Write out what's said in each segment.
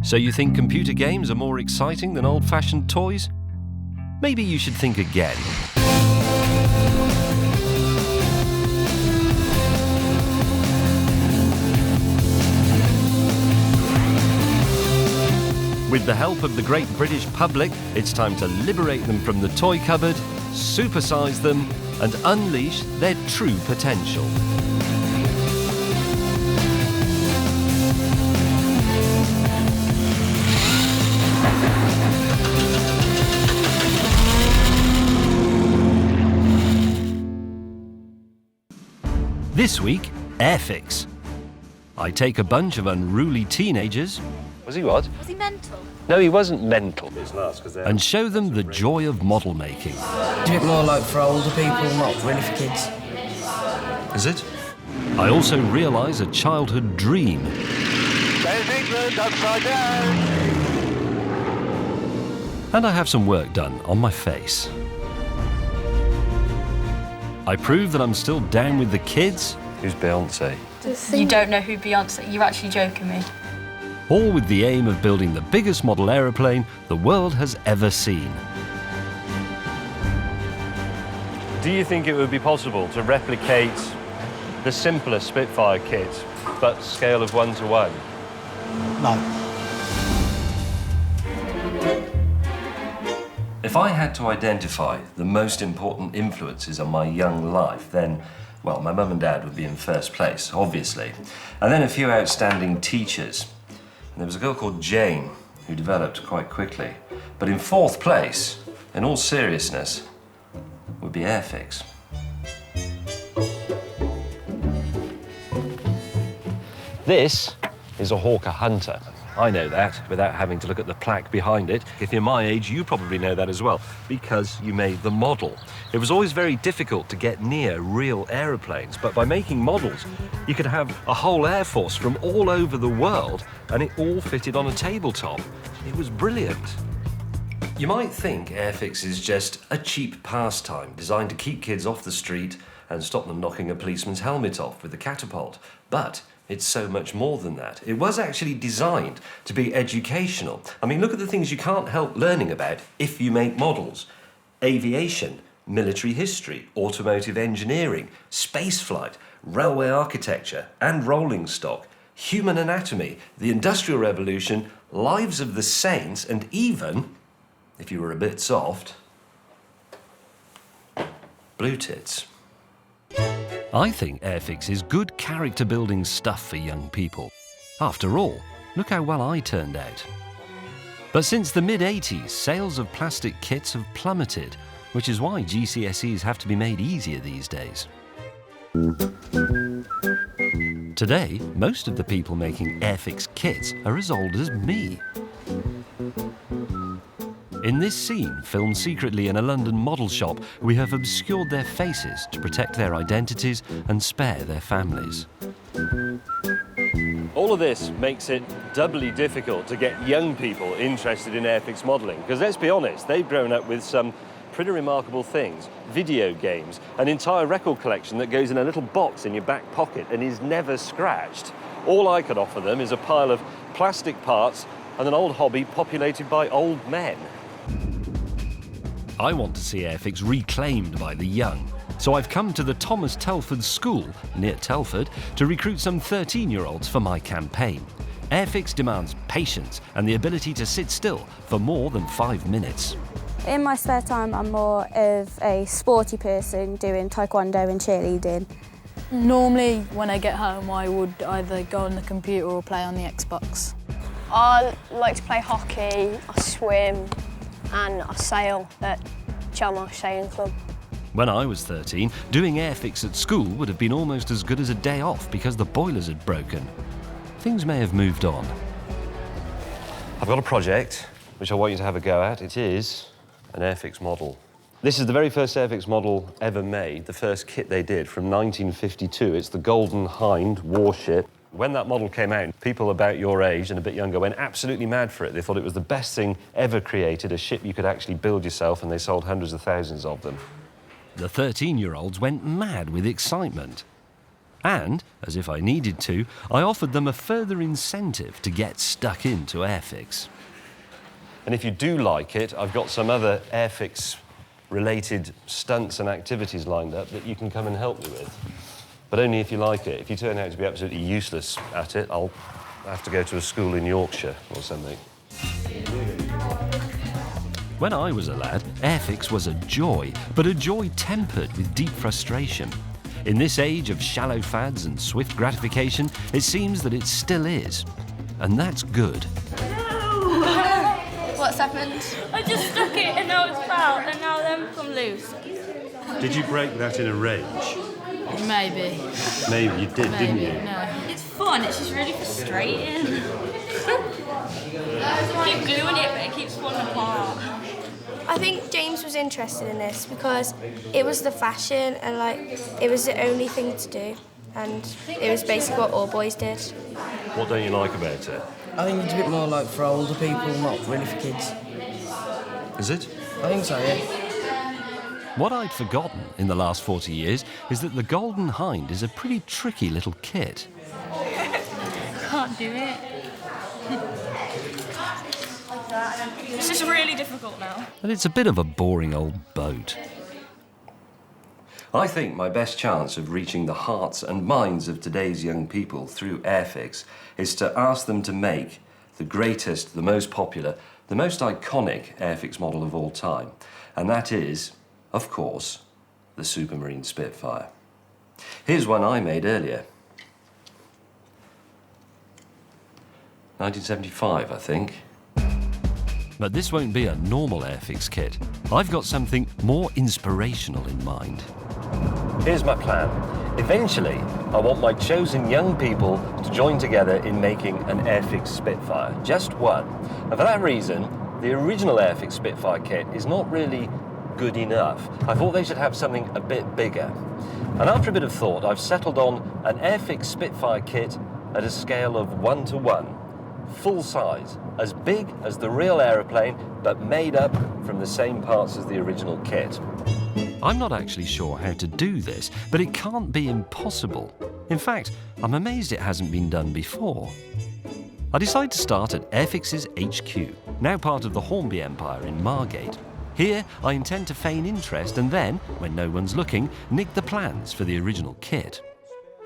So you think computer games are more exciting than old-fashioned toys? Maybe you should think again. With the help of the great British public, it's time to liberate them from the toy cupboard, supersize them, and unleash their true potential. This week, airfix. I take a bunch of unruly teenagers. Was he what? Was he mental? No, he wasn't mental. And show them the joy of model making. It's a bit more like for older people, not really for kids. Is it? I also realise a childhood dream. There's England upside down. And I have some work done on my face. I prove that I'm still down with the kids. Who's Beyonce? You don't know who Beyonce... You're actually joking me. All with the aim of building the biggest model aeroplane the world has ever seen. Do you think it would be possible to replicate the simplest Spitfire kit, but scale of 1 to 1? No. If I had to identify the most important influences on my young life, then, well, my mum and dad would be in first place, obviously. And then a few outstanding teachers. And there was a girl called Jane who developed quite quickly. But in fourth place, in all seriousness, would be airfix. This is a Hawker Hunter. I know that without having to look at the plaque behind it. If you're my age, you probably know that as well, because you made the model. It was always very difficult to get near real aeroplanes, but by making models, you could have a whole air force from all over the world, and it all fitted on a tabletop. It was brilliant. You might think airfix is just a cheap pastime designed to keep kids off the street and stop them knocking a policeman's helmet off with a catapult, but it's so much more than that. It was actually designed to be educational. I mean, look at the things you can't help learning about if you make models. Aviation, military history, automotive engineering, spaceflight, railway architecture and rolling stock, human anatomy, the Industrial Revolution, lives of the saints, and even, if you were a bit soft, blue tits. I think airfix is good character-building stuff for young people. After all, look how well I turned out. But since the mid-80s, sales of plastic kits have plummeted, which is why GCSEs have to be made easier these days. Today, most of the people making airfix kits are as old as me. In this scene, filmed secretly in a London model shop, we have obscured their faces to protect their identities and spare their families. All of this makes it doubly difficult to get young people interested in airfix modelling, because let's be honest, they've grown up with some pretty remarkable things. Video games, an entire record collection that goes in a little box in your back pocket and is never scratched. All I could offer them is a pile of plastic parts and an old hobby populated by old men. I want to see airfix reclaimed by the young, so I've come to the Thomas Telford School, near Telford, to recruit some 13-year-olds for my campaign. Airfix demands patience and the ability to sit still for more than 5 minutes. In my spare time, I'm more of a sporty person doing taekwondo and cheerleading. Normally, when I get home, I would either go on the computer or play on the Xbox. I like to play hockey, I swim, and I sail at Chelmarsh Sailing Club. When I was 13, doing airfix at school would have been almost as good as a day off because the boilers had broken. Things may have moved on. I've got a project which I want you to have a go at. It is an airfix model. This is the very first airfix model ever made, the first kit they did from 1952. It's the Golden Hind warship. When that model came out, people about your age and a bit younger went absolutely mad for it. They thought it was the best thing ever created, a ship you could actually build yourself, and they sold hundreds of thousands of them. The 13-year-olds went mad with excitement. And, as if I needed to, I offered them a further incentive to get stuck into airfix. And if you do like it, I've got some other airfix-related stunts and activities lined up that you can come and help me with. But only if you like it. If you turn out to be absolutely useless at it, I'll have to go to a school in Yorkshire or something. When I was a lad, airfix was a joy, but a joy tempered with deep frustration. In this age of shallow fads and swift gratification, it seems that it still is. And that's good. What's happened? I just stuck it and now it's foul and now them come loose. Did you break that in a rage? Maybe. Maybe you did, didn't you? No. It's fun, it's just really frustrating. Keep gluing it, but it keeps falling apart. I think James was interested in this because it was the fashion and it was the only thing to do, and it was basically what all boys did. What don't you like about it? I think it's a bit more for older people, not really for kids. Is it? I think so, yeah. What I'd forgotten in the last 40 years is that the Golden Hind is a pretty tricky little kit. Can't do it. It's just really difficult now. And it's a bit of a boring old boat. I think my best chance of reaching the hearts and minds of today's young people through airfix is to ask them to make the greatest, the most popular, the most iconic airfix model of all time. And that is, of course, the Supermarine Spitfire. Here's one I made earlier. 1975, I think. But this won't be a normal airfix kit. I've got something more inspirational in mind. Here's my plan. Eventually, I want my chosen young people to join together in making an airfix Spitfire. Just one. And for that reason, the original airfix Spitfire kit is not really good enough. I thought they should have something a bit bigger. And after a bit of thought, I've settled on an airfix Spitfire kit at a scale of 1:1. Full size, as big as the real aeroplane, but made up from the same parts as the original kit. I'm not actually sure how to do this, but it can't be impossible. In fact, I'm amazed it hasn't been done before. I decided to start at Airfix's HQ, now part of the Hornby Empire in Margate. Here, I intend to feign interest and then, when no one's looking, nick the plans for the original kit.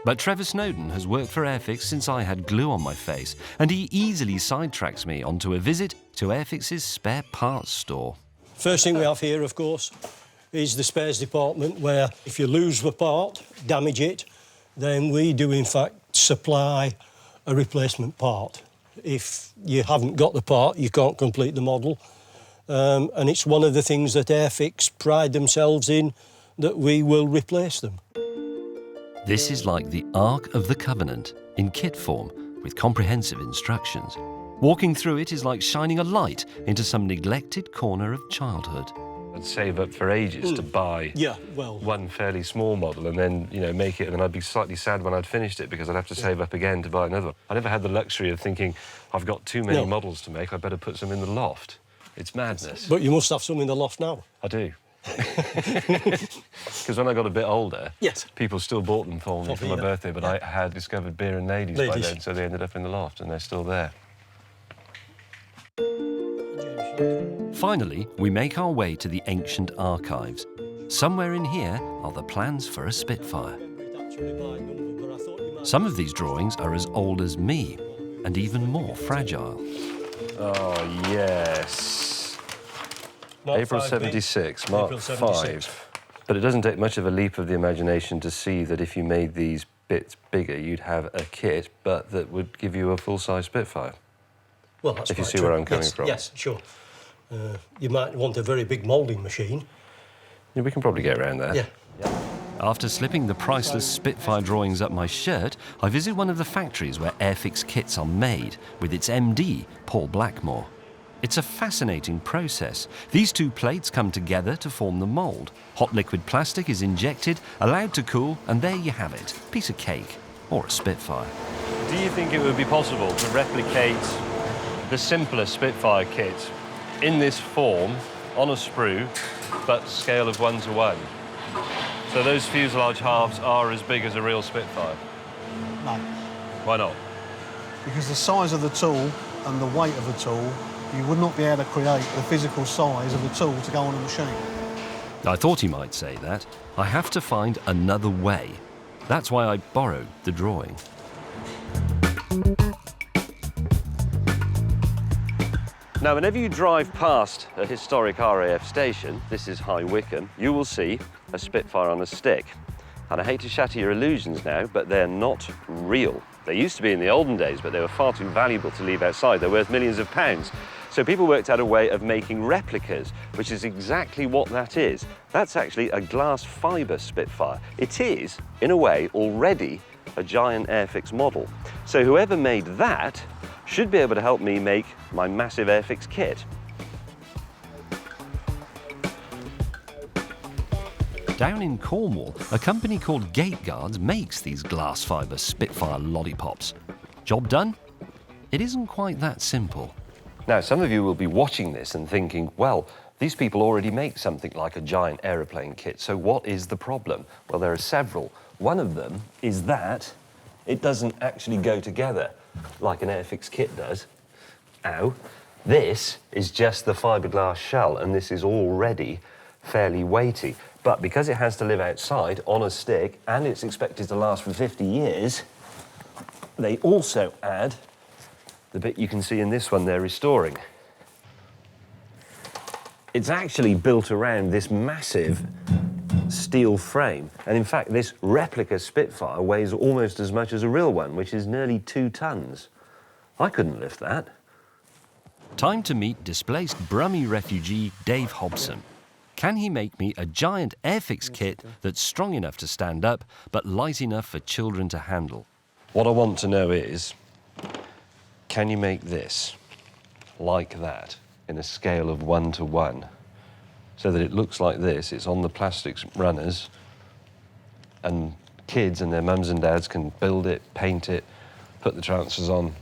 But Trevor Snowden has worked for Airfix since I had glue on my face, and he easily sidetracks me onto a visit to Airfix's spare parts store. First thing we have here, of course, is the spares department, where if you lose the part, damage it, then we do in fact supply a replacement part. If you haven't got the part, you can't complete the model. And it's one of the things that Airfix pride themselves in, that we will replace them. This is like the Ark of the Covenant in kit form with comprehensive instructions. Walking through it is like shining a light into some neglected corner of childhood. I'd save up for ages to buy one fairly small model and then, make it, and then I'd be slightly sad when I'd finished it because I'd have to save up again to buy another one. I never had the luxury of thinking, I've got too many models to make, I better put some in the loft. It's madness. But you must have some in the loft now. I do. Because when I got a bit older, people still bought them for me for my birthday, but I had discovered Beer and Ladies by then, so they ended up in the loft, and they're still there. Finally, we make our way to the ancient archives. Somewhere in here are the plans for a Spitfire. Some of these drawings are as old as me, and even more fragile. Oh, yes. April 76, Mark 5. But it doesn't take much of a leap of the imagination to see that if you made these bits bigger, you'd have a kit, but that would give you a full-size Spitfire. Well, that's if you see where I'm coming from. Yes, sure. You might want a very big moulding machine. Yeah, we can probably get around that. Yeah. After slipping the priceless Spitfire drawings up my shirt, I visit one of the factories where Airfix kits are made, with its MD, Paul Blackmore. It's a fascinating process. These two plates come together to form the mould. Hot liquid plastic is injected, allowed to cool, and there you have it. Piece of cake, or a Spitfire. Do you think it would be possible to replicate the simpler Spitfire kit in this form, on a sprue, but scale of 1:1? So those fuselage halves are as big as a real Spitfire? No. Why not? Because the size of the tool and the weight of the tool, you would not be able to create the physical size of the tool to go on a machine. I thought he might say that. I have to find another way. That's why I borrowed the drawing. Now, whenever you drive past a historic RAF station, this is High Wycombe, you will see a Spitfire on a stick. And I hate to shatter your illusions now, but they're not real. They used to be in the olden days, but they were far too valuable to leave outside. They're worth millions of pounds. So people worked out a way of making replicas, which is exactly what that is. That's actually a glass fibre Spitfire. It is, in a way, already a giant airfix model. So whoever made that should be able to help me make my massive airfix kit. Down in Cornwall, a company called Gate Guards makes these glass fibre Spitfire lollipops. Job done? It isn't quite that simple. Now, some of you will be watching this and thinking, well, these people already make something like a giant aeroplane kit, so what is the problem? Well, there are several. One of them is that it doesn't actually go together like an airfix kit does. Ow. This is just the fiberglass shell, and this is already fairly weighty. But because it has to live outside on a stick and it's expected to last for 50 years, they also add the bit you can see in this one they're restoring. It's actually built around this massive steel frame. And in fact, this replica Spitfire weighs almost as much as a real one, which is nearly 2 tons. I couldn't lift that. Time to meet displaced Brummie refugee Dave Hobson. Can he make me a giant airfix kit that's strong enough to stand up, but light enough for children to handle? What I want to know is, can you make this like that in a scale of 1 to 1? So that it looks like this, it's on the plastics runners, and kids and their mums and dads can build it, paint it, put the transfers on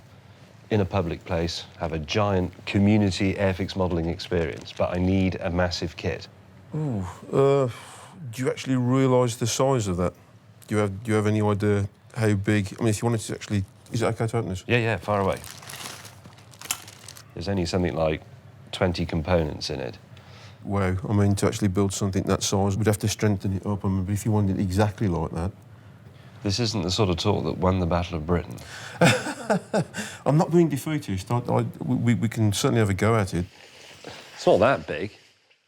in a public place, have a giant community airfix modelling experience, but I need a massive kit. Ooh, do you actually realise the size of that? Do you have any idea how big? I mean, if you wanted to actually, is it okay to open this? Yeah, far away. There's only something like 20 components in it. Wow, I mean, to actually build something that size, we'd have to strengthen it up. I mean, if you wanted it exactly like that. This isn't the sort of tool that won the Battle of Britain. I'm not being defeatist. We can certainly have a go at it. It's not that big.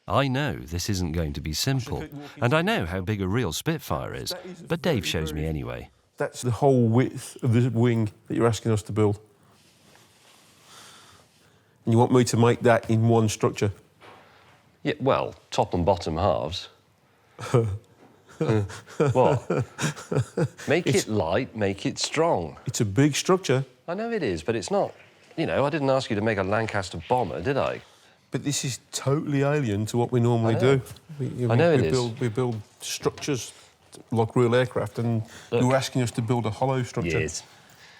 I know this isn't going to be simple, and I know how big a real Spitfire is, but Dave shows me anyway. That's the whole width of the wing that you're asking us to build. And you want me to make that in one structure? Yeah, well, top and bottom halves. What? Make it light, make it strong. It's a big structure. I know it is, but it's not. You know, I didn't ask you to make a Lancaster bomber, did I? But this is totally alien to what we normally do. I know it is. We build structures like real aircraft, and Look. you're asking us to build a hollow structure. Yes.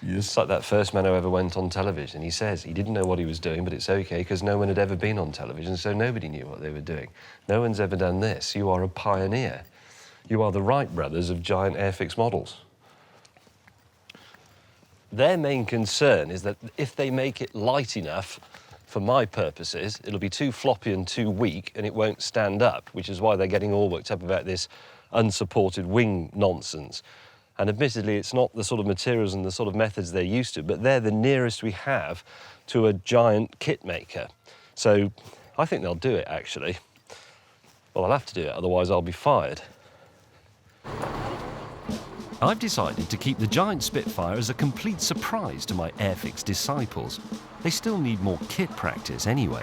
It's like that first man who ever went on television. He says he didn't know what he was doing, but it's OK, because no one had ever been on television, so nobody knew what they were doing. No one's ever done this. You are a pioneer. You are the Wright brothers of giant airfix models. Their main concern is that if they make it light enough, for my purposes, it'll be too floppy and too weak, and it won't stand up, which is why they're getting all worked up about this unsupported wing nonsense. And admittedly, it's not the sort of materials and the sort of methods they're used to, but they're the nearest we have to a giant kit maker. So I think they'll do it, actually. Well, I'll have to do it, otherwise I'll be fired. I've decided to keep the giant Spitfire as a complete surprise to my airfix disciples. They still need more kit practice anyway.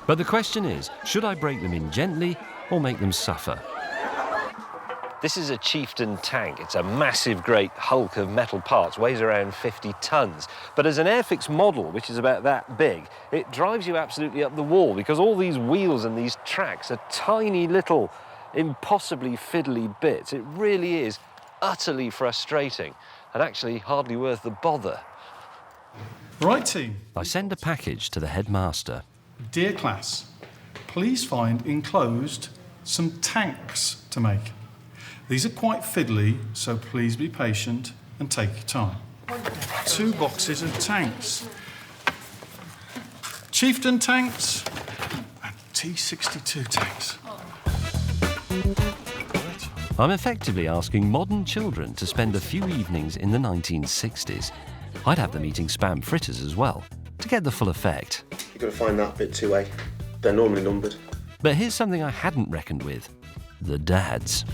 But the question is, should I break them in gently or make them suffer? This is a Chieftain tank. It's a massive, great hulk of metal parts, weighs around 50 tons. But as an airfix model, which is about that big, it drives you absolutely up the wall because all these wheels and these tracks are tiny little, impossibly fiddly bits. It really is utterly frustrating and actually hardly worth the bother. Right, team. I send a package to the headmaster. Dear class, please find enclosed some tanks to make. These are quite fiddly, so please be patient and take your time. 2 boxes of tanks. Chieftain tanks and T62 tanks. I'm effectively asking modern children to spend a few evenings in the 1960s. I'd have them eating Spam fritters as well, to get the full effect. You've got to find that bit 2A. They're normally numbered. But here's something I hadn't reckoned with. The dads.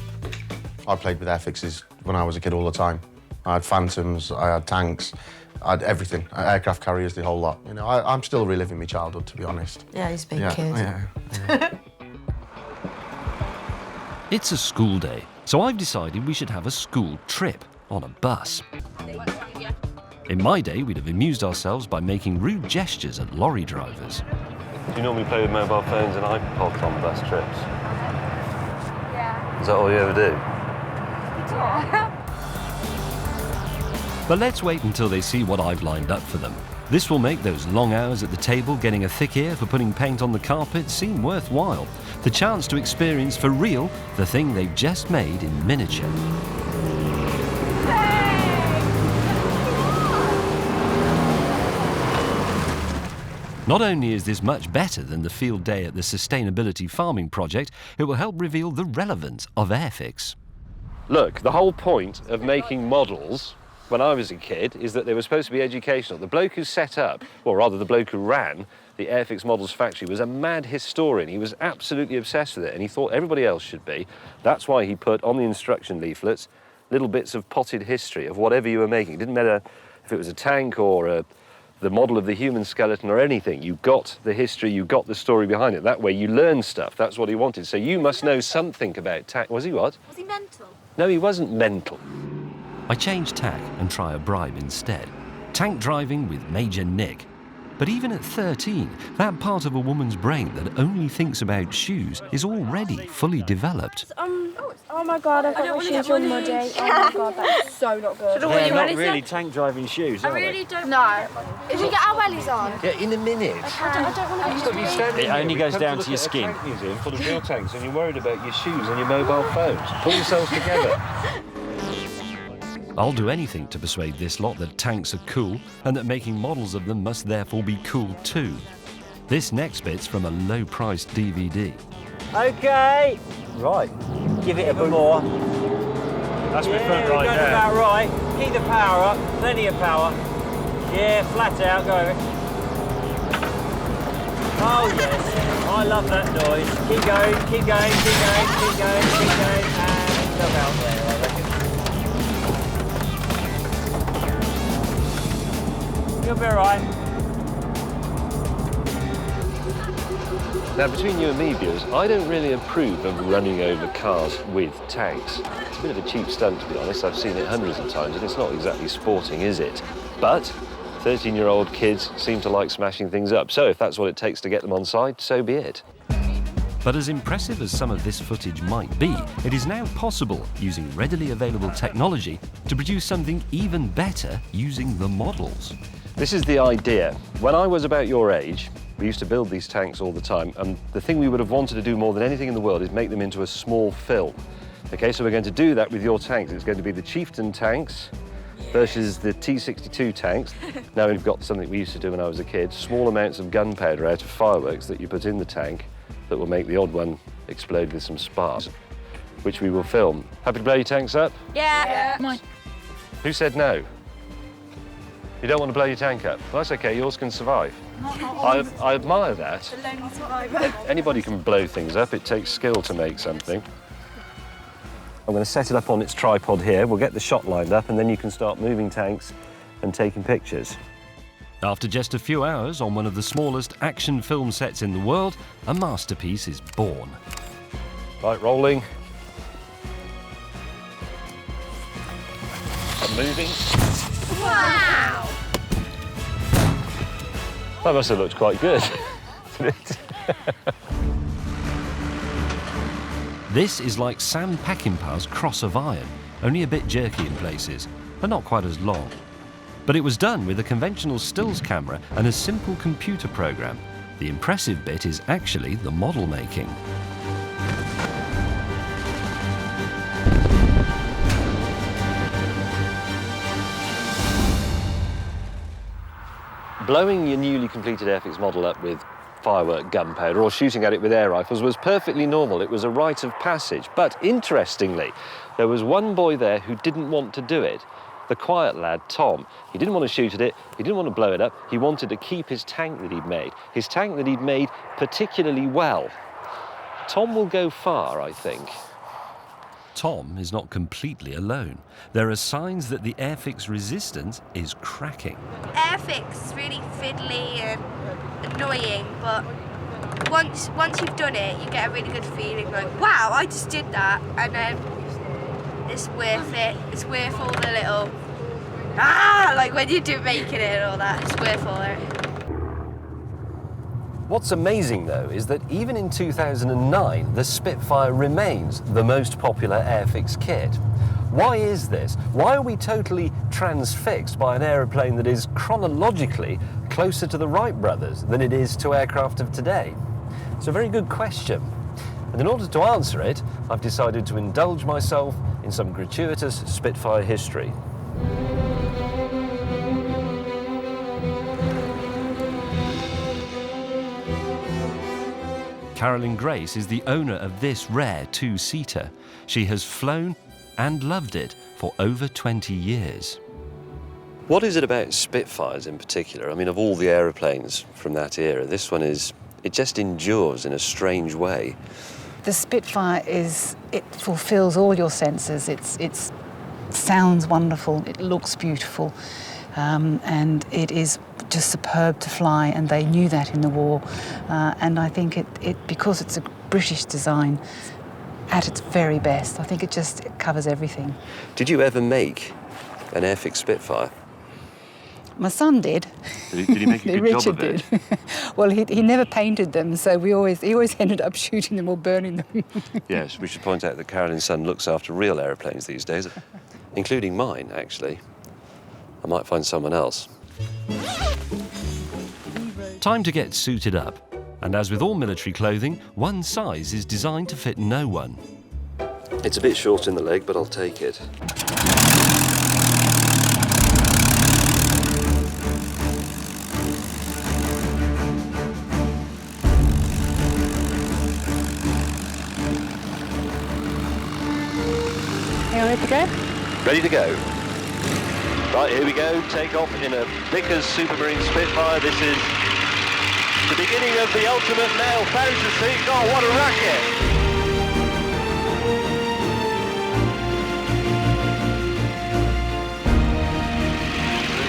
I played with airfixes when I was a kid all the time. I had Phantoms, I had tanks, I had everything. Aircraft carriers, the whole lot. You know, I'm still reliving my childhood, to be honest. Yeah, he's a big kid. Yeah. It's a school day, so I've decided we should have a school trip on a bus. In my day, we'd have amused ourselves by making rude gestures at lorry drivers. Do you normally play with mobile phones and iPods on bus trips? Yeah. Is that all you ever do? But let's wait until they see what I've lined up for them. This will make those long hours at the table getting a thick ear for putting paint on the carpet seem worthwhile. The chance to experience for real the thing they've just made in miniature. Not only is this much better than the field day at the Sustainability Farming Project, it will help reveal the relevance of airfix. Look, the whole point of making models when I was a kid is that they were supposed to be educational. The bloke who set up, or rather the bloke who ran the Airfix Models factory was a mad historian. He was absolutely obsessed with it and he thought everybody else should be. That's why he put on the instruction leaflets little bits of potted history of whatever you were making. It didn't matter if it was a tank or the model of the human skeleton or anything. You got the history, you got the story behind it. That way you learn stuff. That's what he wanted. So you must know something about tank. Was he what? Was he mental? No, he wasn't mental. I changed tack and try a bribe instead. Tank driving with Major Nick. But even at 13, that part of a woman's brain that only thinks about shoes is already fully developed. Oh my god, I've got my shoes all muddy. Oh my god, that's so not good. They're not really tank driving shoes, are they? don't know. If we get our wellies on. Yeah, in a minute. I don't want to It only goes down to your skin. Museum full of real tanks and you're worried about your shoes and your mobile phones. Pull yourselves together. I'll do anything to persuade this lot that tanks are cool and that making models of them must therefore be cool too. This next bit's from a low-priced DVD. OK. Right. Give it a bit more. That's my front right there. About right. Keep the power up. Plenty of power. Yeah, flat out. Go over it. Oh, yes. I love that noise. Keep going, keep going, keep going, keep going, keep going. And come out there, I reckon. You'll be all right. Now, between you and me, viewers, I don't really approve of running over cars with tanks. It's a bit of a cheap stunt, to be honest. I've seen it hundreds of times, and it's not exactly sporting, is it? But 13-year-old kids seem to like smashing things up. So if that's what it takes to get them on side, so be it. But as impressive as some of this footage might be, it is now possible, using readily available technology, to produce something even better using the models. This is the idea. When I was about your age, we used to build these tanks all the time, and the thing we would have wanted to do more than anything in the world is make them into a small film. Okay, so we're going to do that with your tanks. It's going to be the Chieftain tanks versus the T62 tanks. Now we've got something we used to do when I was a kid, small amounts of gunpowder out of fireworks that you put in the tank that will make the odd one explode with some sparks, which we will film. Happy to blow your tanks up? Yeah. Mine. Who said no? You don't want to blow your tank up? Well, that's okay, yours can survive. I admire that. The lonely survivor. Anybody can blow things up. It takes skill to make something. I'm going to set it up on its tripod here. We'll get the shot lined up and then you can start moving tanks and taking pictures. After just a few hours on one of the smallest action film sets in the world, a masterpiece is born. Right, rolling. I'm moving. Wow! That must have looked quite good. This is like Sam Peckinpah's Cross of Iron, only a bit jerky in places, but not quite as long. But it was done with a conventional stills camera and a simple computer program. The impressive bit is actually the model making. Blowing your newly completed airfix model up with firework gunpowder or shooting at it with air rifles was perfectly normal. It was a rite of passage. But interestingly, there was one boy there who didn't want to do it. The quiet lad, Tom. He didn't want to shoot at it, he didn't want to blow it up, he wanted to keep his tank that he'd made. His tank that he'd made particularly well. Tom will go far, I think. Tom is not completely alone. There are signs that the airfix resistance is cracking. Airfix is really fiddly and annoying, but once you've done it, you get a really good feeling like, wow, I just did that, and then it's worth it. It's worth all the little, like when you do making it and all that, it's worth all it. What's amazing, though, is that even in 2009, the Spitfire remains the most popular airfix kit. Why is this? Why are we totally transfixed by an aeroplane that is chronologically closer to the Wright brothers than it is to aircraft of today? It's a very good question. And in order to answer it, I've decided to indulge myself in some gratuitous Spitfire history. Carolyn Grace is the owner of this rare two-seater. She has flown and loved it for over 20 years. What is it about Spitfires in particular? I mean, of all the aeroplanes from that era, this one is, it just endures in a strange way. The Spitfire it fulfills all your senses. It sounds wonderful, it looks beautiful, and it is just superb to fly, and they knew that in the war. And I think it because it's a British design, at its very best, I think it covers everything. Did you ever make an airfix Spitfire? My son did. Did he make a good Richard job of it? did. Well, he never painted them, so he always ended up shooting them or burning them. Yes, we should point out that Carolyn's son looks after real aeroplanes these days, including mine, actually. I might find someone else. Time to get suited up. And as with all military clothing, one size is designed to fit no one. It's a bit short in the leg, but I'll take it. You ready to go? Ready to go. Right, here we go. Take off in a Vickers Supermarine Spitfire. This is the beginning of the ultimate male fantasy. God, what a racket!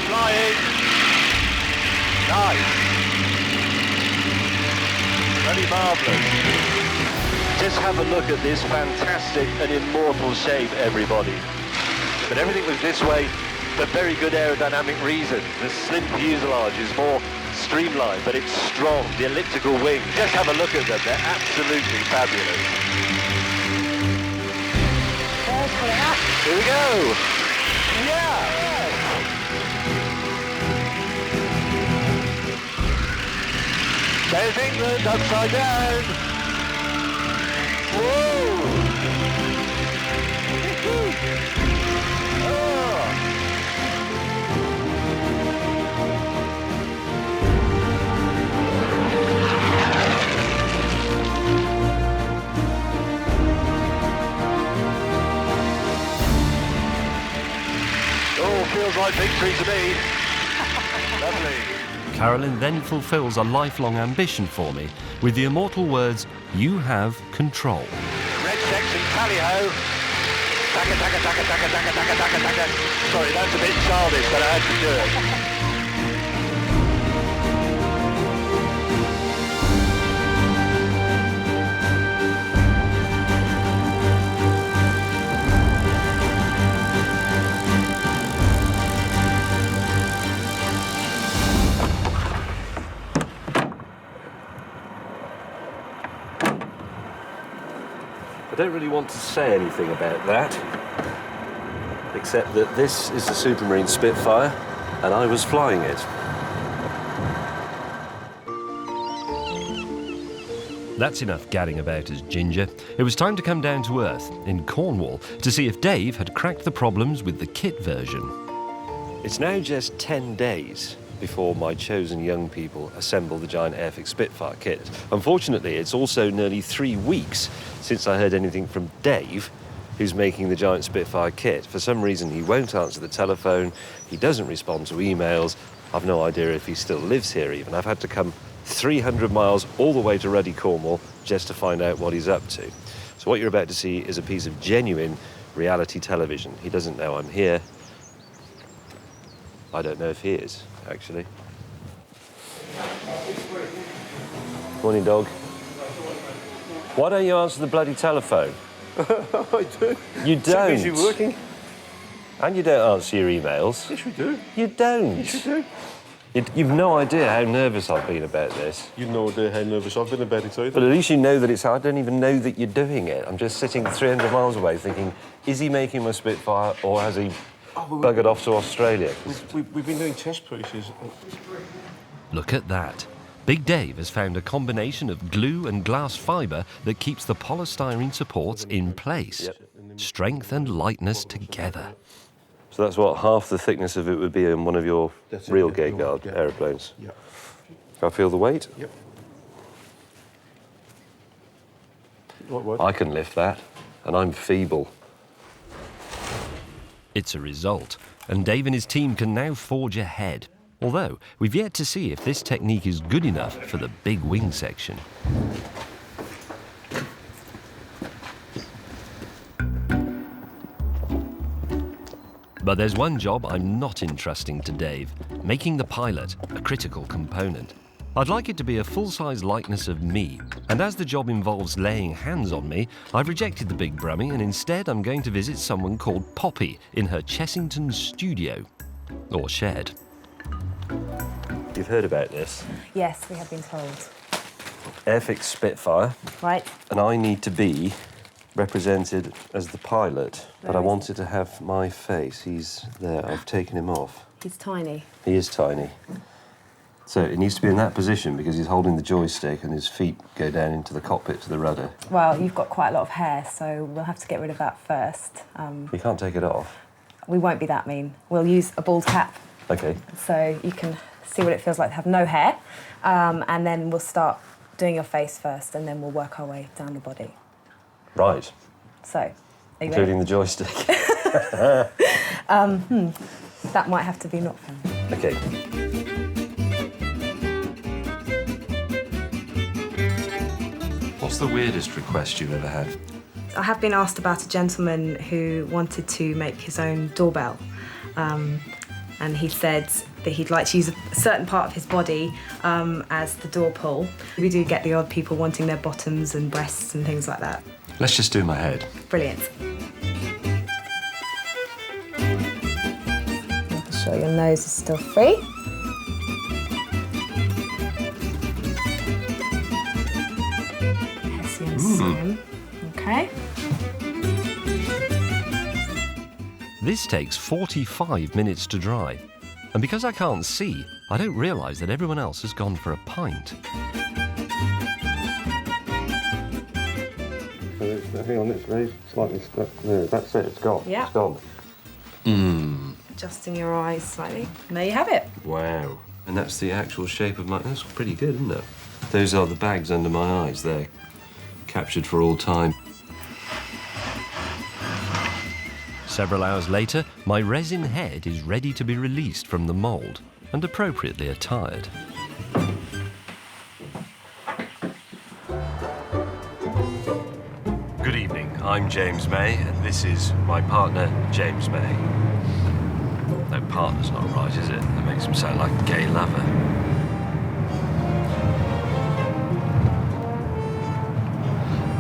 Flying. Nice. Very marvellous. Just have a look at this fantastic and immortal shape, everybody. But everything was this way for very good aerodynamic reasons. The slim fuselage is more streamlined, but it's strong. The elliptical wings, just have a look at them. They're absolutely fabulous. Here we go. Yeah. There's England upside down. Whoa. Feels like victory to me. Lovely. Carolyn then fulfills a lifelong ambition for me with the immortal words, "You have control." Red section, tally-ho. Taka, taka, taka, taka, taka, taka, taka, taka. Sorry, that's a bit childish, but I had to do it. I don't really want to say anything about that, except that this is the Supermarine Spitfire, and I was flying it. That's enough gadding about as Ginger. It was time to come down to earth in Cornwall to see if Dave had cracked the problems with the kit version. It's now just 10 days before my chosen young people assemble the giant airfix Spitfire kit. Unfortunately, it's also nearly 3 weeks since I heard anything from Dave, who's making the giant Spitfire kit. For some reason, he won't answer the telephone, he doesn't respond to emails. I've no idea if he still lives here even. I've had to come 300 miles all the way to Ruddy, Cornwall, just to find out what he's up to. So what you're about to see is a piece of genuine reality television. He doesn't know I'm here. I don't know if he is, actually. Morning, dog. Why don't you answer the bloody telephone? I do. You don't. Too busy working. And you don't answer your emails. Yes, we do. You don't. Yes, we do. You've no idea how nervous I've been about this. You've no idea how nervous I've been about it either. But at least you know that it's... I don't even know that you're doing it. I'm just sitting 300 miles away thinking, is he making my Spitfire or has he buggered off to Australia? We've been doing test pieces. Look at that. Big Dave has found a combination of glue and glass fibre that keeps the polystyrene supports in place. Strength and lightness together. So that's what half the thickness of it would be in one of your real gate guard aeroplanes? Yeah. Can I feel the weight? Yep. I can lift that, and I'm feeble. It's a result, and Dave and his team can now forge ahead. Although, we've yet to see if this technique is good enough for the big wing section. But there's one job I'm not entrusting to Dave, making the pilot a critical component. I'd like it to be a full-size likeness of me, and as the job involves laying hands on me, I've rejected the big brummie and instead I'm going to visit someone called Poppy in her Chessington studio, or shed. You've heard about this. Yes, we have been told. Airfix Spitfire. Right. And I need to be represented as the pilot, but I wanted to have my face. He's there. I've taken him off. He's tiny. He is tiny. So it needs to be in that position because he's holding the joystick and his feet go down into the cockpit to the rudder. Well, you've got quite a lot of hair, so we'll have to get rid of that first. You can't take it off. We won't be that mean. We'll use a bald cap. Okay. So you can see what it feels like to have no hair, and then we'll start doing your face first, and then we'll work our way down the body. Right. So, are you including ready? the joystick. That might have to be not fun. Okay. What's the weirdest request you've ever had? I have been asked about a gentleman who wanted to make his own doorbell. And he said that he'd like to use a certain part of his body as the door pull. We do get the odd people wanting their bottoms and breasts and things like that. Let's just do my head. Brilliant. Making sure your nose is still free. Hessian seam. Okay. This takes 45 minutes to dry. And because I can't see, I don't realise that everyone else has gone for a pint. Hang on, it's very slightly stuck there. That's it, it's gone. Yeah. It's gone. Adjusting your eyes slightly. And there you have it. Wow. And that's the actual shape of my... That's pretty good, isn't it? Those are the bags under my eyes. They're captured for all time. Several hours later, my resin head is ready to be released from the mould and appropriately attired. Good evening, I'm James May, and this is my partner, James May. No, partner's not right, is it? That makes him sound like a gay lover.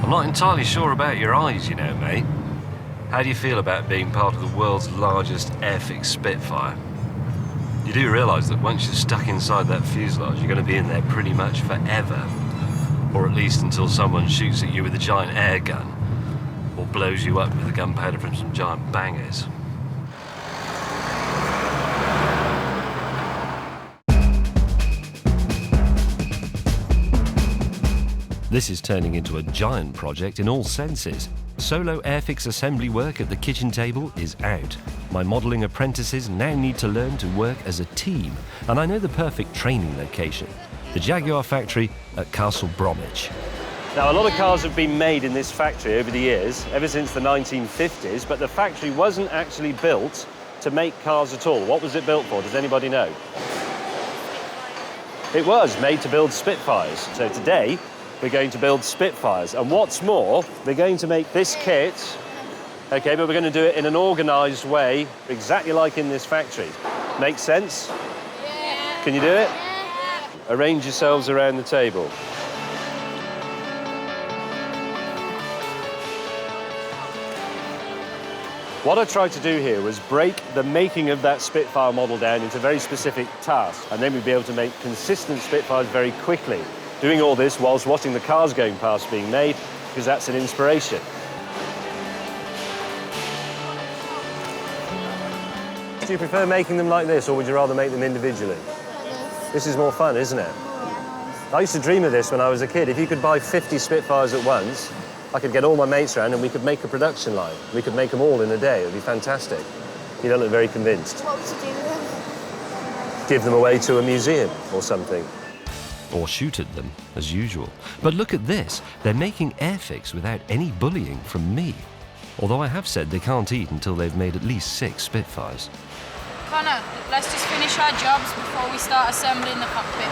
I'm not entirely sure about your eyes, you know, mate. How do you feel about being part of the world's largest airfix Spitfire? You do realise that once you're stuck inside that fuselage, you're going to be in there pretty much forever. Or at least until someone shoots at you with a giant air gun, or blows you up with the gunpowder from some giant bangers. This is turning into a giant project in all senses. Solo airfix assembly work at the kitchen table is out. My modelling apprentices now need to learn to work as a team, and I know the perfect training location, the Jaguar factory at Castle Bromwich. Now, a lot of cars have been made in this factory over the years, ever since the 1950s, but the factory wasn't actually built to make cars at all. What was it built for? Does anybody know? It was made to build Spitfires. So today, we're going to build Spitfires. And what's more, we're going to make this kit, okay, but we're going to do it in an organised way, exactly like in this factory. Make sense? Yeah. Can you do it? Yeah. Arrange yourselves around the table. What I tried to do here was break the making of that Spitfire model down into very specific tasks, and then we'd be able to make consistent Spitfires very quickly. Doing all this whilst watching the cars going past being made, because that's an inspiration. Do you prefer making them like this, or would you rather make them individually? This is more fun, isn't it? I used to dream of this when I was a kid. If you could buy 50 Spitfires at once, I could get all my mates around and we could make a production line. We could make them all in a day. It would be fantastic. You don't look very convinced. What would you do with them? Give them away to a museum or something. Or shoot at them, as usual. But look at this. They're making airfix without any bullying from me. Although I have said they can't eat until they've made at least 6 Spitfires. Connor, let's just finish our jobs before we start assembling the cockpit.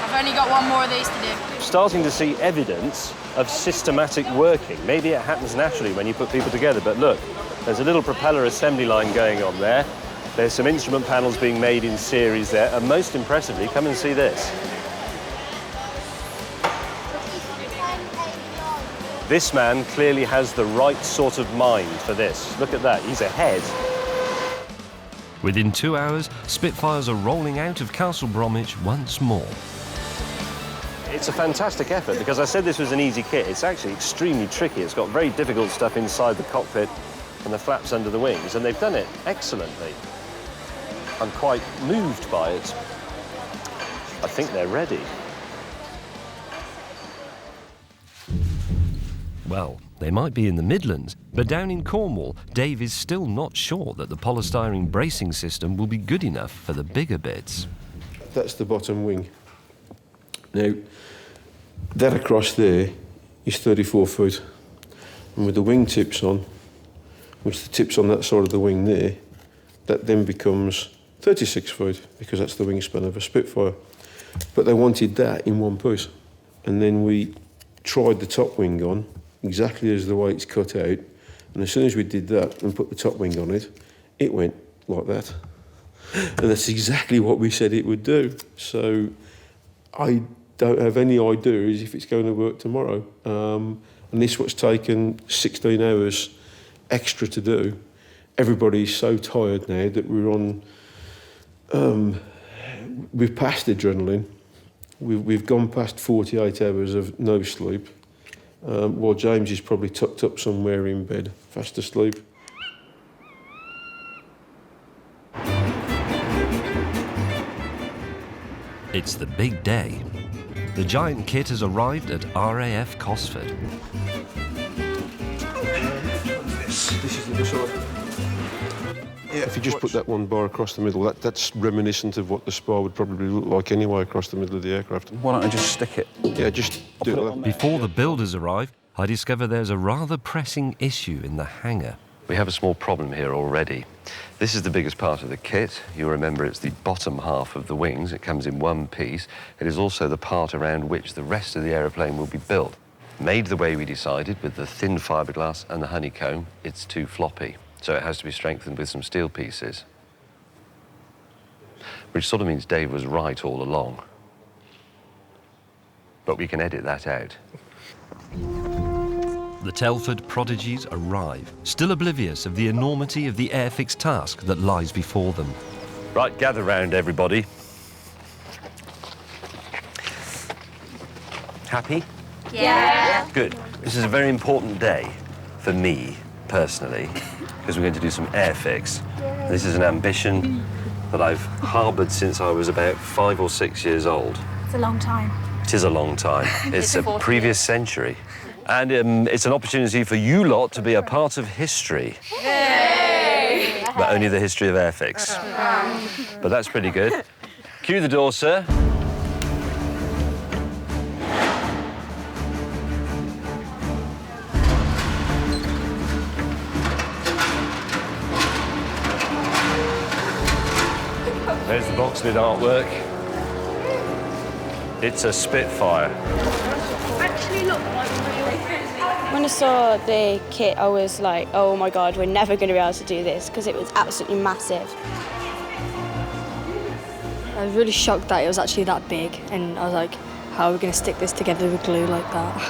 I've only got one more of these to do. Starting to see evidence of systematic working. Maybe it happens naturally when you put people together, but look, there's a little propeller assembly line going on there. There's some instrument panels being made in series there, and most impressively, come and see this. This man clearly has the right sort of mind for this. Look at that, he's ahead. Within 2 hours, Spitfires are rolling out of Castle Bromwich once more. It's a fantastic effort, because I said this was an easy kit. It's actually extremely tricky. It's got very difficult stuff inside the cockpit and the flaps under the wings, and they've done it excellently. I'm quite moved by it. I think they're ready. Well, they might be in the Midlands, but down in Cornwall, Dave is still not sure that the polystyrene bracing system will be good enough for the bigger bits. That's the bottom wing. Now, that across there is 34 foot. And with the wing tips on, which the tips on that side of the wing there, that then becomes 36 foot, because that's the wingspan of a Spitfire. But they wanted that in one piece. And then we tried the top wing on, exactly as the way it's cut out. And as soon as we did that and put the top wing on it, it went like that. And that's exactly what we said it would do. So I don't have any idea if it's going to work tomorrow. And this what's taken 16 hours extra to do. Everybody's so tired now that we're on, we've passed adrenaline. We've gone past 48 hours of no sleep, while James is probably tucked up somewhere in bed, fast asleep. It's the big day. The giant kit has arrived at RAF Cosford. This is the other side. Yeah, if you just put that one bar across the middle, that's reminiscent of what the spar would probably look like anyway across the middle of the aircraft. Why don't I just stick it? Yeah, just do it like that. Before the builders arrive, I discover there's a rather pressing issue in the hangar. We have a small problem here already. This is the biggest part of the kit. You'll remember it's the bottom half of the wings. It comes in one piece. It is also the part around which the rest of the aeroplane will be built. Made the way we decided, with the thin fiberglass and the honeycomb, it's too floppy. So it has to be strengthened with some steel pieces. Which sort of means Dave was right all along. But we can edit that out. The Telford prodigies arrive, still oblivious of the enormity of the airfix task that lies before them. Right, gather round, everybody. Happy? Yeah. Good. This is a very important day for me, personally, because we're going to do some airfix. This is an ambition that I've harboured since I was about 5 or 6 years old. It's a long time. It is a long time. It's a previous century. And it's an opportunity for you lot to be a part of history. Yay! but only the history of airfix. But that's pretty good. Cue the door, sir. There's the box lid artwork. It's a Spitfire. Actually look like real. When I saw the kit, I was like, oh my God, we're never going to be able to do this because it was absolutely massive. I was really shocked that it was actually that big, and I was like, how are we going to stick this together with glue like that?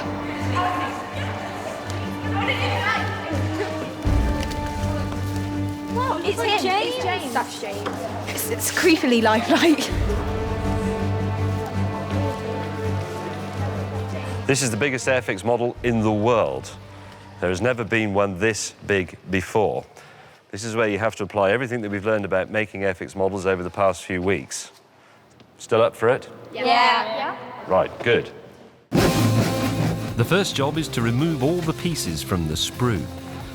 What? It's him. James. It's James. That's James. It's creepily lifelike. This is the biggest airfix model in the world. There has never been one this big before. This is where you have to apply everything that we've learned about making airfix models over the past few weeks. Still up for it? Yeah. Right, good. The first job is to remove all the pieces from the sprue.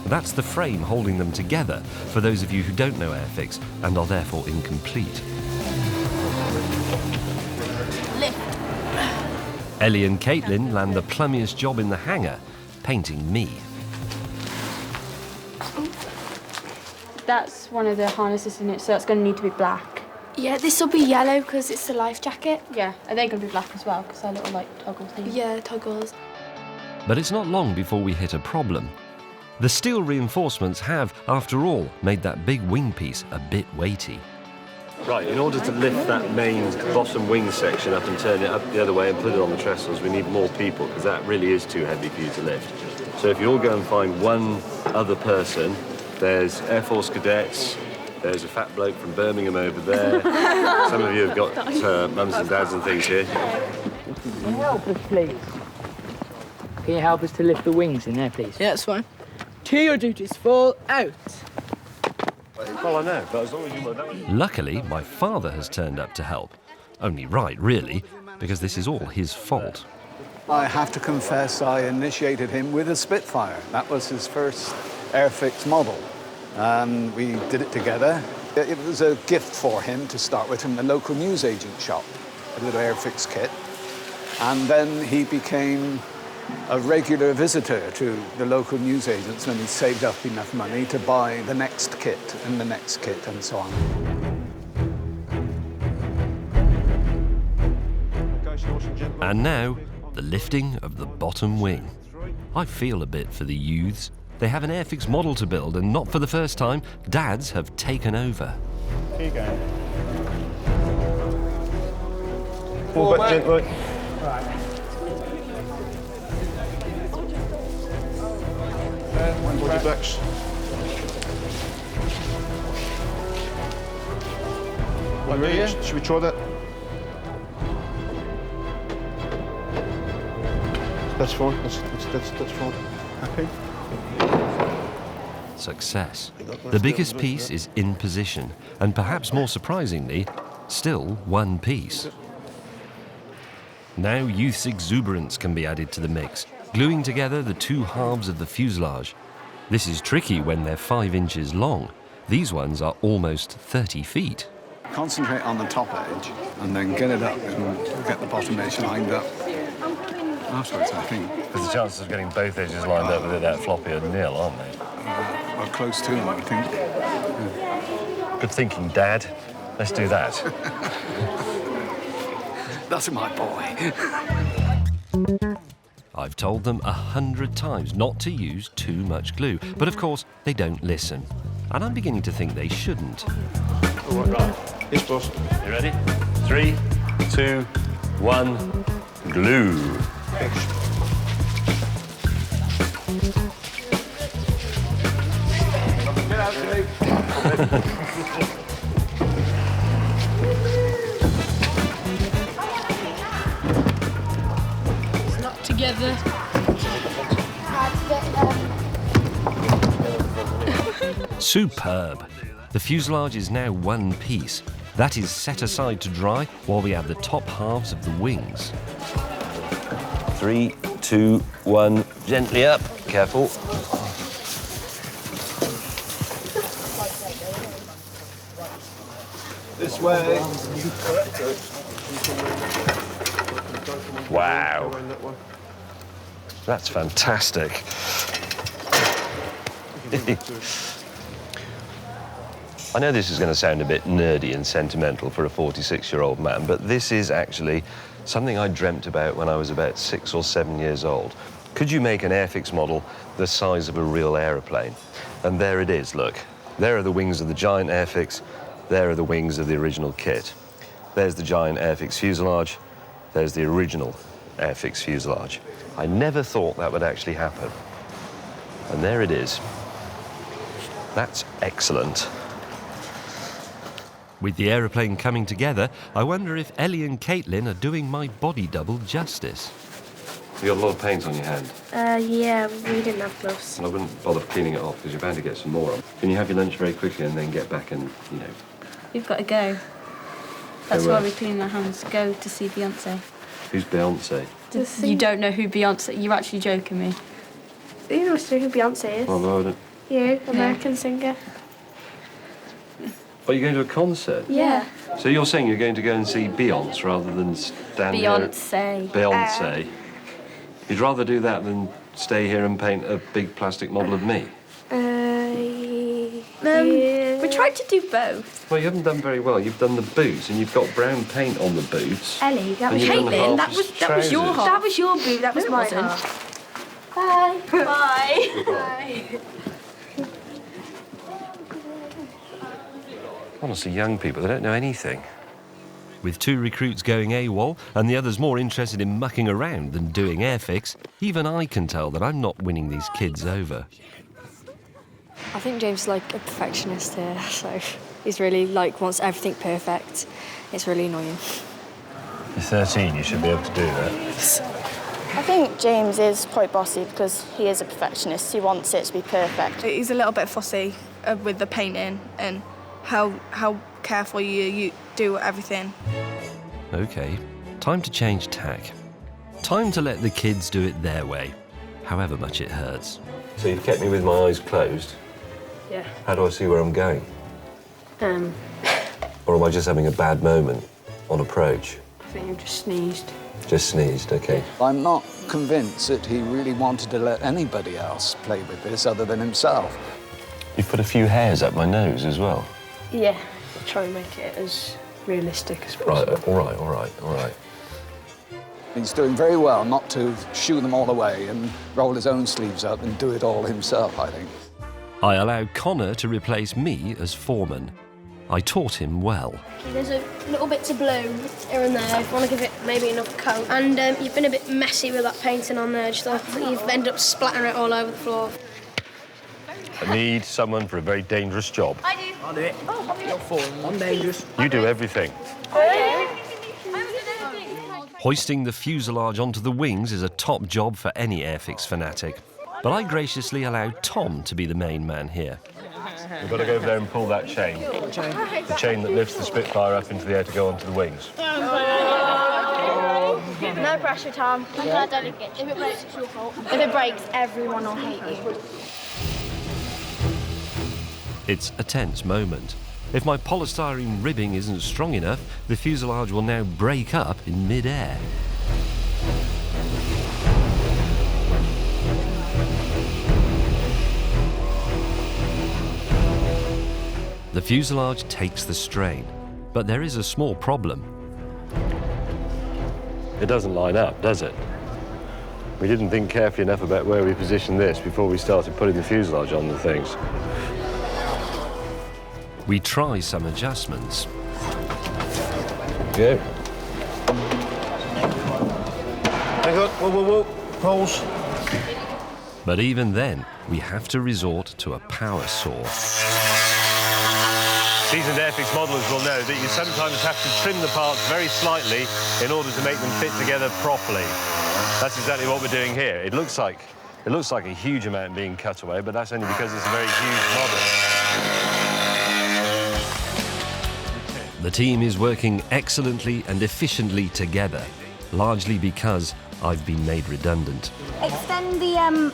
That's the frame holding them together, for those of you who don't know airfix and are therefore incomplete. Ellie and Caitlin land the plummiest job in the hangar, painting me. That's one of the harnesses in it, so it's going to need to be black. Yeah, this will be yellow because it's the life jacket. Yeah, are they going to be black as well? Because they're little, like, toggle things. Yeah, toggles. But it's not long before we hit a problem. The steel reinforcements have, after all, made that big wing piece a bit weighty. Right, in order to lift that main bottom wing section up and turn it up the other way and put it on the trestles, we need more people, because that really is too heavy for you to lift. So if you all go and find one other person, there's Air Force cadets, there's a fat bloke from Birmingham over there. Some of you have got mums and dads and things here. Can you help us, please? Can you help us to lift the wings in there, please? Yeah, that's fine. Till your duties fall out. Well, I know, but as long as you know. Luckily, my father has turned up to help. Only right, really, because this is all his fault. I have to confess I initiated him with a Spitfire. That was his first airfix model. And we did it together. It was a gift for him to start with from the local newsagent shop, a little airfix kit. And then he became a regular visitor to the local newsagents when he saved up enough money to buy the next kit and the next kit and so on. And now, the lifting of the bottom wing. I feel a bit for the youths. They have an airfix model to build, and not for the first time, dads have taken over. Keep going. Pull back gently. Right. Hold your backs. Should we try that? That's fine. That's fine. Happy? Success. The biggest piece is in position, and perhaps more surprisingly, still one piece. Now youth's exuberance can be added to the mix, gluing together the two halves of the fuselage. This is tricky when they're 5 inches long. These ones are almost 30 feet. Concentrate on the top edge and then get it up and get the bottom edge lined up afterwards, I think. Because the chances of getting both edges lined up with it that floppy are nil, aren't they? Well, close to them, I think. Yeah. Good thinking, Dad. Let's do that. That's my boy. I've told them 100 times not to use too much glue, but of course they don't listen. And I'm beginning to think they shouldn't. All right. Yes, boss. You ready? 3, 2, 1, glue. Get out, Dave. Together. Superb. The fuselage is now one piece. That is set aside to dry while we add the top halves of the wings. 3, 2, 1, gently up. Careful. way. Wow. That's fantastic. I know this is going to sound a bit nerdy and sentimental for a 46-year-old man, but this is actually something I dreamt about when I was about 6 or 7 years old. Could you make an airfix model the size of a real aeroplane? And there it is, look. There are the wings of the giant airfix. There are the wings of the original kit. There's the giant airfix fuselage. There's the original airfix fuselage. I never thought that would actually happen. And there it is. That's excellent. With the aeroplane coming together, I wonder if Ellie and Caitlin are doing my body double justice. You got a lot of paint on your hand. Yeah, we didn't have gloves. I wouldn't bother cleaning it off because you're bound to get some more on. Can you have your lunch very quickly and then get back and, you know... We've got to go. That's Go why where? we clean our hands. Go to see Beyonce. Who's Beyonce? You don't know who Beyonce... You're actually joking me. You must know who Beyonce is. Oh, no, I don't... You, American singer. Oh, you're going to a concert? Yeah. So you're saying you're going to go and see Beyonce rather than stand Beyonce. here... Beyonce. You'd rather do that than stay here and paint a big plastic model of me? Yeah. We tried to do both. Well, you haven't done very well. You've done the boots and you've got brown paint on the boots. Ellie, that and was you've done Caitlin, half that was your trousers. half. That was your boot, that was No, it my wasn't. half. Bye. Bye. Bye. Honestly, young people, they don't know anything. With 2 recruits going AWOL and the others more interested in mucking around than doing airfix, even I can tell that I'm not winning these kids over. I think James is like a perfectionist here, so he's really like wants everything perfect. It's really annoying. You're 13, you should be able to do that. I think James is quite bossy because he is a perfectionist. He wants it to be perfect. He's a little bit fussy with the painting and how careful you do everything. OK, time to change tack. Time to let the kids do it their way, however much it hurts. So you've kept me with my eyes closed? Yeah. How do I see where I'm going? Or am I just having a bad moment on approach? I think you've just sneezed. Just sneezed, OK. I'm not convinced that he really wanted to let anybody else play with this other than himself. You've put a few hairs up my nose as well. Yeah. Try and make it as realistic as possible. Right, all right. He's doing very well not to shoo them all away and roll his own sleeves up and do it all himself, I think. I allowed Connor to replace me as foreman. I taught him well. There's a little bits of blue here and there. If you want to give it maybe another coat. And you've been a bit messy with that painting on there. Just like you've ended up splattering it all over the floor. I need someone for a very dangerous job. I do. I'll do it. Oh, I'll do You're full. I'm dangerous. You do everything. Oh, Hoisting the fuselage onto the wings is a top job for any airfix fanatic. But I graciously allowed Tom to be the main man here. You've got to go over there and pull that chain. The chain that lifts the Spitfire up into the air to go onto the wings. No pressure, Tom. Yeah. If it breaks, it's your fault. If it breaks, everyone will hate you. It's a tense moment. If my polystyrene ribbing isn't strong enough, the fuselage will now break up in mid-air. The fuselage takes the strain, but there is a small problem. It doesn't line up, does it? We didn't think carefully enough about where we positioned this before we started putting the fuselage on the things. We try some adjustments. Go. Hang on, whoa. Poles. But even then, we have to resort to a power saw. Seasoned airfix modelers will know that you sometimes have to trim the parts very slightly in order to make them fit together properly. That's exactly what we're doing here. It looks like a huge amount being cut away, but that's only because it's a very huge model. The team is working excellently and efficiently together, largely because I've been made redundant. Extend the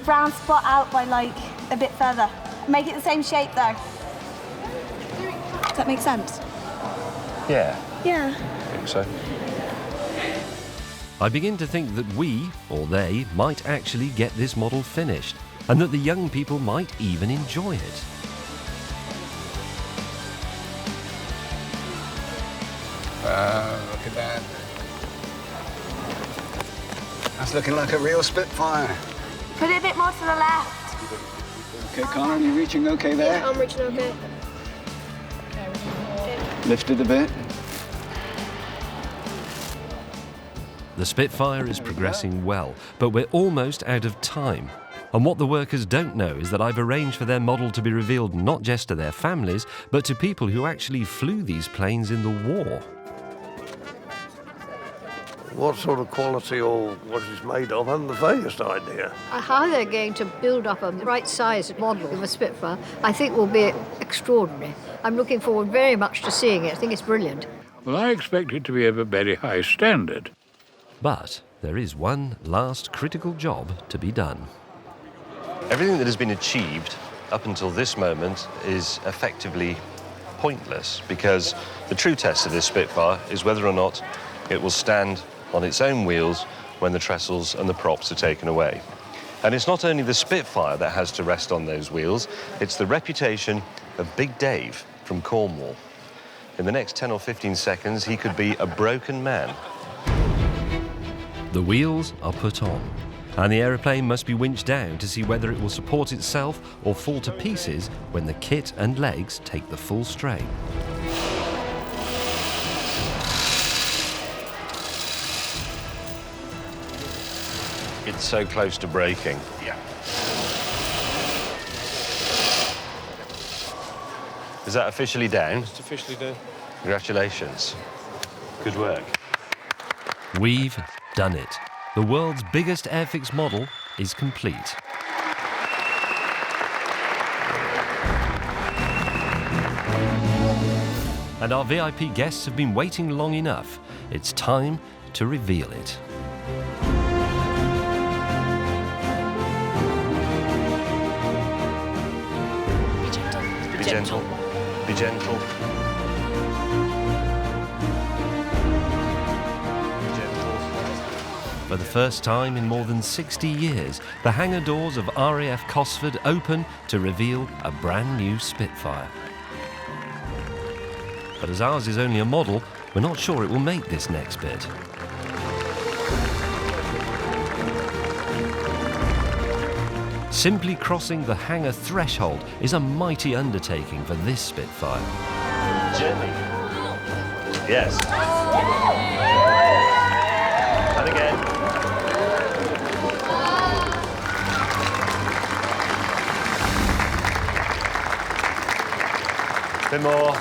brown spot out by like a bit further. Make it the same shape though. Does that make sense? Yeah. Yeah. I think so. I begin to think that we, or they, might actually get this model finished, and that the young people might even enjoy it. Look at that. That's looking like a real Spitfire. Put it a bit more to the left. Okay, Connor, are you reaching okay there? Yeah, I'm reaching okay. Lift it a bit. The Spitfire is progressing well, but we're almost out of time. And what the workers don't know is that I've arranged for their model to be revealed not just to their families, but to people who actually flew these planes in the war. What sort of quality or what it's made of, I haven't the vaguest idea. How they're going to build up a right-sized model of a Spitfire, I think will be extraordinary. I'm looking forward very much to seeing it. I think it's brilliant. Well, I expect it to be of a very high standard. But there is one last critical job to be done. Everything that has been achieved up until this moment is effectively pointless, because the true test of this Spitfire is whether or not it will stand on its own wheels when the trestles and the props are taken away. And it's not only the Spitfire that has to rest on those wheels, it's the reputation of Big Dave from Cornwall. In the next 10 or 15 seconds, he could be a broken man. The wheels are put on, and the aeroplane must be winched down to see whether it will support itself or fall to pieces when the kit and legs take the full strain. It's so close to breaking. Yeah. Is that officially down? It's officially down. Congratulations. Good work. We've done it. The world's biggest airfix model is complete. And our VIP guests have been waiting long enough. It's time to reveal it. Be gentle. Be gentle. For the first time in more than 60 years, the hangar doors of RAF Cosford open to reveal a brand new Spitfire. But as ours is only a model, we're not sure it will make this next bit. Simply crossing the hangar threshold is a mighty undertaking for this Spitfire. Gently. Yes. And again. A bit more.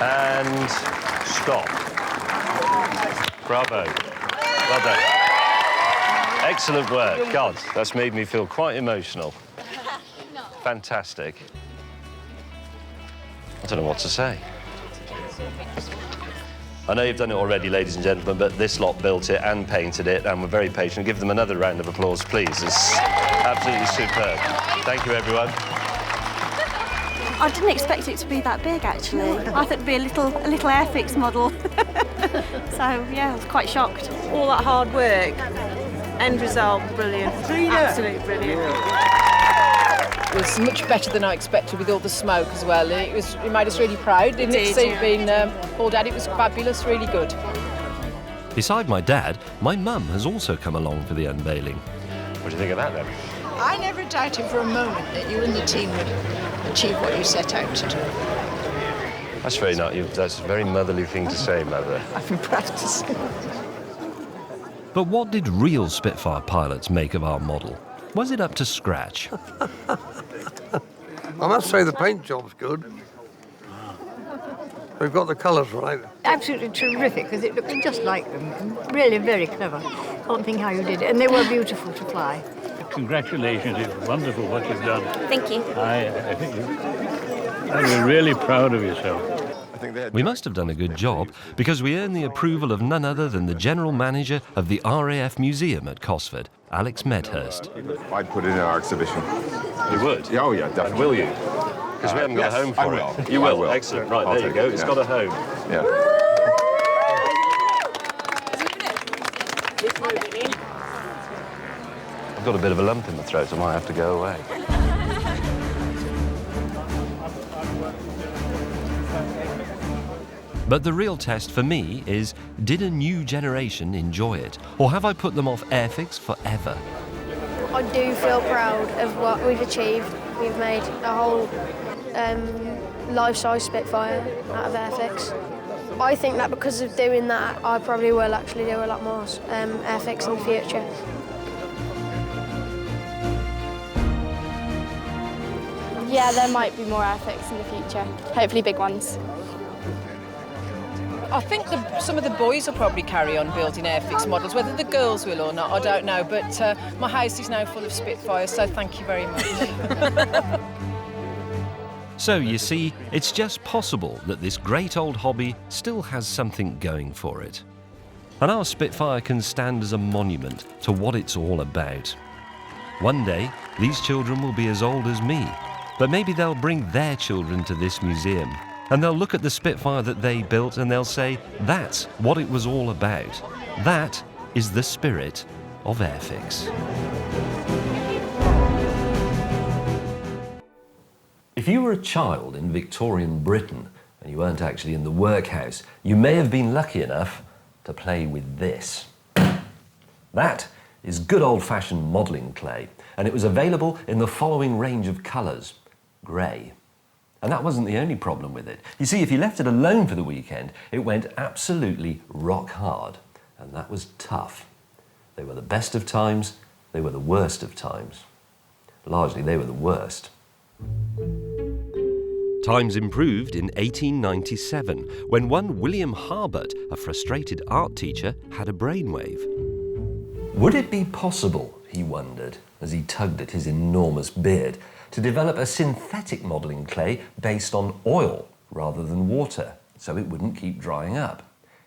And stop. Bravo. Well done. Excellent work. God, that's made me feel quite emotional. Fantastic. I don't know what to say. I know you've done it already, ladies and gentlemen, but this lot built it and painted it, and were very patient. Give them another round of applause, please. It's absolutely superb. Thank you, everyone. I didn't expect it to be that big, actually. I thought it'd be a little airfix model. So, yeah, I was quite shocked. All that hard work, end result, brilliant. Absolutely brilliant. It was much better than I expected with all the smoke as well. It made us really proud, didn't it? To see it being hauled out. It was fabulous, really good. Beside my dad, my mum has also come along for the unveiling. What do you think of that, then? I never doubted for a moment that you and the team would achieve what you set out to do. That's very nice. That's a very motherly thing to say, Mother. I've been practicing. But what did real Spitfire pilots make of our model? Was it up to scratch? I must say the paint job's good. We've got the colours right. Absolutely terrific, because it looked just like them. Really very clever. Can't think how you did it. And they were beautiful to fly. Congratulations, it's wonderful what you've done. Thank you. I think you're really proud of yourself. We must have done a good job, because we earned the approval of none other than the General Manager of the RAF Museum at Cosford, Alex Medhurst. I'd put it in our exhibition. You would? Oh, yeah, definitely. Will you? because we haven't got a home I for will. it. You will? I will. Excellent. Yeah, Right, I'll there you take go. it, It's yeah. got a home. Yeah. I've got a bit of a lump in my throat. I might have to go away. But the real test for me is, did a new generation enjoy it? Or have I put them off airfix forever? I do feel proud of what we've achieved. We've made a whole life-size Spitfire out of airfix. I think that because of doing that, I probably will actually do a lot more airfix in the future. Yeah, there might be more airfix in the future. Hopefully big ones. I think some of the boys will probably carry on building airfix models. Whether the girls will or not, I don't know. But my house is now full of Spitfires, so thank you very much. So you see, it's just possible that this great old hobby still has something going for it. And our Spitfire can stand as a monument to what it's all about. One day, these children will be as old as me, but maybe they'll bring their children to this museum. And they'll look at the Spitfire that they built and they'll say, that's what it was all about. That is the spirit of airfix. If you were a child in Victorian Britain and you weren't actually in the workhouse, you may have been lucky enough to play with this. That is good old-fashioned modelling clay, and it was available in the following range of colours: grey. And that wasn't the only problem with it. You see, if you left it alone for the weekend, it went absolutely rock hard. And that was tough. They were the best of times, they were the worst of times. Largely, they were the worst. Times improved in 1897, when one William Harbut, a frustrated art teacher, had a brainwave. Would it be possible, he wondered, as he tugged at his enormous beard, to develop a synthetic modelling clay based on oil rather than water, so it wouldn't keep drying up?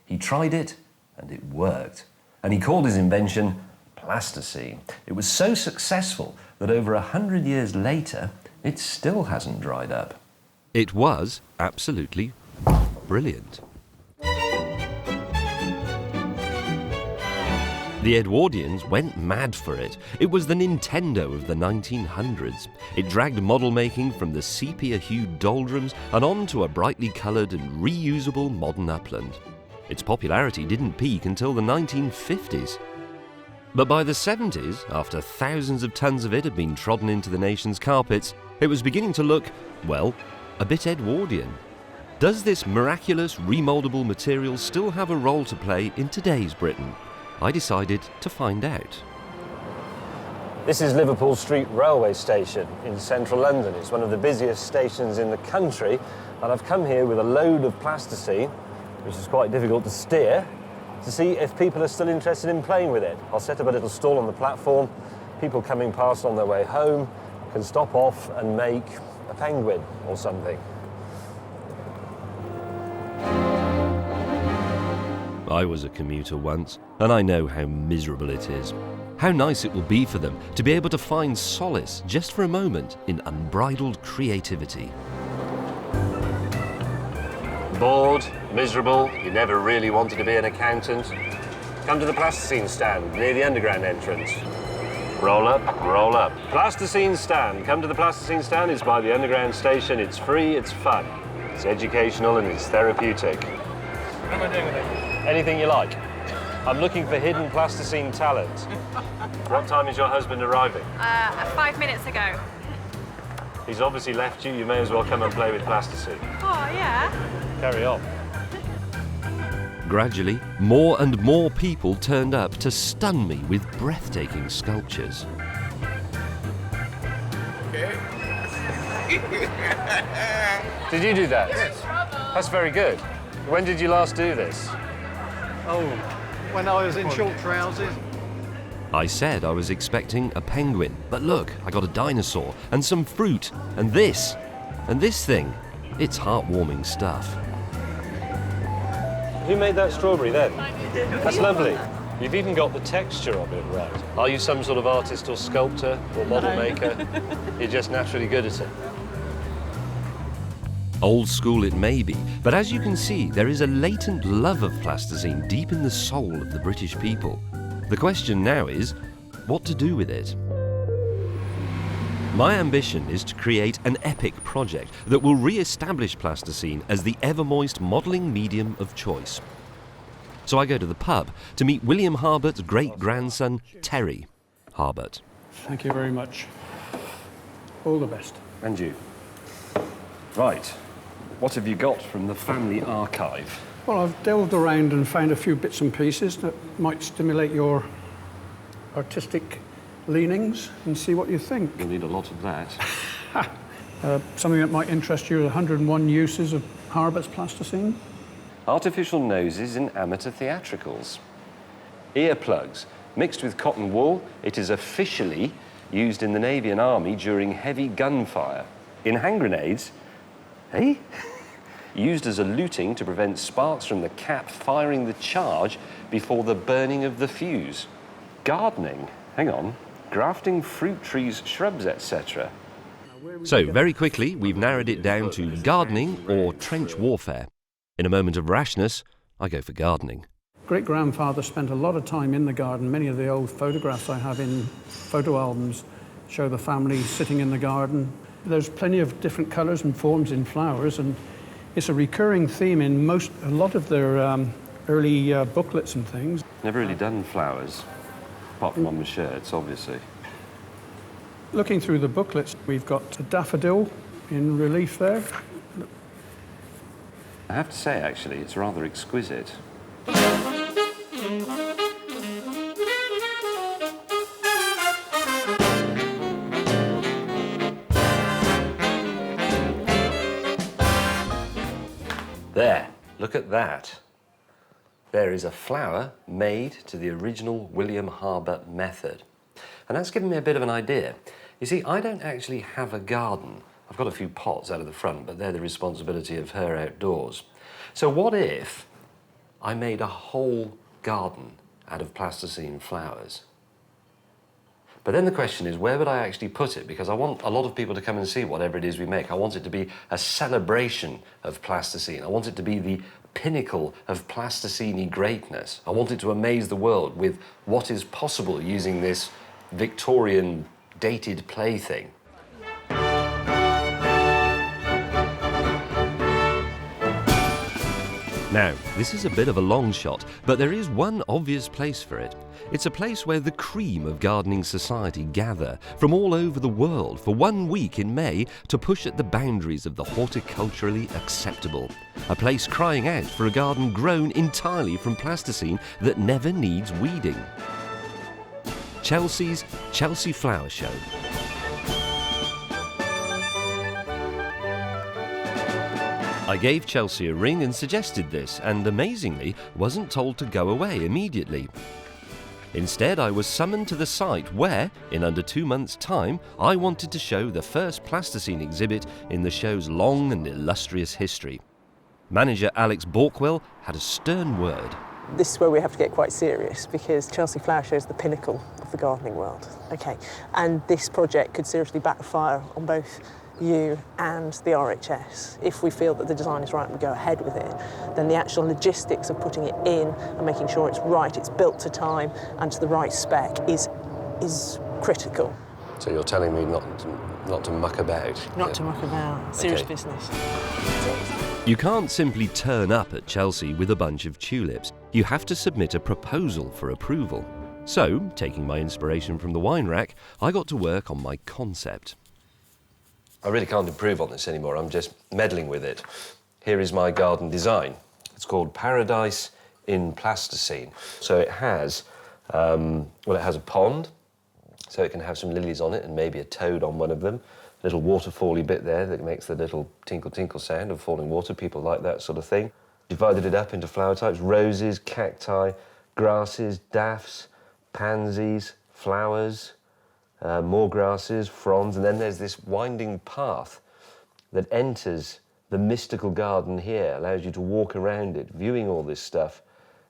He tried it, and it worked. And he called his invention plasticine. It was so successful that over 100 years later, it still hasn't dried up. It was absolutely brilliant. The Edwardians went mad for it. It was the Nintendo of the 1900s. It dragged model making from the sepia-hued doldrums and on to a brightly coloured and reusable modern upland. Its popularity didn't peak until the 1950s. But by the 70s, after thousands of tons of it had been trodden into the nation's carpets, it was beginning to look, well, a bit Edwardian. Does this miraculous remouldable material still have a role to play in today's Britain? I decided to find out. This is Liverpool Street Railway Station in central London. It's one of the busiest stations in the country, and I've come here with a load of plasticine, which is quite difficult to steer, to see if people are still interested in playing with it. I'll set up a little stall on the platform. People coming past on their way home can stop off and make a penguin or something. I was a commuter once, and I know how miserable it is. How nice it will be for them to be able to find solace just for a moment in unbridled creativity. Bored, miserable, you never really wanted to be an accountant? Come to the plasticine stand near the underground entrance. Roll up, roll up. Plasticine stand. Come to the plasticine stand. It's by the underground station. It's free, it's fun. It's educational and it's therapeutic. What am I doing with it? Anything you like. I'm looking for hidden plasticine talent. What time is your husband arriving? 5 minutes ago. He's obviously left you. You may as well come and play with plasticine. Oh, yeah. Carry on. Gradually, more and more people turned up to stun me with breathtaking sculptures. Did you do that? Yes. That's very good. When did you last do this? Oh, when I was in short trousers. I said I was expecting a penguin, but look, I got a dinosaur and some fruit and this thing. It's heartwarming stuff. Who made that strawberry then? That's lovely. You've even got the texture of it right. Are you some sort of artist or sculptor or model maker? You're just naturally good at it. Old school it may be, but as you can see, there is a latent love of plasticine deep in the soul of the British people. The question now is, what to do with it? My ambition is to create an epic project that will re-establish plasticine as the ever-moist modelling medium of choice. So I go to the pub to meet William Harbert's great-grandson, Terry Harbert. Thank you very much. All the best. And you. Right. What have you got from the family archive? Well, I've delved around and found a few bits and pieces that might stimulate your artistic leanings and see what you think. You'll need a lot of that. Something that might interest you, 101 uses of Harbert's plasticine. Artificial noses in amateur theatricals. Earplugs. Mixed with cotton wool, it is officially used in the Navy and Army during heavy gunfire. In hand grenades, used as a luting to prevent sparks from the cap firing the charge before the burning of the fuse. Gardening, hang on, grafting fruit trees, shrubs, etc. So, very quickly, we've narrowed it down to gardening or trench warfare. In a moment of rashness, I go for gardening. Great-grandfather spent a lot of time in the garden. Many of the old photographs I have in photo albums show the family sitting in the garden. There's plenty of different colours and forms in flowers, and it's a recurring theme in a lot of their early booklets and things. Never really done flowers, apart from on the shirts, obviously. Looking through the booklets, we've got a daffodil in relief there. I have to say, actually, it's rather exquisite. There, look at that. There is a flower made to the original William Harbert method. And that's given me a bit of an idea. You see, I don't actually have a garden. I've got a few pots out of the front, but they're the responsibility of her outdoors. So what if I made a whole garden out of plasticine flowers? But then the question is, where would I actually put it? Because I want a lot of people to come and see whatever it is we make. I want it to be a celebration of plasticine. I want it to be the pinnacle of plasticine greatness. I want it to amaze the world with what is possible using this Victorian dated plaything. Now, this is a bit of a long shot, but there is one obvious place for it. It's a place where the cream of gardening society gather from all over the world for 1 week in May to push at the boundaries of the horticulturally acceptable. A place crying out for a garden grown entirely from plasticine that never needs weeding. Chelsea's Chelsea Flower Show. I gave Chelsea a ring and suggested this, and amazingly, wasn't told to go away immediately. Instead, I was summoned to the site where, in under 2 months' time, I wanted to show the first plasticine exhibit in the show's long and illustrious history. Manager Alex Borkwell had a stern word. This is where we have to get quite serious, because Chelsea Flower Show is the pinnacle of the gardening world. Okay, and this project could seriously backfire on both you and the RHS. If we feel that the design is right and we go ahead with it, then the actual logistics of putting it in and making sure it's right, it's built to time and to the right spec is critical. So you're telling me not to muck about? Not to muck about. Serious business. You can't simply turn up at Chelsea with a bunch of tulips. You have to submit a proposal for approval. So, taking my inspiration from the wine rack, I got to work on my concept. I really can't improve on this anymore. I'm just meddling with it. Here is my garden design. It's called Paradise in Plasticine. So it has, it has a pond, so it can have some lilies on it and maybe a toad on one of them. A little waterfall-y bit there that makes the little tinkle-tinkle sound of falling water. People like that sort of thing. Divided it up into flower types: roses, cacti, grasses, daffs, pansies, flowers, more grasses, fronds, and then there's this winding path that enters the mystical garden here, allows you to walk around it, viewing all this stuff,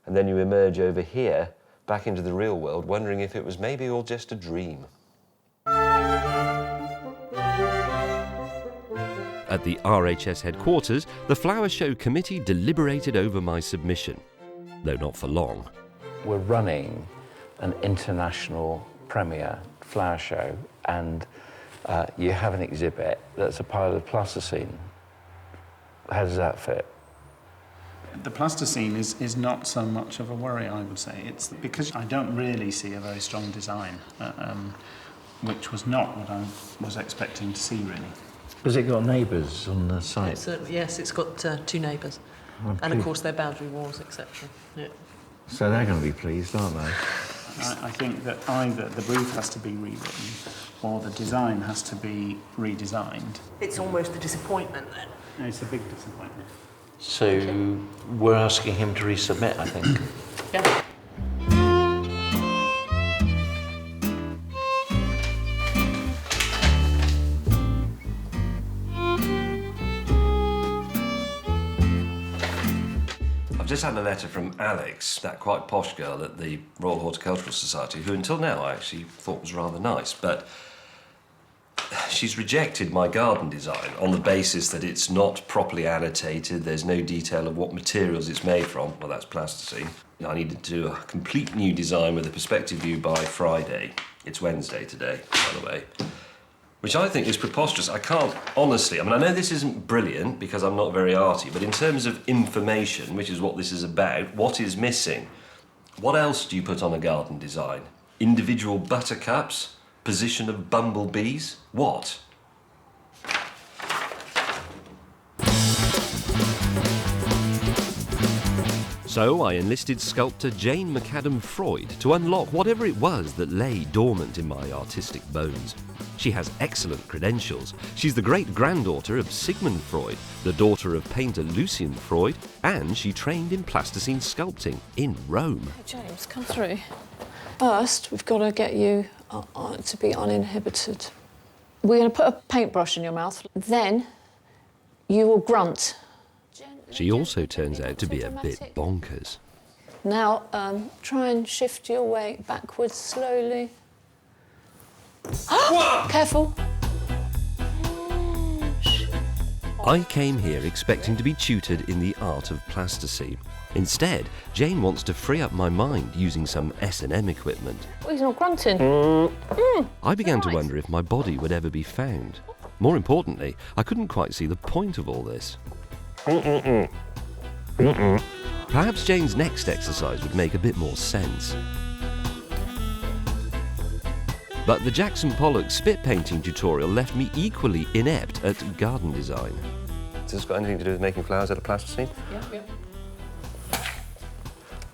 and then you emerge over here, back into the real world, wondering if it was maybe all just a dream. At At the RHS headquarters, the Flower Show committee deliberated over my submission, though not for long. We're running an international premiere flower show, and you have an exhibit that's a pile of plasticine. How does that fit? The plasticine is not so much of a worry, I would say. It's because I don't really see a very strong design, which was not what I was expecting to see, really. Has it got neighbours on the site? Yes, it's got 2 neighbours. And of course, their boundary walls, etc. Yeah. So they're going to be pleased, aren't they? I think that either the brief has to be rewritten or the design has to be redesigned. It's almost a disappointment then. It's a big disappointment. So we're asking him to resubmit, I think. Yeah. I've just had a letter from Alex, that quite posh girl at the Royal Horticultural Society, who until now I actually thought was rather nice, but she's rejected my garden design on the basis that it's not properly annotated, there's no detail of what materials it's made from. Well, that's plasticine. I needed to do a complete new design with a perspective view by Friday. It's Wednesday today, by the way. Which I think is preposterous. I can't, honestly, I mean, I know this isn't brilliant because I'm not very arty, but in terms of information, which is what this is about, what is missing? What else do you put on a garden design? Individual buttercups? Position of bumblebees? What? So I enlisted sculptor Jane McAdam Freud to unlock whatever it was that lay dormant in my artistic bones. She has excellent credentials. She's the great-granddaughter of Sigmund Freud, the daughter of painter Lucian Freud, and she trained in plasticine sculpting in Rome. Hey, James, come through. First, we've got to get you to be uninhibited. We're going to put a paintbrush in your mouth. Then you will grunt. She also turns out to be a bit bonkers. Now, try and shift your weight backwards slowly. Careful. I came here expecting to be tutored in the art of plasticine. Instead, Jane wants to free up my mind using some S&M equipment. Oh, he's not grunting. I began to wonder if my body would ever be found. More importantly, I couldn't quite see the point of all this. Perhaps Jane's next exercise would make a bit more sense. But the Jackson Pollock spit painting tutorial left me equally inept at garden design. Has this got anything to do with making flowers out of plasticine? Yeah.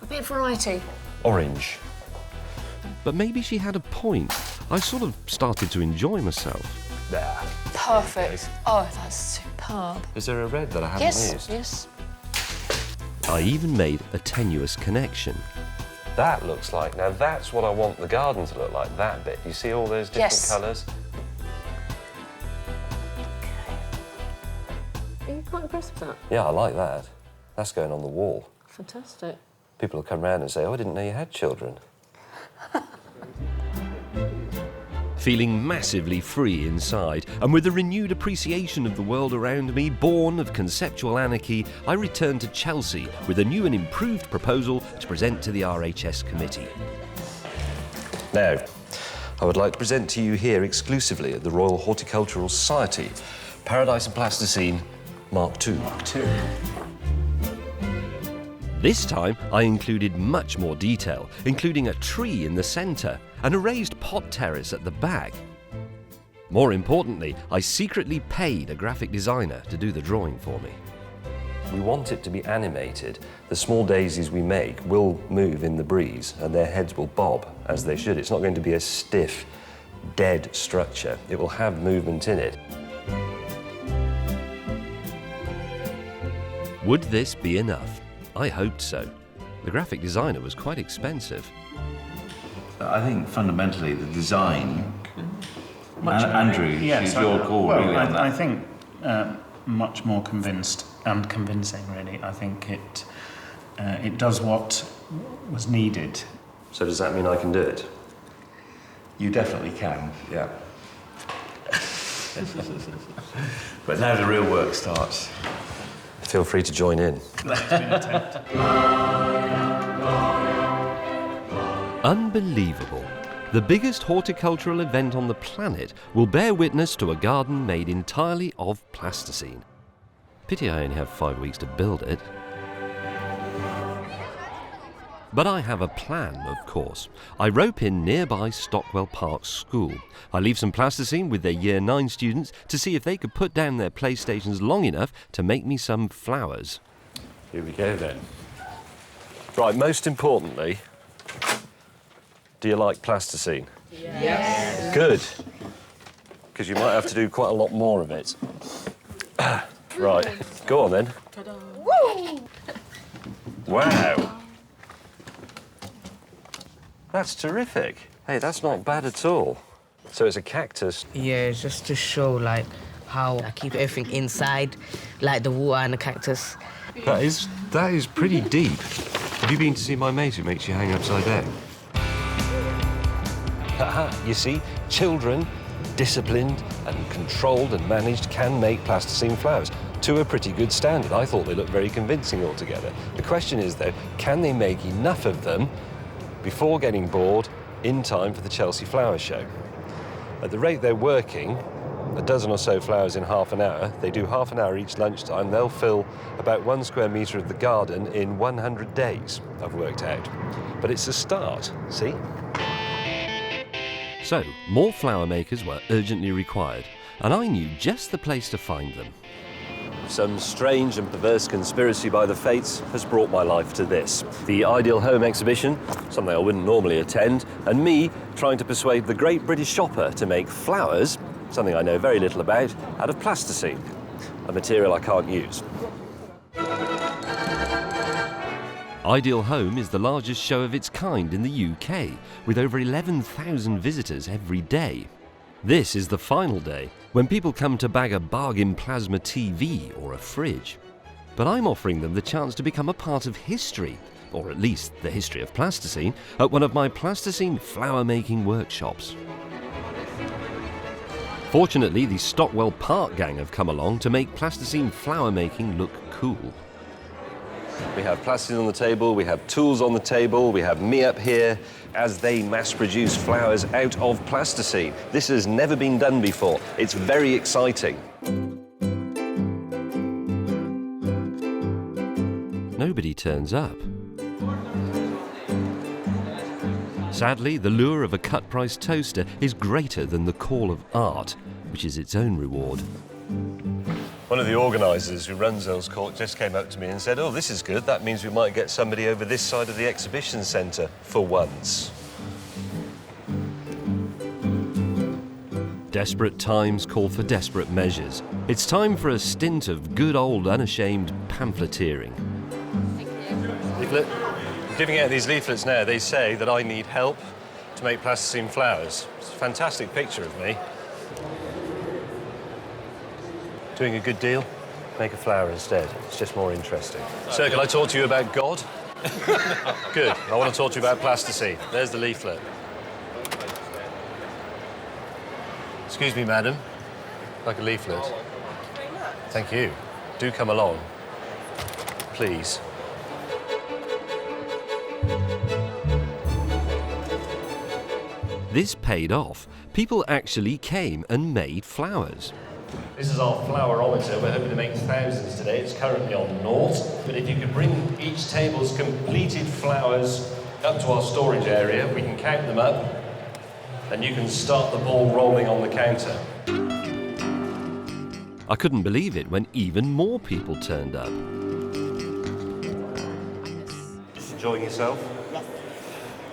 A bit of variety. Orange. But maybe she had a point. I sort of started to enjoy myself. There. Perfect. Oh, that's superb. Is there a red that I haven't used? Yes. I even made a tenuous connection. That looks like, now that's what I want the garden to look like, that bit. You see all those different colours? Are you quite impressed with that? Yeah, I like that. That's going on the wall. Fantastic. People will come round and say, oh, I didn't know you had children. Feeling massively free inside, and with a renewed appreciation of the world around me, born of conceptual anarchy, I returned to Chelsea with a new and improved proposal to present to the RHS committee. Now, I would like to present to you here exclusively at the Royal Horticultural Society, Paradise and Plasticine, Mark II. Mark II. This time, I included much more detail, including a tree in the centre and a raised pot terrace at the back. More importantly, I secretly paid a graphic designer to do the drawing for me. We want it to be animated. The small daisies we make will move in the breeze and their heads will bob, as they should. It's not going to be a stiff, dead structure. It will have movement in it. Would this be enough? I hoped so. The graphic designer was quite expensive. I think fundamentally the design. Andrew, yes, it's your call. Well, really, I think much more convinced and convincing. Really, I think it does what was needed. So does that mean I can do it? You definitely can. Yeah. But now the real work starts. Feel free to join in. Unbelievable. The biggest horticultural event on the planet will bear witness to a garden made entirely of plasticine. Pity I only have 5 weeks to build it. But I have a plan, of course. I rope in nearby Stockwell Park School. I leave some plasticine with their Year 9 students to see if they could put down their PlayStations long enough to make me some flowers. Here we go then. Right, most importantly, do you like plasticine? Yes. Good. Because you might have to do quite a lot more of it. Right, go on then. Woo! Wow. That's terrific. Hey, that's not bad at all. So it's a cactus. Yeah, just to show, like, how I keep everything inside, like the water and the cactus. That is pretty deep. Have you been to see my mate who makes you hang upside down? Haha, you see, children, disciplined and controlled and managed, can make plasticine flowers to a pretty good standard. I thought they looked very convincing altogether. The question is, though, can they make enough of them before getting bored in time for the Chelsea Flower Show? At the rate they're working, a dozen or so flowers in half an hour, they do half an hour each lunchtime, they'll fill about 1 square metre of the garden in 100 days, I've worked out. But it's a start, see? So, more flower makers were urgently required, and I knew just the place to find them. Some strange and perverse conspiracy by the fates has brought my life to this. The Ideal Home exhibition, something I wouldn't normally attend, and me trying to persuade the great British shopper to make flowers, something I know very little about, out of plasticine, a material I can't use. Ideal Home is the largest show of its kind in the UK, with over 11,000 visitors every day. This is the final day, when people come to bag a bargain plasma TV or a fridge. But I'm offering them the chance to become a part of history, or at least the history of plasticine, at one of my plasticine flower-making workshops. Fortunately, the Stockwell Park gang have come along to make plasticine flower-making look cool. We have plasticine on the table, we have tools on the table, we have me up here as they mass-produce flowers out of plasticine. This has never been done before. It's very exciting. Nobody turns up. Sadly, the lure of a cut-price toaster is greater than the call of art, which is its own reward. One of the organisers who runs Earls Court just came up to me and said, "Oh, this is good. That means we might get somebody over this side of the exhibition centre for once." Desperate times call for desperate measures. It's time for a stint of good old unashamed pamphleteering. Leaflet. I'm giving out these leaflets now. They say that I need help to make plasticine flowers. It's a fantastic picture of me. Doing a good deal? Make a flower instead. It's just more interesting. Sir, can I talk to you about God? Good. I want to talk to you about plasticine. There's the leaflet. Excuse me, madam. Like a leaflet. Thank you. Do come along. Please. This paid off. People actually came and made flowers. This is our flowerometer. We're hoping to make thousands today. It's currently on 0. But if you could bring each table's completed flowers up to our storage area, we can count them up, and you can start the ball rolling on the counter. I couldn't believe it when even more people turned up. Enjoying yourself? Yes.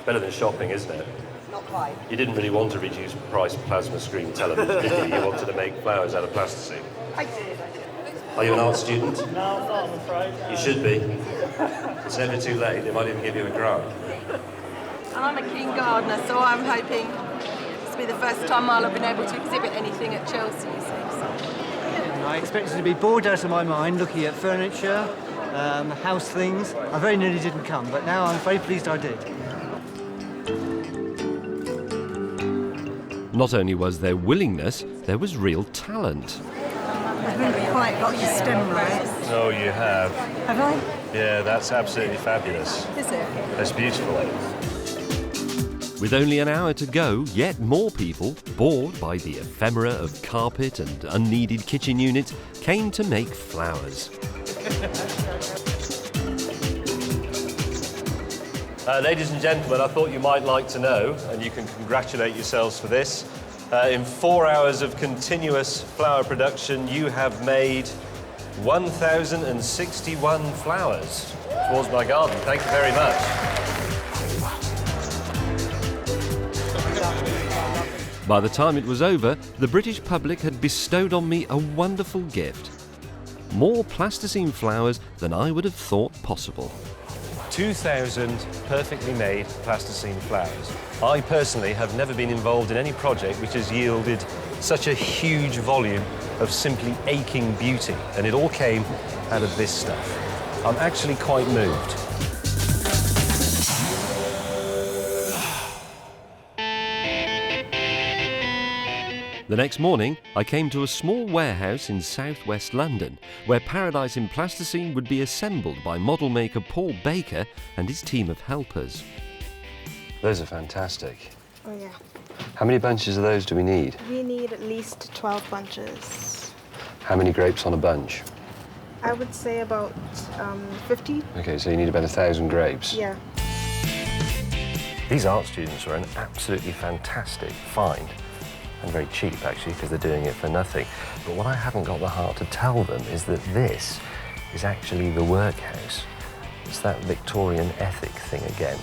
Better than shopping, isn't it? Not quite. You didn't really want to reduce price plasma screen television, did you? You wanted to make flowers out of plasticine. I did. Are you an art student? No, I'm not, I'm afraid. You should be. It's never too late. They might even give you a grant. And I'm a keen gardener, so I'm hoping this will be the first time I'll have been able to exhibit anything at Chelsea, you see. So. I expected to be bored out of my mind looking at furniture, house things. I very nearly didn't come, but now I'm very pleased I did. Not only was there willingness, there was real talent. I think we quite got the stem right. Oh, you have. Have I? Yeah, that's absolutely fabulous. Is it? That's beautiful. With only an hour to go, yet more people, bored by the ephemera of carpet and unneeded kitchen units, came to make flowers. Ladies and gentlemen, I thought you might like to know, and you can congratulate yourselves for this. In 4 hours of continuous flower production, you have made 1,061 flowers towards my garden. Thank you very much. By the time it was over, the British public had bestowed on me a wonderful gift. More plasticine flowers than I would have thought possible. 2,000 perfectly made plasticine flowers. I personally have never been involved in any project which has yielded such a huge volume of simply aching beauty, and it all came out of this stuff. I'm actually quite moved. The next morning, I came to a small warehouse in southwest London, where Paradise in Plasticine would be assembled by model maker Paul Baker and his team of helpers. Those are fantastic. Oh yeah. How many bunches of those do we need? We need at least 12 bunches. How many grapes on a bunch? I would say about 50. Okay, so you need about 1,000 grapes. Yeah. These art students are an absolutely fantastic find. And very cheap, actually, because they're doing it for nothing. But what I haven't got the heart to tell them is that this is actually the workhouse. It's that Victorian ethic thing again.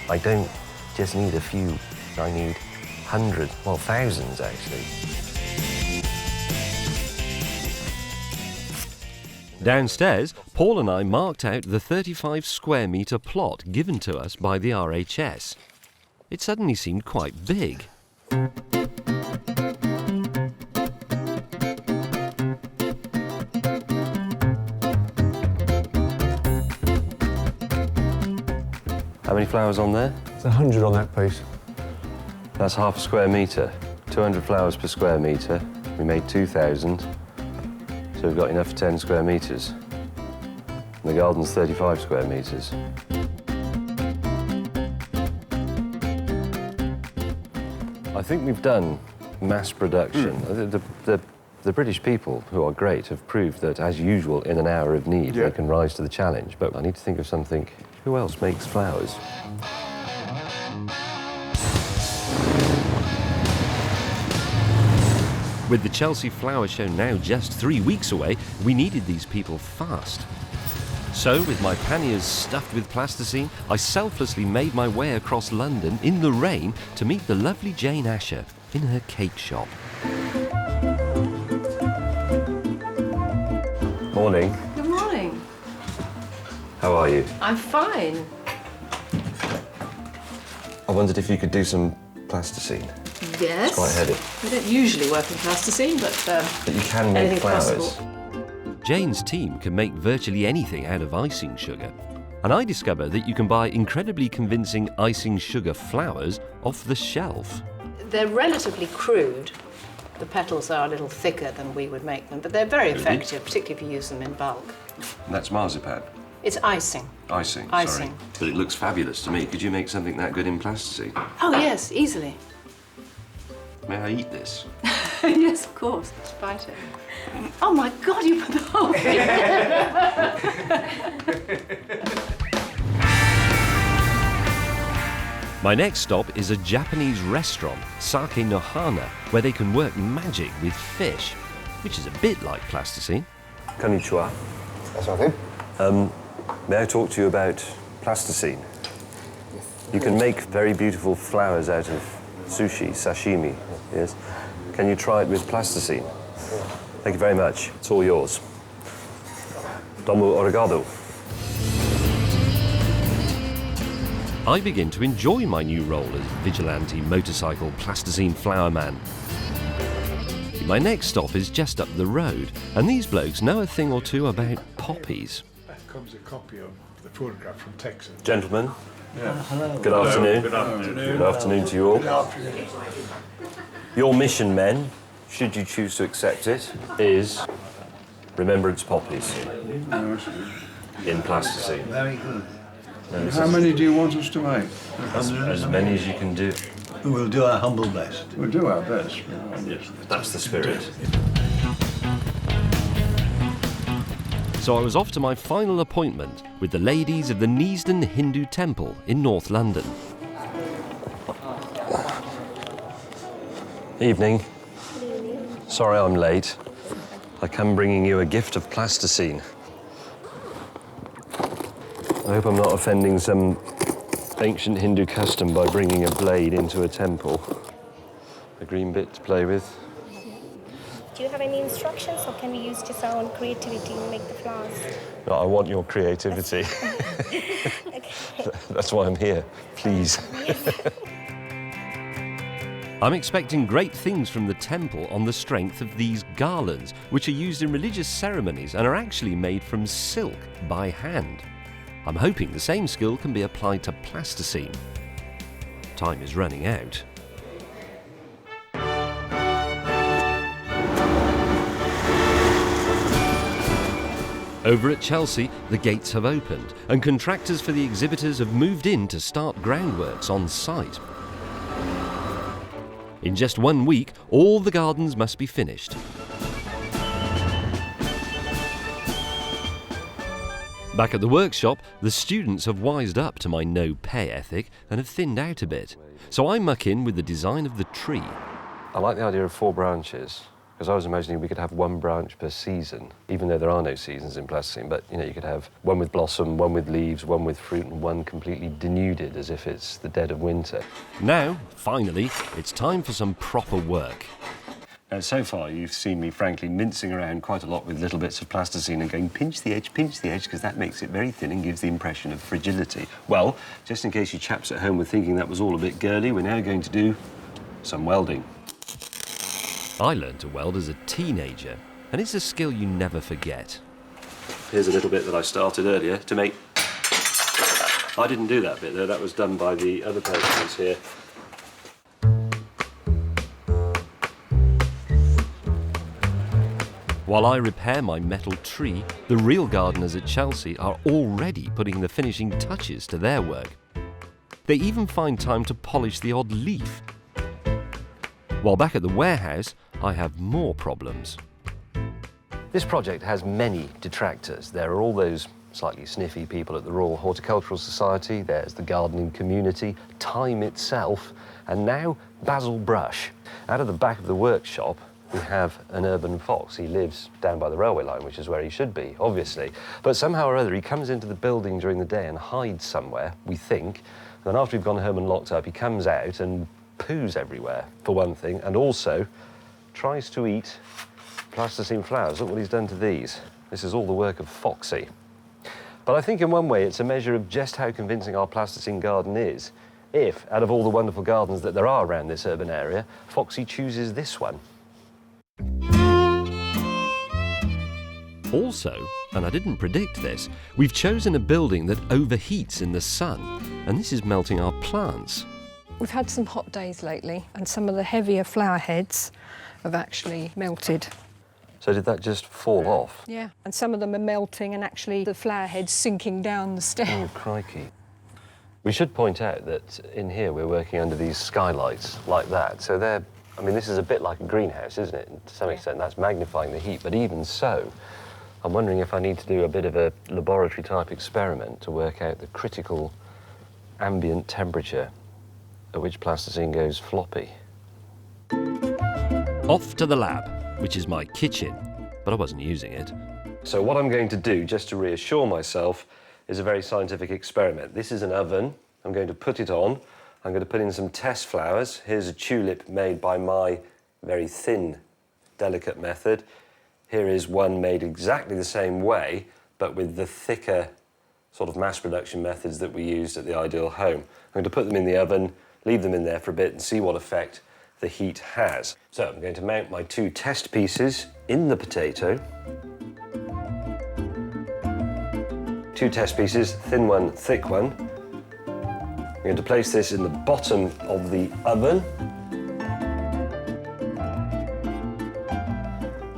I don't just need a few, I need hundreds, well, thousands, actually. Downstairs, Paul and I marked out the 35 square metre plot given to us by the RHS. It suddenly seemed quite big. How many flowers on there? It's 100 on that piece. That's half a square metre. 200 flowers per square metre. We made 2,000, so we've got enough for 10 square metres. And the garden's 35 square metres. I think we've done mass production. The British people, who are great, have proved that, as usual, in an hour of need, they can rise to the challenge. But I need to think of something. Who else makes flowers? With the Chelsea Flower Show now just 3 weeks away, we needed these people fast. So, with my panniers stuffed with plasticine, I selflessly made my way across London in the rain to meet the lovely Jane Asher in her cake shop. Morning. Good morning. How are you? I'm fine. I wondered if you could do some plasticine. Yes. It's quite heavy. We don't usually work in plasticine, but you can make flowers. Possible. Jane's team can make virtually anything out of icing sugar. And I discovered that you can buy incredibly convincing icing sugar flowers off the shelf. They're relatively crude. The petals are a little thicker than we would make them, but they're very effective, particularly if you use them in bulk. And that's marzipan? It's icing. Icing, Icing. sorry. But it looks fabulous to me. Could you make something that good in plasticine? Oh, yes, easily. May I eat this? Yes, of course. Let's bite it. Oh, my God, you put the whole thing My next stop is a Japanese restaurant, Sake Nohana, where they can work magic with fish, which is a bit like plasticine. Konnichiwa. May I talk to you about plasticine? You can make very beautiful flowers out of sushi, sashimi, yes? Can you try it with plasticine? Thank you very much. It's all yours. Domo obrigado. I begin to enjoy my new role as vigilante motorcycle plasticine flower man. My next stop is just up the road, and these blokes know a thing or two about poppies. That comes a copy of the photograph from Texas. Gentlemen, Hello. Good afternoon. Good afternoon. Good afternoon to you all. Good afternoon. Your mission, men, should you choose to accept it, is Remembrance Poppies in plasticine. Very good. How many do you want us to make? As many as you can do. We'll do our humble best. We'll do our best. Yes, that's the spirit. So I was off to my final appointment with the ladies of the Neasden Hindu Temple in North London. Evening. Sorry I'm late. I come bringing you a gift of plasticine. I hope I'm not offending some ancient Hindu custom by bringing a blade into a temple. A green bit to play with. Do you have any instructions, or can we use just our own creativity to make the flowers? No, I want your creativity. That's why I'm here. Please. I'm expecting great things from the temple on the strength of these garlands, which are used in religious ceremonies and are actually made from silk by hand. I'm hoping the same skill can be applied to plasticine. Time is running out. Over at Chelsea, the gates have opened and contractors for the exhibitors have moved in to start groundworks on site. In just 1 week, all the gardens must be finished. Back at the workshop, the students have wised up to my no-pay ethic and have thinned out a bit. So I muck in with the design of the tree. I like the idea of 4 branches, because I was imagining we could have 1 branch per season, even though there are no seasons in plasticine. But, you know, you could have 1 with blossom, 1 with leaves, 1 with fruit, and 1 completely denuded, as if it's the dead of winter. Now, finally, it's time for some proper work. So far, you've seen me, frankly, mincing around quite a lot with little bits of plasticine and going, pinch the edge, because that makes it very thin and gives the impression of fragility. Well, just in case you chaps at home were thinking that was all a bit girly, we're now going to do some welding. I learned to weld as a teenager, and it's a skill you never forget. Here's a little bit that I started earlier to make... I didn't do that bit, though. That was done by the other persons here. While I repair my metal tree, the real gardeners at Chelsea are already putting the finishing touches to their work. They even find time to polish the odd leaf. While back at the warehouse, I have more problems. This project has many detractors. There are all those slightly sniffy people at the Royal Horticultural Society, there's the gardening community, time itself, and now Basil Brush. Out of the back of the workshop, we have an urban fox. He lives down by the railway line, which is where he should be, obviously. But somehow or other, he comes into the building during the day and hides somewhere, we think. Then after we've gone home and locked up, he comes out and poos everywhere, for one thing, and also tries to eat plasticine flowers. Look what he's done to these. This is all the work of Foxy. But I think in one way it's a measure of just how convincing our plasticine garden is, if, out of all the wonderful gardens that there are around this urban area, Foxy chooses this one. Also, and I didn't predict this, we've chosen a building that overheats in the sun, and this is melting our plants. We've had some hot days lately, and some of the heavier flower heads have actually melted. So did that just fall off? Yeah, and some of them are melting, and actually the flower head's sinking down the stem. Oh, crikey. We should point out that in here we're working under these skylights like that, so they're, I mean, this is a bit like a greenhouse, isn't it? To some extent, that's magnifying the heat, but even so, I'm wondering if I need to do a bit of a laboratory-type experiment to work out the critical ambient temperature at which plasticine goes floppy. Off to the lab, which is my kitchen, but I wasn't using it. So what I'm going to do, just to reassure myself, is a very scientific experiment. This is an oven. I'm going to put it on. I'm going to put in some test flowers. Here's a tulip made by my very thin, delicate method. Here is one made exactly the same way, but with the thicker sort of mass production methods that we used at the Ideal Home. I'm going to put them in the oven, leave them in there for a bit and see what effect the heat has. So I'm going to mount my 2 test pieces in the potato. 2 test pieces, thin one, thick one. I'm going to place this in the bottom of the oven.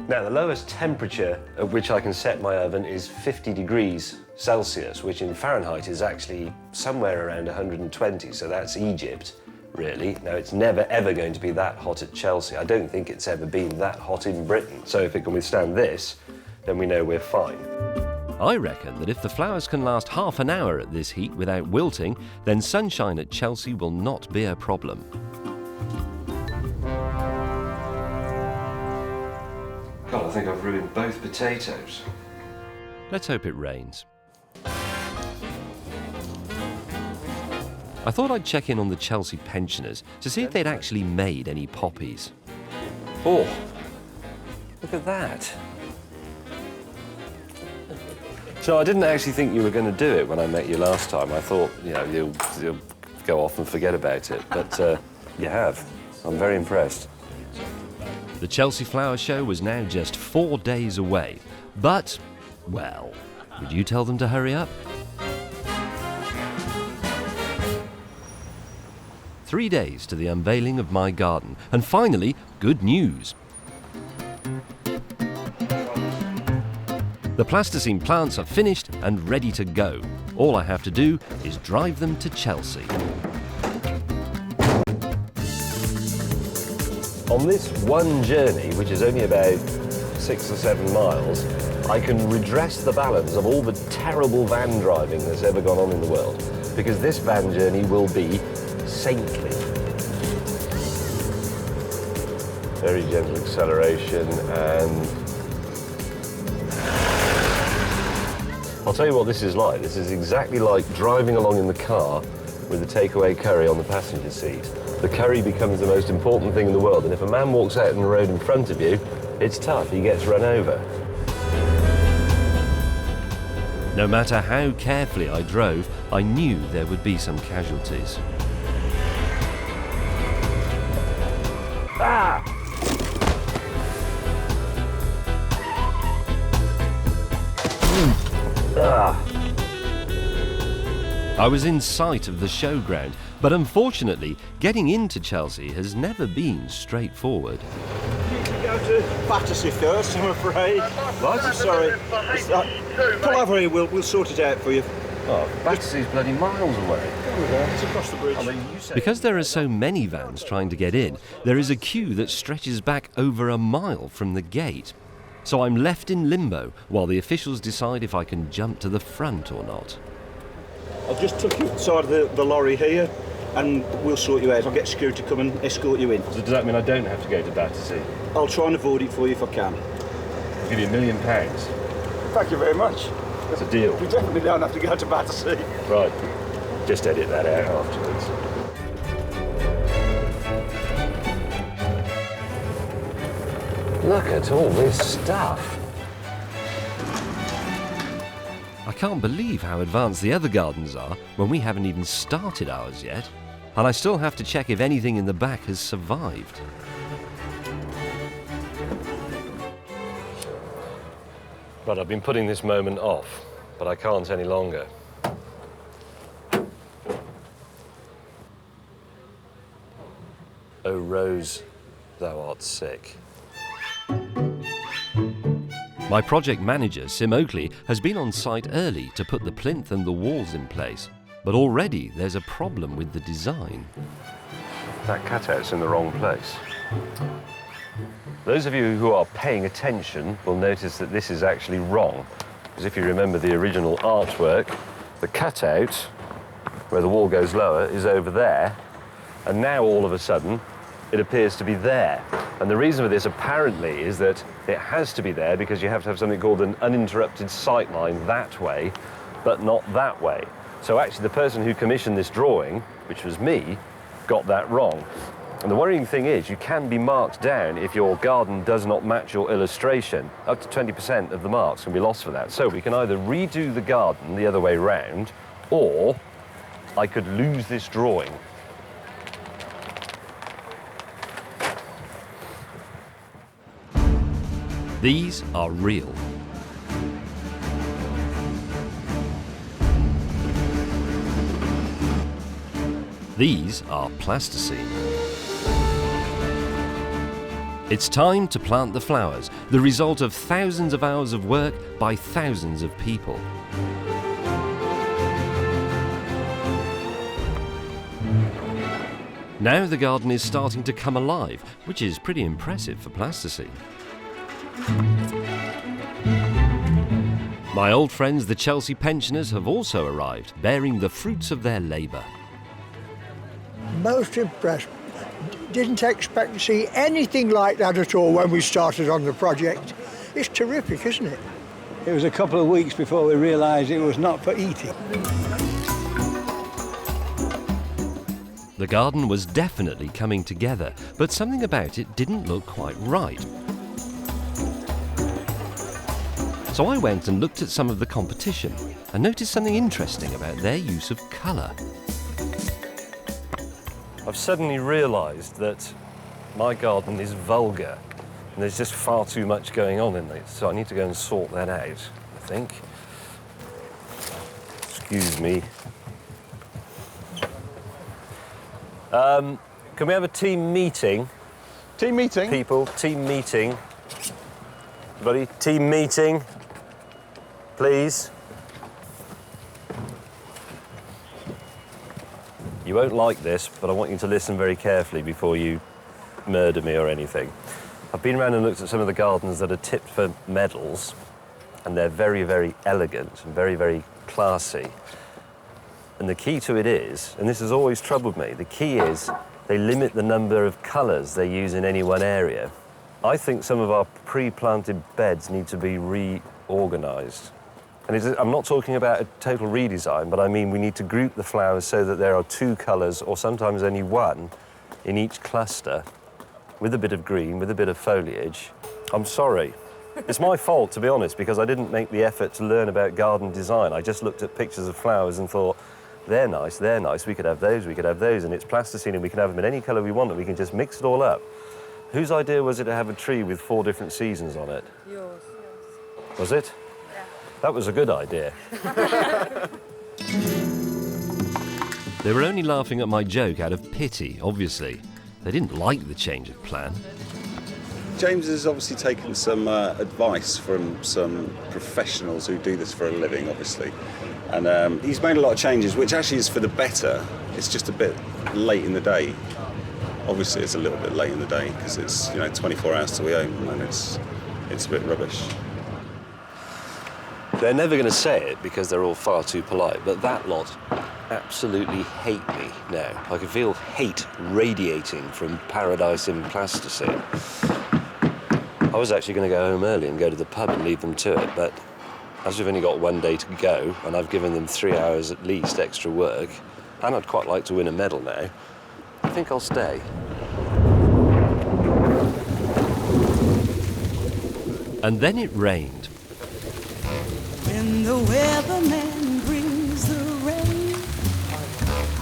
Now, the lowest temperature at which I can set my oven is 50 degrees Celsius, which in Fahrenheit is actually somewhere around 120, so that's Egypt, really. Now, it's never, ever going to be that hot at Chelsea. I don't think it's ever been that hot in Britain. So if it can withstand this, then we know we're fine. I reckon that if the flowers can last half an hour at this heat without wilting, then sunshine at Chelsea will not be a problem. God, I think I've ruined both potatoes. Let's hope it rains. I thought I'd check in on the Chelsea pensioners to see if they'd actually made any poppies. Oh, look at that. So I didn't actually think you were going to do it when I met you last time. I thought, you know, you'll go off and forget about it, but you have. I'm very impressed. The Chelsea Flower Show was now just 4 days away, but, well, would you tell them to hurry up? 3 days to the unveiling of my garden, and finally, good news. The plasticine plants are finished and ready to go. All I have to do is drive them to Chelsea. On this one journey, which is only about 6 or 7 miles, I can redress the balance of all the terrible van driving that's ever gone on in the world, because this van journey will be saintly. Very gentle acceleration, and I'll tell you what this is like. This is exactly like driving along in the car with the takeaway curry on the passenger seat. The curry becomes the most important thing in the world, and if a man walks out on the road in front of you, it's tough, he gets run over. No matter how carefully I drove, I knew there would be some casualties. Ah! Ah! I was in sight of the showground, but unfortunately, getting into Chelsea has never been straightforward. Go to Battersea first, I'm afraid. What? Sorry. Pull over here, we'll sort it out for you. Oh, Battersea's bloody miles away. It's across the bridge. Because there are so many vans trying to get in, there is a queue that stretches back over a mile from the gate. So I'm left in limbo while the officials decide if I can jump to the front or not. I've just took you outside of the lorry here, and we'll sort you out. I'll get security to come and escort you in. So does that mean I don't have to go to Battersea? I'll try and avoid it for you if I can. I'll give you £1 million. Thank you very much. That's a deal. We definitely don't have to go to Battersea. Right. Just edit that out afterwards. Look at all this stuff. I can't believe how advanced the other gardens are when we haven't even started ours yet. And I still have to check if anything in the back has survived. Right, I've been putting this moment off, but I can't any longer. Oh, Rose, thou art sick. My project manager, Sim Oakley, has been on site early to put the plinth and the walls in place. But already there's a problem with the design. That cutout's in the wrong place. Those of you who are paying attention will notice that this is actually wrong. Because if you remember the original artwork, the cutout, where the wall goes lower, is over there. And now all of a sudden, it appears to be there. And the reason for this apparently is that it has to be there because you have to have something called an uninterrupted sight line that way, but not that way. So actually the person who commissioned this drawing, which was me, got that wrong. And the worrying thing is you can be marked down if your garden does not match your illustration. Up to 20% of the marks can be lost for that. So we can either redo the garden the other way round, or I could lose this drawing. These are real. These are plasticine. It's time to plant the flowers, the result of thousands of hours of work by thousands of people. Now the garden is starting to come alive, which is pretty impressive for plasticine. My old friends, the Chelsea pensioners, have also arrived, bearing the fruits of their labour. Most impressed. Didn't expect to see anything like that at all when we started on the project. It's terrific, isn't it? It was a couple of weeks before we realised it was not for eating. The garden was definitely coming together, but something about it didn't look quite right. So I went and looked at some of the competition and noticed something interesting about their use of colour. I've suddenly realised that my garden is vulgar and there's just far too much going on in it, so I need to go and sort that out, I think. Excuse me. Can we have a team meeting? Team meeting? People, team meeting. Everybody, team meeting, please. You won't like this, but I want you to listen very carefully before you murder me or anything. I've been around and looked at some of the gardens that are tipped for medals, and they're very, very elegant and very, very classy. And the key to it is, and this has always troubled me, the key is they limit the number of colours they use in any one area. I think some of our pre-planted beds need to be reorganised. And I'm not talking about a total redesign, but I mean we need to group the flowers so that there are 2 colours, or sometimes only 1, in each cluster, with a bit of green, with a bit of foliage. I'm sorry. It's my fault, to be honest, because I didn't make the effort to learn about garden design. I just looked at pictures of flowers and thought, they're nice, we could have those, and it's plasticine and we can have them in any colour we want and we can just mix it all up. Whose idea was it to have a tree with 4 different seasons on it? Yours. Was it? Yeah. That was a good idea. They were only laughing at my joke out of pity, obviously. They didn't like the change of plan. James has obviously taken some advice from some professionals who do this for a living, obviously. And he's made a lot of changes, which actually is for the better. It's just a bit late in the day. Obviously, it's a little bit late in the day because it's 24 hours till we open, and it's a bit rubbish. They're never going to say it because they're all far too polite, but that lot absolutely hate me now. I can feel hate radiating from paradise in plasticine. I was actually going to go home early and go to the pub and leave them to it, but as we've only got 1 day to go, and I've given them 3 hours at least extra work, and I'd quite like to win a medal now, I think I'll stay. And then it rained. When the weatherman brings the rain,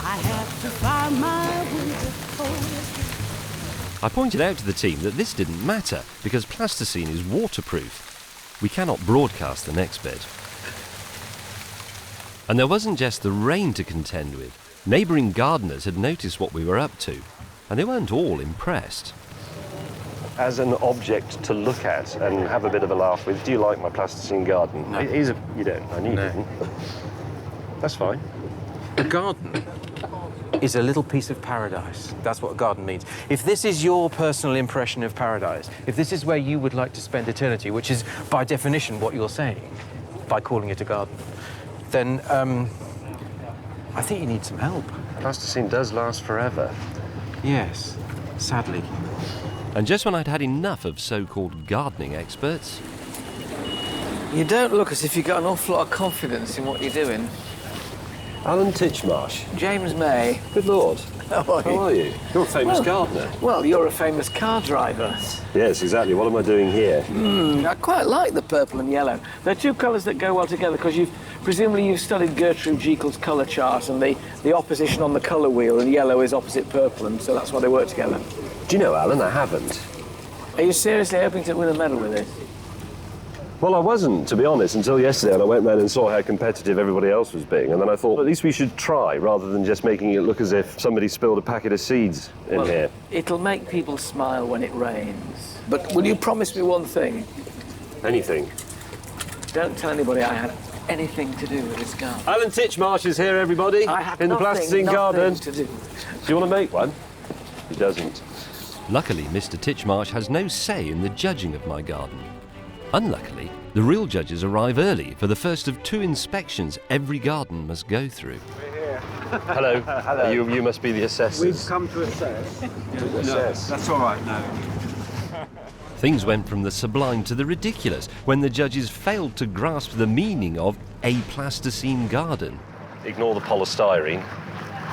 I have to find my way to cold. I pointed out to the team that this didn't matter because plasticine is waterproof. We cannot broadcast the next bit. And there wasn't just the rain to contend with. Neighbouring gardeners had noticed what we were up to, and they weren't all impressed. As an object to look at and have a bit of a laugh with, do you like my plasticine garden? No. You don't? I knew you didn't. That's fine. A garden is a little piece of paradise. That's what a garden means. If this is your personal impression of paradise, if this is where you would like to spend eternity, which is by definition what you're saying by calling it a garden, then I think you need some help. Plasticine does last forever. Yes, sadly. And just when I'd had enough of so-called gardening experts... You don't look as if you've got an awful lot of confidence in what you're doing. Alan Titchmarsh. James May. Good Lord. How are you? You're a famous gardener. Well, you're a famous car driver. Yes, exactly. What am I doing here? I quite like the purple and yellow. They're 2 colours that go well together because presumably you've studied Gertrude Jekyll's colour chart and the opposition on the colour wheel, and yellow is opposite purple, and so that's why they work together. Do you know, Alan, I haven't. Are you seriously hoping to win a medal with this? Well, I wasn't, to be honest, until yesterday, and I went round and saw how competitive everybody else was being, and then I thought, at least we should try, rather than just making it look as if somebody spilled a packet of seeds in here. It'll make people smile when it rains. But will you promise me one thing? Anything. Don't tell anybody I had anything to do with this garden. Alan Titchmarsh is here, everybody, I have in the nothing plasticine garden. to do. Do you want to make one? He doesn't. Luckily, Mr. Titchmarsh has no say in the judging of my garden. Unluckily, the real judges arrive early for the first of 2 inspections every garden must go through. We're here. Hello. Hello. You must be the assessors. We've come to assess. Assess. That's all right, no. Things went from the sublime to the ridiculous when the judges failed to grasp the meaning of a plasticine garden. Ignore the polystyrene.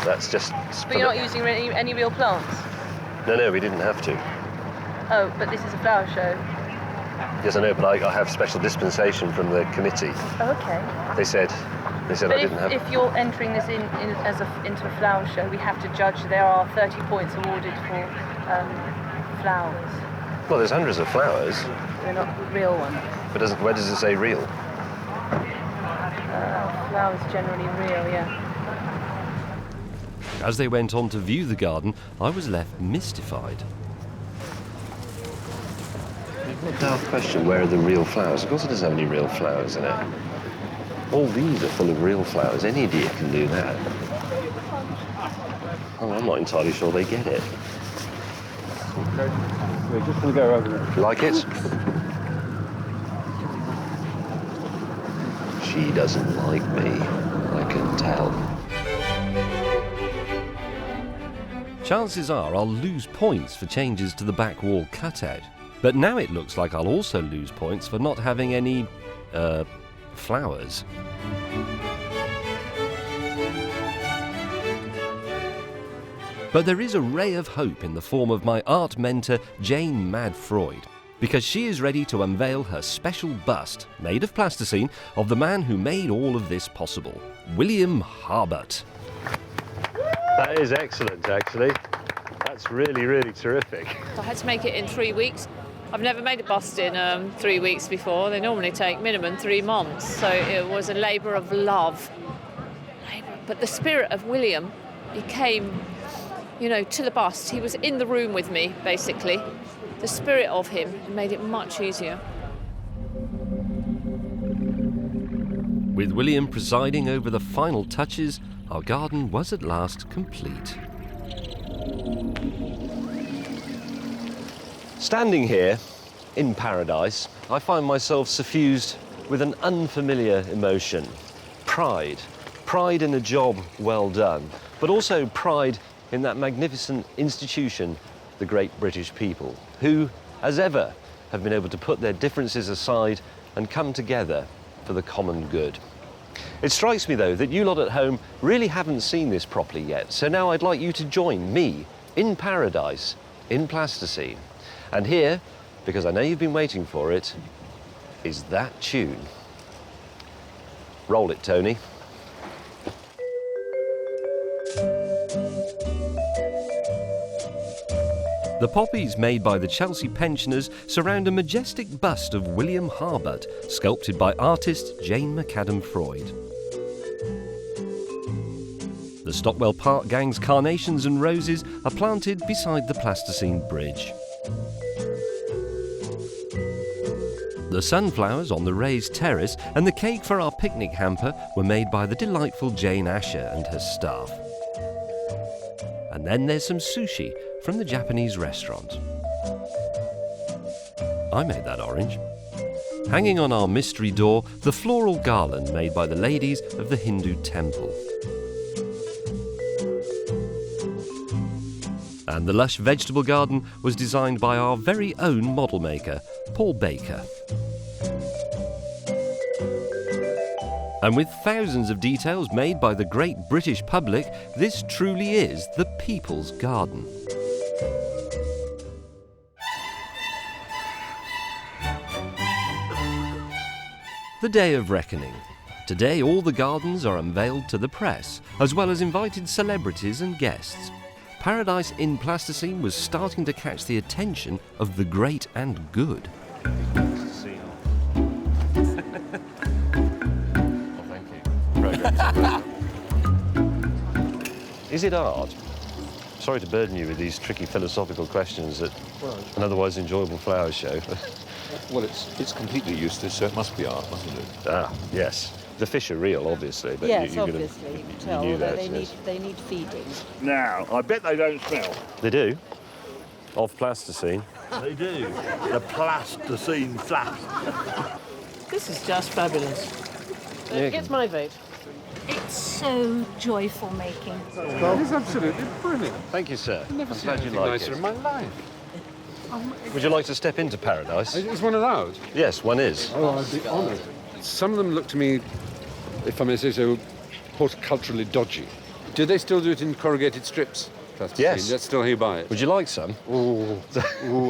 That's just... But you're not using any real plants? No, we didn't have to. Oh, but this is a flower show. Yes, I know, but I have special dispensation from the committee. Oh, okay. They said But I didn't have... if you're entering this into a flower show, we have to judge. There are 30 points awarded for flowers. Well, there's hundreds of flowers. They're not real ones. But where does it say real? Flowers generally real, yeah. As they went on to view the garden, I was left mystified. What a daft question, where are the real flowers? Of course it doesn't have any real flowers in it. All these are full of real flowers. Any idiot can do that. Oh, I'm not entirely sure they get it. We're just going to go over there. You like it? She doesn't like me, I can tell. Chances are I'll lose points for changes to the back wall cutout. But now it looks like I'll also lose points for not having any, flowers. But there is a ray of hope in the form of my art mentor, Jane Mad Freud, because she is ready to unveil her special bust, made of plasticine, of the man who made all of this possible, William Harbut. That is excellent, actually. That's really, really terrific. I had to make it in 3 weeks. I've never made a bust in 3 weeks before. They normally take minimum 3 months, so it was a labour of love. But the spirit of William, he came, to the bust. He was in the room with me, basically. The spirit of him made it much easier. With William presiding over the final touches, our garden was at last complete. Standing here, in paradise, I find myself suffused with an unfamiliar emotion. Pride. Pride in a job well done, but also pride in that magnificent institution, the great British people, who, as ever, have been able to put their differences aside and come together for the common good. It strikes me, though, that you lot at home really haven't seen this properly yet, so now I'd like you to join me in paradise, in plasticine. And here, because I know you've been waiting for it, is that tune. Roll it, Tony. The poppies made by the Chelsea pensioners surround a majestic bust of William Harbut, sculpted by artist Jane McAdam Freud. The Stockwell Park Gang's carnations and roses are planted beside the plasticine bridge. The sunflowers on the raised terrace and the cake for our picnic hamper were made by the delightful Jane Asher and her staff. And then there's some sushi from the Japanese restaurant. I made that orange. Hanging on our mystery door, the floral garland made by the ladies of the Hindu temple. And the lush vegetable garden was designed by our very own model maker, Paul Baker. And with thousands of details made by the great British public, this truly is the People's Garden. The day of reckoning. Today all the gardens are unveiled to the press, as well as invited celebrities and guests. Paradise in Plasticine was starting to catch the attention of the great and good. Is it art? Sorry to burden you with these tricky philosophical questions at an otherwise enjoyable flower show. Well, it's completely useless, so it must be art, mustn't it? Ah, yes. The fish are real, obviously, but Yes, you're obviously. You can tell knew that that, yes. they need feeding. Now, I bet they don't smell. They do. Of plasticine. They do. The plasticine flash. This is just fabulous. Yeah. It's my vote. It's so joyful making. It is absolutely brilliant. Thank you, sir. I've never I'm seen glad you anything like nicer it. in my life. Would you like to step into paradise? Is one of those? Yes, one is. Oh, I'd be honoured. Some of them look to me, if I may say so, horticulturally dodgy. Do they still do it in corrugated strips? Plasticine? Yes. That's still how you buy it? Would you like some? Oh,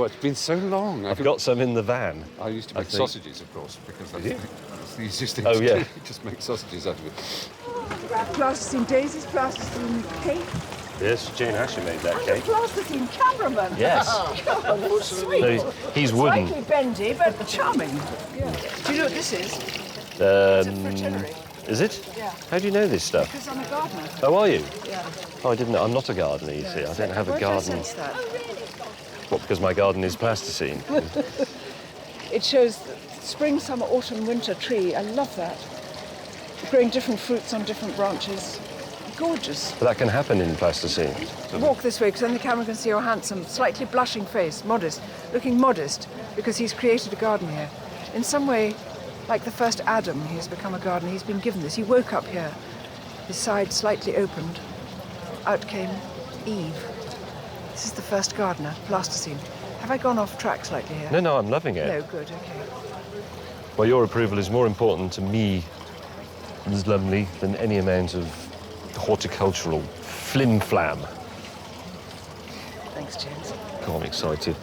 it's been so long. I've got some in the van. I used to make sausages, of course, because that's the easiest thing Oh, to yeah. do. Just make sausages out of it. Plasticine daisies, plasticine cake, Yes, Jane Asher made that and a cake. plasticine cameraman. Yes. Oh, sweet. So he's wooden. Slightly bendy, but charming. Yeah. Do you know what this is? Is it? Yeah. How do you know this stuff? Because I'm a gardener. Oh, are you? Yeah. Oh, I didn't know. I'm not a gardener, you see. I don't have a Where did I garden. sense that? What, because my garden is plasticine? It shows spring, summer, autumn, winter tree. I love that. Growing different fruits on different branches. Gorgeous. But that can happen in plasticine. Walk this way, because then the camera can see your handsome, slightly blushing face, modest, looking modest, because he's created a garden here. In some way, like the first Adam, he has become a gardener. He's been given this. He woke up here, his side slightly opened. Out came Eve. This is the first gardener, plasticine. Have I gone off track slightly here? No, I'm loving it. No, good, okay. Well, your approval is more important to me, Ms. Lumley, than any amount of horticultural flim-flam. Thanks, James. God, I'm excited.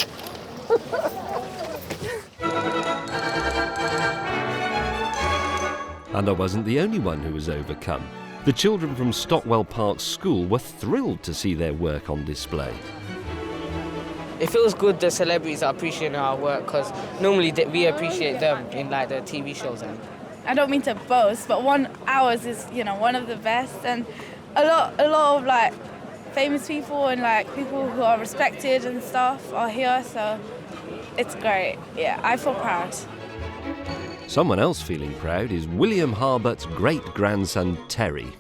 And I wasn't the only one who was overcome. The children from Stockwell Park School were thrilled to see their work on display. It feels good the celebrities are appreciating our work, because normally we appreciate them in like the TV shows. And I don't mean to boast, but ours is, one of the best, and a lot of like famous people and like people who are respected and stuff are here, so it's great. Yeah, I feel proud. Someone else feeling proud is William Harbutt's great-grandson, Terry.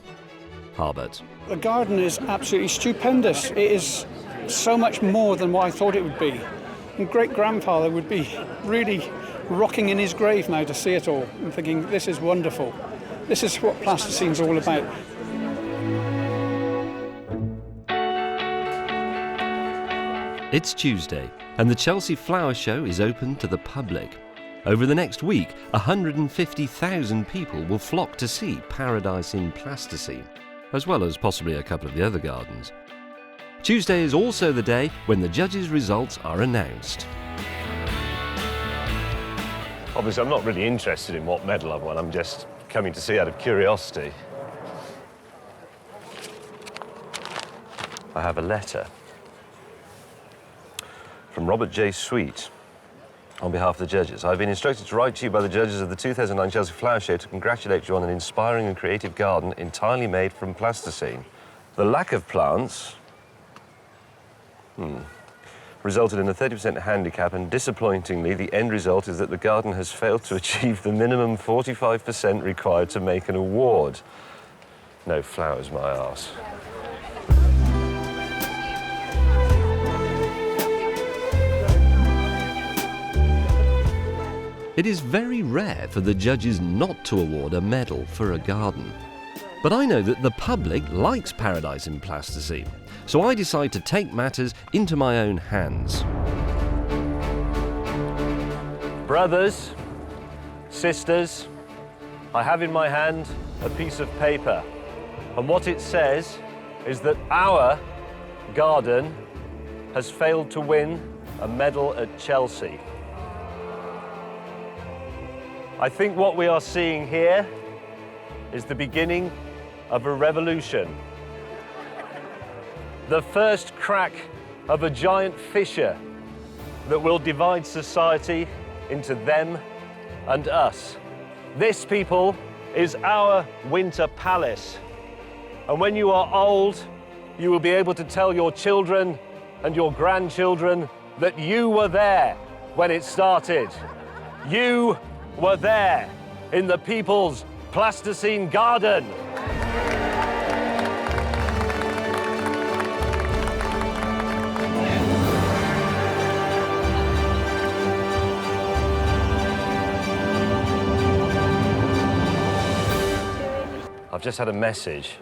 Harbut. The garden is absolutely stupendous. It is so much more than what I thought it would be. And great-grandfather would be really rocking in his grave now to see it all and thinking, this is wonderful. This is what plasticine's all about. It's Tuesday, and the Chelsea Flower Show is open to the public. Over the next week, 150,000 people will flock to see Paradise in Plasticine, as well as possibly a couple of the other gardens. Tuesday is also the day when the judges' results are announced. Obviously, I'm not really interested in what medal I've won. I'm just coming to see out of curiosity. I have a letter from Robert J. Sweet on behalf of the judges. I've been instructed to write to you by the judges of the 2009 Chelsea Flower Show to congratulate you on an inspiring and creative garden entirely made from plasticine. The lack of plants resulted in a 30% handicap, and disappointingly, the end result is that the garden has failed to achieve the minimum 45% required to make an award. No flowers, my arse. It is very rare for the judges not to award a medal for a garden. But I know that the public likes Paradise in Plasticine, so I decide to take matters into my own hands. Brothers, sisters, I have in my hand a piece of paper, and what it says is that our garden has failed to win a medal at Chelsea. I think what we are seeing here is the beginning of a revolution. The first crack of a giant fissure that will divide society into them and us. This, people, is our winter palace. And when you are old you will be able to tell your children and your grandchildren that you were there when it started. You were there in the People's Plasticine Garden. I've just had a message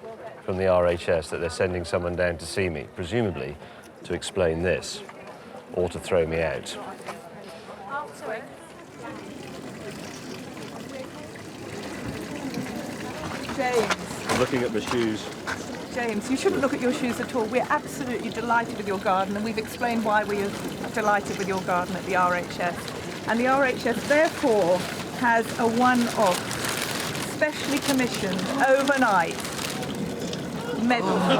from the RHS that they're sending someone down to see me, presumably to explain this, or to throw me out. James. I'm looking at the shoes. James, you shouldn't look at your shoes at all. We're absolutely delighted with your garden, and we've explained why we are delighted with your garden at the RHS. And the RHS, therefore, has a one-off, specially commissioned, overnight medal for you.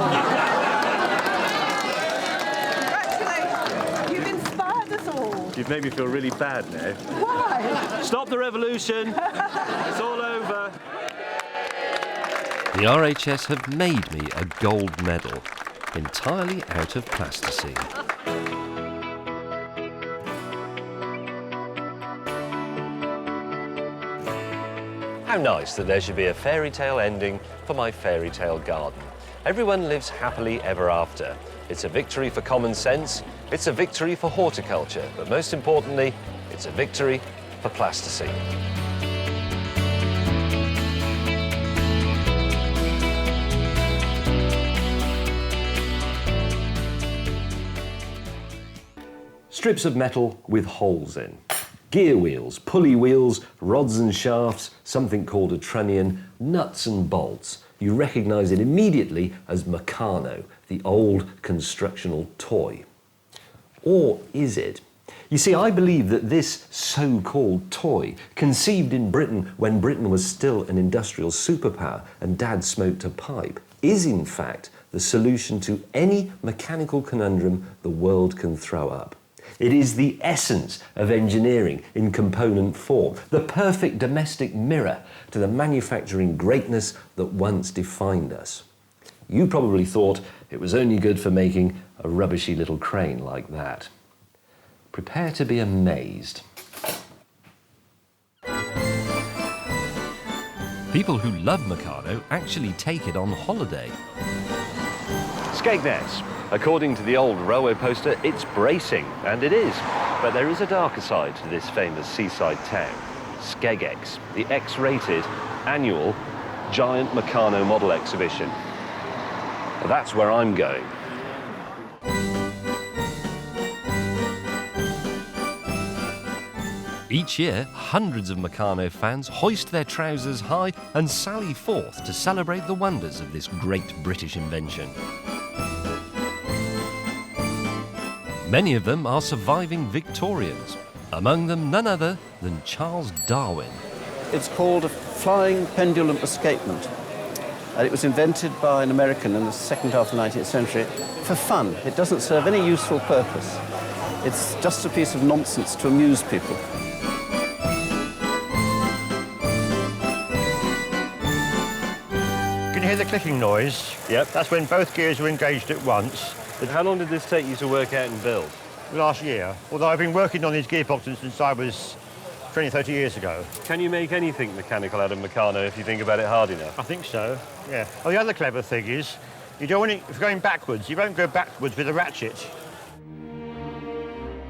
Congratulations! You've inspired us all. You've made me feel really bad now. Why? Stop the revolution! It's all over. The RHS have made me a gold medal, entirely out of plasticine. How nice that there should be a fairy tale ending for my fairy tale garden. Everyone lives happily ever after. It's a victory for common sense, it's a victory for horticulture, but most importantly, it's a victory for plasticine. Strips of metal with holes in. Gear wheels, pulley wheels, rods and shafts, something called a trunnion, nuts and bolts. You recognise it immediately as Meccano, the old constructional toy. Or is it? You see, I believe that this so-called toy, conceived in Britain when Britain was still an industrial superpower and Dad smoked a pipe, is in fact the solution to any mechanical conundrum the world can throw up. It is the essence of engineering in component form, the perfect domestic mirror to the manufacturing greatness that once defined us. You probably thought it was only good for making a rubbishy little crane like that. Prepare to be amazed. People who love Meccano actually take it on holiday. Skegness. According to the old railway poster, it's bracing, and it is. But there is a darker side to this famous seaside town. Skegex, the X-rated annual giant Meccano model exhibition. Well, that's where I'm going. Each year, hundreds of Meccano fans hoist their trousers high and sally forth to celebrate the wonders of this great British invention. Many of them are surviving Victorians, among them none other than Charles Darwin. It's called a flying pendulum escapement, and it was invented by an American in the second half of the 19th century for fun. It doesn't serve any useful purpose. It's just a piece of nonsense to amuse people. Can you hear the clicking noise? Yep. That's when both gears are engaged at once. But how long did this take you to work out and build? Last year, although I've been working on these gearboxes since I was 20, 30 years ago. Can you make anything mechanical out of Meccano if you think about it hard enough? I think so, yeah. Oh, the other clever thing is, you don't want it, if you're going backwards, you won't go backwards with a ratchet.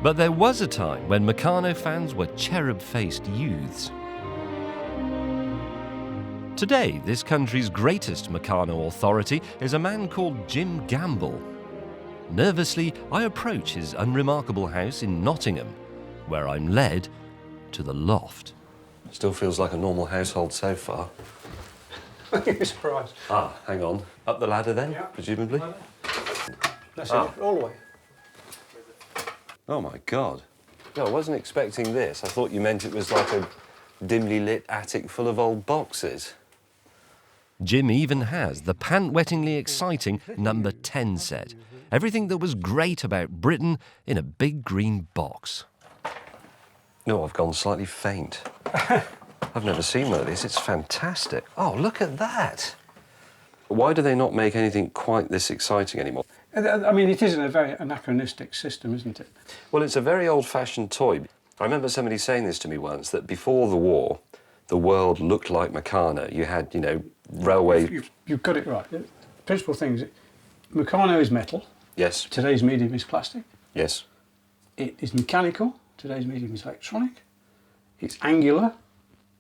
But there was a time when Meccano fans were cherub-faced youths. Today, this country's greatest Meccano authority is a man called Jim Gamble. Nervously, I approach his unremarkable house in Nottingham, where I'm led to the loft. Still feels like a normal household so far. You're surprised. Ah, hang on. Up the ladder then, presumably? That's it, all the way. Oh my God. No, I wasn't expecting this. I thought you meant it was like a dimly lit attic full of old boxes. Jim even has the pant-wettingly exciting number 10 set. Everything that was great about Britain in a big green box. No, I've gone slightly faint. I've never seen one of these. It's fantastic. Oh, look at that. Why do they not make anything quite this exciting anymore? I mean, it is a very anachronistic system, isn't it? Well, it's a very old-fashioned toy. I remember somebody saying this to me once, that before the war, the world looked like Meccano. You had, you know, railway... You've got it right. The principal thing is, Meccano is metal. Yes. Today's medium is plastic. Yes. It is mechanical. Today's medium is electronic. It's angular.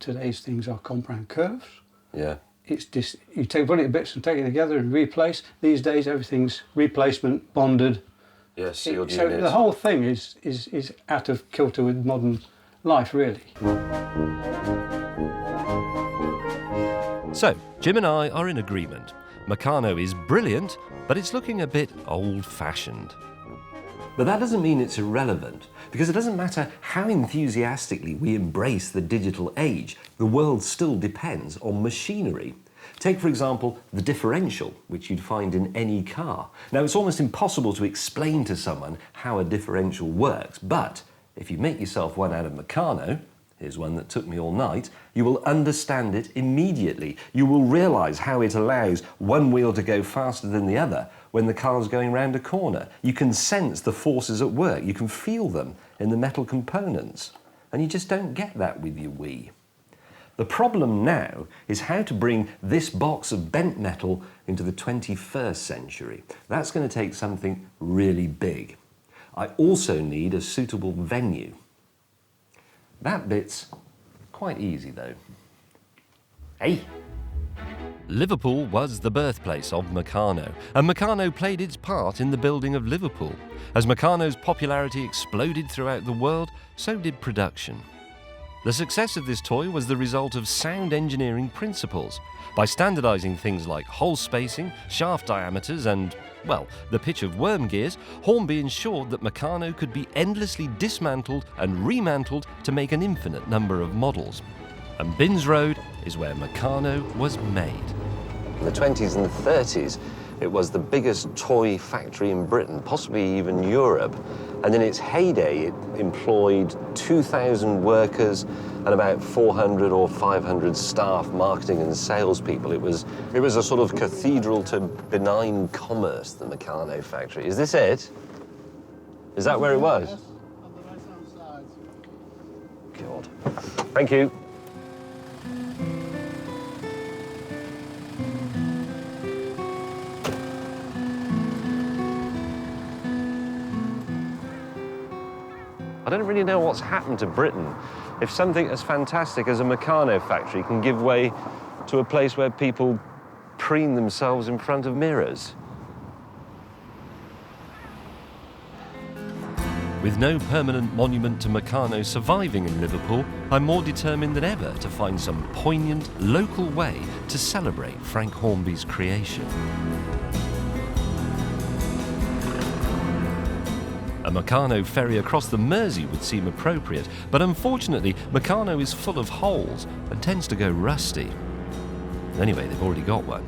Today's things are compound curves. Yeah. It's just, you take one of the bits and take it together and replace. These days everything's replacement, bonded. Yes, sealed So units. the whole thing is out of kilter with modern life, really. So, Jim and I are in agreement. Meccano is brilliant, but it's looking a bit old-fashioned. But that doesn't mean it's irrelevant, because it doesn't matter how enthusiastically we embrace the digital age, the world still depends on machinery. Take, for example, the differential, which you'd find in any car. Now, it's almost impossible to explain to someone how a differential works, but if you make yourself one out of Meccano, here's one that took me all night, you will understand it immediately. You will realise how it allows one wheel to go faster than the other when the car's going round a corner. You can sense the forces at work. You can feel them in the metal components. And you just don't get that with your Wii. The problem now is how to bring this box of bent metal into the 21st century. That's going to take something really big. I also need a suitable venue. That bit's quite easy, though. Hey! Liverpool was the birthplace of Meccano, and Meccano played its part in the building of Liverpool. As Meccano's popularity exploded throughout the world, so did production. The success of this toy was the result of sound engineering principles. By standardising things like hole spacing, shaft diameters and, well, the pitch of worm gears, Hornby ensured that Meccano could be endlessly dismantled and remantled to make an infinite number of models. And Binns Road is where Meccano was made. In the 20s and the 30s, it was the biggest toy factory in Britain, possibly even Europe. And in its heyday, it employed 2,000 workers and about 400 or 500 staff, marketing and salespeople. It was a sort of cathedral to benign commerce, the Meccano factory. Is this it? Is that where it was? Yes, on the right-hand side. God. Thank you. I don't really know what's happened to Britain if something as fantastic as a Meccano factory can give way to a place where people preen themselves in front of mirrors. With no permanent monument to Meccano surviving in Liverpool, I'm more determined than ever to find some poignant, local way to celebrate Frank Hornby's creation. A Meccano ferry across the Mersey would seem appropriate, but unfortunately, Meccano is full of holes and tends to go rusty. Anyway, they've already got one.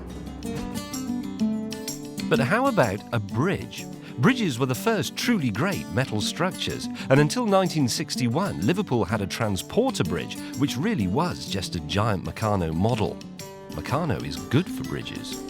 But how about a bridge? Bridges were the first truly great metal structures, and until 1961, Liverpool had a transporter bridge, which really was just a giant Meccano model. Meccano is good for bridges.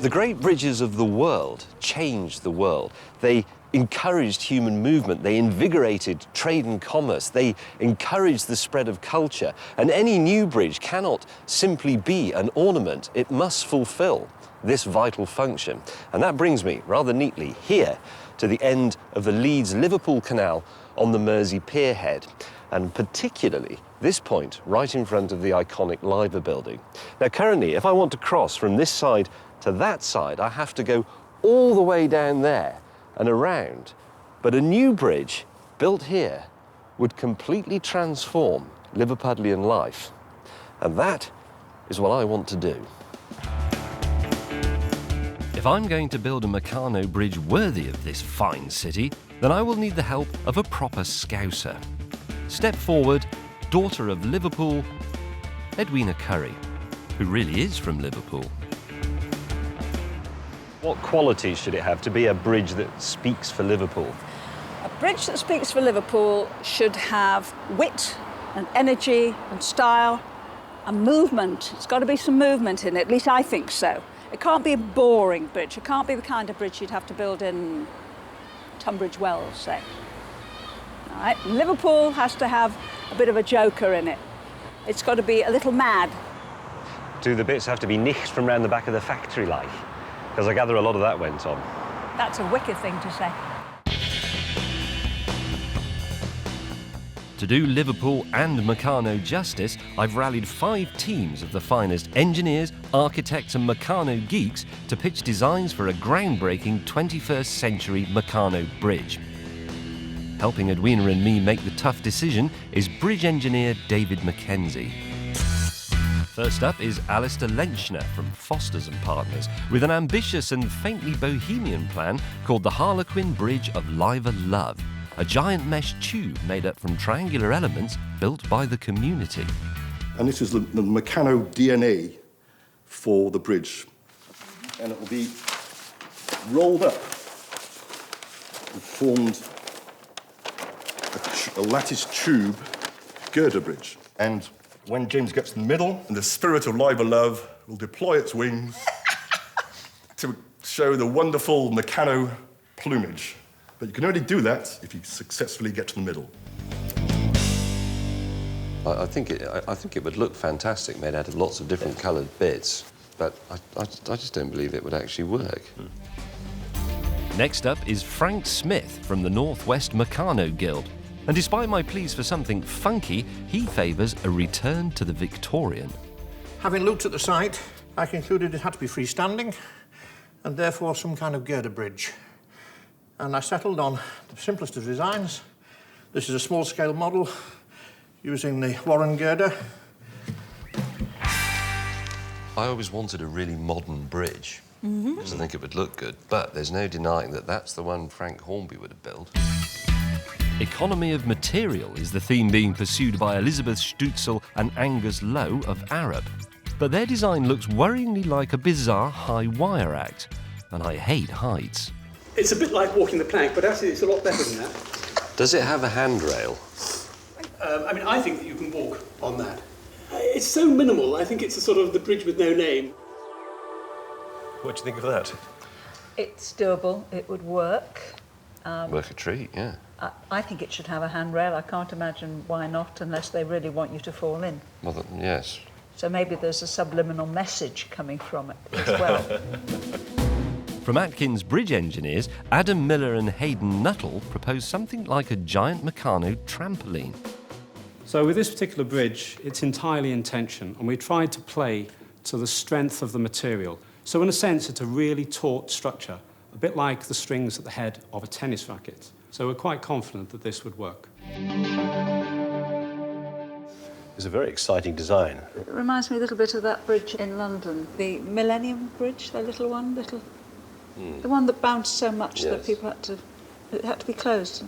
The great bridges of the world changed the world. They encouraged human movement, they invigorated trade and commerce, they encouraged the spread of culture. And any new bridge cannot simply be an ornament, it must fulfill this vital function. And that brings me, rather neatly, here to the end of the Leeds-Liverpool Canal on the Mersey Pierhead, and particularly this point right in front of the iconic Liver building. Now currently, if I want to cross from this side to that side, I have to go all the way down there and around. But a new bridge built here would completely transform Liverpudlian life. And that is what I want to do. If I'm going to build a Meccano bridge worthy of this fine city, then I will need the help of a proper Scouser. Step forward, daughter of Liverpool, Edwina Curry, who really is from Liverpool. What qualities should it have to be a bridge that speaks for Liverpool? A bridge that speaks for Liverpool should have wit and energy and style And movement, it's got to be some movement in it, at least I think so. It can't be a boring bridge. It can't be the kind of bridge you'd have to build in Tunbridge Wells, say. All right, Liverpool has to have a bit of a joker in it. It's got to be a little mad. Do the bits have to be nicked from round the back of the factory, like? Because I gather a lot of that went on. That's a wicked thing to say. To do Liverpool and Meccano justice, I've rallied 5 teams of the finest engineers, architects and Meccano geeks to pitch designs for a groundbreaking 21st century Meccano bridge. Helping Edwina and me make the tough decision is bridge engineer David Mackenzie. First up is Alistair Lenchner from Foster's & Partners with an ambitious and faintly bohemian plan called the Harlequin Bridge of Liver Love, a giant mesh tube made up from triangular elements built by the community. And this is the Meccano DNA for the bridge. And it will be rolled up and formed a lattice tube girder bridge. And when James gets in the middle, and the spirit of Liver Love will deploy its wings to show the wonderful Meccano plumage. But you can only do that if you successfully get to the middle. I think it would look fantastic made out of lots of different coloured bits, but I just don't believe it would actually work. Next up is Frank Smith from the Northwest Meccano Guild. And despite my pleas for something funky, he favours a return to the Victorian. Having looked at the site, I concluded it had to be freestanding and therefore some kind of girder bridge. And I settled on the simplest of designs. This is a small-scale model using the Warren girder. I always wanted a really modern bridge. Because I think it would look good, but there's no denying that that's the one Frank Hornby would have built. Economy of material is the theme being pursued by Elizabeth Stutzel and Angus Lowe of Arup. But their design looks worryingly like a bizarre high wire act, and I hate heights. It's a bit like walking the plank, but actually it's a lot better than that. Does it have a handrail? I mean, I think that you can walk on that. It's so minimal, I think it's a sort of the bridge with no name. What do you think of that? It's doable, it would work. Work a treat, yeah. I think it should have a handrail. I can't imagine why not, unless they really want you to fall in. Well, yes. So maybe there's a subliminal message coming from it as well. From Atkins Bridge engineers, Adam Miller and Hayden Nuttall proposed something like a giant Meccano trampoline. So with this particular bridge, it's entirely in tension, and we tried to play to the strength of the material. So in a sense, it's a really taut structure, a bit like the strings at the head of a tennis racket. So we're quite confident that this would work. It's a very exciting design. It reminds me a little bit of that bridge in London, the Millennium Bridge, the little one, the one that bounced so much that people it had to be closed.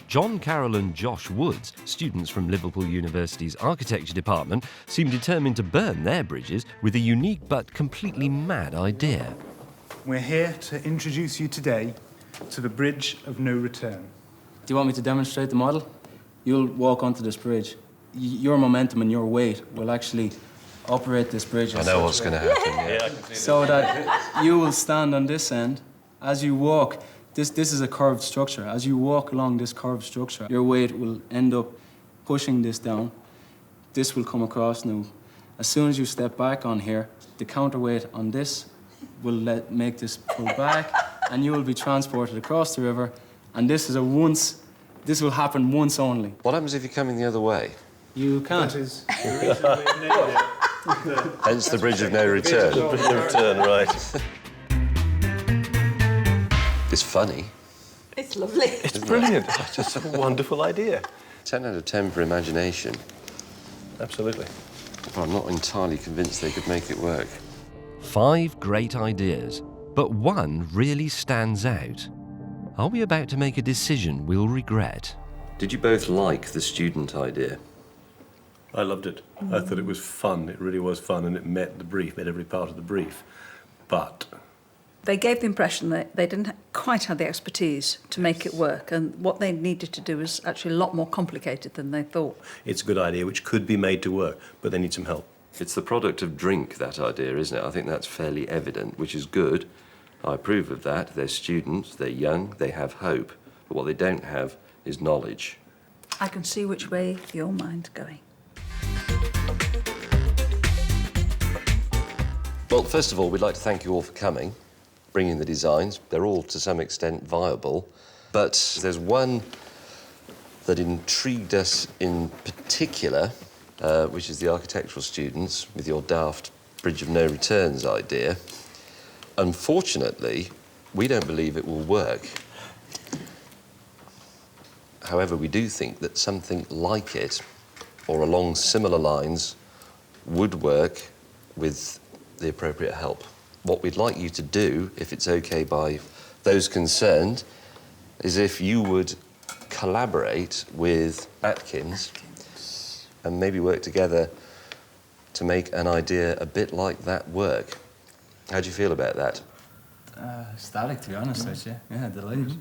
John Carroll and Josh Woods, students from Liverpool University's architecture department, seem determined to burn their bridges with a unique but completely mad idea. We're here to introduce you today to the Bridge of No Return. Do you want me to demonstrate the model? You'll walk onto this bridge. Your momentum and your weight will actually operate this bridge. I know what's going to happen, yeah. So that you will stand on this end. As you walk, this is a curved structure. As you walk along this curved structure, your weight will end up pushing this down. This will come across now. As soon as you step back on here, the counterweight on this will make this pull back, and you will be transported across the river. And this will happen once only. What happens if you're coming the other way? You can't. That is the reason we named it. Hence the Bridge of No Return. The Bridge of No Return, right. It's funny. It's lovely. It's brilliant. It's just a wonderful idea. 10 out of 10 for imagination. Absolutely. But I'm not entirely convinced they could make it work. 5 great ideas, but one really stands out. Are we about to make a decision we'll regret? Did you both like the student idea? I loved it. I thought it was fun. It really was fun, and it met the brief, met every part of the brief. But They gave the impression that they didn't quite have the expertise to make it work, and what they needed to do was actually a lot more complicated than they thought. It's a good idea which could be made to work, but they need some help. It's the product of drink, that idea, isn't it? I think that's fairly evident, which is good. I approve of that. They're students, they're young, they have hope. But what they don't have is knowledge. I can see which way your mind's going. Well, first of all, we'd like to thank you all for coming, bringing the designs. They're all, to some extent, viable. But there's one that intrigued us in particular, which is the architectural students, with your daft Bridge of No Returns idea. Unfortunately, we don't believe it will work. However, we do think that something like it, or along similar lines, would work with the appropriate help. What we'd like you to do, if it's okay by those concerned, is if you would collaborate with Atkins and maybe work together to make an idea a bit like that work. How do you feel about that? Ecstatic, to be honest with you. Yeah, delighted.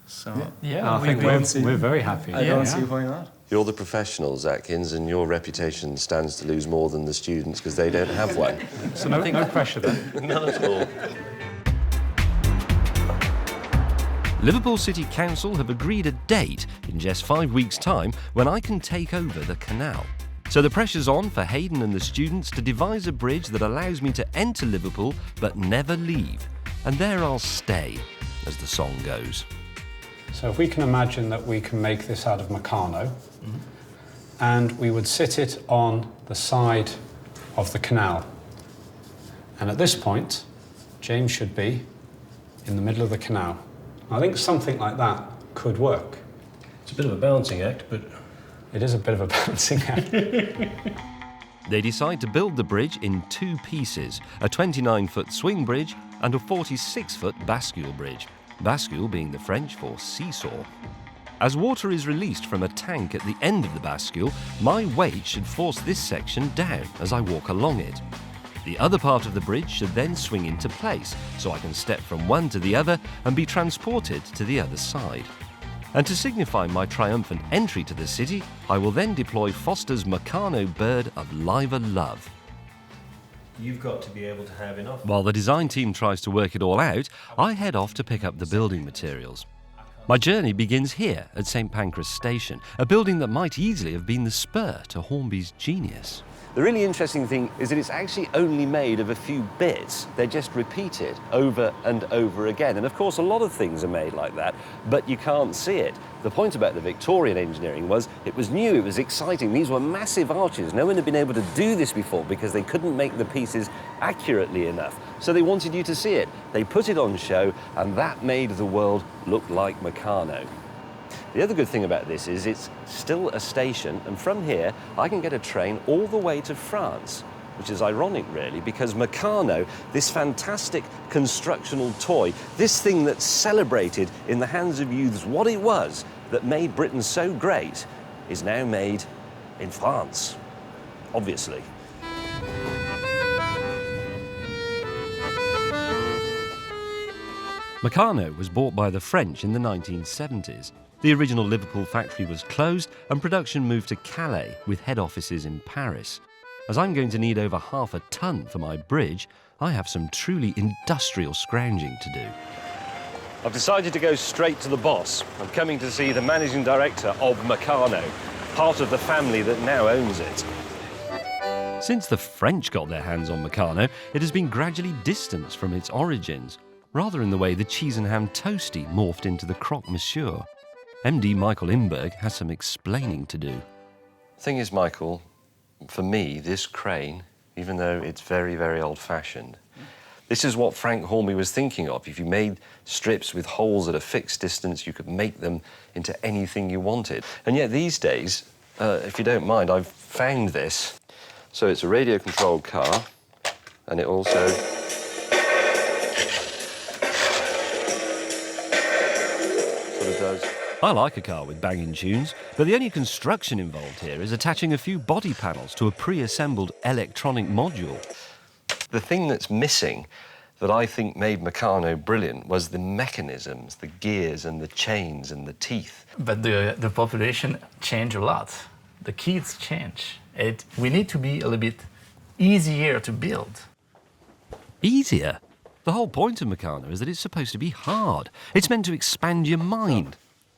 So, I think we're very happy. I don't see why not. You're the professionals, Atkins, and your reputation stands to lose more than the students because they don't have one. So no pressure then? None at all. Liverpool City Council have agreed a date in just 5 weeks' time when I can take over the canal. So the pressure's on for Hayden and the students to devise a bridge that allows me to enter Liverpool but never leave. And there I'll stay, as the song goes. So if we can imagine that we can make this out of Meccano, and we would sit it on the side of the canal. And at this point, James should be in the middle of the canal. I think something like that could work. It's a bit of a balancing act, but... It is a bit of a balancing act. They decide to build the bridge in 2 pieces, a 29-foot swing bridge and a 46-foot bascule bridge. Bascule being the French for seesaw. As water is released from a tank at the end of the bascule, my weight should force this section down as I walk along it. The other part of the bridge should then swing into place, so I can step from one to the other and be transported to the other side. And to signify my triumphant entry to the city, I will then deploy Foster's Meccano bird of liver love. You've got to be able to have enough. While the design team tries to work it all out, I head off to pick up the building materials. My journey begins here at St Pancras Station, a building that might easily have been the spur to Hornby's genius. The really interesting thing is that it's actually only made of a few bits. They're just repeated over and over again. And of course, a lot of things are made like that, but you can't see it. The point about the Victorian engineering was it was new, it was exciting. These were massive arches. No one had been able to do this before because they couldn't make the pieces accurately enough. So they wanted you to see it. They put it on show, and that made the world look like Meccano. The other good thing about this is it's still a station, and from here I can get a train all the way to France, which is ironic really, because Meccano, this fantastic constructional toy, this thing that's celebrated in the hands of youths what it was that made Britain so great, is now made in France, obviously. Meccano was bought by the French in the 1970s. The original Liverpool factory was closed and production moved to Calais with head offices in Paris. As I'm going to need over half a ton for my bridge, I have some truly industrial scrounging to do. I've decided to go straight to the boss. I'm coming to see the managing director of Meccano, part of the family that now owns it. Since the French got their hands on Meccano, it has been gradually distanced from its origins, rather in the way the cheese and ham toastie morphed into the croque monsieur. MD Michael Imberg has some explaining to do. Thing is, Michael, for me, this crane, even though it's very, very old-fashioned, this is what Frank Hornby was thinking of. If you made strips with holes at a fixed distance, you could make them into anything you wanted. And yet these days, if you don't mind, I've found this. So it's a radio-controlled car, and it also... sort of does... I like a car with banging tunes, but the only construction involved here is attaching a few body panels to a pre-assembled electronic module. The thing that's missing that I think made Meccano brilliant was the mechanisms, the gears and the chains and the teeth. But the population changed a lot. The kids change. We need to be a little bit easier to build. Easier? The whole point of Meccano is that it's supposed to be hard. It's meant to expand your mind.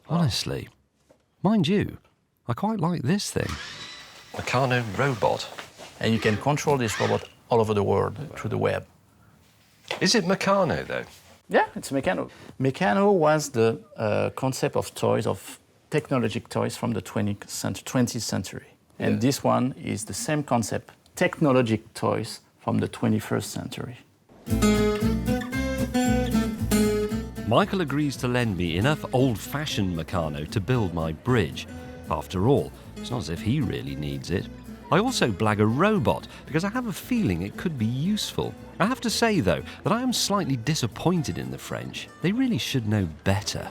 Honestly. Mind you, I quite like this thing. Meccano robot. And you can control this robot all over the world through the web. Is it Meccano, though? Yeah, it's Meccano. Meccano was the concept of toys, of technologic toys from the 20th century. And this one is the same concept, technologic toys from the 21st century. Michael agrees to lend me enough old-fashioned Meccano to build my bridge. After all, it's not as if he really needs it. I also blag a robot because I have a feeling it could be useful. I have to say, though, that I am slightly disappointed in the French. They really should know better.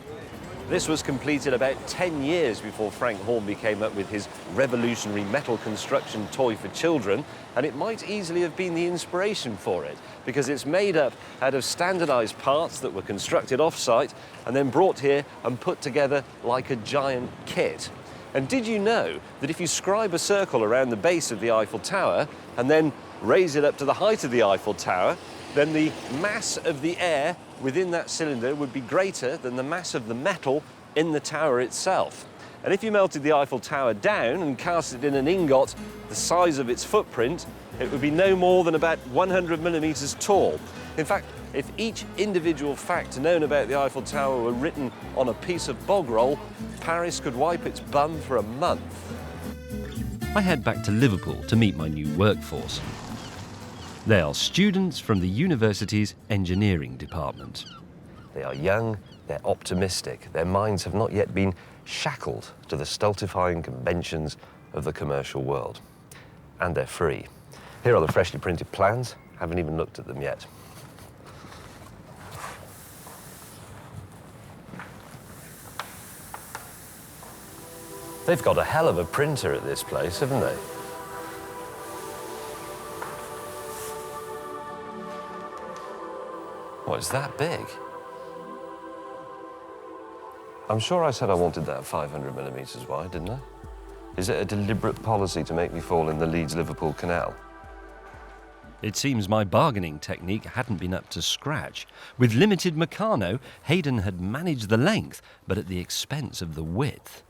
This was completed about 10 years before Frank Hornby came up with his revolutionary metal construction toy for children, and it might easily have been the inspiration for it, because it's made up out of standardised parts that were constructed off-site and then brought here and put together like a giant kit. And did you know that if you scribe a circle around the base of the Eiffel Tower and then raise it up to the height of the Eiffel Tower, then the mass of the air within that cylinder would be greater than the mass of the metal in the tower itself. And if you melted the Eiffel Tower down and cast it in an ingot the size of its footprint, it would be no more than about 100 millimetres tall. In fact, if each individual fact known about the Eiffel Tower were written on a piece of bog roll, Paris could wipe its bum for a month. I head back to Liverpool to meet my new workforce. They are students from the university's engineering department. They are young, they're optimistic, their minds have not yet been shackled to the stultifying conventions of the commercial world. And they're free. Here are the freshly printed plans. Haven't even looked at them yet. They've got a hell of a printer at this place, haven't they? What, it's that big? I'm sure I said I wanted that 500 millimetres wide, didn't I? Is it a deliberate policy to make me fall in the Leeds-Liverpool canal? It seems my bargaining technique hadn't been up to scratch. With limited Meccano, Hayden had managed the length, but at the expense of the width.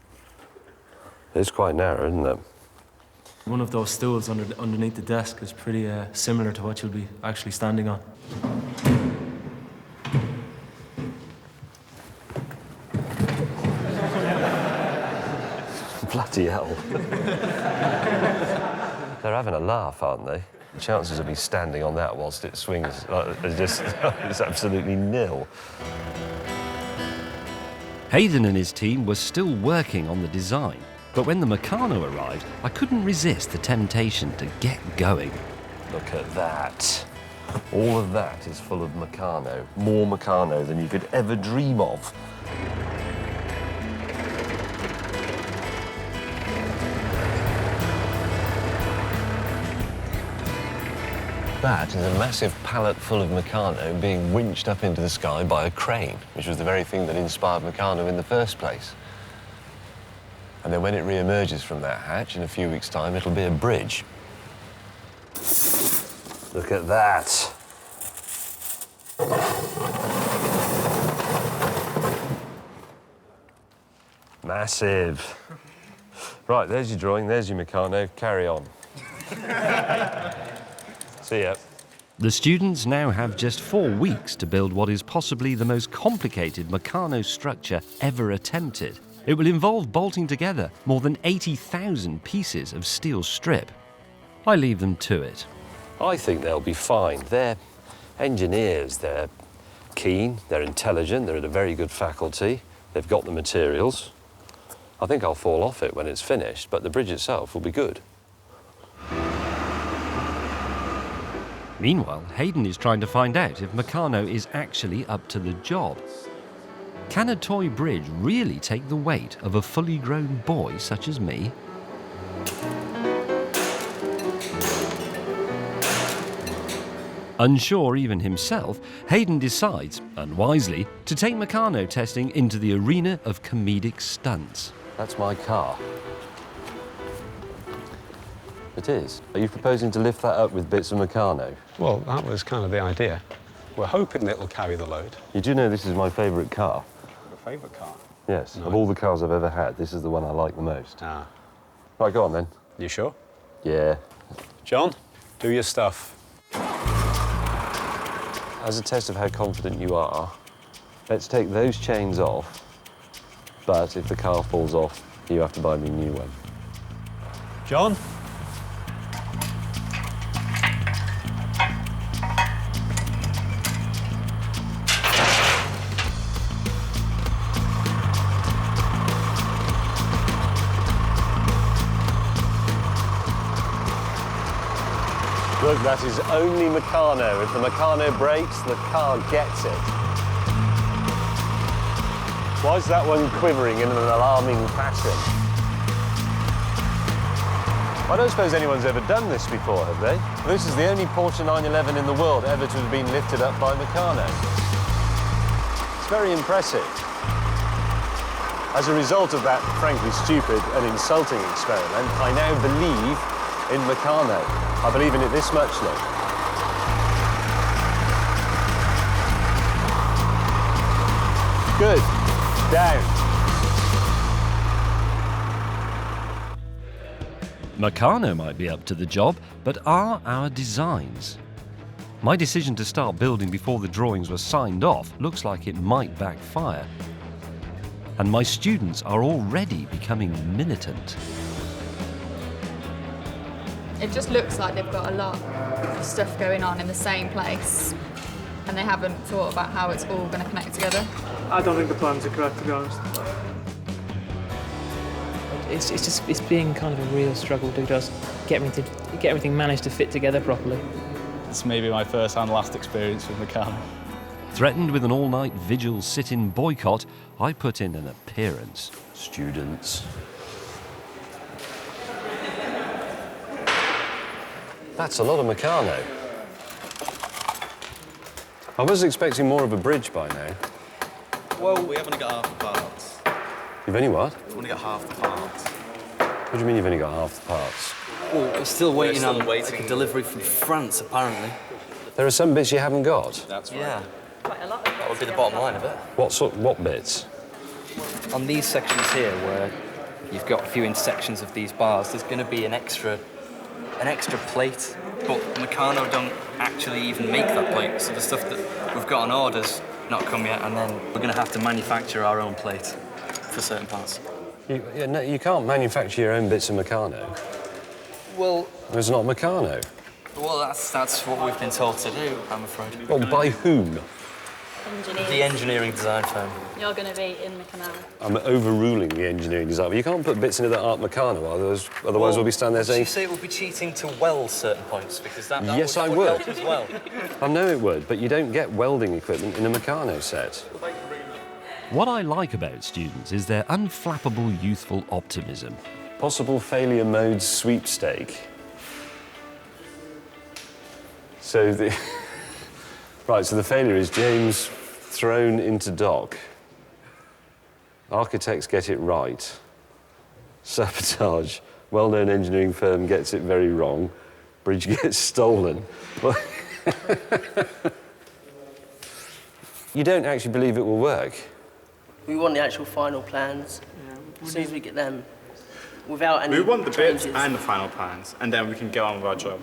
It's quite narrow, isn't it? One of those stools underneath the desk is pretty similar to what you'll be actually standing on. Bloody hell. They're having a laugh, aren't they? The chances of me standing on that whilst it swings are just it's absolutely nil. Hayden and his team were still working on the design, but when the Meccano arrived, I couldn't resist the temptation to get going. Look at that. All of that is full of Meccano. More Meccano than you could ever dream of. That is a massive pallet full of Meccano being winched up into the sky by a crane, which was the very thing that inspired Meccano in the first place. And then when it re-emerges from that hatch in a few weeks' time, it'll be a bridge. Look at that. Massive. Right, there's your drawing, there's your Meccano. Carry on. See ya. The students now have just 4 weeks to build what is possibly the most complicated Meccano structure ever attempted. It will involve bolting together more than 80,000 pieces of steel strip. I leave them to it. I think they'll be fine. They're engineers, they're keen, they're intelligent, they're at a very good faculty, they've got the materials. I think I'll fall off it when it's finished, but the bridge itself will be good. Meanwhile, Hayden is trying to find out if Meccano is actually up to the job. Can a toy bridge really take the weight of a fully grown boy such as me? Unsure even himself, Hayden decides, unwisely, to take Meccano testing into the arena of comedic stunts. That's my car. It is. Are you proposing to lift that up with bits of Meccano? Well, that was kind of the idea. We're hoping that it'll carry the load. You do know this is my favourite car? Your favourite car? Yes. Nice. Of all the cars I've ever had, this is the one I like the most. Ah. Right, go on then. You sure? Yeah. John, do your stuff. As a test of how confident you are, let's take those chains off, but if the car falls off, you have to buy me a new one. John? Look, that is only Meccano. If the Meccano breaks, the car gets it. Why is that one quivering in an alarming fashion? I don't suppose anyone's ever done this before, have they? This is the only Porsche 911 in the world ever to have been lifted up by Meccano. It's very impressive. As a result of that frankly stupid and insulting experiment, I now believe in Meccano. I believe in it this much, look. Good. Down. Meccano might be up to the job, but are our designs? My decision to start building before the drawings were signed off looks like it might backfire. And my students are already becoming militant. It just looks like they've got a lot of stuff going on in the same place, and they haven't thought about how it's all going to connect together. I don't think the plans are correct, to be honest. It's been kind of a real struggle to just get everything managed to fit together properly. It's maybe my first and last experience with Meccano. Threatened with an all-night vigil sit-in boycott, I put in an appearance. Students. That's a lot of Meccano. I was expecting more of a bridge by now. Well, we haven't got half the parts. You've only what? We've only got half the parts. What do you mean you've only got half the parts? Well, we're still waiting on like, a delivery from France, apparently. There are some bits you haven't got. That's right. Yeah. Quite a lot. That would be the bottom line of it. What bits? On these sections here, where you've got a few intersections of these bars, there's going to be an extra plate, but Meccano don't actually even make that plate, so the stuff that we've got on order's not come yet, and then we're going to have to manufacture our own plate for certain parts. No, you can't manufacture your own bits of Meccano. Well... It's not Meccano. Well, that's what we've been told to do, I'm afraid. Well, by whom? Engineers. The engineering design firm. You're going to be in Meccano. I'm overruling the engineering design. But you can't put bits into that aren't Meccano, otherwise we'll be standing there saying... You say it would be cheating to weld certain points, because that yes, would would help as well. I know it would, but you don't get welding equipment in a Meccano set. What I like about students is their unflappable youthful optimism. Possible failure modes sweepstake. So the... Right, so the failure is James thrown into dock. Architects get it right. Sabotage. Well-known engineering firm gets it very wrong. Bridge gets stolen. You don't actually believe it will work? We want the actual final plans. As soon as we get them, without any We want the changes. bits and the final plans, and then we can go on with our job.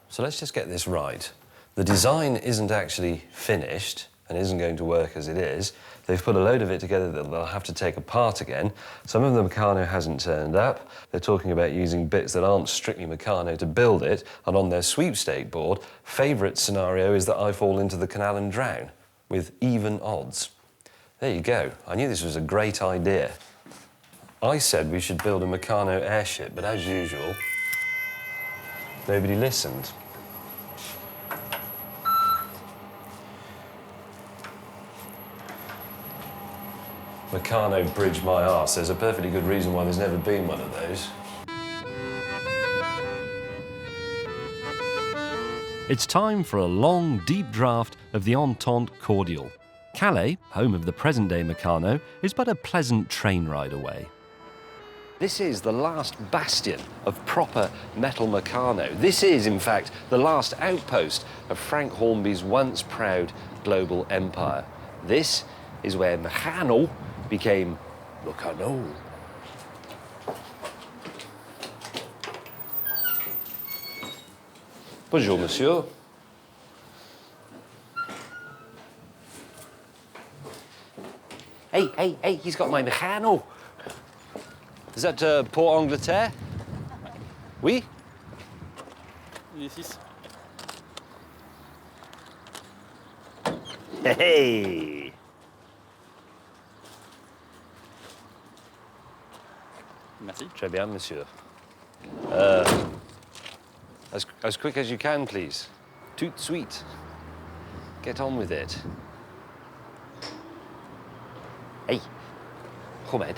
So let's just get this right. The design isn't actually finished and isn't going to work as it is. They've put a load of it together that they'll have to take apart again. Some of the Meccano hasn't turned up. They're talking about using bits that aren't strictly Meccano to build it, and on their sweepstake board, favourite scenario is that I fall into the canal and drown, with even odds. There you go. I knew this was a great idea. I said we should build a Meccano airship, but as usual, nobody listened. Meccano bridge my arse. There's a perfectly good reason why there's never been one of those. It's time for a long, deep draught of the Entente cordial. Calais, home of the present-day Meccano, is but a pleasant train ride away. This is the last bastion of proper metal Meccano. This is, in fact, the last outpost of Frank Hornby's once proud global empire. This is where Meccano became Meccano. Bonjour, monsieur. Hey, he's got my Meccano. Is that Port Angleterre? Oui? Hey! Merci. Très bien, monsieur. As quick as you can, please. Tout de suite. Get on with it. Hey, Ahmed.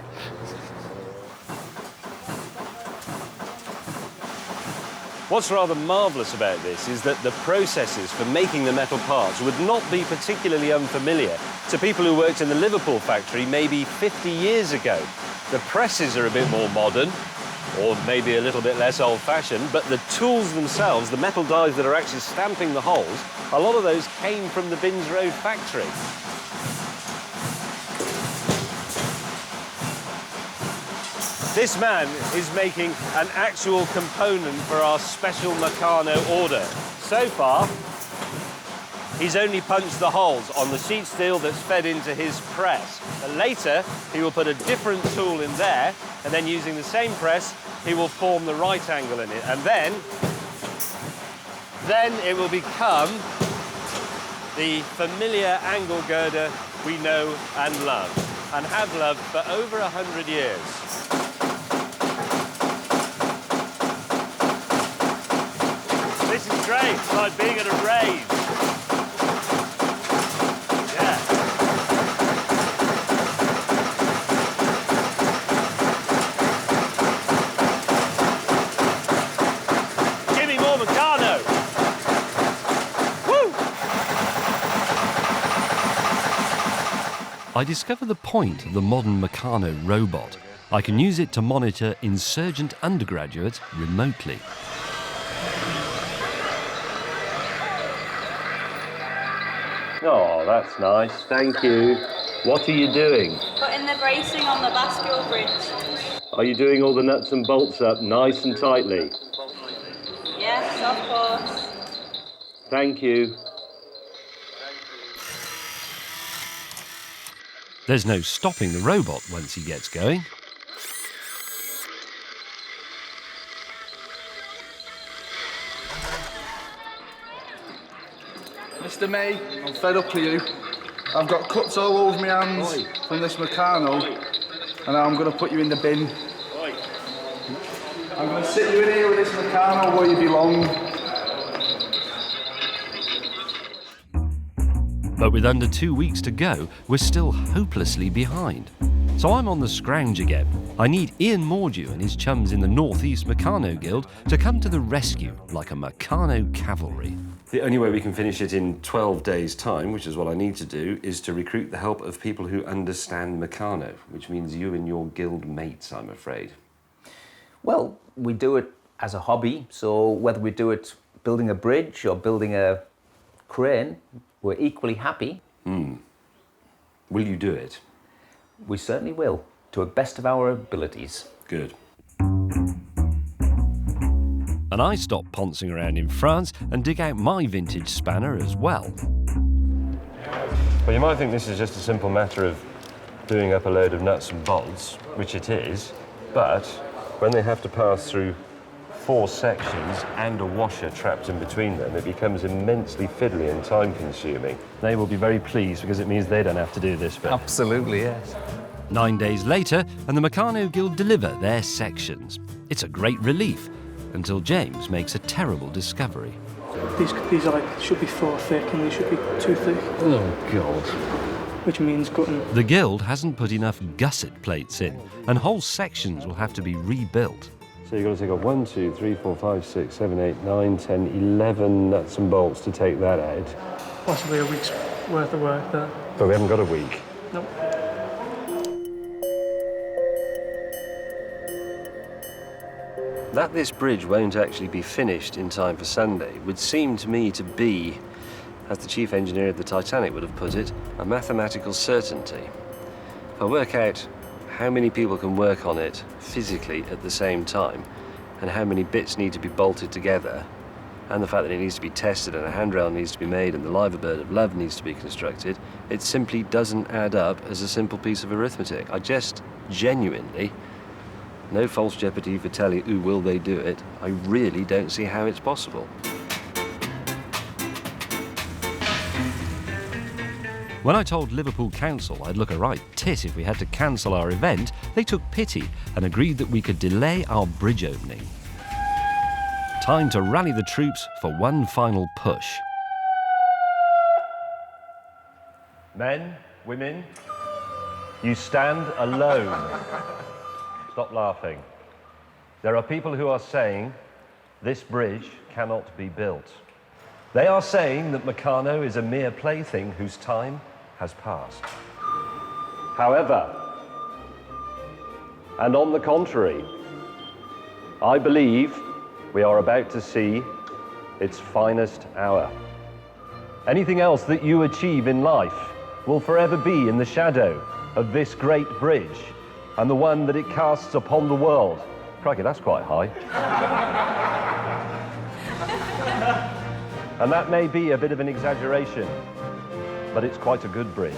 What's rather marvellous about this is that the processes for making the metal parts would not be particularly unfamiliar to people who worked in the Liverpool factory maybe 50 years ago. The presses are a bit more modern, or maybe a little bit less old-fashioned, but the tools themselves, the metal dies that are actually stamping the holes, a lot of those came from the Binns Road factory. This man is making an actual component for our special Meccano order. So far, he's only punched the holes on the sheet steel that's fed into his press. But later, he will put a different tool in there, and then using the same press, he will form the right angle in it. And then it will become the familiar angle girder we know and love, and have loved for over 100 years. This is great, it's like being at a rave. Yeah. Give me more Meccano. Woo! I discover the point of the modern Meccano robot. I can use it to monitor insurgent undergraduates remotely. Oh, that's nice. Thank you. What are you doing? Putting the bracing on the bascule bridge. Are you doing all the nuts and bolts up nice and tightly? Yes, of course. Thank you. There's no stopping the robot once he gets going. Mr. May, I'm fed up with you. I've got cuts all over my hands from this Meccano, and now I'm going to put you in the bin. I'm going to sit you in here with this Meccano where you belong. But with under 2 weeks to go, we're still hopelessly behind. So I'm on the scrounge again. I need Ian Mordew and his chums in the North East Meccano Guild to come to the rescue like a Meccano cavalry. The only way we can finish it in 12 days' time, which is what I need to do, is to recruit the help of people who understand Meccano, which means you and your guild mates, I'm afraid. Well, we do it as a hobby, so whether we do it building a bridge or building a crane, we're equally happy. Will you do it? We certainly will, to the best of our abilities. Good. And I stop poncing around in France and dig out my vintage spanner as well. Well, you might think this is just a simple matter of doing up a load of nuts and bolts, which it is, but when they have to pass through 4 sections and a washer trapped in between them, it becomes immensely fiddly and time-consuming. They will be very pleased because it means they don't have to do this bit. Absolutely, yes. 9 days later, and the Meccano Guild deliver their sections. It's a great relief, until James makes a terrible discovery. These are like, should be 4 thick and they should be 2 thick. Oh, God. Which means cutting. The Guild hasn't put enough gusset plates in, and whole sections will have to be rebuilt. So you've got to take off 1, 2, 3, 4, 5, 6, 7, 8, 9, 10, 11 nuts and bolts to take that out. Possibly a week's worth of work there. But we haven't got a week. Nope. That this bridge won't actually be finished in time for Sunday would seem to me to be, as the chief engineer of the Titanic would have put it, a mathematical certainty. If I work out how many people can work on it physically at the same time, and how many bits need to be bolted together, and the fact that it needs to be tested and a handrail needs to be made and the liver bird of love needs to be constructed, it simply doesn't add up as a simple piece of arithmetic. I just genuinely, no false jeopardy for telling, ooh, will they do it? I really don't see how it's possible. When I told Liverpool Council I'd look a right tit if we had to cancel our event, they took pity and agreed that we could delay our bridge opening. Time to rally the troops for one final push. Men, women, you stand alone. Stop laughing. There are people who are saying this bridge cannot be built. They are saying that Meccano is a mere plaything whose time has passed. However, and on the contrary, I believe we are about to see its finest hour. Anything else that you achieve in life will forever be in the shadow of this great bridge and the one that it casts upon the world. Crikey, that's quite high. And that may be a bit of an exaggeration, but it's quite a good bridge.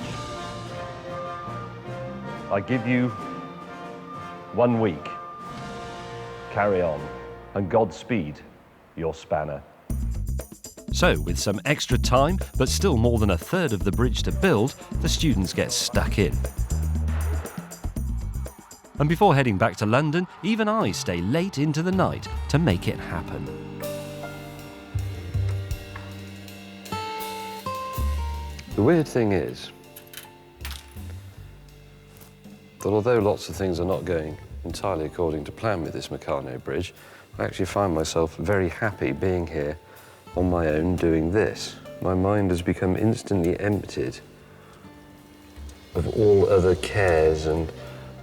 I give you 1 week. Carry on, and Godspeed, your spanner. So, with some extra time, but still more than a third of the bridge to build, the students get stuck in. And before heading back to London, even I stay late into the night to make it happen. The weird thing is that although lots of things are not going entirely according to plan with this Meccano bridge, I actually find myself very happy being here on my own doing this. My mind has become instantly emptied of all other cares and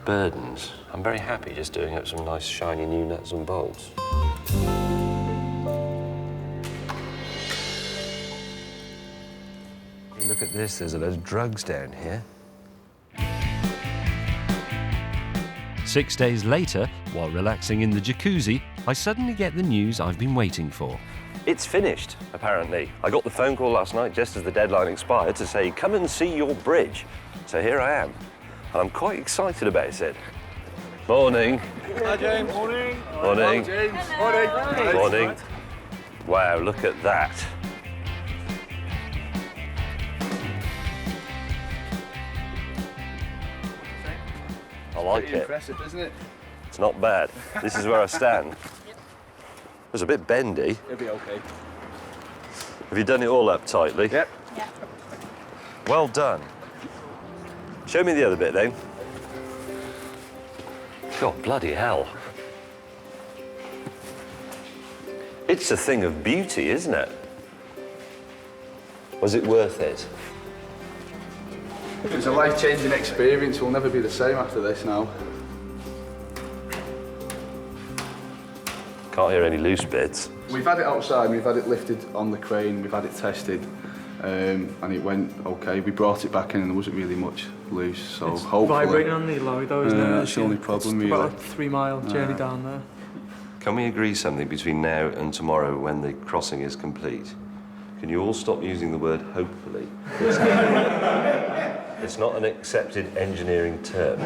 burdens. I'm very happy just doing up some nice shiny new nuts and bolts. Look at this, there's a load of drugs down here. 6 days later, while relaxing in the jacuzzi, I suddenly get the news I've been waiting for. It's finished, apparently. I got the phone call last night just as the deadline expired to say, come and see your bridge. So here I am, and I'm quite excited about it. Morning. Hi, James. Morning. Morning. Hello, James. Morning. Morning. Wow, look at that. I like it. Impressive, isn't it? It's not bad. This is where I stand. It's a bit bendy. It'll be okay. Have you done it all up tightly? Yep. Yeah. Well done. Show me the other bit then. God, bloody hell. It's a thing of beauty, isn't it? Was it worth it? It was a life-changing experience. We'll never be the same after this now. Can't hear any loose bits. We've had it outside, we've had it lifted on the crane, we've had it tested, and it went okay. We brought it back in and there wasn't really much loose, so it's hopefully... vibrating on the lorry though, isn't it? That's the only problem, it's really. about a 3-mile journey down there. Can we agree something between now and tomorrow when the crossing is complete? Can you all stop using the word hopefully? It's not an accepted engineering term.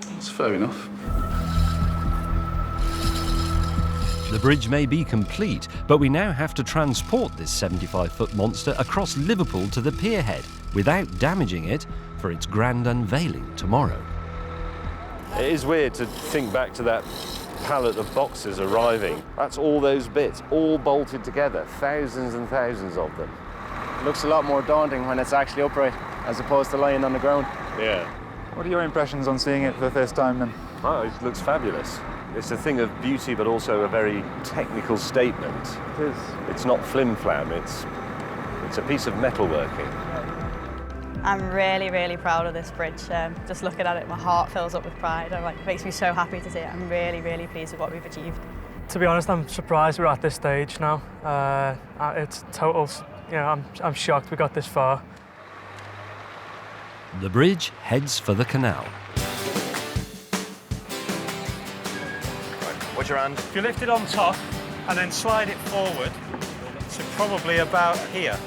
That's fair enough. The bridge may be complete, but we now have to transport this 75-foot monster across Liverpool to the pierhead without damaging it for its grand unveiling tomorrow. It is weird to think back to that pallet of boxes arriving. That's all those bits, all bolted together, thousands and thousands of them. It looks a lot more daunting when it's actually upright, as opposed to lying on the ground. Yeah. What are your impressions on seeing it for the first time then? Oh, it looks fabulous. It's a thing of beauty, but also a very technical statement. It is. It's not flim-flam, it's a piece of metalworking. I'm really, really proud of this bridge. Just looking at it, my heart fills up with pride. It makes me so happy to see it. I'm really, really pleased with what we've achieved. To be honest, I'm surprised we're at this stage now. It's total, I'm shocked we got this far. The bridge heads for the canal. Watch your hand. If you lift it on top and then slide it forward to probably about here.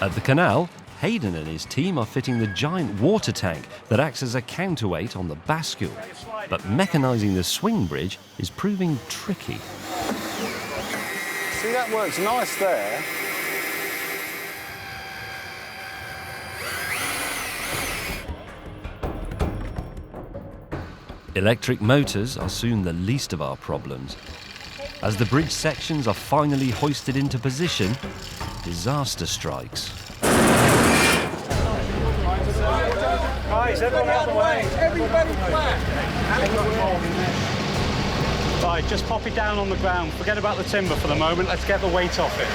At the canal, Hayden and his team are fitting the giant water tank that acts as a counterweight on the bascule. But mechanising the swing bridge is proving tricky. See, that works nice there. Electric motors are soon the least of our problems. As the bridge sections are finally hoisted into position, disaster strikes. Guys, everyone out of the way. Everybody flat. Right, just pop it down on the ground. Forget about the timber for the moment. Let's get the weight off it.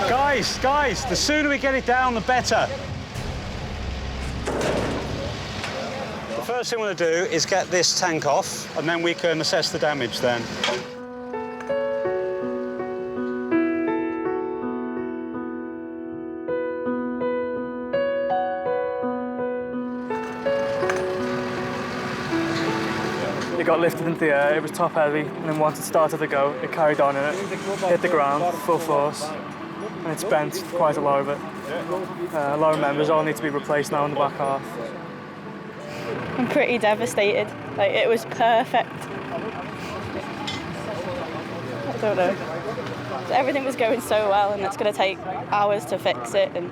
Guys, the sooner we get it down, the better. The first thing we're going to do is get this tank off, and then we can assess the damage then. It got lifted into the air, it was top heavy, and then once it started to go, it carried on in it, hit the ground, full force, and it's bent quite a lot of it. Lower members all need to be replaced now in the back half. I'm pretty devastated. It was perfect. I don't know. Everything was going so well, and it's going to take hours to fix it. And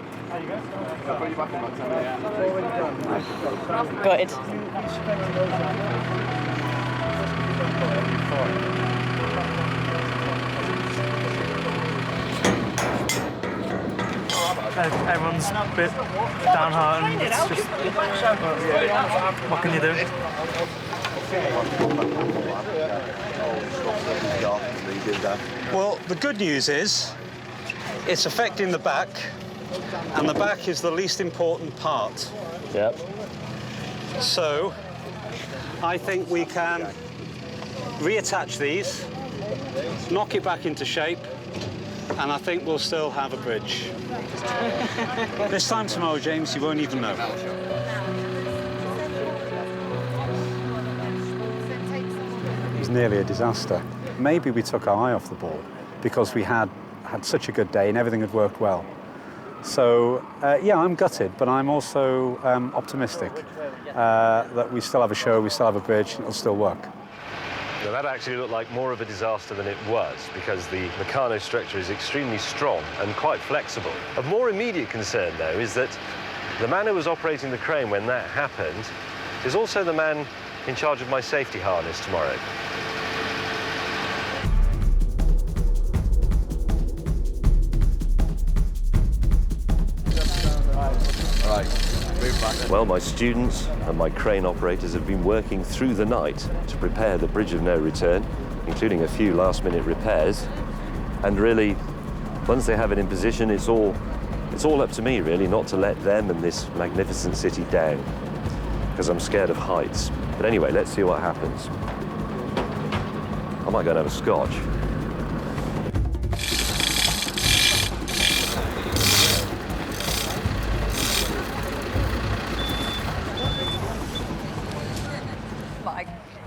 gutted. Everyone's a bit downhearted. It's just, what can you do? Well, the good news is it's affecting the back, and the back is the least important part. Yep. So I think we can reattach these, knock it back into shape, and I think we'll still have a bridge. This time tomorrow, James, you won't even know. It was nearly a disaster. Maybe we took our eye off the ball because we had such a good day and everything had worked well. So, yeah, I'm gutted, but I'm also optimistic that we still have a show, we still have a bridge, and it'll still work. Now, that actually looked like more of a disaster than it was, because the Meccano structure is extremely strong and quite flexible. Of more immediate concern, though, is that the man who was operating the crane when that happened is also the man in charge of my safety harness tomorrow. Well, my students and my crane operators have been working through the night to prepare the Bridge of No Return, including a few last-minute repairs. And really, once they have it in position, it's all up to me, really, not to let them and this magnificent city down, because I'm scared of heights. But anyway, let's see what happens. I might go and have a scotch.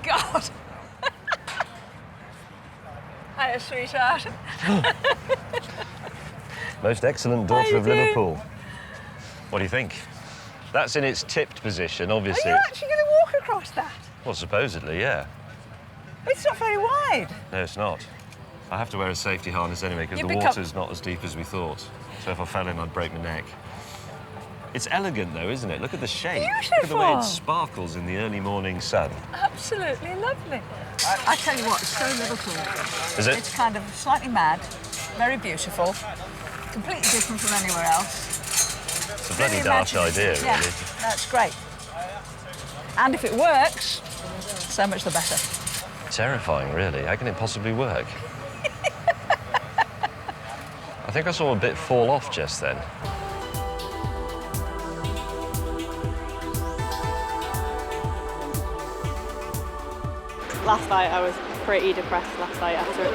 God. Hiya, sweetheart. Most excellent daughter of Liverpool. What do you think? That's in its tipped position, obviously. Are you actually going to walk across that? Well, supposedly, yeah. It's not very wide. No, it's not. I have to wear a safety harness anyway, because the water's not as deep as we thought. So if I fell in, I'd break my neck. It's elegant, though, isn't it? Look at the shape. Beautiful. Look at the way it sparkles in the early morning sun. Absolutely lovely. I tell you what, it's so Liverpool. Is it? It's kind of slightly mad, very beautiful, completely different from anywhere else. It's a bloody daft idea, really. Yeah, that's great. And if it works, So much the better. Terrifying, really. How can it possibly work? I think I saw a bit fall off just then. Last night I was pretty depressed last night after it.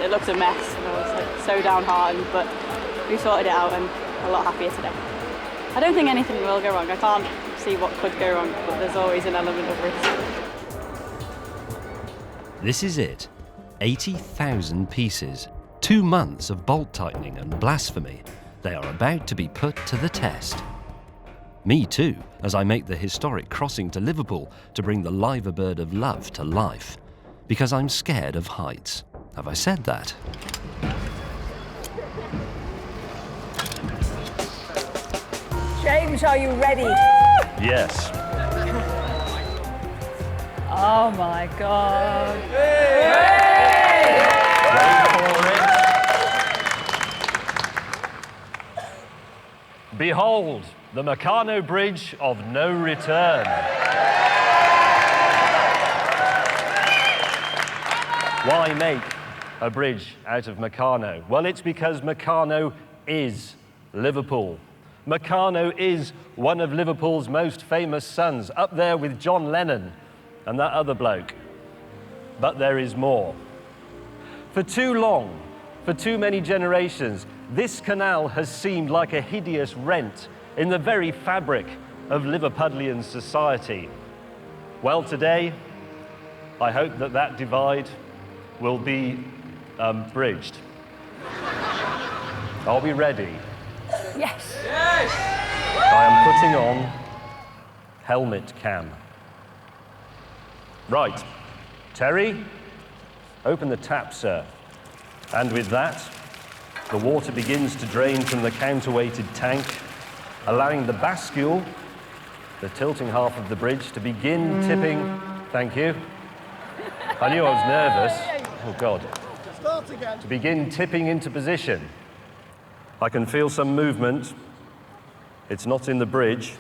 It looked a mess and I was like so downhearted, but we sorted it out and I'm a lot happier today. I don't think anything will go wrong. I can't see what could go wrong, but there's always an element of risk. This is it. 80,000 pieces. 2 months of bolt tightening and blasphemy. They are about to be put to the test. Me too, as I make the historic crossing to Liverpool to bring the liver bird of love to life. Because I'm scared of heights. Have I said that? James, are you ready? Yes. Oh my God. Behold, the Meccano Bridge of no return. Why make a bridge out of Meccano? Well, it's because Meccano is Liverpool. Meccano is one of Liverpool's most famous sons, up there with John Lennon and that other bloke. But there is more. For too long, for too many generations, this canal has seemed like a hideous rent in the very fabric of Liverpudlian society. Well, today, I hope that that divide will be bridged. Are we ready? Yes. I am putting on helmet cam. Right. Terry, open the tap, sir. And with that, the water begins to drain from the counterweighted tank, allowing the bascule, the tilting half of the bridge, to begin tipping. Thank you. I knew I was nervous. Oh, God. Start again. To begin tipping into position. I can feel some movement. It's not in the bridge.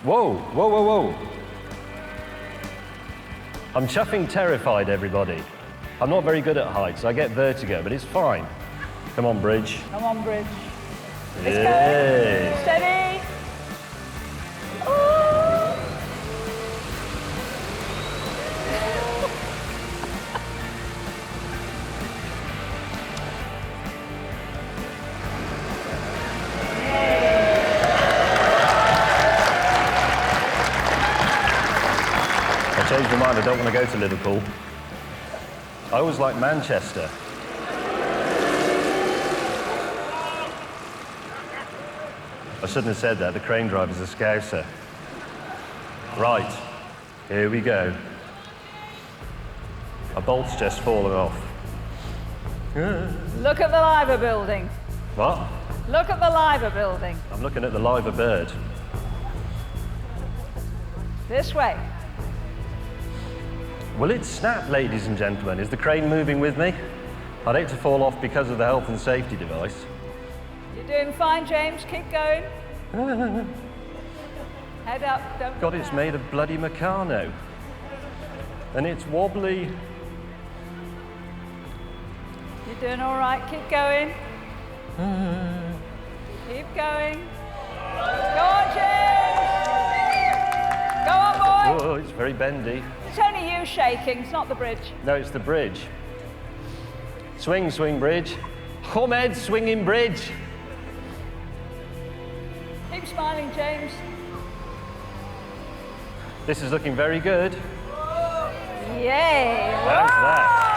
Whoa, whoa, whoa, whoa. I'm chuffing terrified, everybody. I'm not very good at heights. I get vertigo, but it's fine. Come on, bridge. Come on, bridge. Let's Yay. go. Steady. I changed my mind. I don't want to go to Liverpool. I always like Manchester. I shouldn't have said that. The crane driver's a Scouser. Right, here we go. A bolt's just fallen off. Look at the liver building. What? Look at the liver building. I'm looking at the liver bird. This way. Will it snap, ladies and gentlemen? Is the crane moving with me? I'd hate to fall off because of the health and safety device. You're doing fine, James. Keep going. Head up. Don't God, it's made of bloody Meccano. And it's wobbly. You're doing all right. Keep going. Keep going. Go on, James. Go on, boy. Oh, it's very bendy. It's only you shaking. It's not the bridge. No, it's the bridge. Swing, swing, bridge. Ahmed, swinging bridge. Keep smiling, James. This is looking very good. Yay. How's that?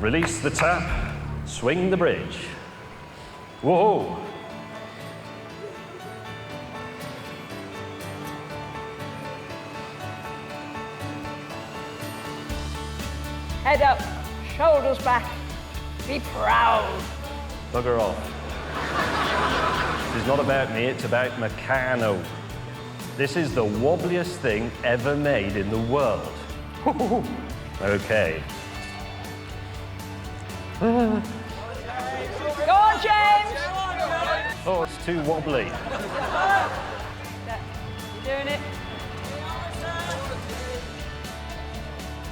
Release the tap, swing the bridge. Whoa! Head up, shoulders back. Be proud. Bugger off. This is not about me, it's about Meccano. This is the wobbliest thing ever made in the world. Okay. Go on, James! Oh, it's too wobbly. You're doing it.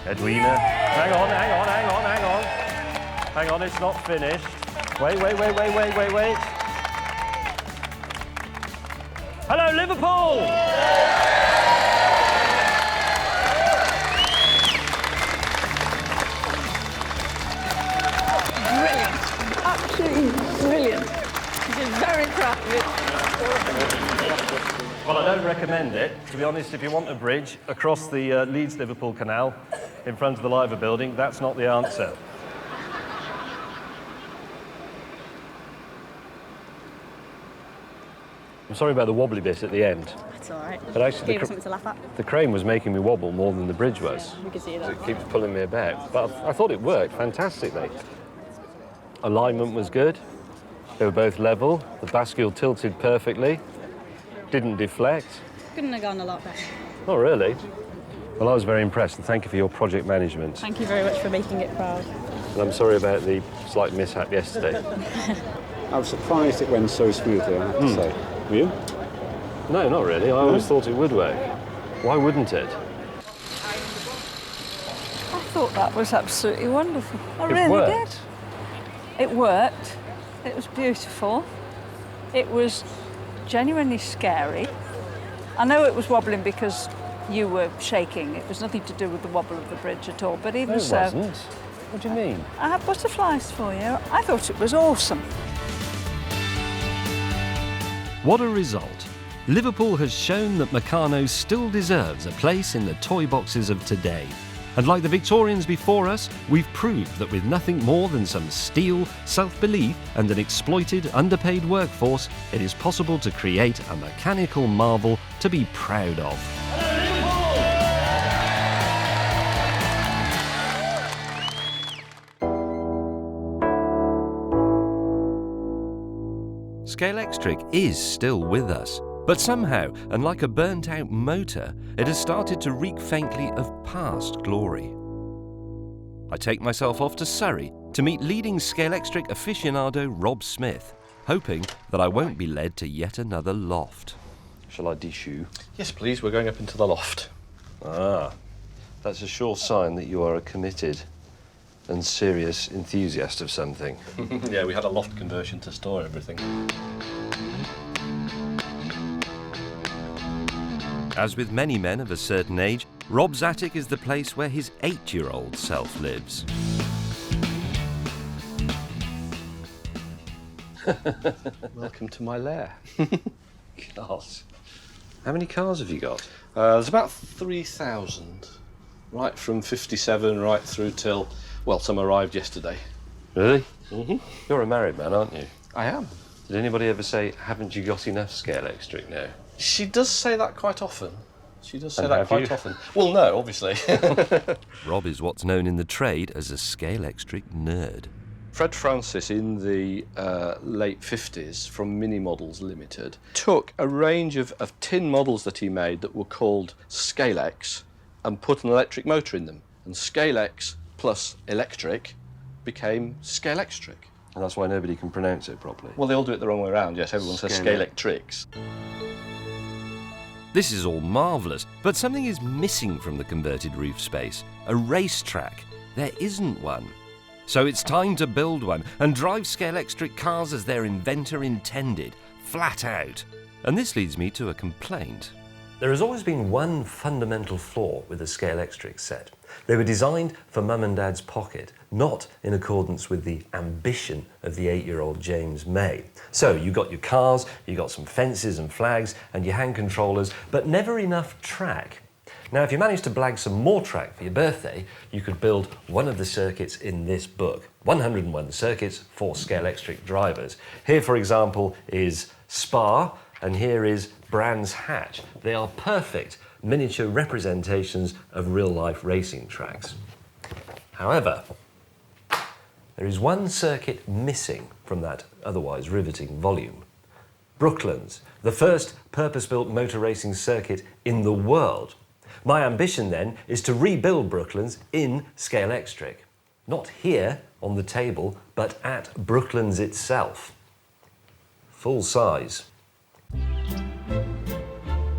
Edwina. Hang on. Hang on, it's not finished. Wait. Hello, Liverpool! Brilliant. Absolutely brilliant. She's very proud of it. Well, I don't recommend it. To be honest, if you want a bridge across the Leeds-Liverpool Canal in front of the Liver building, that's not the answer. I'm sorry about the wobbly bit at the end. It's all right. But actually, Gave us something to laugh at. the crane was making me wobble more than the bridge was. We can see that. It keeps pulling me about. But I thought it worked fantastically. Alignment was good. They were both level. The bascule tilted perfectly. Didn't deflect. Couldn't have gone a lot better. Not really. Well, I was very impressed, and thank you for your project management. Thank you very much for making it proud. And I'm sorry about the slight mishap yesterday. I was surprised it went so smoothly, I have to say. Were you? No, not really. I always thought it would work. Why wouldn't it? I thought that was absolutely wonderful. I It really worked. did. It worked. It was beautiful. It was genuinely scary. I know it was wobbling because you were shaking. It was nothing to do with the wobble of the bridge at all, but even No, it so... wasn't. What do you mean? I have butterflies for you. I thought it was awesome. What a result. Liverpool has shown that Meccano still deserves a place in the toy boxes of today. And like the Victorians before us, we've proved that with nothing more than some steel, self-belief and an exploited, underpaid workforce, it is possible to create a mechanical marvel to be proud of. Scalextric is still with us, but somehow, and like a burnt-out motor, it has started to reek faintly of past glory. I take myself off to Surrey to meet leading Scalextric aficionado Rob Smith, hoping that I won't be led to yet another loft. Shall I de-shoe? Yes, please. We're going up into the loft. Ah, that's a sure sign that you are a committed and serious enthusiast of something. Yeah, we had a loft conversion to store everything. As with many men of a certain age, Rob's attic is the place where his 8-year-old self lives. Welcome to my lair. Gosh. How many cars have you got? There's about 3,000, right from 57 right through till, well, some arrived yesterday. Really? Mm-hmm. You're a married man, aren't you? I am. Did anybody ever say, haven't you got enough Scalextric now? She does say that quite often. She does say And that have quite you? often. Well, no, obviously. Rob is what's known in the trade as a Scalextric nerd. Fred Francis, in the late 50s, from Mini Models Limited, took a range of tin models that he made that were called Scalex and put an electric motor in them. And Scalex plus electric became Scalextric. And that's why nobody can pronounce it properly. Well, they all do it the wrong way around, yes. Everyone says Scalextrics. This is all marvellous, but something is missing from the converted roof space. A racetrack. There isn't one. So it's time to build one and drive Scalextric cars as their inventor intended, flat out. And this leads me to a complaint. There has always been one fundamental flaw with the Scalextric set. They were designed for Mum and Dad's pocket, not in accordance with the ambition of the 8-year-old James May. So you got your cars, you got some fences and flags and your hand controllers, but never enough track. Now, if you managed to blag some more track for your birthday, you could build one of the circuits in this book. 101 circuits for Scalextric drivers. Here, for example, is Spa, and here is Brands Hatch. They are perfect miniature representations of real-life racing tracks. However, there is one circuit missing from that otherwise riveting volume. Brooklands, the first purpose-built motor racing circuit in the world. My ambition then is to rebuild Brooklands in Scalextric. Not here on the table, but at Brooklands itself. Full size.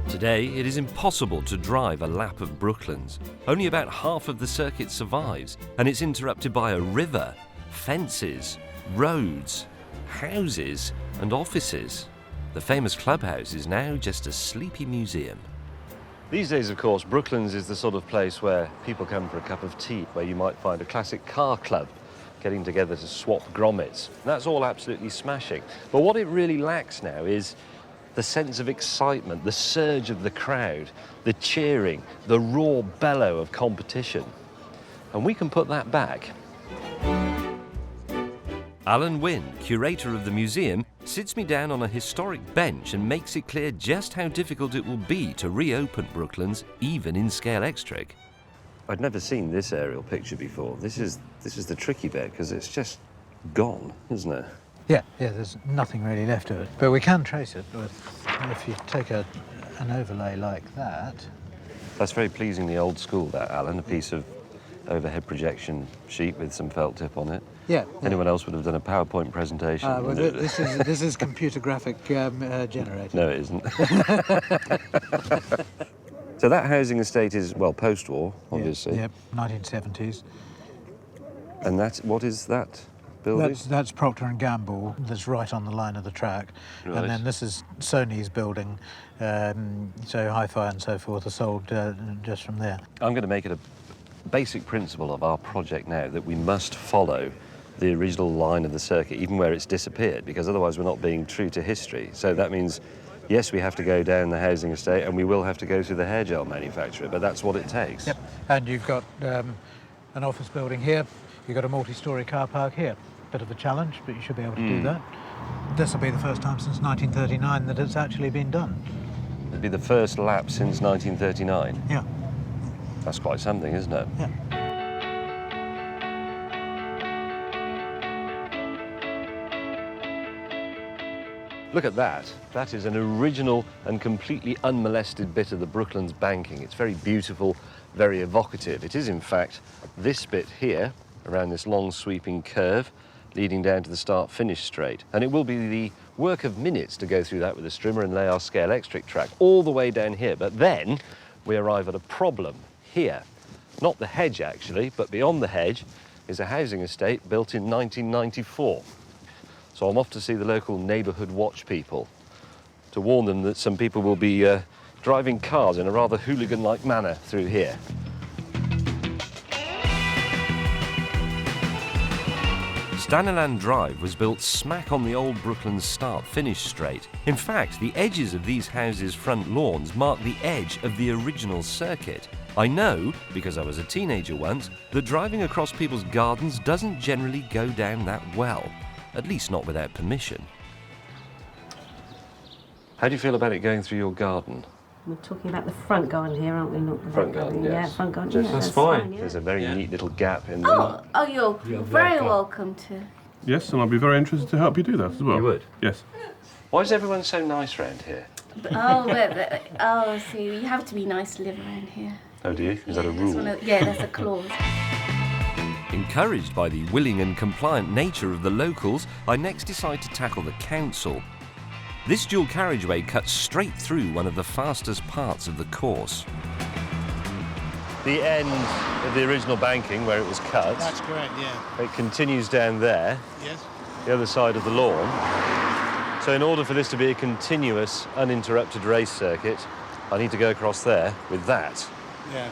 Today, it is impossible to drive a lap of Brooklands. Only about half of the circuit survives, and it's interrupted by a river, fences, roads, houses, and offices. The famous clubhouse is now just a sleepy museum. These days, of course, Brooklands is the sort of place where people come for a cup of tea, where you might find a classic car club getting together to swap grommets. That's all absolutely smashing. But what it really lacks now is the sense of excitement, the surge of the crowd, the cheering, the raw bellow of competition. And we can put that back. Alan Wynne, curator of the museum, sits me down on a historic bench and makes it clear just how difficult it will be to reopen Brooklands, even in Scalextric. I'd never seen this aerial picture before. This is the tricky bit, because it's just gone, isn't it? Yeah, there's nothing really left of it. But we can trace it if you take an overlay like that. That's very pleasingly old school, that, Alan, a piece of overhead projection sheet with some felt tip on it. Yeah. Anyone else would have done a PowerPoint presentation. Well, this is computer graphic generated. No, it isn't. So that housing estate is, well, post-war, obviously. Yeah, 1970s. And what is that building? That's Procter & Gamble, that's right on the line of the track. Right. And then this is Sony's building, so Hi-Fi and so forth are sold just from there. I'm going to make it a basic principle of our project now that we must follow the original line of the circuit, even where it's disappeared, because otherwise we're not being true to history. So that means, yes, we have to go down the housing estate and we will have to go through the hair gel manufacturer, but that's what it takes. Yep, and you've got an office building here, you've got a multi-storey car park here. Bit of a challenge, but you should be able to do that. This will be the first time since 1939 that it's actually been done. It'll be the first lap since 1939? Yeah. That's quite something, isn't it? Yeah. Look at that. That is an original and completely unmolested bit of the Brooklands banking. It's very beautiful, very evocative. It is, in fact, this bit here, around this long sweeping curve, leading down to the start-finish straight. And it will be the work of minutes to go through that with a strimmer and lay our Scalextric track all the way down here. But then we arrive at a problem here. Not the hedge, actually, but beyond the hedge is a housing estate built in 1994. So I'm off to see the local neighbourhood watch people to warn them that some people will be driving cars in a rather hooligan-like manner through here. Staniland Drive was built smack on the old Brooklands start-finish straight. In fact, the edges of these houses' front lawns mark the edge of the original circuit. I know, because I was a teenager once, that driving across people's gardens doesn't generally go down that well. At least not without permission. How do you feel about it going through your garden? We're talking about the front garden here, aren't we? Not the Front garden, yes. Yeah, front garden. Yeah, That's fine. There's a very neat little gap in there. Oh, you're very welcome to. Yes, and I'd be very interested to help you do that as well. You would? Yes. Why is everyone so nice round here? See, you have to be nice to live around here. Oh, do you? Is that a rule? That's a clause. Encouraged by the willing and compliant nature of the locals, I next decide to tackle the council. This dual carriageway cuts straight through one of the fastest parts of the course. The end of the original banking where it was cut. That's correct, yeah. It continues down there. Yes. The other side of the lawn. So in order for this to be a continuous, uninterrupted race circuit, I need to go across there with that. Yeah.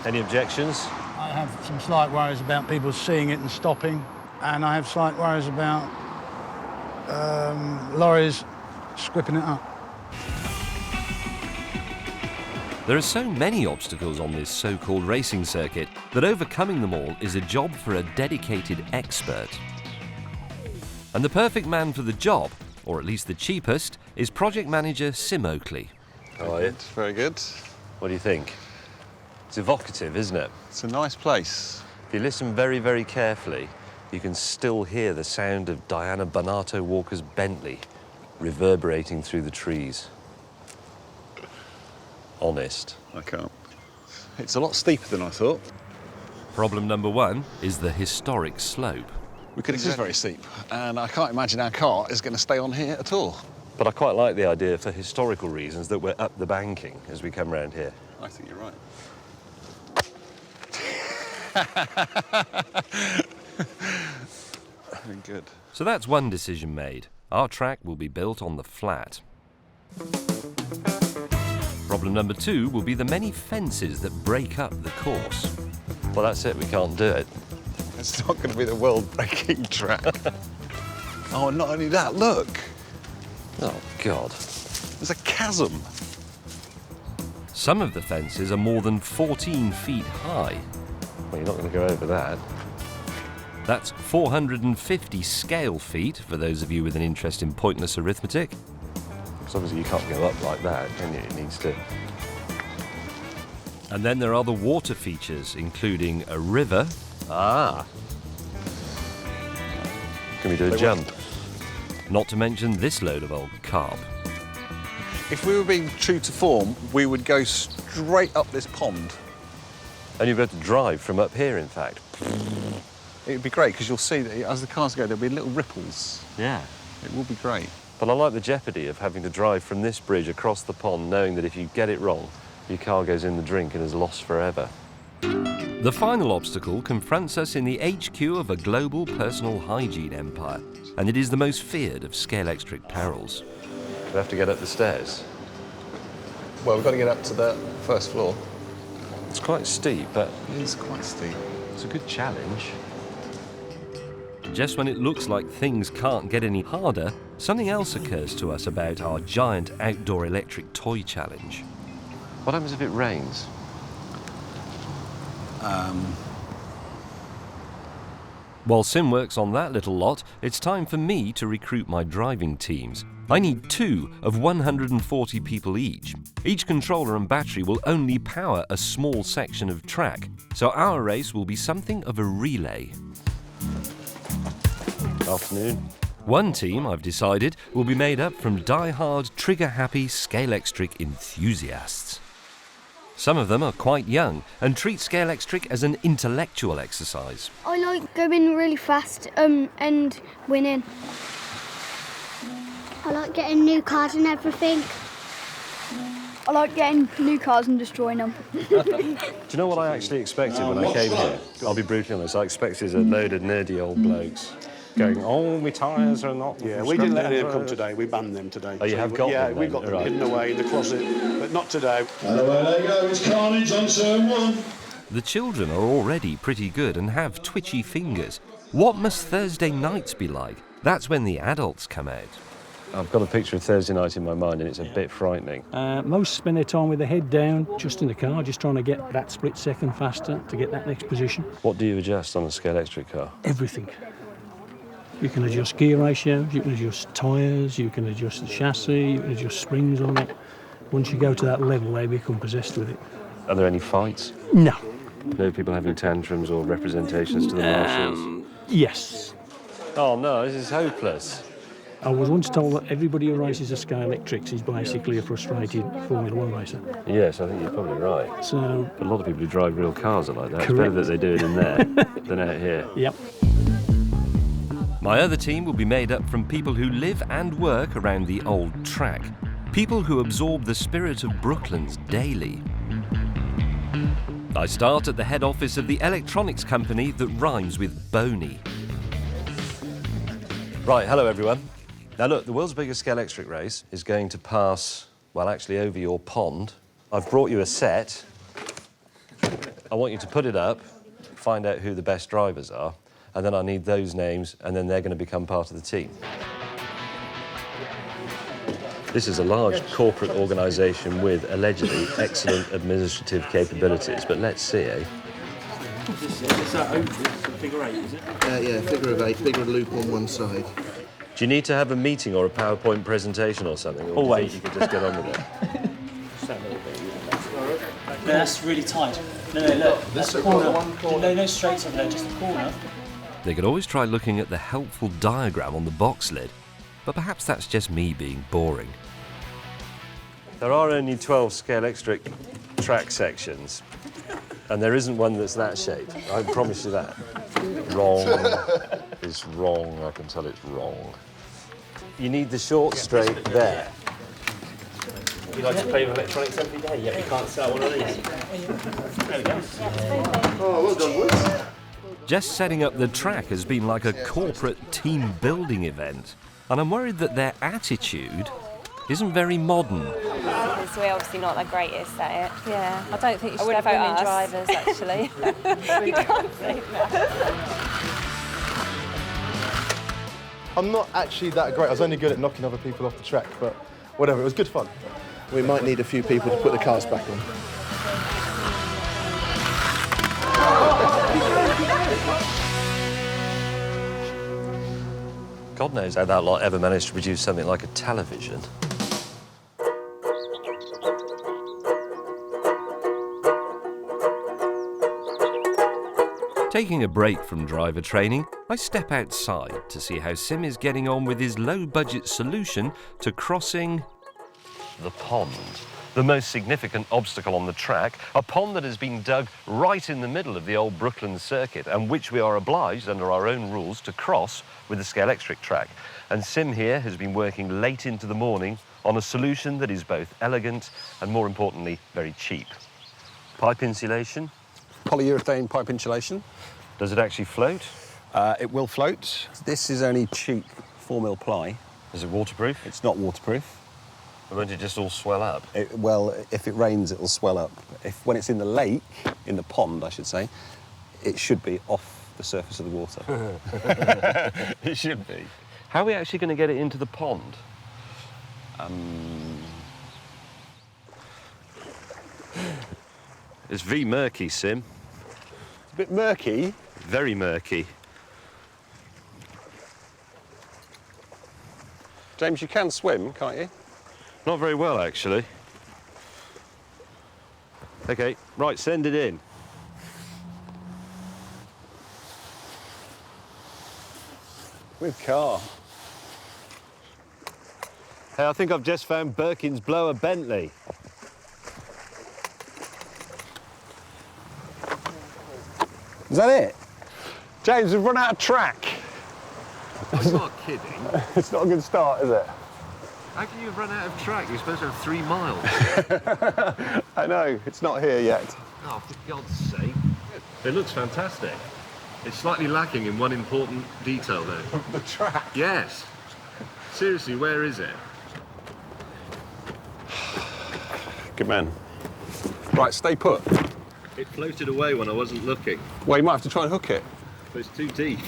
Any objections? I have some slight worries about people seeing it and stopping, and I have slight worries about lorries squipping it up. There are so many obstacles on this so-called racing circuit that overcoming them all is a job for a dedicated expert. And the perfect man for the job, or at least the cheapest, is project manager Sim Oakley. How are you? Very good. What do you think? It's evocative, isn't it? It's a nice place. If you listen very, very carefully, you can still hear the sound of Diana Bonato Walker's Bentley reverberating through the trees. honest. I can't. It's a lot steeper than I thought. Problem number 1 is the historic slope. This is very steep, and I can't imagine our car is going to stay on here at all. But I quite like the idea, for historical reasons, that we're up the banking as we come round here. I think you're right. Very good. So that's one decision made. Our track will be built on the flat. Problem number 2 will be the many fences that break up the course. Well, that's it, we can't do it. It's not going to be the world-breaking track. Oh, and not only that, look. Oh, God. There's a chasm. Some of the fences are more than 14 feet high. Well, you're not going to go over that. That's 450 scale feet, for those of you with an interest in pointless arithmetic. Because obviously you can't go up like that, can you? It needs to... And then there are the water features, including a river. Ah! Can we do a jump? Not to mention this load of old carp. If we were being true to form, we would go straight up this pond. And you'd be able to drive from up here, in fact. It would be great, because you'll see that as the cars go, there'll be little ripples. Yeah. It will be great. But I like the jeopardy of having to drive from this bridge across the pond, knowing that if you get it wrong, your car goes in the drink and is lost forever. The final obstacle confronts us in the HQ of a global personal hygiene empire, and it is the most feared of Scalextric perils. We have to get up the stairs. Well, we've got to get up to the first floor. It's quite steep, but... It is quite steep. It's a good challenge. Just when it looks like things can't get any harder, something else occurs to us about our giant outdoor electric toy challenge. What happens if it rains? While Sim works on that little lot, it's time for me to recruit my driving teams. I need 2 of 140 people each. Each controller and battery will only power a small section of track, so our race will be something of a relay. Afternoon. One team, I've decided, will be made up from die-hard, trigger-happy Scalextric enthusiasts. Some of them are quite young and treat Scalextric as an intellectual exercise. I like going really fast and winning. I like getting new cars and everything. I like getting new cars and destroying them. Do you know what I actually expected when I came here? I'll be brutally honest, I expected a load of nerdy old blokes going, oh, my tyres are not... Yeah, we didn't let them come today, we banned them today. Oh, you have got them? Yeah, we've got them hidden away in the closet, but not today. Hello, there you go, it's carnage on turn 1. The children are already pretty good and have twitchy fingers. What must Thursday nights be like? That's when the adults come out. I've got a picture of Thursday night in my mind and it's a bit frightening. Most spend their time with their head down, just in the car, just trying to get that split second faster to get that next position. What do you adjust on a Scalextric car? Everything. You can adjust gear ratios, you can adjust tyres, you can adjust the chassis, you can adjust springs on it. Once you go to that level, they become possessed with it. Are there any fights? No. No people having tantrums or representations to the marshals? Yes. Oh no, this is hopeless. I was once told that everybody who races a Scalextric is basically a frustrated Formula 1 racer. Yes, I think you're probably right. So, a lot of people who drive real cars are like that. Correct. It's better that they do it in there than out here. Yep. My other team will be made up from people who live and work around the old track. People who absorb the spirit of Brooklands daily. I start at the head office of the electronics company that rhymes with Boney. Right, hello everyone. Now look, the world's biggest Scalextric race is going to pass, well, actually over your pond. I've brought you a set. I want you to put it up, find out who the best drivers are, and then I need those names, and then they're going to become part of the team. This is a large corporate organisation with, allegedly, excellent administrative capabilities, but let's see, eh? Is that open? Figure 8, is it? Yeah, figure of 8, bigger loop on one side. Do you need to have a meeting or a PowerPoint presentation or something? Or Always. do you think you could just get on with it? No, that's really tight. No, look, that's the corner. No, straight on there, just the corner. They could always try looking at the helpful diagram on the box lid, but perhaps that's just me being boring. There are only 12 Scalextric track sections, and there isn't one that's that shape. I promise you that. Wrong. It's wrong. I can tell it's wrong. You need the short straight there. You like to play with electronics every day, yet you can't sell one of these. There we go. Oh, well done, boys. Just setting up the track has been like a corporate team building event, and I'm worried that their attitude isn't very modern. Because we're obviously not the greatest at it. Yeah, I don't think you I should wouldn't have women vote us. drivers, actually. You can't say that. I'm not actually that great. I was only good at knocking other people off the track, but whatever, it was good fun. We might need a few people to put the cars back on. God knows how that lot ever managed to produce something like a television. Taking a break from driver training, I step outside to see how Sim is getting on with his low-budget solution to crossing the pond. The most significant obstacle on the track, a pond that has been dug right in the middle of the old Brooklyn circuit and which we are obliged under our own rules to cross with the Scalextric track. And Sim here has been working late into the morning on a solution that is both elegant and, more importantly, very cheap. Pipe insulation. Polyurethane pipe insulation. Does it actually float? It will float. This is only cheap 4mm ply. Is it waterproof? It's not waterproof. Or won't it just all swell up? Well, if it rains, it will swell up. When it's in the lake, in the pond, I should say, it should be off the surface of the water. It should be. How are we actually going to get it into the pond? It's murky, Sim. It's a bit murky. Very murky. James, you can swim, can't you? Not very well, actually. OK, right, send it in. With car. Hey, I think I've just found Birkin's blower Bentley. Is that it? James, we've run out of track. I'm not kidding. It's not a good start, is it? How can you have run out of track? You're supposed to have 3 miles. I know, it's not here yet. Oh, for God's sake. It looks fantastic. It's slightly lacking in one important detail, though. The track? Yes. Seriously, where is it? Good man. Right, stay put. It floated away when I wasn't looking. Well, you might have to try and hook it. But it's too deep.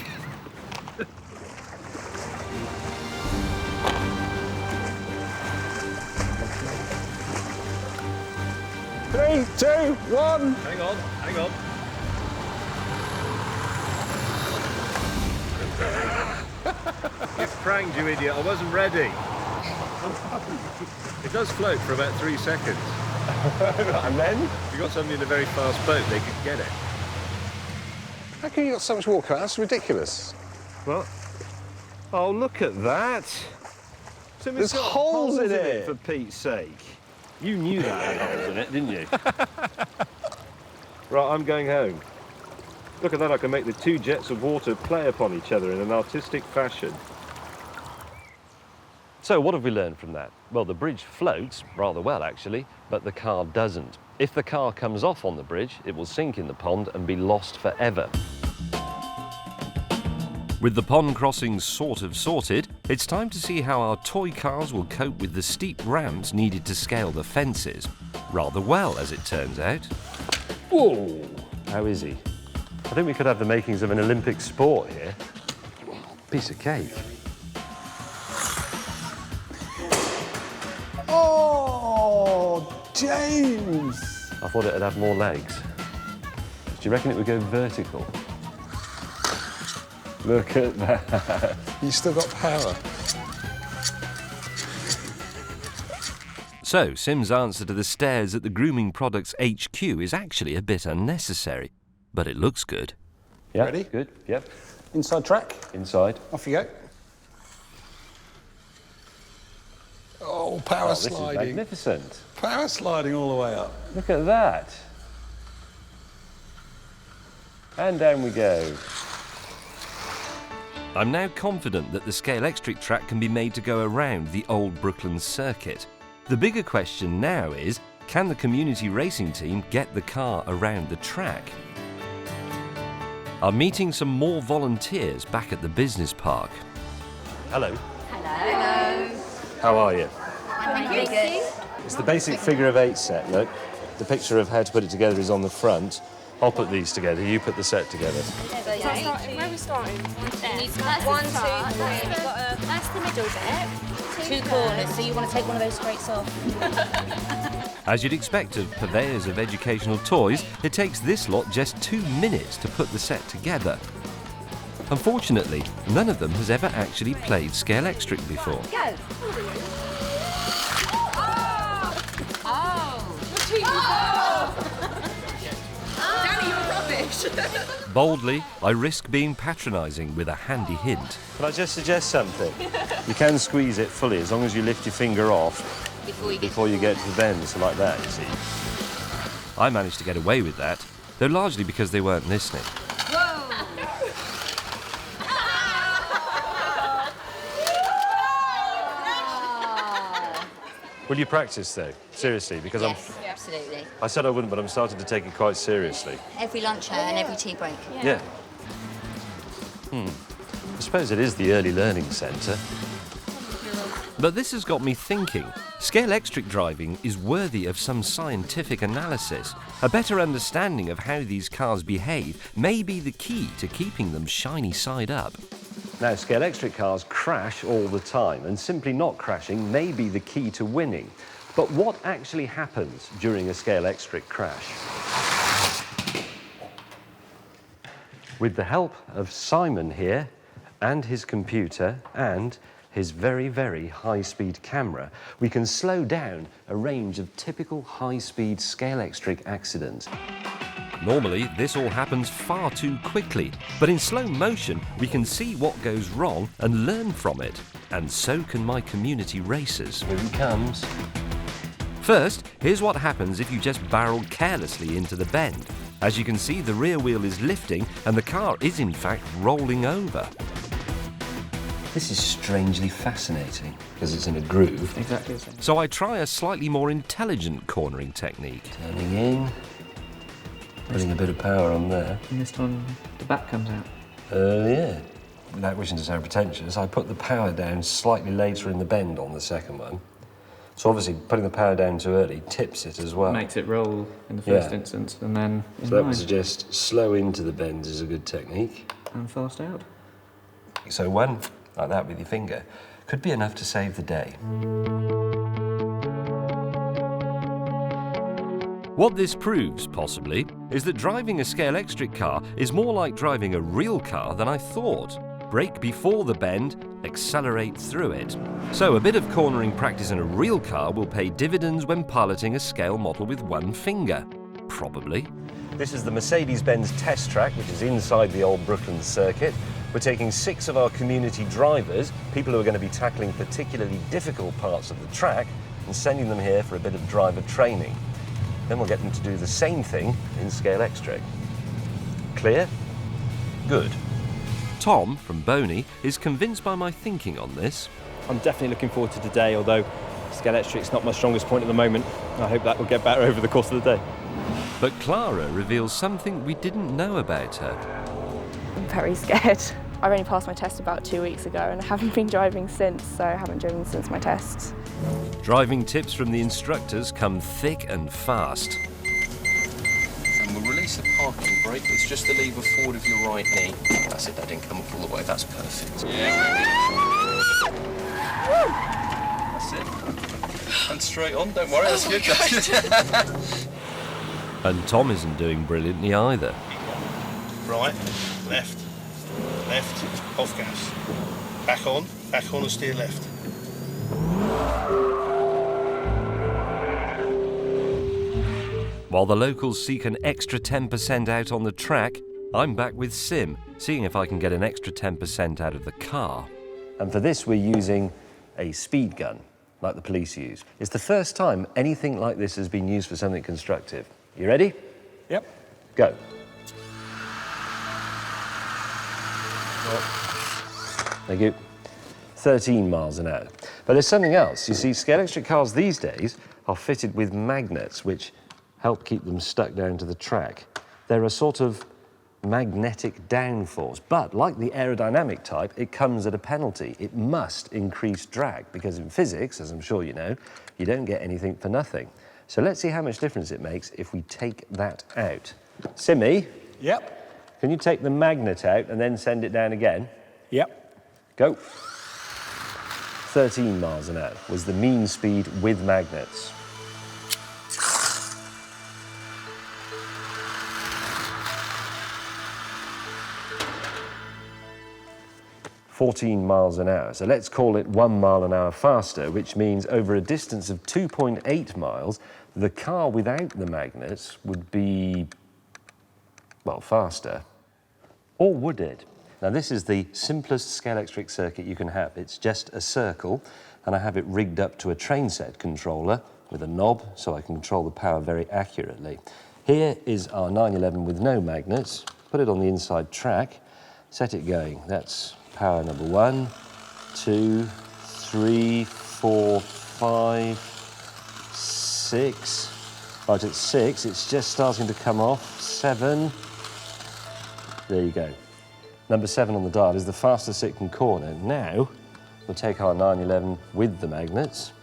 3, 2, 1. Hang on, hang on. You pranked, you idiot. I wasn't ready. It does float for about 3 seconds. And then? If you got somebody in a very fast boat, they could get it. How come you got so much water? That's ridiculous. What? Oh, look at that. So There's holes in it. For Pete's sake. You knew that had holes in it, didn't you? Right, I'm going home. Look at that, I can make the 2 jets of water play upon each other in an artistic fashion. So what have we learned from that? Well, the bridge floats rather well, actually, but the car doesn't. If the car comes off on the bridge, it will sink in the pond and be lost forever. With the pond crossing sort of sorted, it's time to see how our toy cars will cope with the steep ramps needed to scale the fences. Rather well, as it turns out. Whoa! How is he? I think we could have the makings of an Olympic sport here. Piece of cake. Oh, James! I thought it'd have more legs. Do you reckon it would go vertical? Look at that. You still got power. So, Sim's answer to the stares at the Grooming Products HQ is actually a bit unnecessary, but it looks good. Yeah, ready? Good, yep. Inside track. Inside. Off you go. Oh, power This is sliding. magnificent. power sliding all the way up. Look at that. And down we go. I'm now confident that the Scalextric track can be made to go around the old Brooklyn circuit. The bigger question now is, can the community racing team get the car around the track? I'm meeting some more volunteers back at the business park. Hello. Hello. How are you? I'm very good. It's the basic figure of 8 set, look. The picture of how to put it together is on the front. I'll put these together, you put the set together. Where are we starting? That's 1, 2, 3. That's the middle bit. 2 corners, so you want to take one of those straights off. As you'd expect of purveyors of educational toys, it takes this lot just 2 minutes to put the set together. Unfortunately, none of them has ever actually played Scalextric before. Go. Danny, you're rubbish. Boldly, I risk being patronising with a handy hint. Can I just suggest something? You can squeeze it fully as long as you lift your finger off before you get to the bend, so like that, you see. I managed to get away with that, though largely because they weren't listening. Will you practice, though? Seriously, because Absolutely. I said I wouldn't, but I'm starting to take it quite seriously. Every lunch hour and every tea break. Yeah. I suppose it is the early learning centre. But this has got me thinking. Scalextric driving is worthy of some scientific analysis. A better understanding of how these cars behave may be the key to keeping them shiny side up. Now, Scalextric cars crash all the time, and simply not crashing may be the key to winning. But what actually happens during a Scalextric crash? With the help of Simon here, and his computer, and his very, very high-speed camera, we can slow down a range of typical high-speed Scalextric accidents. Normally, this all happens far too quickly, but in slow motion, we can see what goes wrong and learn from it. And so can my community racers. Here he comes. First, here's what happens if you just barrel carelessly into the bend. As you can see, the rear wheel is lifting and the car is in fact rolling over. This is strangely fascinating because it's in a groove. Exactly. So I try a slightly more intelligent cornering technique. Turning in, putting a bit of power on there. And this time the back comes out. Yeah. Without wishing to sound pretentious, I put the power down slightly later in the bend on the second one. So obviously putting the power down too early tips it as well. Makes it roll in the first instance and then... So that would suggest slow into the bends is a good technique. And fast out. So one, like that with your finger, could be enough to save the day. What this proves, possibly, is that driving a Scalextric car is more like driving a real car than I thought. Brake before the bend, accelerate through it. So a bit of cornering practice in a real car will pay dividends when piloting a scale model with one finger. Probably. This is the Mercedes-Benz test track, which is inside the old Brooklyn circuit. We're taking 6 of our community drivers, people who are going to be tackling particularly difficult parts of the track, and sending them here for a bit of driver training. Then we'll get them to do the same thing in Scalextric. Clear? Good. Tom, from Boney, is convinced by my thinking on this. I'm definitely looking forward to today, although Scalextric's not my strongest point at the moment. I hope that will get better over the course of the day. But Clara reveals something we didn't know about her. I'm very scared. I've only passed my test about 2 weeks ago and I haven't been driving since, so I haven't driven since my test. Driving tips from the instructors come thick and fast. And we'll release the parking brake. It's just the lever forward of your right knee. That's it, that didn't come up all the way. That's perfect. That's it. And straight on, don't worry, that's good. And Tom isn't doing brilliantly either. Right, left, left, off gas. Back on and steer left. While the locals seek an extra 10% out on the track, I'm back with Sim, seeing if I can get an extra 10% out of the car. And for this we're using a speed gun. like the police use. It's the first time anything like this has been used for something constructive. You ready? Yep. Go. Thank you. 13 miles an hour. But there's something else. You see, Scalextric cars these days are fitted with magnets which help keep them stuck down to the track. They're a sort of magnetic downforce, but like the aerodynamic type, it comes at a penalty. It must increase drag, because in physics, as I'm sure you know, you don't get anything for nothing. So let's see how much difference it makes if we take that out. Simi? Yep. Can you take the magnet out and then send it down again? Yep. Go. 13 miles an hour was the mean speed with magnets. .14 miles an hour. So let's call it 1 mile an hour faster, which means over a distance of 2.8 miles, the car without the magnets would be, well, faster. Or would it? Now, this is the simplest Scalextric circuit you can have. It's just a circle, and I have it rigged up to a train set controller with a knob, so I can control the power very accurately. Here is our 911 with no magnets. Put it on the inside track, set it going. That's power number 1, 2, 3, 4, 5, 6. Right, at 6, it's just starting to come off. 7. There you go. Number 7 on the dial is the fastest it can corner. Now, we'll take our 911 with the magnets.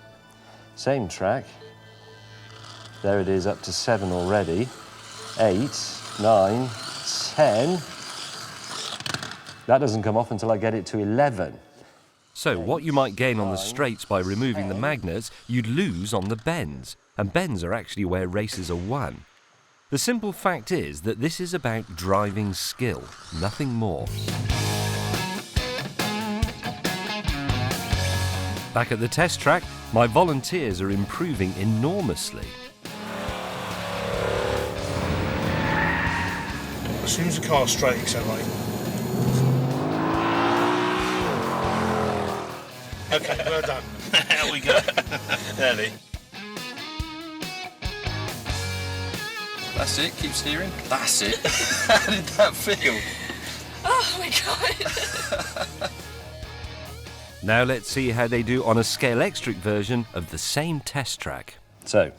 Same track. There it is, up to 7 already. 8, 9, 10. That doesn't come off until I get it to 11. So what you might gain on the straights by removing the magnets, you'd lose on the bends. And bends are actually where races are won. The simple fact is that this is about driving skill, nothing more. Back at the test track, my volunteers are improving enormously. As soon as the car's straight, accelerate. Okay, well done. There we go. Nearly. That's it, keep steering. That's it. How did that feel? Oh my God. Now let's see how they do on a Scalextric version of the same test track. So,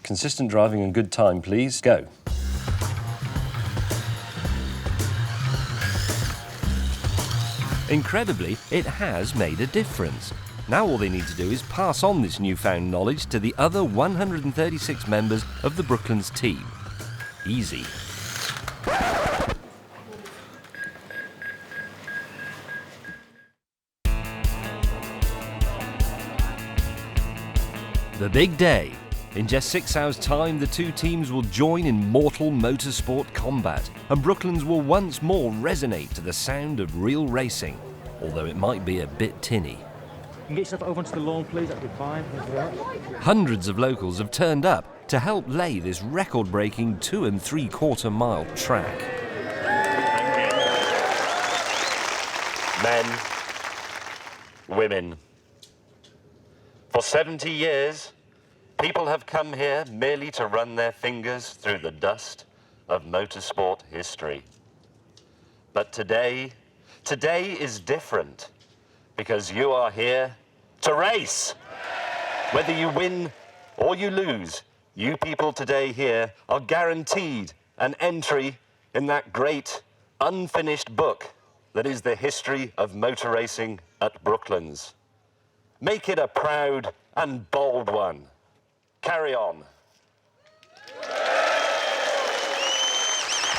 consistent driving and good time, please. Go. Incredibly, it has made a difference. Now all they need to do is pass on this newfound knowledge to the other 136 members of the Brooklands team. Easy. The big day. In just 6 hours' time, the two teams will join in mortal motorsport combat, and Brooklands will once more resonate to the sound of real racing, although it might be a bit tinny. You can get yourself over onto the lawn, please, that'd be fine. Hundreds of locals have turned up to help lay this record-breaking 2 3/4 mile track. Men, women. For 70 years, people have come here merely to run their fingers through the dust of motorsport history. But today is different, because you are here to race. Whether you win or you lose, you people today here are guaranteed an entry in that great unfinished book that is the history of motor racing at Brooklands. Make it a proud and bold one. Carry on.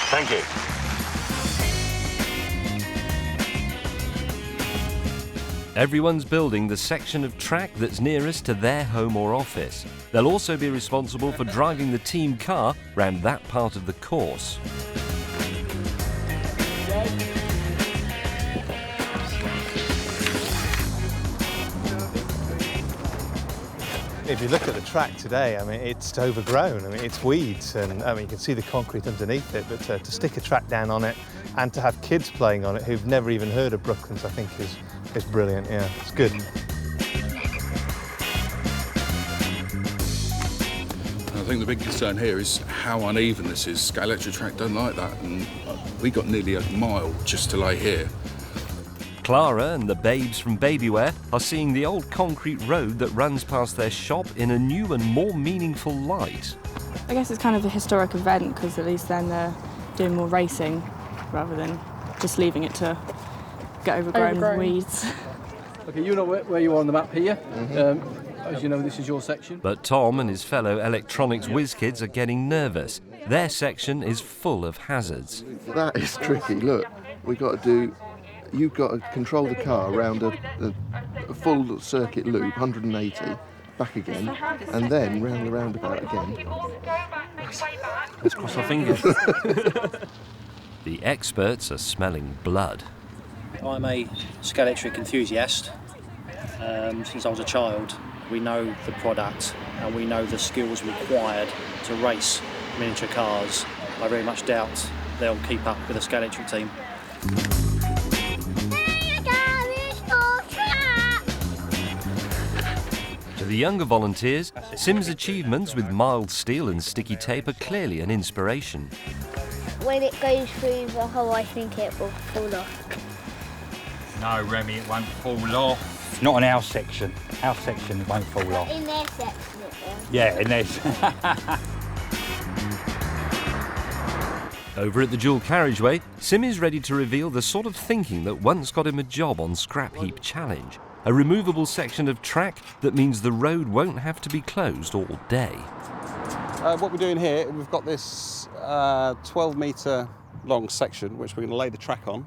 Thank you. Everyone's building the section of track that's nearest to their home or office. They'll also be responsible for driving the team car round that part of the course. If you look at the track today, I mean, it's overgrown. I mean, it's weeds, and I mean, you can see the concrete underneath it. But to stick a track down on it, and to have kids playing on it who've never even heard of Brooklands, I think is brilliant. Yeah, it's good. I think the big concern here is how uneven this is. Scalextric track don't like that, and we got nearly a mile just to lay here. Clara and the babes from Babywear are seeing the old concrete road that runs past their shop in a new and more meaningful light. I guess it's kind of a historic event because at least then they're doing more racing rather than just leaving it to get overgrown with weeds. Okay, you know where you are on the map here. As you know, this is your section. But Tom and his fellow electronics whiz kids are getting nervous. Their section is full of hazards. That is tricky. Look, we got to do. You've got to control the car around a full circuit loop, 180, back again, and then round the roundabout again. Let's cross our fingers. The experts are smelling blood. I'm a Scalextric enthusiast. Since I was a child, we know the product and we know the skills required to race miniature cars. I very much doubt they'll keep up with the Scalextric team. To the younger volunteers, Sim's achievements with mild steel and sticky tape are clearly an inspiration. When it goes through the hole, I think it will fall off. No, Remy, it won't fall off. Not in our section. Our section, it won't fall off. In their section, it will. Yeah, in theirs. Over at the dual carriageway, Sim is ready to reveal the sort of thinking that once got him a job on Scrap Heap Challenge. A removable section of track that means the road won't have to be closed all day. What we're doing here, we've got this 12-metre long section which we're going to lay the track on,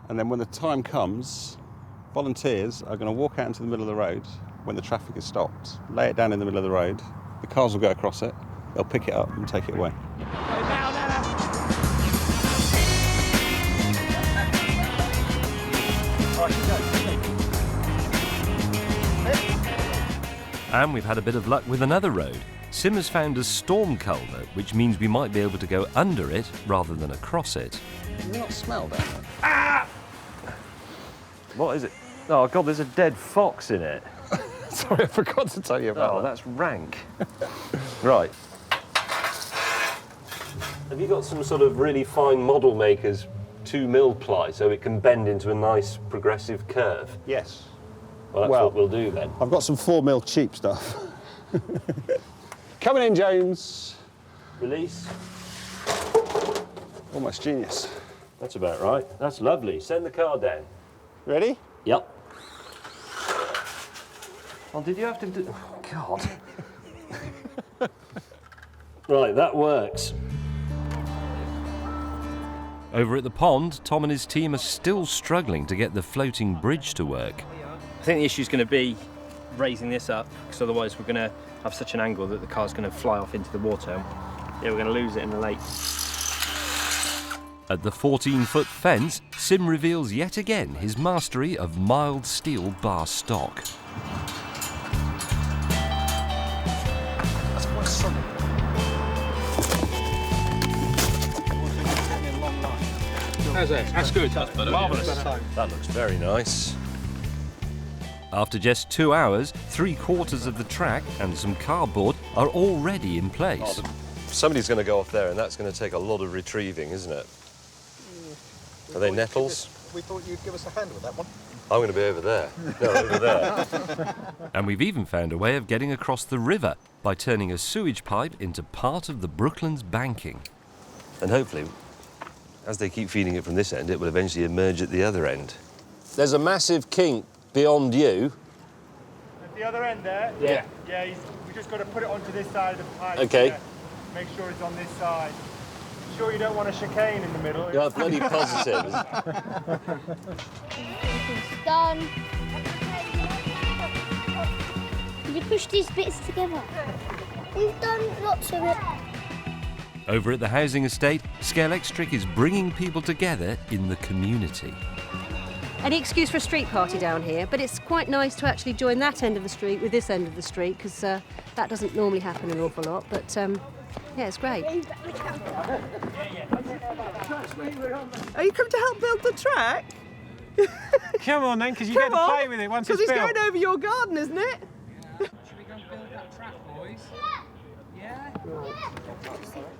and then when the time comes, volunteers are going to walk out into the middle of the road when the traffic is stopped, lay it down in the middle of the road, the cars will go across it, they'll pick it up and take it away. And we've had a bit of luck with another road. Sim has found a storm culvert, which means we might be able to go under it rather than across it. Can you not smell that? Ah! What is it? Oh God, there's a dead fox in it. Sorry, I forgot to tell you about that. That's rank. Right. Have you got some sort of really fine model maker's 2mm ply so it can bend into a nice progressive curve? Yes. Well, that's what we'll do then. I've got some 4mm cheap stuff. Coming in, James. Release. Almost genius. That's about right. That's lovely. Send the car down. Ready? Yep. Oh, did you have to do... Oh, God. Right, that works. Over at the pond, Tom and his team are still struggling to get the floating bridge to work. I think the issue is going to be raising this up, because otherwise we're going to have such an angle that the car's going to fly off into the water. Yeah, we're going to lose it in the lake. At the 14-foot fence, Sim reveals yet again his mastery of mild steel bar stock. That's quite solid. How's that? That's good. That's marvellous. That looks very nice. After just 2 hours, 3/4 of the track and some cardboard are already in place. Somebody's going to go off there, and that's going to take a lot of retrieving, isn't it? Are they nettles? We thought you'd give us a hand with that one. I'm going to be over there. No, over there. And we've even found a way of getting across the river by turning a sewage pipe into part of the Brooklands banking. And hopefully, as they keep feeding it from this end, it will eventually emerge at the other end. There's a massive kink beyond you. At the other end there? Yeah. Yeah, we just got to put it onto this side of the pipe. Okay. Yeah. Make sure it's on this side. Sure you don't want a chicane in the middle? You're bloody positive. It's done. You push these bits together. We've done lots of it. Over at the housing estate, Scalextric is bringing people together in the community. Any excuse for a street party down here, but it's quite nice to actually join that end of the street with this end of the street, because that doesn't normally happen an awful lot, but yeah, it's great. Are you come to help build the track? Come on then, because you get to play with it once it's built. Because it's going over your garden, isn't it? Should we go and build that track, boys?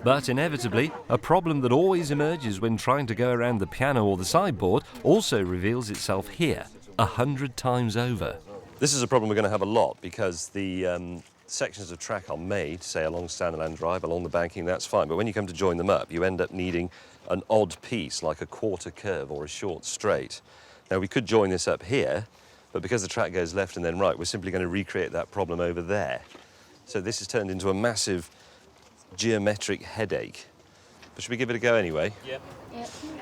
But inevitably, a problem that always emerges when trying to go around the piano or the sideboard also reveals itself here, 100 times over. This is a problem we're going to have a lot because the sections of track are made, say along Standerland Drive, along the banking, that's fine. But when you come to join them up, you end up needing an odd piece like a quarter curve or a short straight. Now, we could join this up here, but because the track goes left and then right, we're simply going to recreate that problem over there. So this has turned into a massive geometric headache. But should we give it a go anyway? Yep.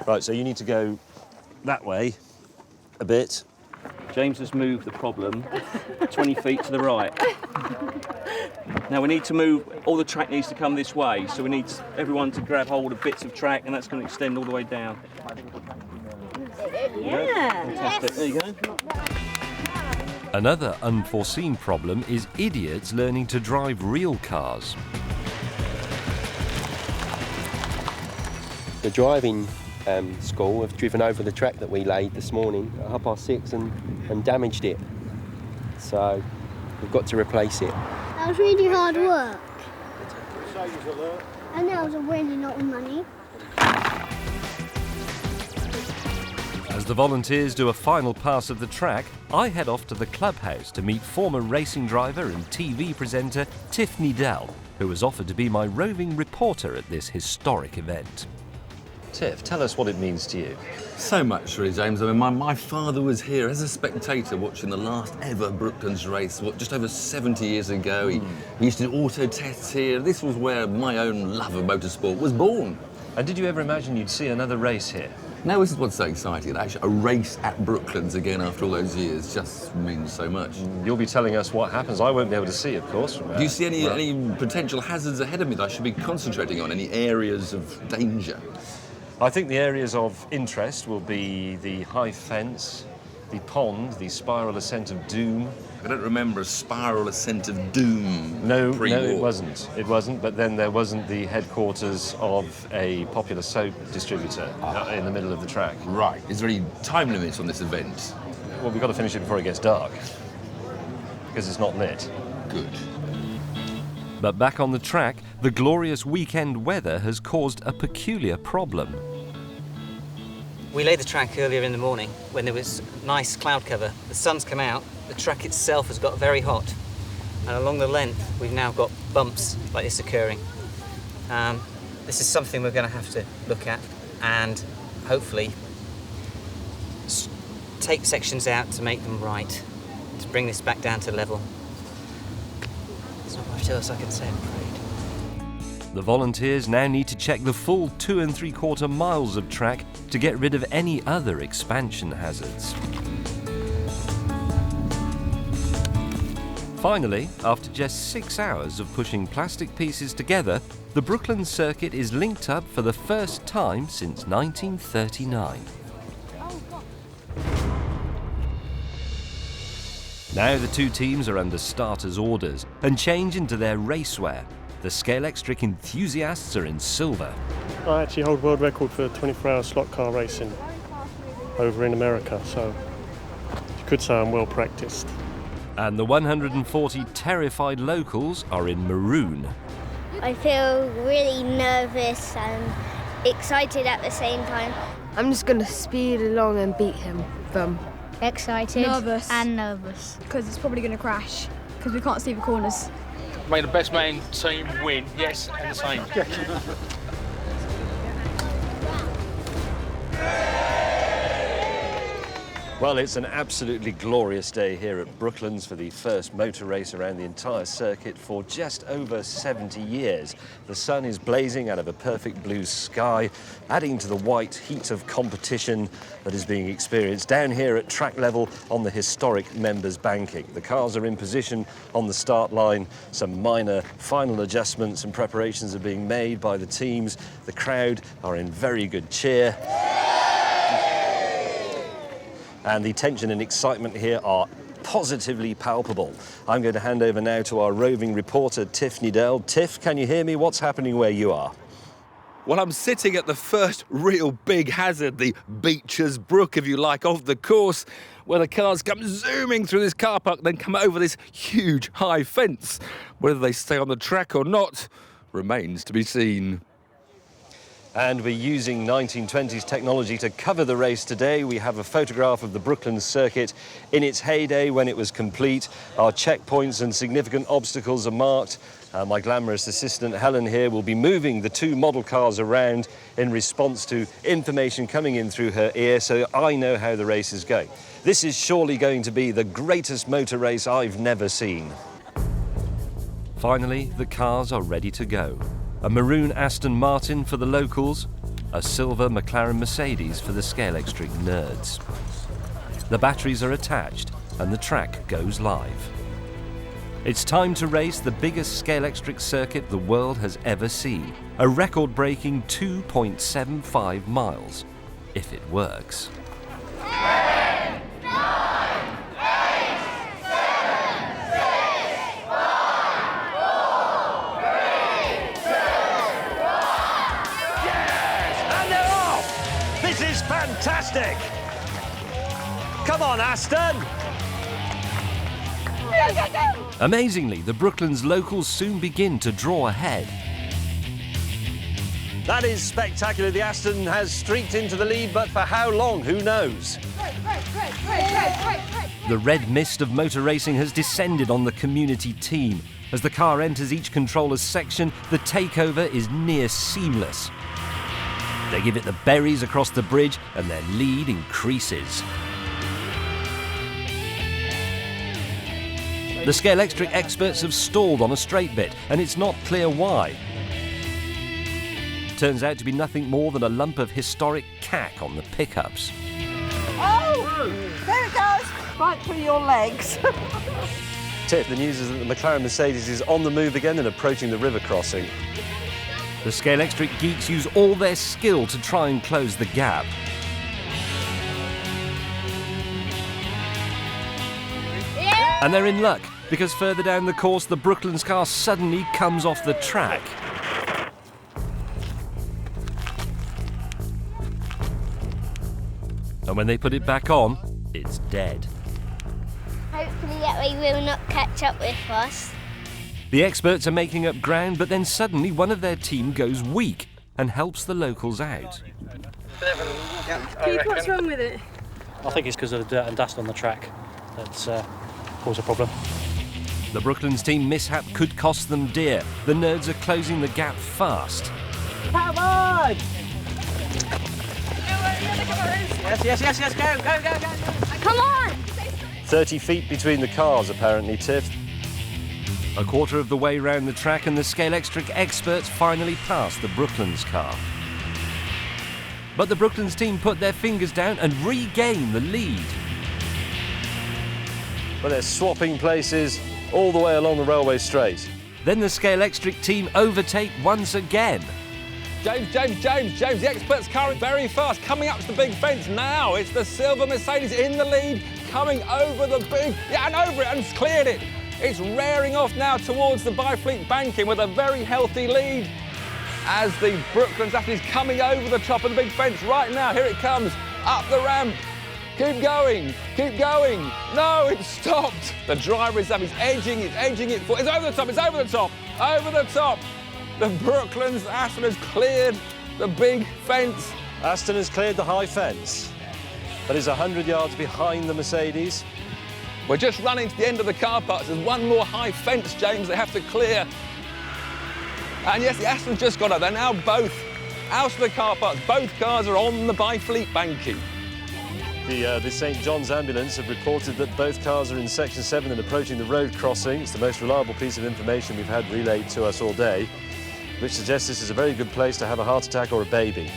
Right, so you need to go that way a bit. James has moved the problem 20 feet to the right. Now we need to move, all the track needs to come this way, so we need everyone to grab hold of bits of track, and that's going to extend all the way down. Yeah. Fantastic, there you go. Another unforeseen problem is idiots learning to drive real cars. The driving school have driven over the track that we laid this morning at 6:30 and damaged it. So we've got to replace it. That was really hard work. And that was a really lot of money. As the volunteers do a final pass of the track, I head off to the clubhouse to meet former racing driver and TV presenter Tiff Needell, who has offered to be my roving reporter at this historic event. Tiff, tell us what it means to you. So much, really, James. I mean, my father was here as a spectator watching the last ever Brooklands race, just over 70 years ago. He used to do auto tests here. This was where my own love of motorsport was born. And did you ever imagine you'd see another race here? No, this is what's so exciting. Actually, a race at Brooklands again after all those years just means so much. You'll be telling us what happens. I won't be able to see, of course. Do you see any potential hazards ahead of me that I should be concentrating on? Any areas of danger? I think the areas of interest will be the high fence, the pond, the spiral ascent of doom. I don't remember a spiral ascent of doom. No, it wasn't. It wasn't, but then there wasn't the headquarters of a popular soap distributor in the middle of the track. Right. Is there any time limit on this event? Well, we've got to finish it before it gets dark, because it's not lit. Good. But back on the track, the glorious weekend weather has caused a peculiar problem. We laid the track earlier in the morning when there was nice cloud cover. The sun's come out, the track itself has got very hot, and along the length we've now got bumps like this occurring. This is something we're going to have to look at and hopefully take sections out to make them right, to bring this back down to level. There's not much else I can say, I'm afraid. The volunteers now need to check the full 2 3/4 miles of track to get rid of any other expansion hazards. Finally, after just 6 hours of pushing plastic pieces together, the Brooklands circuit is linked up for the first time since 1939. Now the two teams are under starters' orders and change into their racewear. The Scalextric enthusiasts are in silver. I actually hold world record for 24-hour slot car racing over in America, so you could say I'm well practiced. And the 140 terrified locals are in maroon. I feel really nervous and excited at the same time. I'm just going to speed along and beat him. Excited nervous. and nervous. Because it's probably going to crash, because we can't see the corners. May the best man team win, yes, and the same. Well, it's an absolutely glorious day here at Brooklands for the first motor race around the entire circuit for just over 70 years. The sun is blazing out of a perfect blue sky, adding to the white heat of competition that is being experienced down here at track level on the historic members' banking. The cars are in position on the start line. Some minor final adjustments and preparations are being made by the teams. The crowd are in very good cheer. And the tension and excitement here are positively palpable. I'm going to hand over now to our roving reporter, Tiff Needell. Tiff, can you hear me? What's happening where you are? Well, I'm sitting at the first real big hazard, the Beecher's Brook, if you like, of the course, where the cars come zooming through this car park, then come over this huge high fence. Whether they stay on the track or not remains to be seen. And we're using 1920s technology to cover the race today. We have a photograph of the Brooklands circuit in its heyday when it was complete. Our checkpoints and significant obstacles are marked. My glamorous assistant Helen here will be moving the two model cars around in response to information coming in through her ear, so I know how the race is going. This is surely going to be the greatest motor race I've never seen. Finally, the cars are ready to go. A maroon Aston Martin for the locals, a silver McLaren Mercedes for the Scalextric nerds. The batteries are attached and the track goes live. It's time to race the biggest Scalextric circuit the world has ever seen. A record-breaking 2.75 miles, if it works. 10, 9, 8, 7, 6, 5, 4, 3, 2, 1. Yes! And they're off! This is fantastic! Come on, Aston! Go, go, go! Amazingly, the Brooklands locals soon begin to draw ahead. That is spectacular. The Aston has streaked into the lead, but for how long, who knows? The red mist of motor racing has descended on the community team. As the car enters each controller's section, the takeover is near seamless. They give it the berries across the bridge, and their lead increases. The Scalextric experts have stalled on a straight bit, and it's not clear why. Turns out to be nothing more than a lump of historic cack on the pickups. Oh! There it goes! Right through your legs. Tiff, the news is that the McLaren Mercedes is on the move again and approaching the river crossing. The Scalextric geeks use all their skill to try and close the gap. And they're in luck, because further down the course, the Brooklands car suddenly comes off the track. And when they put it back on, it's dead. Hopefully that way will not catch up with us. The experts are making up ground, but then suddenly one of their team goes weak and helps the locals out. Keith, what's wrong with it? I think it's because of the dirt and dust on the track that's caused a problem. The Brooklands team mishap could cost them dear. The nerds are closing the gap fast. Come on! Yes, go. Come on! 30 feet between the cars, apparently, Tiff. A quarter of the way round the track and the Scalextric experts finally pass the Brooklands car. But the Brooklands team put their fingers down and regain the lead. But they're swapping places all the way along the railway straight. Then the Scalextric team overtake once again. James, the expert's car is very fast, coming up to the big fence now. It's the silver Mercedes in the lead, coming over the big, and over it, and it's cleared it. It's rearing off now towards the Byfleet banking with a very healthy lead as the Brooklands Aston is coming over the top of the big fence right now. Here it comes, up the ramp. Keep going, keep going. No, it's stopped. The driver is up, he's edging it for, it's over the top, over the top. The Brooklands Aston has cleared the big fence. Aston has cleared the high fence, but is 100 yards behind the Mercedes. We're just running to the end of the car park. There's one more high fence, James, they have to clear. And yes, the Aston's just got up. They're now both out of the car park. Both cars are on the Byfleet banking. The St John's ambulance have reported that both cars are in section 7 and approaching the road crossing. It's the most reliable piece of information we've had relayed to us all day, which suggests this is a very good place to have a heart attack or a baby.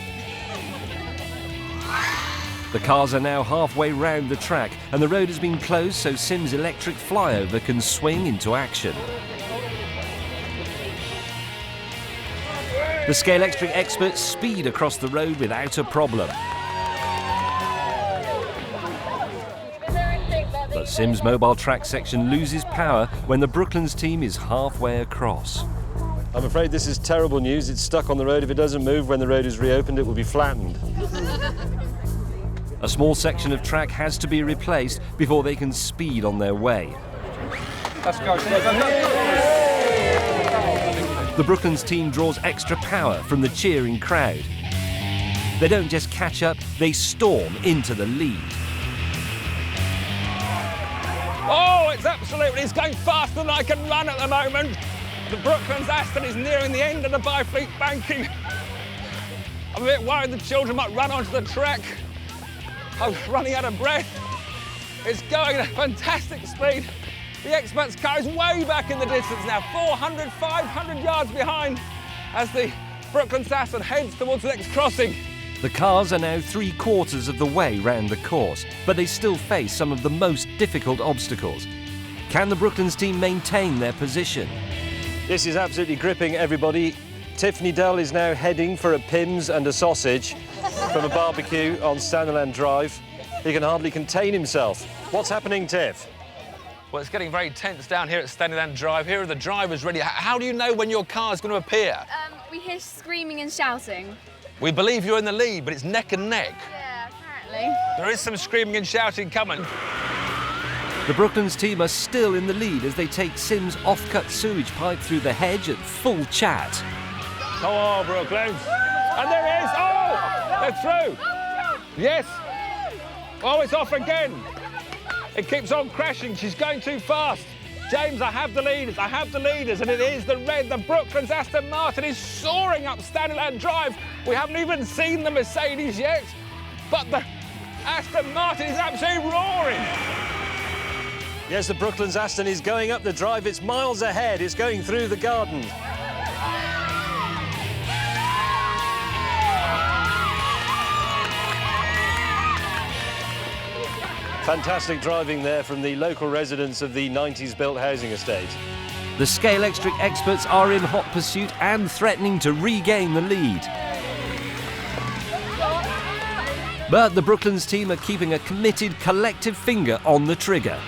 The cars are now halfway round the track and the road has been closed so Sim's electric flyover can swing into action. The Scalextric experts speed across the road without a problem. But Sim's mobile track section loses power when the Brooklands team is halfway across. I'm afraid this is terrible news. It's stuck on the road. If it doesn't move when the road is reopened, it will be flattened. A small section of track has to be replaced before they can speed on their way. Let's go. The Brooklands team draws extra power from the cheering crowd. They don't just catch up, they storm into the lead. Oh, it's going faster than I can run at the moment. The Brooklands Aston is nearing the end of the Byfleet banking. I'm a bit worried the children might run onto the track. I'm running out of breath. It's going at a fantastic speed. The Experts car is way back in the distance now, 400, 500 yards behind as the Brooklands Aston heads towards the next crossing. The cars are now 3/4 of the way round the course, but they still face some of the most difficult obstacles. Can the Brooklands team maintain their position? This is absolutely gripping everybody. Tiffany Dull is now heading for a Pimm's and a sausage from a barbecue on Stanleyland Drive. He can hardly contain himself. What's happening, Tiff? Well, it's getting very tense down here at Stanleyland Drive. Here are the drivers ready. How do you know when your car is going to appear? We hear screaming and shouting. We believe you're in the lead, but it's neck and neck. Yeah, apparently. There is some screaming and shouting coming. The Brooklands team are still in the lead as they take Sim's off-cut sewage pipe through the hedge at full chat. Come on, Brooklands. And there it is. Oh, they're through. Yes. Oh, it's off again. It keeps on crashing. She's going too fast. James, I have the leaders. I have the leaders. And it is the red. The Brooklands Aston Martin is soaring up Stanleyland Drive. We haven't even seen the Mercedes yet, but the Aston Martin is absolutely roaring. Yes, the Brooklands Aston is going up the drive. It's miles ahead. It's going through the garden. Fantastic driving there from the local residents of the 90s-built housing estate. The Scalextric experts are in hot pursuit and threatening to regain the lead. But the Brooklands team are keeping a committed collective finger on the trigger.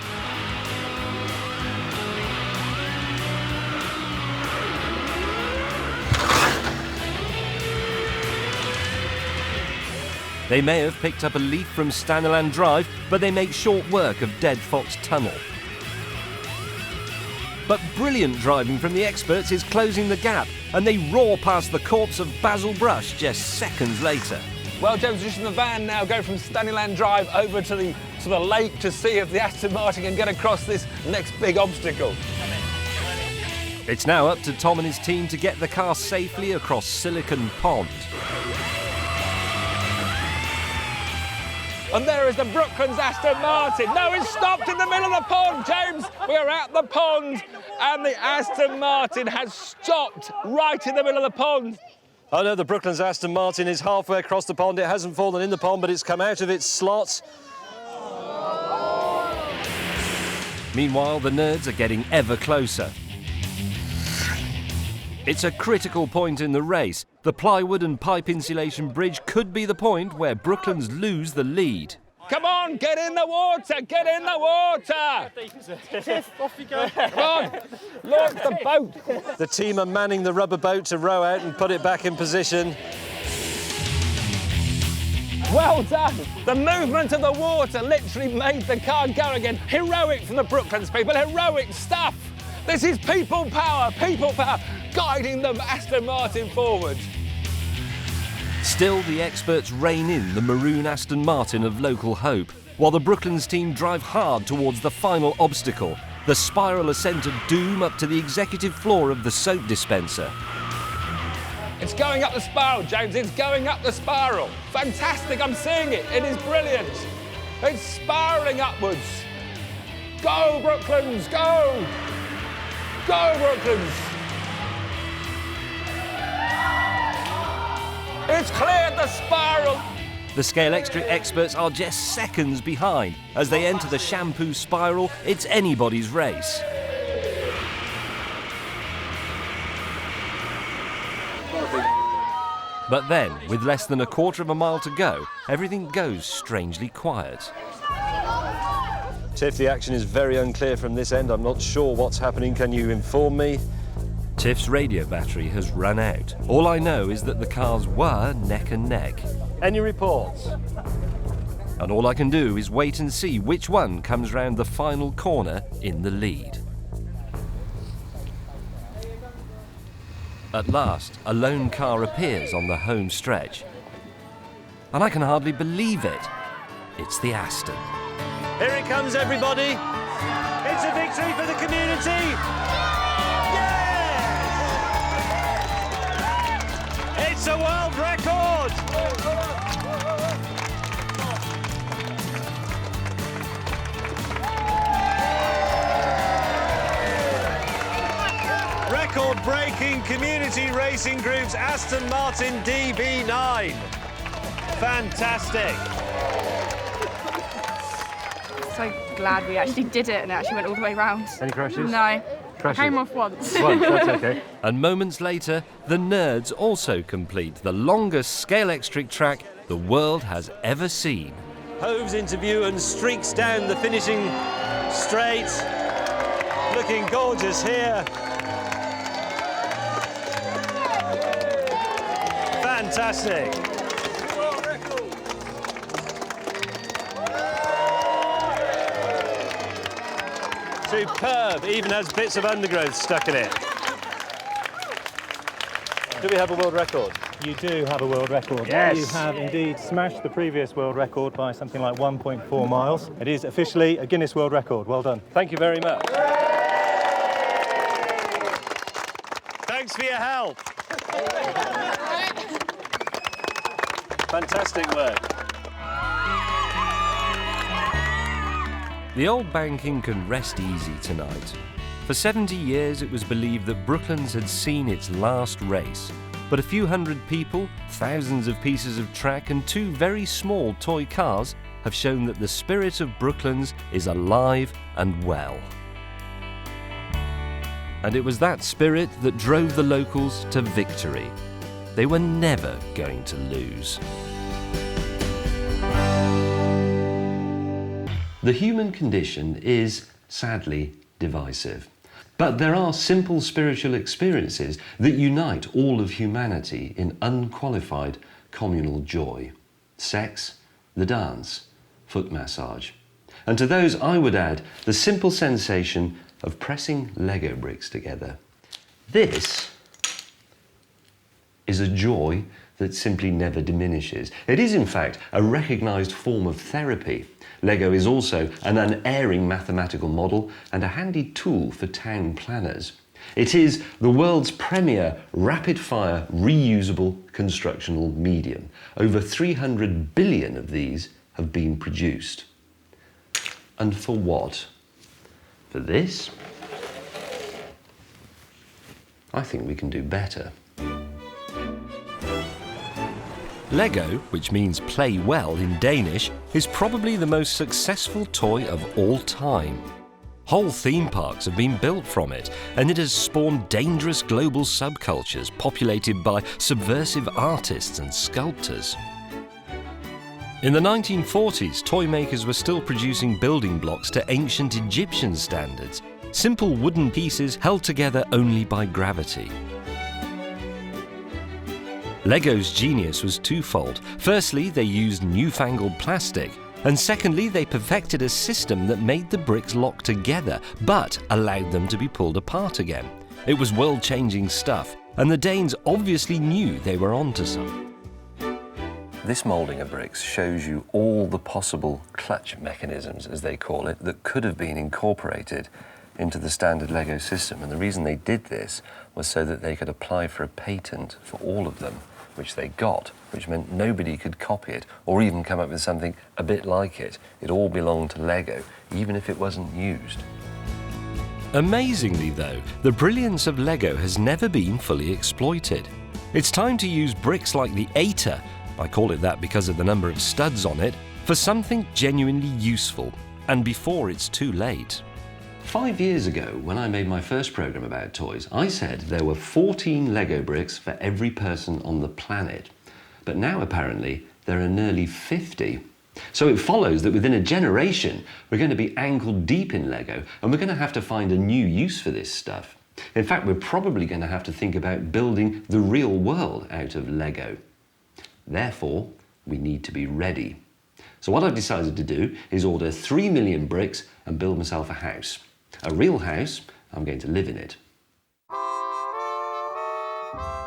They may have picked up a leaf from Stanleyland Drive, but they make short work of Dead Fox Tunnel. But brilliant driving from the experts is closing the gap, and they roar past the corpse of Basil Brush just seconds later. Well, James, just in the van now, go from Stanleyland Drive over to the lake to see if the Aston Martin can get across this next big obstacle. It's now up to Tom and his team to get the car safely across Silicon Pond. And there is the Brooklands Aston Martin. No, it's stopped in the middle of the pond, James. We are at the pond, and the Aston Martin has stopped right in the middle of the pond. Oh no, the Brooklands Aston Martin is halfway across the pond. It hasn't fallen in the pond, but it's come out of its slot. Meanwhile, the nerds are getting ever closer. It's a critical point in the race. The plywood and pipe insulation bridge could be the point where Brooklands lose the lead. Come on, get in the water, get in the water! Tiff, off you go. Come on, launch the boat. The team are manning the rubber boat to row out and put it back in position. Well done. The movement of the water literally made the car go again. Heroic from the Brooklands people, heroic stuff. This is people power, guiding the Aston Martin forward. Still, the experts rein in the maroon Aston Martin of local hope, while the Brooklands team drive hard towards the final obstacle, the spiral ascent of doom up to the executive floor of the soap dispenser. It's going up the spiral, James, it's going up the spiral. Fantastic, I'm seeing it, it is brilliant. It's spiralling upwards. Go, Brooklands, go! Go, Brooklands! It's cleared the spiral! The Scalextric experts are just seconds behind. As they enter the shampoo spiral, it's anybody's race. But then, with less than a quarter of a mile to go, everything goes strangely quiet. Tiff, the action is very unclear from this end. I'm not sure what's happening. Can you inform me? Tiff's radio battery has run out. All I know is that the cars were neck and neck. Any reports? And all I can do is wait and see which one comes round the final corner in the lead. At last, a lone car appears on the home stretch. And I can hardly believe it. It's the Aston. Here it comes, everybody. It's a victory for the community. Yes! It's a world record. Record-breaking Community Racing Group's Aston Martin DB9. Fantastic. So glad we actually did it and it actually went all the way round. Any crashes? No. Crashes? I came off once. That's okay. And moments later, the nerds also complete the longest Scalextric track the world has ever seen. Hoves into view and streaks down the finishing straight. Looking gorgeous here. Fantastic. Superb, even has bits of undergrowth stuck in it. Do we have a world record? You do have a world record. Yes. You have indeed smashed the previous world record by something like 1.4 miles. It is officially a Guinness World Record. Well done. Thank you very much. Thanks for your help. Fantastic work. The old banking can rest easy tonight. For 70 years it was believed that Brooklands had seen its last race. But a few hundred people, thousands of pieces of track and 2 very small toy cars have shown that the spirit of Brooklands is alive and well. And it was that spirit that drove the locals to victory. They were never going to lose. The human condition is, sadly, divisive. But there are simple spiritual experiences that unite all of humanity in unqualified communal joy. Sex, the dance, foot massage. And to those I would add the simple sensation of pressing Lego bricks together. This is a joy that simply never diminishes. It is in fact a recognised form of therapy. Lego is also an unerring mathematical model and a handy tool for town planners. It is the world's premier rapid-fire reusable constructional medium. Over 300 billion of these have been produced. And for what? For this? I think we can do better. Lego, which means play well in Danish, is probably the most successful toy of all time. Whole theme parks have been built from it, and it has spawned dangerous global subcultures populated by subversive artists and sculptors. In the 1940s, toy makers were still producing building blocks to ancient Egyptian standards, simple wooden pieces held together only by gravity. Lego's genius was twofold. Firstly, they used newfangled plastic, and secondly, they perfected a system that made the bricks lock together, but allowed them to be pulled apart again. It was world-changing stuff, and the Danes obviously knew they were onto something. This moulding of bricks shows you all the possible clutch mechanisms, as they call it, that could have been incorporated into the standard Lego system. And the reason they did this was so that they could apply for a patent for all of them, which they got, which meant nobody could copy it or even come up with something a bit like it. It all belonged to Lego, even if it wasn't used. Amazingly though, the brilliance of Lego has never been fully exploited. It's time to use bricks like the 8er, I call it that because of the number of studs on it, for something genuinely useful, and before it's too late. 5 years ago, when I made my first programme about toys, I said there were 14 Lego bricks for every person on the planet. But now apparently there are nearly 50. So it follows that within a generation, we're going to be ankle deep in Lego, and we're going to have to find a new use for this stuff. In fact, we're probably going to have to think about building the real world out of Lego. Therefore, we need to be ready. So what I've decided to do is order 3 million bricks and build myself a house. A real house. I'm going to live in it.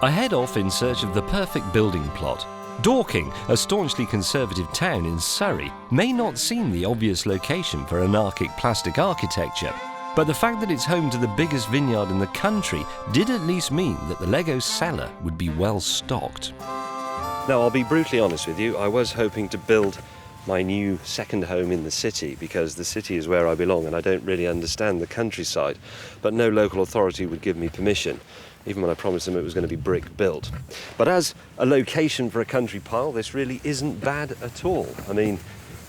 I head off in search of the perfect building plot. Dorking, a staunchly conservative town in Surrey, may not seem the obvious location for anarchic plastic architecture, but the fact that it's home to the biggest vineyard in the country did at least mean that the Lego cellar would be well stocked. Now, I'll be brutally honest with you, I was hoping to build my new second home in the city, because the city is where I belong and I don't really understand the countryside, but no local authority would give me permission, even when I promised them it was going to be brick built. But as a location for a country pile, this really isn't bad at all. I mean,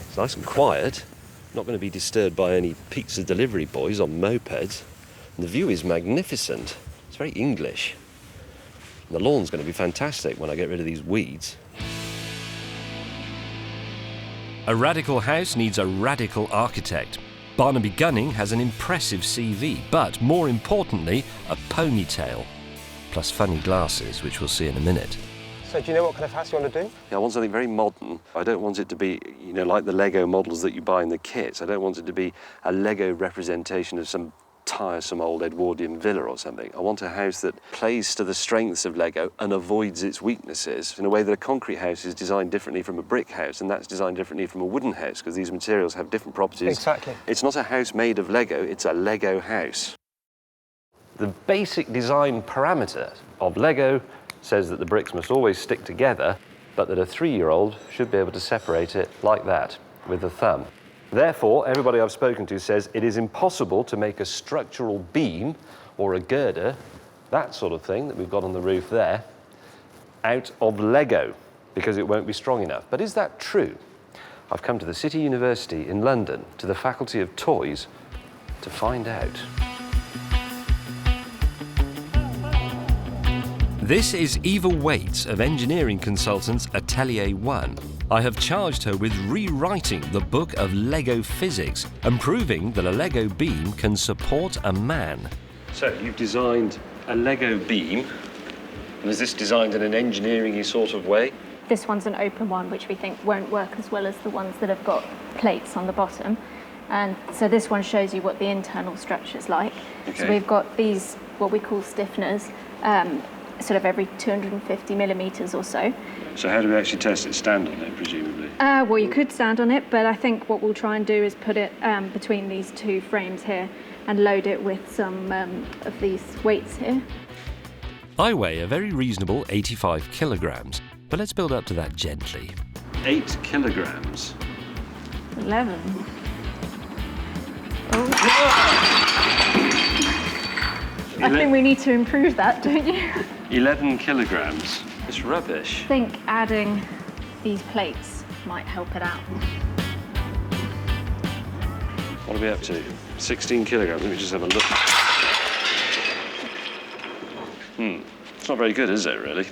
it's nice and quiet, not going to be disturbed by any pizza delivery boys on mopeds, and the view is magnificent. It's very English. And the lawn's going to be fantastic when I get rid of these weeds. A radical house needs a radical architect. Barnaby Gunning has an impressive CV, but more importantly, a ponytail. Plus funny glasses, which we'll see in a minute. So do you know what kind of house you want to do? Yeah, I want something very modern. I don't want it to be, you know, like the Lego models that you buy in the kits. I don't want it to be a Lego representation of some tiresome old Edwardian villa or something. I want a house that plays to the strengths of Lego and avoids its weaknesses in a way that a concrete house is designed differently from a brick house, and that's designed differently from a wooden house, because these materials have different properties. Exactly. It's not a house made of Lego, it's a Lego house. The basic design parameter of Lego says that the bricks must always stick together, but that a 3-year-old should be able to separate it like that, with a thumb. Therefore, everybody I've spoken to says it is impossible to make a structural beam or a girder, that sort of thing that we've got on the roof there, out of Lego, because it won't be strong enough. But is that true? I've come to the City University in London, to the Faculty of Toys, to find out. This is Eva Waits of engineering consultants Atelier 1. I have charged her with rewriting the book of Lego physics and proving that a Lego beam can support a man. So you've designed a Lego beam, and is this designed in an engineering-y sort of way? This one's an open one, which we think won't work as well as the ones that have got plates on the bottom. And so this one shows you what the internal structure's like. Okay. So we've got these, what we call stiffeners, sort of every 250 millimetres or so. So how do we actually test it? Stand on it, presumably? Well, you could stand on it, but I think what we'll try and do is put it between these two frames here and load it with some of these weights here. I weigh a very reasonable 85 kilograms, but let's build up to that gently. 8 kilograms. 11. Oh. I think we need to improve that, don't you? 11 kilograms. It's rubbish. I think adding these plates might help it out. What are we up to? 16 kilograms. Let me just have a look. It's not very good, is it, really?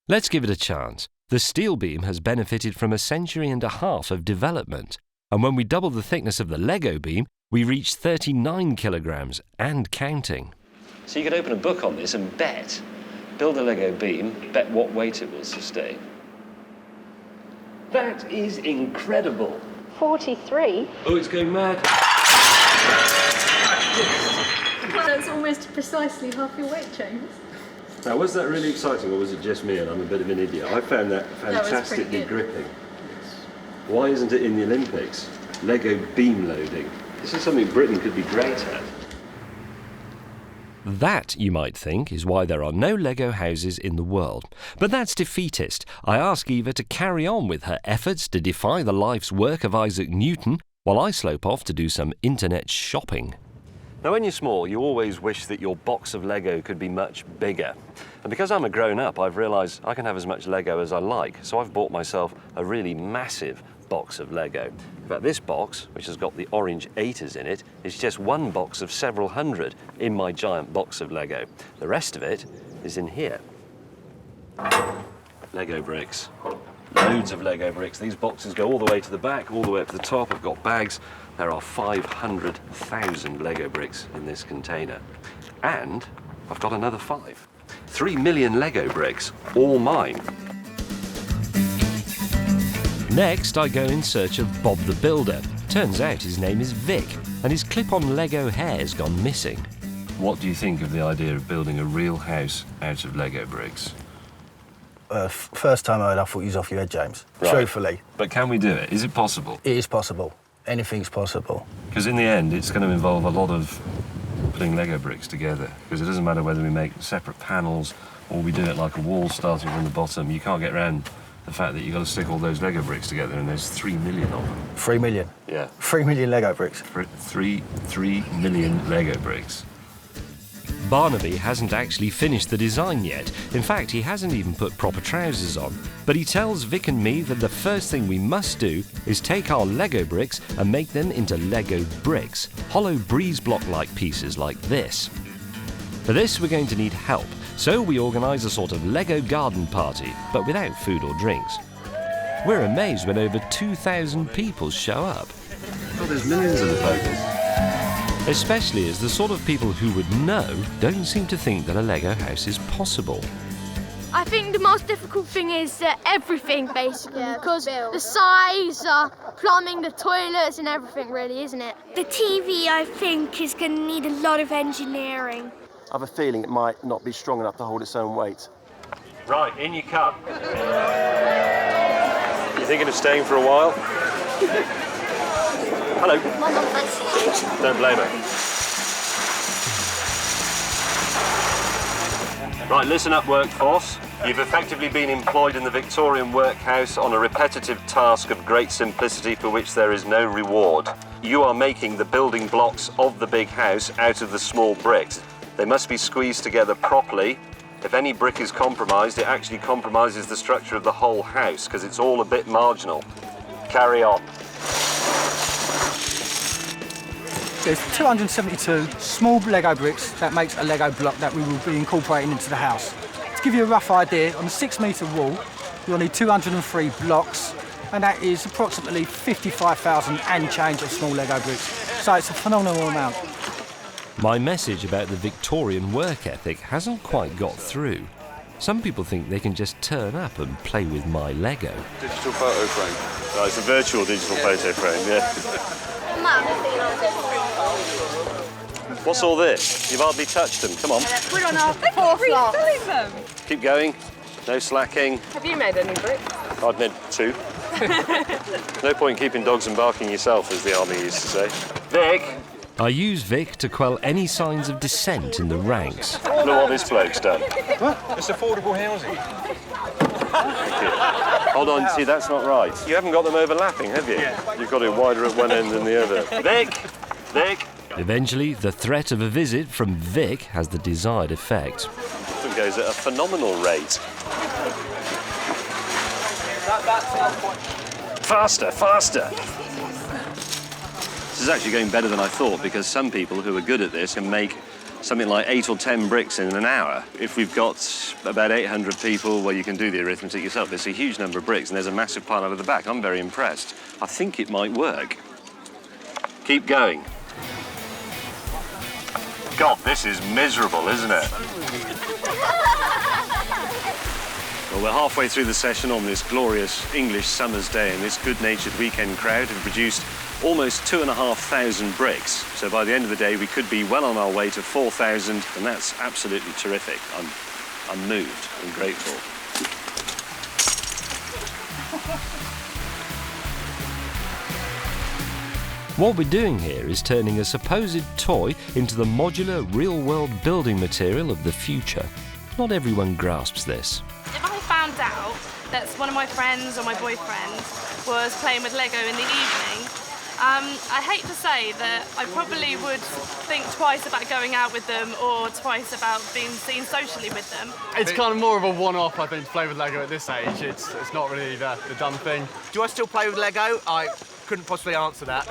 Let's give it a chance. The steel beam has benefited from 1.5 centuries of development. And when we double the thickness of the Lego beam, we reach 39 kilograms and counting. So you could open a book on this and bet, build a Lego beam, bet what weight it will sustain. That is incredible. 43? Oh, it's going mad. That's almost precisely half your weight, James. Now, was that really exciting, or was it just me and I'm a bit of an idiot? I found that fantastically gripping. Why isn't it in the Olympics? Lego beam loading. This is something Britain could be great at. That, you might think, is why there are no Lego houses in the world. But that's defeatist. I ask Eva to carry on with her efforts to defy the life's work of Isaac Newton, while I slope off to do some internet shopping. Now, when you're small, you always wish that your box of Lego could be much bigger. And because I'm a grown-up, I've realised I can have as much Lego as I like, so I've bought myself a really massive box of Lego. In fact, this box, which has got the orange 8s in it, is just one box of several hundred in my giant box of Lego. The rest of it is in here. Lego bricks. Loads of Lego bricks. These boxes go all the way to the back, all the way up to the top. I've got bags. There are 500,000 Lego bricks in this container. And I've got another 5. 3 million Lego bricks, all mine. Next, I go in search of Bob the Builder. Turns out his name is Vic, and his clip-on Lego hair's gone missing. What do you think of the idea of building a real house out of Lego bricks? First time I heard, I thought you was off your head, James. Right. Truthfully. But can we do it? Is it possible? It is possible. Anything's possible. Because in the end, it's going to involve a lot of putting Lego bricks together. Because it doesn't matter whether we make separate panels or we do it like a wall starting from the bottom. You can't get around the fact that you've got to stick all those Lego bricks together, and there's 3 million of them. 3 million? Yeah. 3 million Lego bricks? 3 million Lego bricks. Barnaby hasn't actually finished the design yet. In fact, he hasn't even put proper trousers on. But he tells Vic and me that the first thing we must do is take our Lego bricks and make them into Lego bricks, hollow breeze block-like pieces like this. For this, we're going to need help, so we organise a sort of Lego garden party, but without food or drinks. We're amazed when over 2,000 people show up. Oh, there's millions of the pokers. Especially as the sort of people who would know don't seem to think that a Lego house is possible. I think the most difficult thing is everything, basically, because the size, plumbing, the toilets and everything, really, isn't it? The TV, I think, is going to need a lot of engineering. I have a feeling it might not be strong enough to hold its own weight. Right, in you come. You thinking of staying for a while? Hello. My mum fancies you. Don't blame her. Right, listen up, workforce. You've effectively been employed in the Victorian workhouse on a repetitive task of great simplicity for which there is no reward. You are making the building blocks of the big house out of the small bricks. They must be squeezed together properly. If any brick is compromised, it actually compromises the structure of the whole house because it's all a bit marginal. Carry on. There's 272 small Lego bricks that makes a Lego block that we will be incorporating into the house. To give you a rough idea, on a 6-metre wall, you'll need 203 blocks, and that is approximately 55,000 and change of small Lego bricks. So it's a phenomenal amount. My message about the Victorian work ethic hasn't quite got through. Some people think they can just turn up and play with my Lego. Digital photo frame. Oh, it's a virtual digital photo frame, yeah. What's all this? You've hardly touched them. Come on. We're on our fourth lot. Them. Keep going. No slacking. Have you made any bricks? I've made 2. No point keeping dogs and barking yourself, as the army used to say. Vic! I use Vic to quell any signs of dissent in the ranks. Look what this bloke's done. What? It's affordable housing. Hold on, see, that's not right. You haven't got them overlapping, have you? Yeah. You've got it wider at one end than the other. Vic! Vic! Eventually, the threat of a visit from Vic has the desired effect. It goes at a phenomenal rate. Faster, faster! This is actually going better than I thought, because some people who are good at this can make something like 8 or 10 bricks in an hour. If we've got about 800 people, well, you can do the arithmetic yourself. It's a huge number of bricks, and there's a massive pile over the back. I'm very impressed. I think it might work. Keep going. God, this is miserable, isn't it? Well, we're halfway through the session on this glorious English summer's day, and this good-natured weekend crowd have produced almost 2,500 bricks. So by the end of the day, we could be well on our way to 4,000, and that's absolutely terrific. I'm moved and grateful. What we're doing here is turning a supposed toy into the modular, real-world building material of the future. Not everyone grasps this. If I found out that one of my friends or my boyfriend was playing with Lego in the evening, I hate to say that I probably would think twice about going out with them or twice about being seen socially with them. It's kind of more of a one-off, I think, to play with Lego at this age. It's not really the done thing. Do I still play with Lego? I couldn't possibly answer that.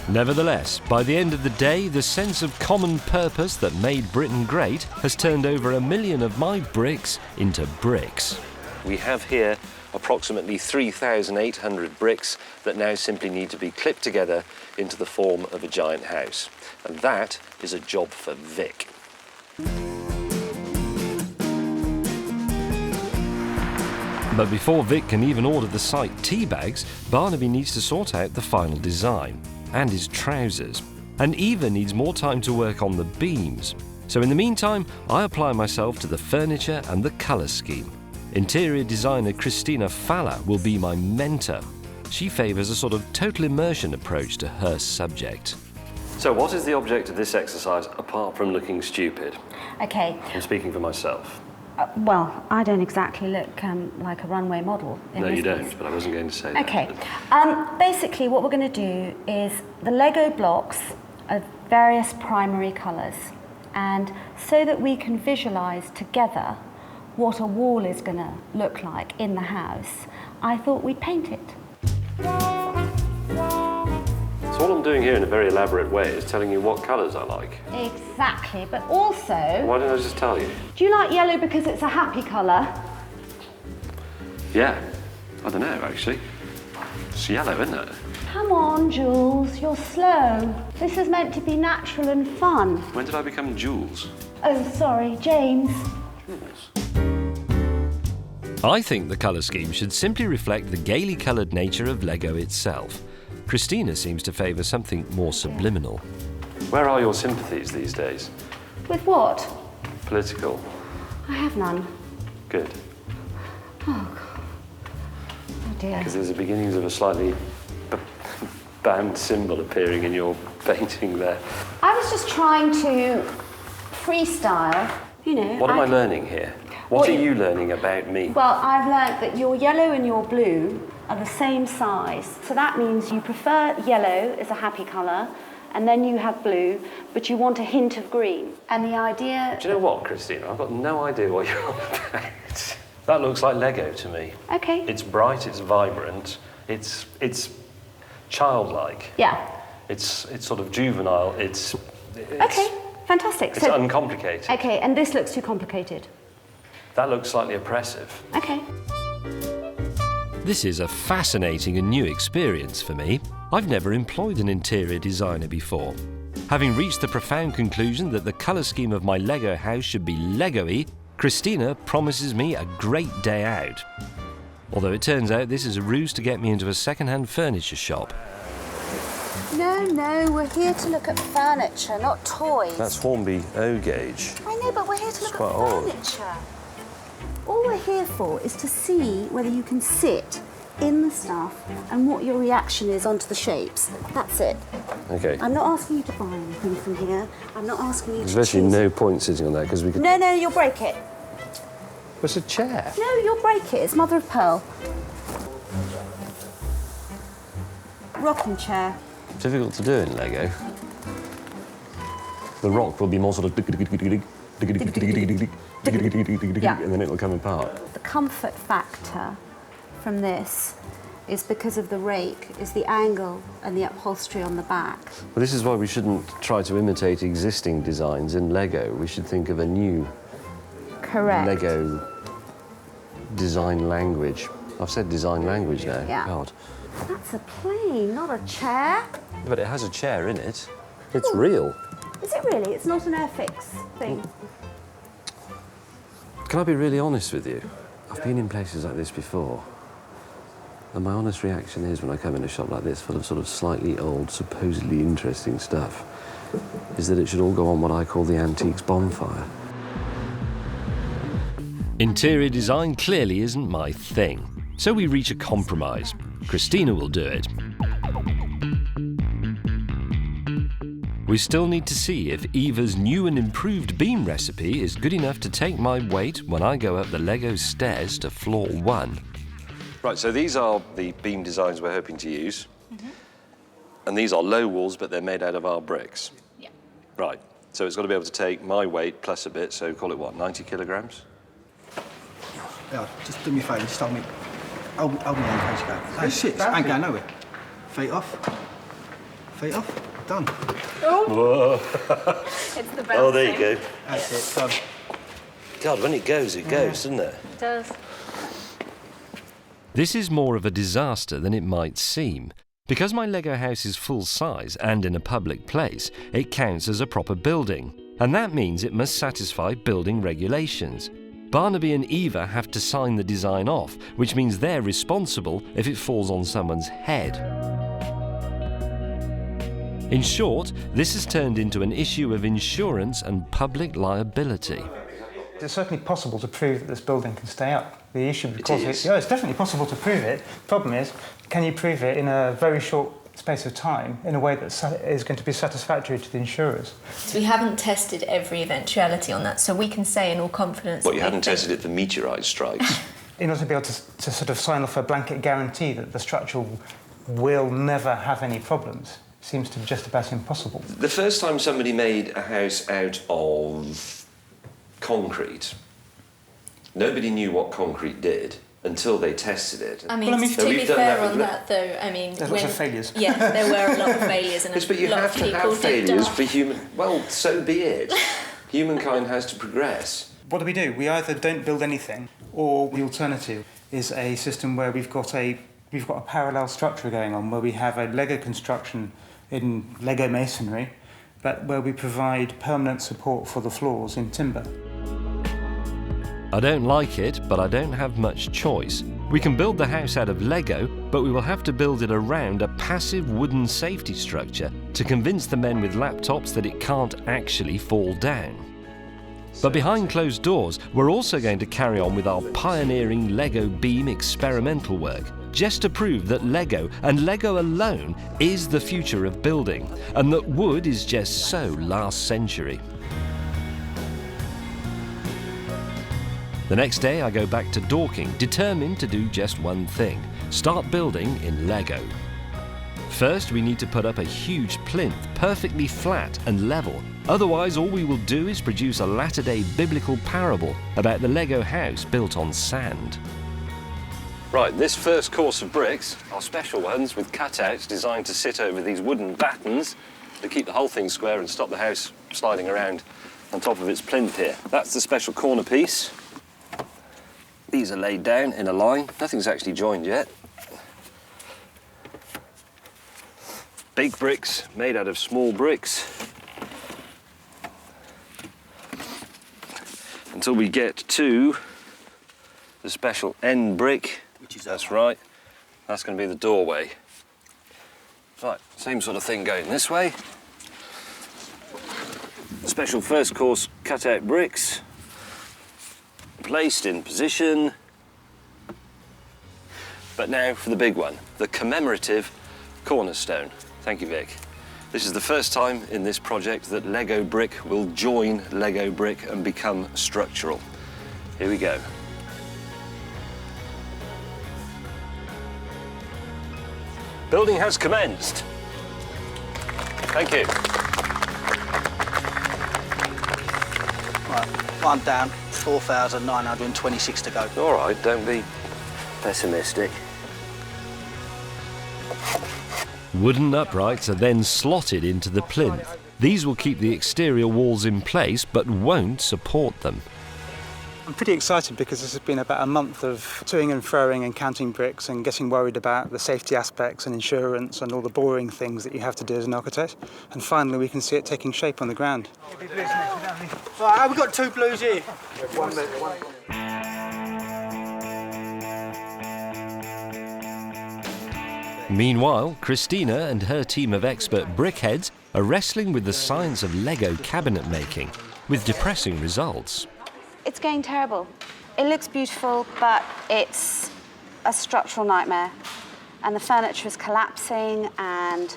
Nevertheless, by the end of the day, the sense of common purpose that made Britain great has turned over 1 million of my bricks into bricks. We have here approximately 3,800 bricks that now simply need to be clipped together into the form of a giant house. And that is a job for Vic. But before Vic can even order the site tea bags, Barnaby needs to sort out the final design and his trousers. And Eva needs more time to work on the beams. So in the meantime, I apply myself to the furniture and the colour scheme. Interior designer Christina Falla will be my mentor. She favours a sort of total immersion approach to her subject. So what is the object of this exercise apart from looking stupid? Okay. I'm speaking for myself. Well, I don't exactly look like a runway model. No, you don't, but I wasn't going to say that. Okay. Basically, what we're going to do is the Lego blocks of various primary colours, and so that we can visualise together what a wall is going to look like in the house, I thought we'd paint it. So all I'm doing here in a very elaborate way is telling you what colours I like. Exactly, but also... Why didn't I just tell you? Do you like yellow because it's a happy colour? Yeah, I don't know actually. It's yellow, isn't it? Come on, Jules, you're slow. This is meant to be natural and fun. When did I become Jules? Oh, sorry, James. I think the colour scheme should simply reflect the gaily coloured nature of Lego itself. Christina seems to favour something more subliminal. Where are your sympathies these days? With what? Political. I have none. Good. Oh, God. Oh, dear. Because there's the beginnings of a slightly banned symbol appearing in your painting there. I was just trying to freestyle, you know. What am I learning here? What are you learning about me? Well, I've learnt that your yellow and your blue are the same size. So that means you prefer yellow as a happy colour, and then you have blue, but you want a hint of green. And the idea... Do you know what, Christina? I've got no idea what you're on about. That looks like Lego to me. Okay. It's bright, it's vibrant, it's childlike. Yeah. It's sort of juvenile, it's okay, fantastic. It's uncomplicated. Okay, and this looks too complicated. That looks slightly oppressive. Okay. This is a fascinating and new experience for me. I've never employed an interior designer before. Having reached the profound conclusion that the colour scheme of my Lego house should be Lego-y, Christina promises me a great day out. Although it turns out this is a ruse to get me into a second-hand furniture shop. No, we're here to look at furniture, not toys. That's Hornby O gauge. I know, but we're here to look at old. furniture. All we're here for is to see whether you can sit in the stuff and what your reaction is onto the shapes. That's it. Okay. I'm not asking you to buy anything from here. I'm not asking you There's to actually choose. no point sitting on that because we could... No, you'll break it. It's a chair. No, you'll break it. It's mother of pearl. Rocking chair. Difficult to do in Lego. The rock will be more sort of... Yeah. And then it'll come apart. The comfort factor from this is because of the rake, is the angle and the upholstery on the back. Well, this is why we shouldn't try to imitate existing designs in Lego. We should think of a new Lego design language. I've said design language now. Yeah. God. That's a plane, not a chair. But it has a chair in it. It's real. Is it really? It's not an airfix thing. Can I be really honest with you? I've been in places like this before. And my honest reaction is when I come in a shop like this full of sort of slightly old, supposedly interesting stuff, is that it should all go on what I call the antiques bonfire. Interior design clearly isn't my thing. So we reach a compromise. Christina will do it. We still need to see if Eva's new and improved beam recipe is good enough to take my weight when I go up the Lego stairs to floor 1. Right, so these are the beam designs we're hoping to use. And these are low walls, but they're made out of our bricks. Yeah. Right, so it's got to be able to take my weight plus a bit, so call it what, 90 kilograms? Yeah, just do me a favour, just hold me on in case you go. Oh shit, I ain't going nowhere. Feet off. Feet off. Done. Whoa. It's the best. Oh, there you go. That's it, done. God, when it goes, doesn't it? It does. This is more of a disaster than it might seem. Because my Lego house is full size and in a public place, it counts as a proper building, and that means it must satisfy building regulations. Barnaby and Eva have to sign the design off, which means they're responsible if it falls on someone's head. In short, this has turned into an issue of insurance and public liability. It's certainly possible to prove that this building can stay up. The issue, because is. it's definitely possible to prove it. The problem is, can you prove it in a very short space of time in a way that is going to be satisfactory to the insurers? So we haven't tested every eventuality on that, so we can say in all confidence... What, you haven't tested it for meteorite strikes? In order to be able to sort of sign off a blanket guarantee that the structure will never have any problems seems to be just about impossible. The first time somebody made a house out of concrete, nobody knew what concrete did until they tested it. I mean, to be fair on that, though, I mean... There's lots of failures. Yeah, there were a lot of failures, and yes, but you have to have failures for human... Well, so be it. Humankind has to progress. What do? We either don't build anything, or the alternative is a system where we've got a parallel structure going on, where we have a Lego construction in Lego masonry, but where we provide permanent support for the floors in timber. I don't like it, but I don't have much choice. We can build the house out of Lego, but we will have to build it around a passive wooden safety structure to convince the men with laptops that it can't actually fall down. But behind closed doors, we're also going to carry on with our pioneering Lego beam experimental work, just to prove that Lego, and Lego alone, is the future of building, and that wood is just so last century. The next day I go back to Dorking, determined to do just one thing: start building in Lego. First we need to put up a huge plinth, perfectly flat and level. Otherwise all we will do is produce a latter-day biblical parable about the Lego house built on sand. Right, this first course of bricks are special ones with cutouts designed to sit over these wooden battens to keep the whole thing square and stop the house sliding around on top of its plinth here. That's the special corner piece. These are laid down in a line. Nothing's actually joined yet. Big bricks made out of small bricks. Until we get to the special end brick, that's right. That's going to be the doorway. Right, same sort of thing going this way. Special first course cutout bricks. Placed in position. But now for the big one, the commemorative cornerstone. Thank you, Vic. This is the first time in this project that Lego brick will join Lego brick and become structural. Here we go. Building has commenced. Thank you. Right, one down, 4,926 to go. All right, don't be pessimistic. Wooden uprights are then slotted into the plinth. These will keep the exterior walls in place but won't support them. I'm pretty excited because this has been about a month of toing and froing and counting bricks and getting worried about the safety aspects and insurance and all the boring things that you have to do as an architect. And finally we can see it taking shape on the ground. Right, we've got two blues here. Meanwhile, Christina and her team of expert brickheads are wrestling with the science of Lego cabinet making, with depressing results. It's going terrible. It looks beautiful, but it's a structural nightmare. And the furniture is collapsing, and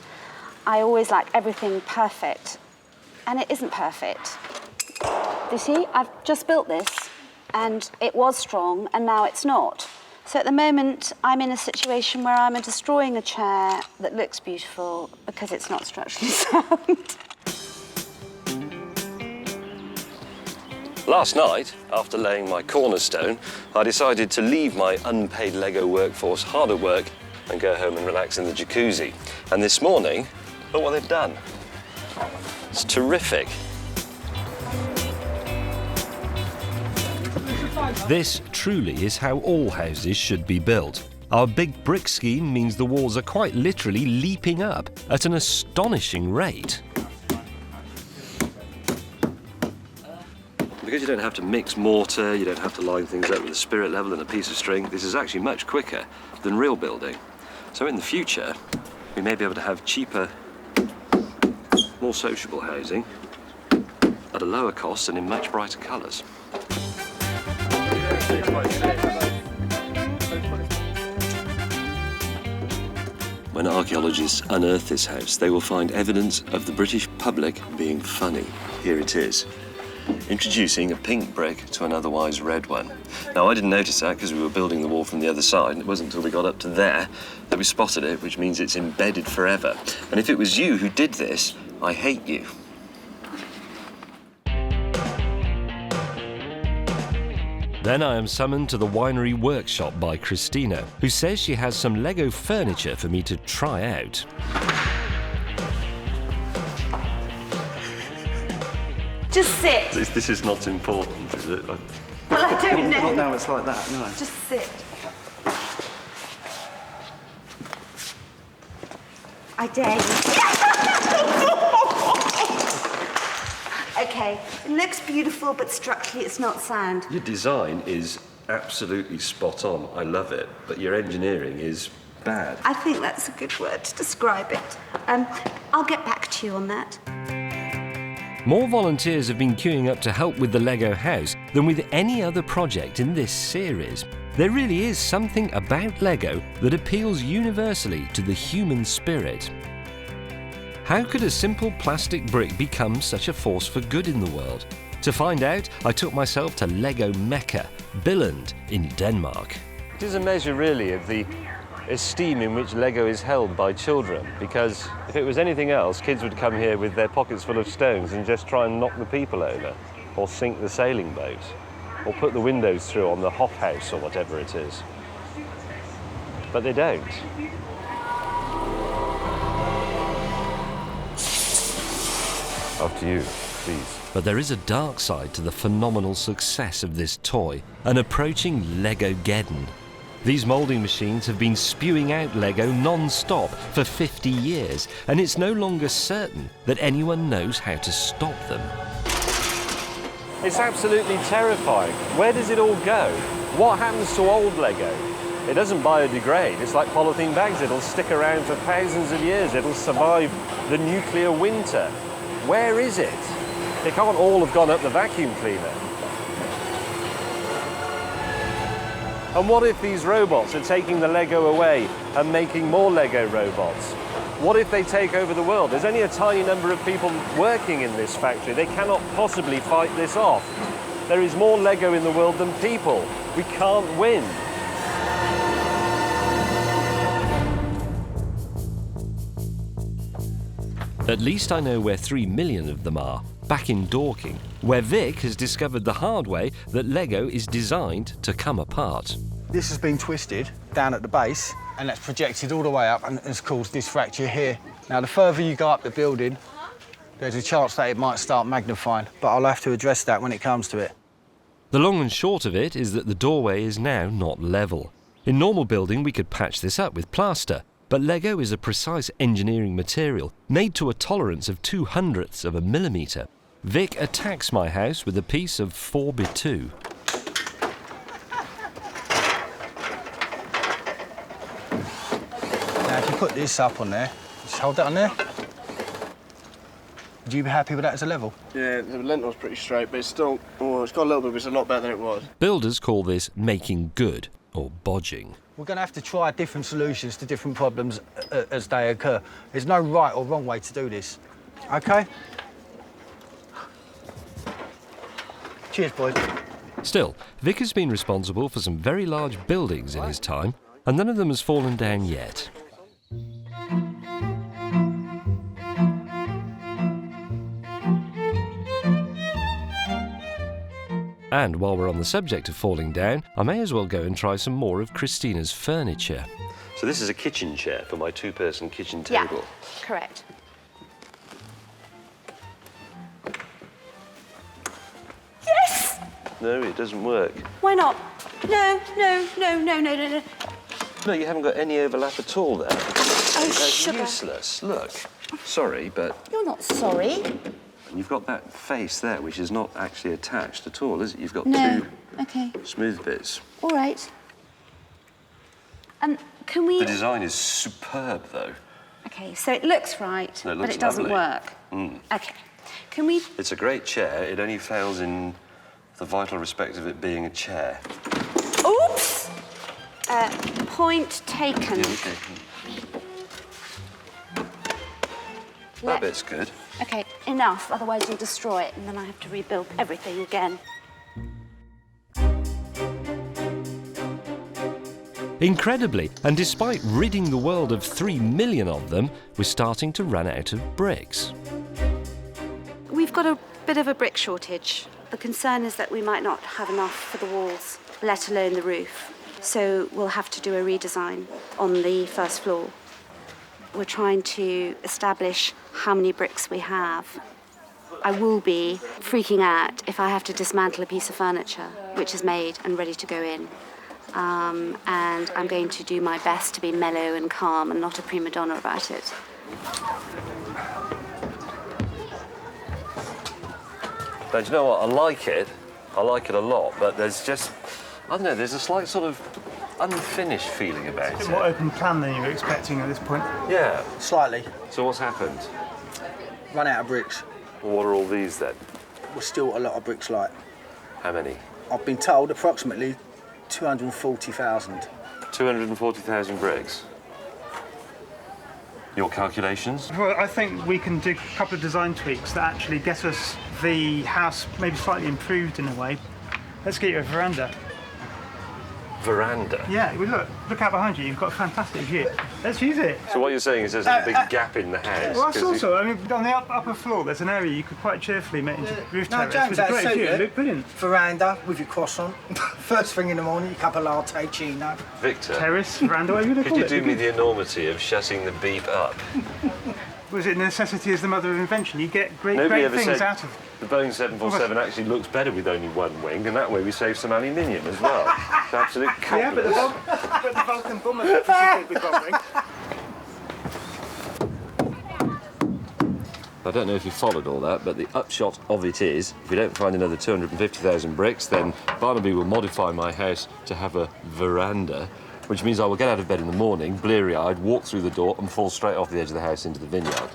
I always like everything perfect. And it isn't perfect. You see, I've just built this, and it was strong, and now it's not. So at the moment, I'm in a situation where I'm destroying a chair that looks beautiful because it's not structurally sound. Last night, after laying my cornerstone, I decided to leave my unpaid Lego workforce hard at work and go home and relax in the jacuzzi. And this morning, look what they've done. It's terrific. This truly is how all houses should be built. Our big brick scheme means the walls are quite literally leaping up at an astonishing rate. Because you don't have to mix mortar, you don't have to line things up with a spirit level and a piece of string, this is actually much quicker than real building. So in the future, we may be able to have cheaper, more sociable housing at a lower cost and in much brighter colours. When archaeologists unearth this house, they will find evidence of the British public being funny. Here it is. Introducing a pink brick to an otherwise red one. Now, I didn't notice that because we were building the wall from the other side, and it wasn't until we got up to there that we spotted it, which means it's embedded forever. And if it was you who did this, I hate you. Then I am summoned to the winery workshop by Christina, who says she has some Lego furniture for me to try out. Just sit. This is not important, is it? Well, I don't know. Not now it's like that, no. Just sit. I dare you. Okay, it looks beautiful, but structurally it's not sound. Your design is absolutely spot on. I love it, but your engineering is bad. I think that's a good word to describe it. I'll get back to you on that. More volunteers have been queuing up to help with the Lego house than with any other project in this series. There really is something about Lego that appeals universally to the human spirit. How could a simple plastic brick become such a force for good in the world? To find out, I took myself to Lego Mecca, Billund in Denmark. It is a measure really of the esteem in which Lego is held by children, because if it was anything else, kids would come here with their pockets full of stones and just try and knock the people over, or sink the sailing boat, or put the windows through on the hop house or whatever it is. But they don't. After you, please. But there is a dark side to the phenomenal success of this toy, an approaching Lego-geddon. These moulding machines have been spewing out Lego non-stop for 50 years, and it's no longer certain that anyone knows how to stop them. It's absolutely terrifying. Where does it all go? What happens to old Lego? It doesn't biodegrade. It's like polythene bags. It'll stick around for thousands of years. It'll survive the nuclear winter. Where is it? It can't all have gone up the vacuum cleaner. And what if these robots are taking the Lego away and making more Lego robots? What if they take over the world? There's only a tiny number of people working in this factory. They cannot possibly fight this off. There is more Lego in the world than people. We can't win. At least I know where 3 million of them are, back in Dorking, where Vic has discovered the hard way that Lego is designed to come apart. This has been twisted down at the base, and that's projected all the way up and has caused this fracture here. Now, the further you go up the building, there's a chance that it might start magnifying, but I'll have to address that when it comes to it. The long and short of it is that the doorway is now not level. In normal building, we could patch this up with plaster, but Lego is a precise engineering material, made to a tolerance of 0.02 of a millimetre. Vic attacks my house with a piece of 4x2. Now, if you put this up on there, just hold that on there. Would you be happy with that as a level? Yeah, the lentil's pretty straight, but it's still, oh, it's got a little bit, but it's a lot better than it was. Builders call this making good, or bodging. We're going to have to try different solutions to different problems as they occur. There's no right or wrong way to do this. OK? Cheers, boys. Still, Vic has been responsible for some very large buildings in his time, and none of them has fallen down yet. And while we're on the subject of falling down, I may as well go and try some more of Christina's furniture. So this is a kitchen chair for my two-person kitchen table. Yeah, correct. Yes! No, it doesn't work. Why not? No. No, you haven't got any overlap at all there. Oh, That's sugar. useless. Look, sorry, but You're not sorry. you've got that face there, which is not actually attached at all, is it? You've got No. two Okay. smooth bits. All right. And can we... The design is superb, though. Okay, so it looks right, No, it but looks it doesn't lovely. work. Mm. Okay. Can we... It's a great chair. It only fails in the vital respect of it being a chair. Oops! Point taken. Yeah, okay. That bit's good. Okay, enough, otherwise you'll destroy it, and then I have to rebuild everything again. Incredibly, and despite ridding the world of 3 million of them, we're starting to run out of bricks. We've got a bit of a brick shortage. The concern is that we might not have enough for the walls, let alone the roof. So we'll have to do a redesign on the first floor. We're trying to establish how many bricks we have. I will be freaking out if I have to dismantle a piece of furniture, which is made and ready to go in. And I'm going to do my best to be mellow and calm and not a prima donna about it. Now, do you know what? I like it a lot, but there's just, I don't know, there's a slight sort of unfinished feeling about It's a it. bit more open plan than you were expecting at this point. Yeah. Slightly. So what's happened? Run out of bricks. Well, what are all these then? We're still a lot of bricks light. How many? I've been told approximately 240,000. 240,000 bricks. Your calculations? Well, I think we can do a couple of design tweaks that actually get us the house maybe slightly improved in a way. Let's get you a veranda. Veranda? Yeah, well, look out behind you. You've got a fantastic view. Let's use it. So what you're saying is there's a big gap in the house? Well, I 'cause saw you- so. I mean, on the upper floor, there's an area you could quite cheerfully make into roof No, terrace James, with a that's great so view. good. Look brilliant. Veranda with your croissant. First thing in the morning, a cup of latte, chino. Victor? Terrace, veranda, whatever you want to Could call you it. do me the enormity of shutting the beep up? Was it necessity is the mother of invention? You get great Nobody ever things said out of the Boeing 747 actually looks better with only one wing, and that way we save some aluminium as well. It's absolute Yeah, but the Vulcan bomber was a big bombing. I don't know if you followed all that, but the upshot of it is, if we don't find another 250,000 bricks, then Barnaby will modify my house to have a veranda, which means I will get out of bed in the morning, bleary-eyed, walk through the door and fall straight off the edge of the house into the vineyard.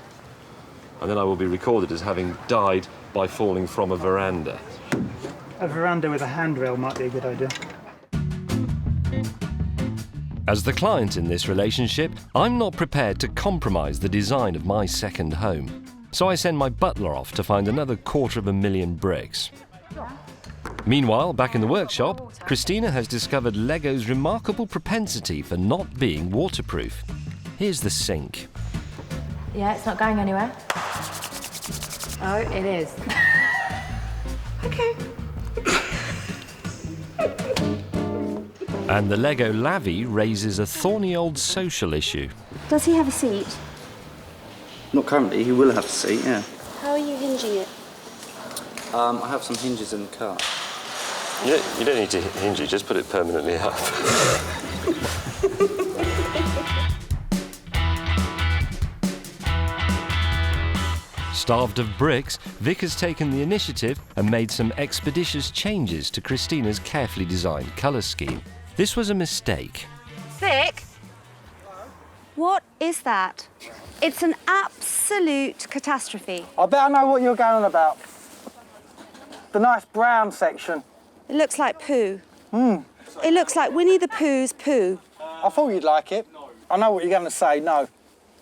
And then I will be recorded as having died by falling from a veranda. A veranda with a handrail might be a good idea. As the client in this relationship, I'm not prepared to compromise the design of my second home. So I send my butler off to find another 250,000 bricks. Meanwhile, back in the workshop, Christina has discovered Lego's remarkable propensity for not being waterproof. Here's the sink. Yeah, it's not going anywhere. Oh, it is. Okay. And the Lego Lavvy raises a thorny old social issue. Does he have a seat? Not currently, he will have a seat, yeah. How are you hinging it? I have some hinges in the car. You don't need to hinge it, just put it permanently up. Starved of bricks, Vic has taken the initiative and made some expeditious changes to Christina's carefully designed colour scheme. This was a mistake. Vic? What is that? It's an absolute catastrophe. I better know what you're going on about. The nice brown section. It looks like poo. It looks like Winnie the Pooh's poo. I thought you'd like it. I know what you're going to say, no.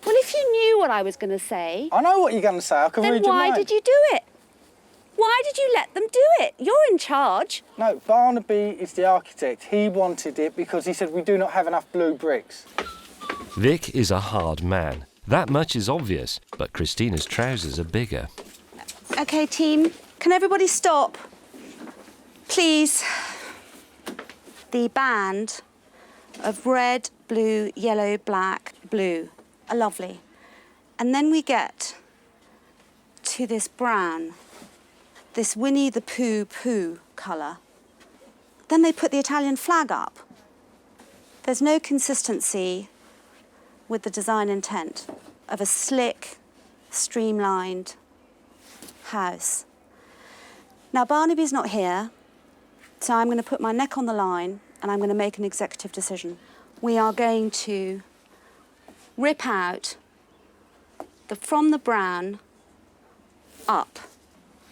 Well, if you knew what I was going to say... I know what you're going to say, I can read your mind. Then why did you do it? Why did you let them do it? You're in charge. No, Barnaby is the architect. He wanted it because he said we do not have enough blue bricks. Vic is a hard man. That much is obvious, but Christina's trousers are bigger. OK, team, can everybody stop? Please. The band of red, blue, yellow, black, blue are lovely. And then we get to this brown, this Winnie the Pooh colour. Then they put the Italian flag up. There's no consistency with the design intent of a slick, streamlined house. Now, Barnaby's not here, so I'm going to put my neck on the line and I'm going to make an executive decision. We are going to rip out from the brown up,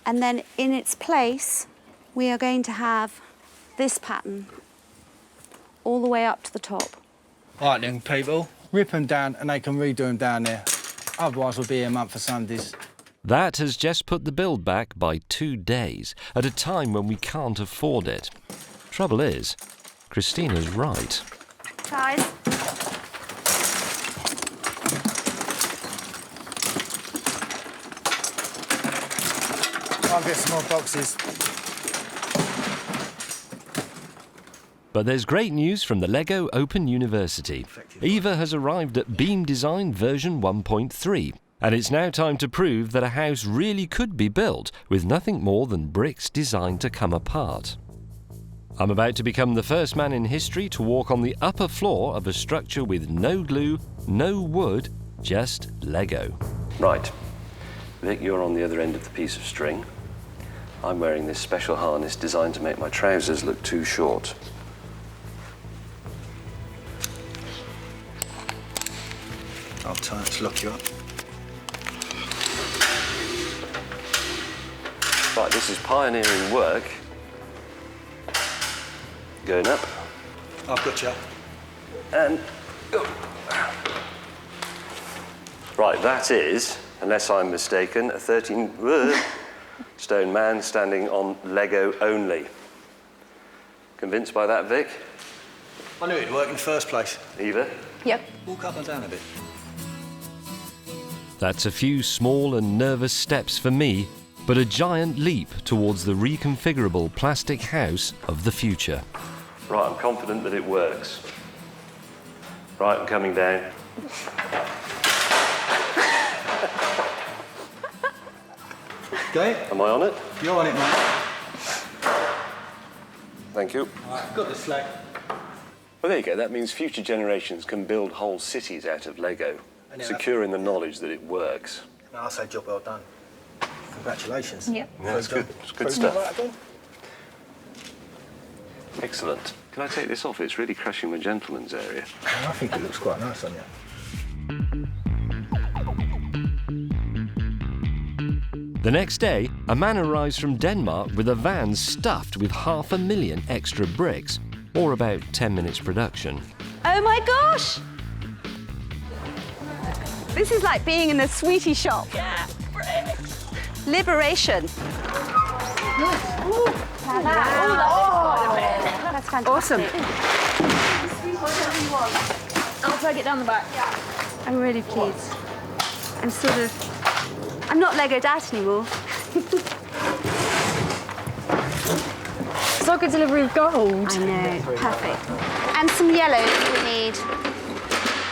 and then in its place, we are going to have this pattern all the way up to the top. Right then, people, rip them down and they can redo them down there. Otherwise, we'll be here a month for Sundays. That has just put the build back by 2 days, at a time when we can't afford it. Trouble is, Christina's right. Guys. I'll get some more boxes. But there's great news from the LEGO Open University. Eva has arrived at Beam Design version 1.3, and it's now time to prove that a house really could be built with nothing more than bricks designed to come apart. I'm about to become the first man in history to walk on the upper floor of a structure with no glue, no wood, just LEGO. Right. Vic, you're on the other end of the piece of string. I'm wearing this special harness designed to make my trousers look too short. I'll try to lock you up. Right, this is pioneering work. Going up. I've got you. And go. Right, that is, unless I'm mistaken, a 13-stone man standing on LEGO only. Convinced by that, Vic? I knew it'd work in the first place. Eva? Yep. Walk up and down a bit. That's a few small and nervous steps for me, but a giant leap towards the reconfigurable plastic house of the future. Right, I'm confident that it works. Right, I'm coming down. Okay. Am I on it? You're on it, mate. Thank you. Right, got the slack. Well, there you go. That means future generations can build whole cities out of LEGO, securing the knowledge that it works. No, I say job well done. Congratulations. Yep. Yeah, that's good. It's good stuff. Excellent. Can I take this off? It's really crushing the gentleman's area. I think it looks quite nice on you. The next day, a man arrives from Denmark with a van stuffed with 500,000 extra bricks, or about 10 minutes production. Oh my gosh! This is like being in a sweetie shop. Yeah, bricks. Liberation. That's fantastic. Awesome. I'll drag it down the back. I'm really pleased. I'm not Legoed out anymore. It's like a delivery of gold. I know, perfect. And some yellow we need.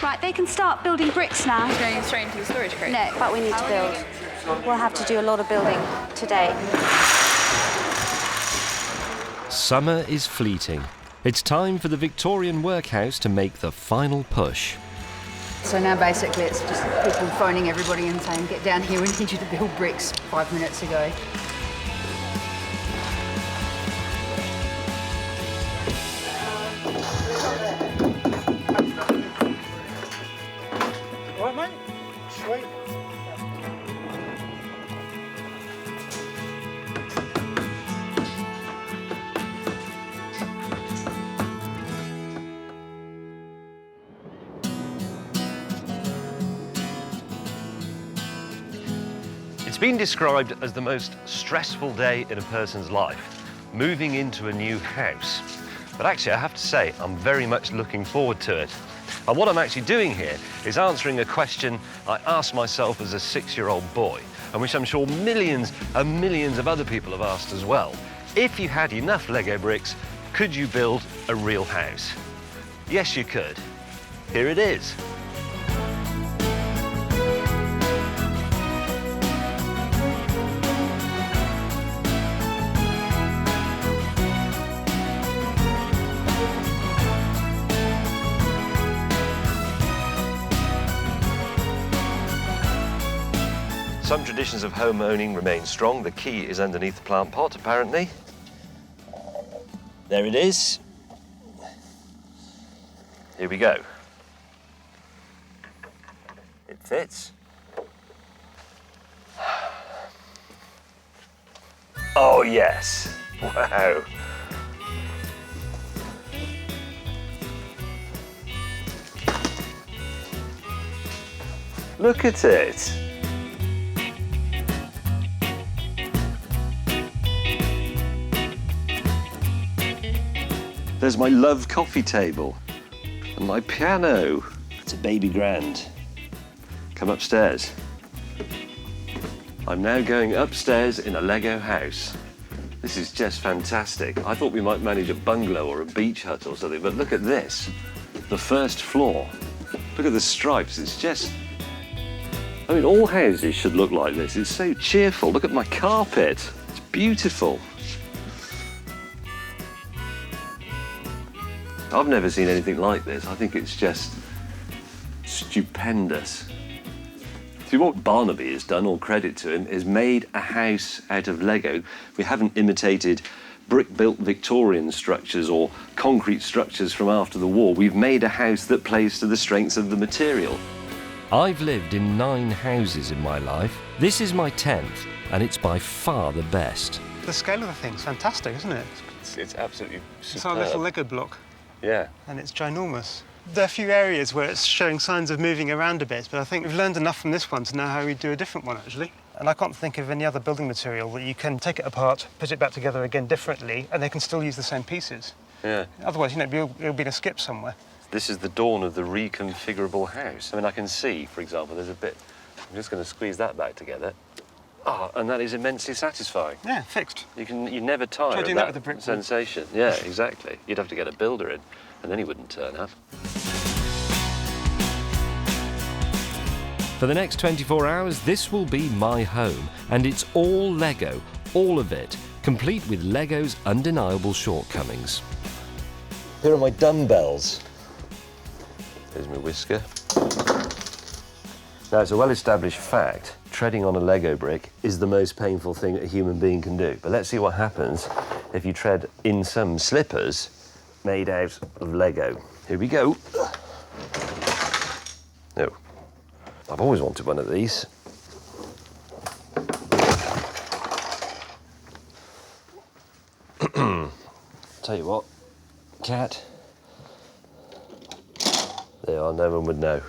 Right, they can start building bricks now. Going straight into the storage crate? No, but we need to build. We'll have to do a lot of building today. Summer is fleeting. It's time for the Victorian workhouse to make the final push. So now basically it's just people phoning everybody and saying, get down here, we need you to build bricks 5 minutes ago. All right, mate? Sweet. It's been described as the most stressful day in a person's life, moving into a new house. But actually, I have to say, I'm very much looking forward to it. And what I'm actually doing here is answering a question I asked myself as a 6-year-old boy, and which I'm sure millions and millions of other people have asked as well. If you had enough Lego bricks, could you build a real house? Yes, you could. Here it is. Some traditions of home owning remain strong. The key is underneath the plant pot, apparently. There it is. Here we go. It fits. Oh, yes. Wow. Look at it. There's my love coffee table and my piano. It's a baby grand. Come upstairs. I'm now going upstairs in a Lego house. This is just fantastic. I thought we might manage a bungalow or a beach hut or something, but look at this. The first floor. Look at the stripes. It's just... I mean, all houses should look like this. It's so cheerful. Look at my carpet. It's beautiful. I've never seen anything like this. I think it's just stupendous. See, what Barnaby has done, all credit to him, is made a house out of Lego. We haven't imitated brick-built Victorian structures or concrete structures from after the war. We've made a house that plays to the strengths of the material. I've lived in 9 houses in my life. This is my 10th, and it's by far the best. The scale of the thing's fantastic, isn't it? It's absolutely superb. It's our little Lego block. Yeah. And it's ginormous. There are a few areas where it's showing signs of moving around a bit, but I think we've learned enough from this one to know how we do a different one, actually. And I can't think of any other building material that you can take it apart, put it back together again differently, and they can still use the same pieces. Yeah. Otherwise, you know, it'll be in a skip somewhere. This is the dawn of the reconfigurable house. I mean, I can see, for example, there's a bit... I'm just going to squeeze that back together. Oh, and that is immensely satisfying. Yeah, fixed. You never tire of that with the brick sensation. Yeah, exactly. You'd have to get a builder in, and then he wouldn't turn up. For the next 24 hours, this will be my home, and it's all Lego, all of it, complete with Lego's undeniable shortcomings. Here are my dumbbells. There's my whisker. Now, it's a well-established fact, treading on a Lego brick is the most painful thing a human being can do. But let's see what happens if you tread in some slippers made out of Lego. Here we go. No. I've always wanted one of these. Tell you what, cat. There are, no one would know.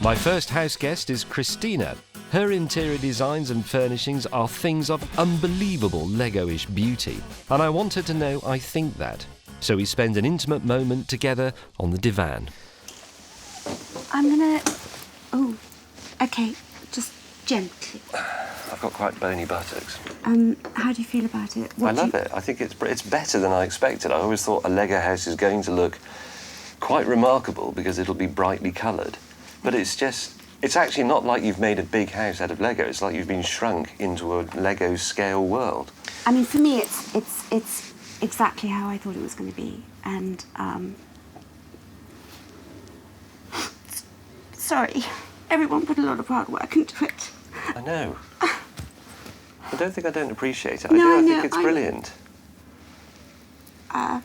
My first house guest is Christina. Her interior designs and furnishings are things of unbelievable Lego-ish beauty, and I want her to know I think that. So we spend an intimate moment together on the divan. I'm gonna... Oh, okay, just gently. I've got quite bony buttocks. How do you feel about it? I love it. I think it's better than I expected. I always thought a Lego house is going to look quite remarkable because it'll be brightly coloured. But it's actually not like you've made a big house out of Lego. It's like you've been shrunk into a Lego scale world. I mean, for me, it's exactly how I thought it was going to be. And, sorry, everyone put a lot of hard work into it. I know. I don't think I don't appreciate it. I think it's brilliant. And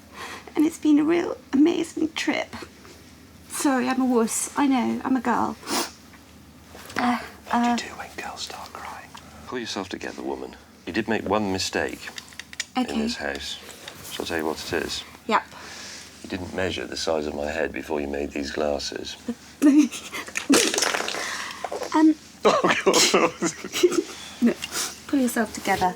it's been a real amazing trip. Sorry, I'm a wuss. I know, I'm a girl. What do you do when girls start crying? Pull yourself together, woman. You did make one mistake in this house. Shall I tell you what it is? Yep. You didn't measure the size of my head before you made these glasses. Oh, God. No, pull yourself together.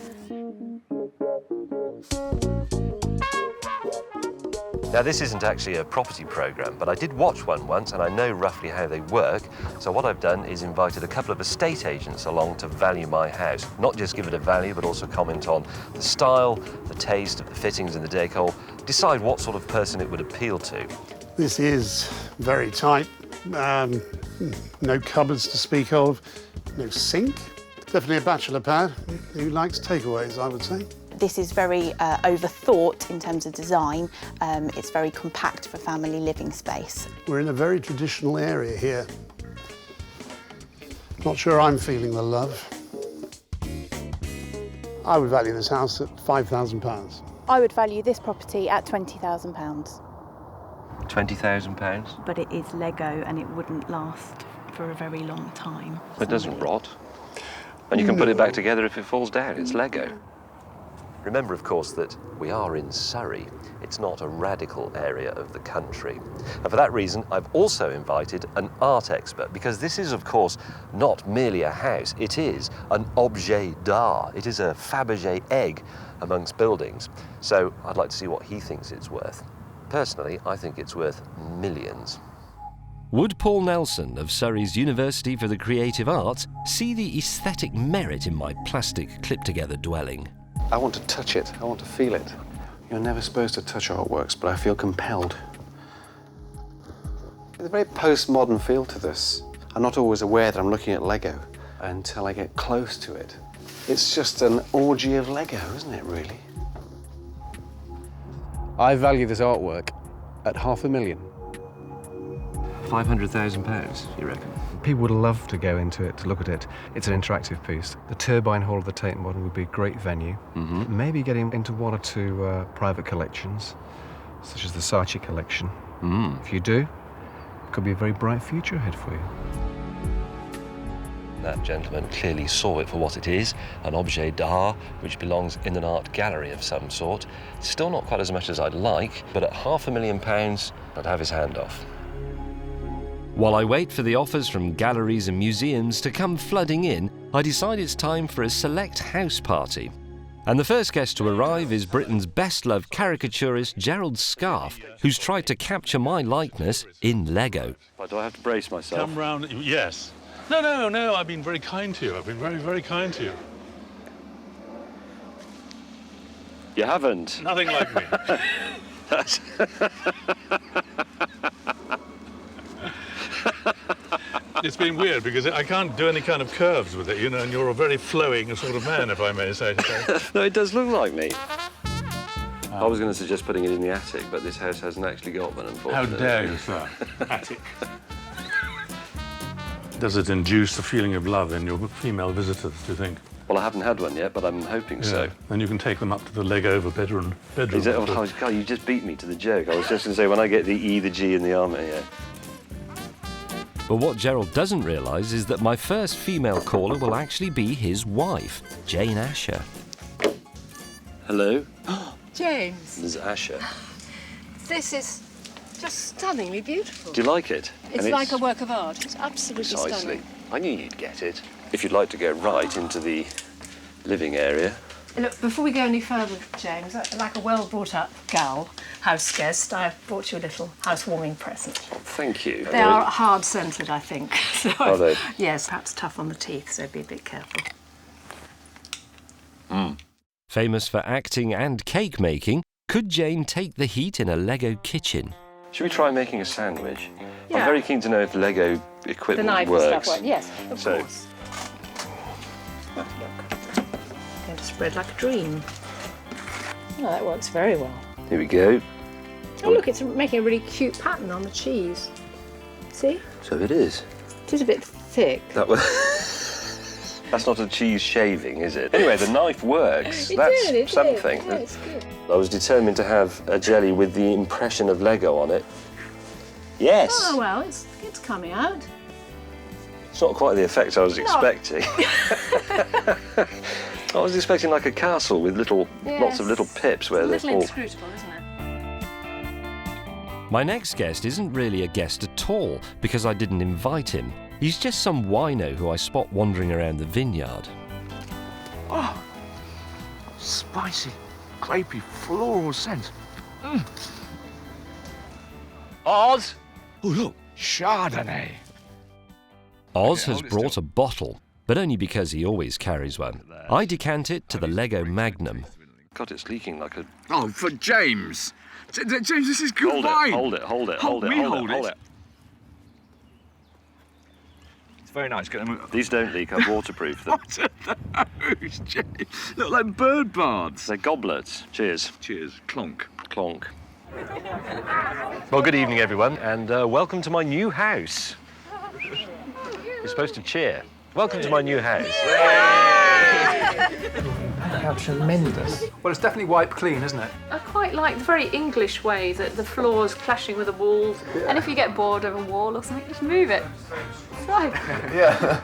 Now, this isn't actually a property programme, but I did watch one once and I know roughly how they work. So what I've done is invited a couple of estate agents along to value my house. Not just give it a value, but also comment on the style, the taste of the fittings and the decor, decide what sort of person it would appeal to. This is very tight. No cupboards to speak of, no sink. Definitely a bachelor pad. Who likes takeaways, I would say. this is very overthought in terms of design. It's very compact for family living space. We're in a very traditional area here. Not sure I'm feeling the love. I would value this house at £5,000. I would value this property at £20,000. £20,000? But it is Lego and it wouldn't last for a very long time. It doesn't rot. And you can put it back together if it falls down. It's Lego. Remember, of course, that we are in Surrey. It's not a radical area of the country. And for that reason, I've also invited an art expert, because this is, of course, not merely a house. It is an objet d'art. It is a Fabergé egg amongst buildings. So I'd like to see what he thinks it's worth. Personally, I think it's worth millions. Would Paul Nelson of Surrey's University for the Creative Arts see the aesthetic merit in my plastic clip-together dwelling? I want to touch it. I want to feel it. You're never supposed to touch artworks, but I feel compelled. There's a very postmodern feel to this. I'm not always aware that I'm looking at Lego until I get close to it. It's just an orgy of Lego, isn't it, really? I value this artwork at £500,000. £500,000, you reckon? People would love to go into it, to look at it. It's an interactive piece. The turbine hall of the Tate Modern would be a great venue. Maybe getting into one or two private collections, such as the Saatchi collection. If you do, it could be a very bright future ahead for you. That gentleman clearly saw it for what it is, an objet d'art which belongs in an art gallery of some sort. Still not quite as much as I'd like, but at £500,000, I'd have his hand off. While I wait for the offers from galleries and museums to come flooding in, I decide it's time for a select house party. And the first guest to arrive is Britain's best-loved caricaturist Gerald Scarfe, who's tried to capture my likeness in Lego. Do I have to brace myself? Come round, yes. No, I've been very kind to you. I've been very, very kind to you. You haven't? Nothing like me. It's been weird because I can't do any kind of curves with it, you know, and you're a very flowing sort of man, if I may say so. No, it does look like me. I was going to suggest putting it in the attic, but this house hasn't actually got one, unfortunately. How dare you, sir? Attic. Does it induce a feeling of love in your female visitors, do you think? Well, I haven't had one yet, but I'm hoping so. Then you can take them up to the Lego bedroom. Is it? Oh, God, you just beat me to the joke. I was just going to say, when I get the E, the G and the armour, yeah. But what Gerald doesn't realise is that my first female caller will actually be his wife, Jane Asher. Hello? James. This is Asher. This is just stunningly beautiful. Do you like it? It's like a work of art. It's absolutely Precisely. stunning. I knew you'd get it. If you'd like to go right into the living area. Look, before we go any further, James, like a well-brought-up gal, house guest, I've brought you a little housewarming present. Thank you. They are hard-scented, I think. So, are they? yes, perhaps tough on the teeth, so be a bit careful. Famous for acting and cake making, could Jane take the heat in a Lego kitchen? Should we try making a sandwich? Yeah. I'm very keen to know if Lego equipment The knife works. and stuff works. Yes, of course. Look. Going to spread like a dream. Oh, that works very well. Here we go. Oh, look, it's making a really cute pattern on the cheese. See? So it is. It is a bit thick. That was... That's not a cheese shaving, is it? Anyway, the knife works. That's something. Yeah, it's good. I was determined to have a jelly with the impression of Lego on it. Yes! Oh, well, it's coming out. It's not quite the effect I was expecting. I was expecting like a castle with lots of little pips where It's a they're little all... inscrutable, isn't it? My next guest isn't really a guest at all because I didn't invite him. He's just some wino who I spot wandering around the vineyard. Oh, spicy, grapey, floral scent. Oz! Oh, look, Chardonnay. Oz has brought a bottle, but only because he always carries one. I decant it to the Lego Magnum. God, it's leaking like a... Oh, for James. James, this is good wine. Hold it. It's very nice. Get them. These don't leak. I've waterproofed them. What are those, James? Look like bird baths. They're goblets. Cheers. Cheers. Clonk. Clonk. Well, good evening, everyone, and welcome to my new house. You're supposed to cheer. Welcome to my new house. How tremendous. Well, it's definitely wiped clean, isn't it? I quite like the very English way that the floor's clashing with the walls, and if you get bored of a wall or something, just move it. So. Yeah.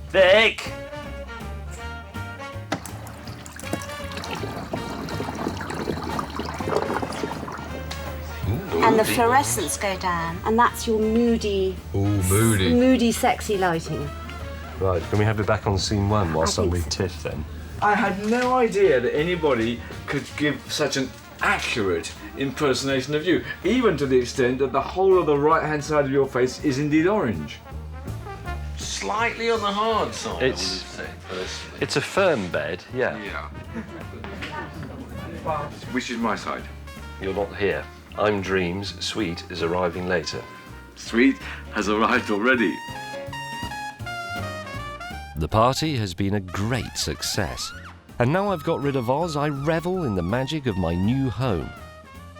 Vic! And the fluorescents go down, and that's your moody, moody, sexy lighting. Right, can we have it back on scene one whilst I'm with Tiff then? I had no idea that anybody could give such an accurate impersonation of you, even to the extent that the whole of the right-hand side of your face is indeed orange. Slightly on the hard side, It's a firm bed, yeah. Yeah. Which is my side? You're not here. I'm Dreams. Sweet is arriving later. Sweet has arrived already. The party has been a great success. And now I've got rid of Oz, I revel in the magic of my new home.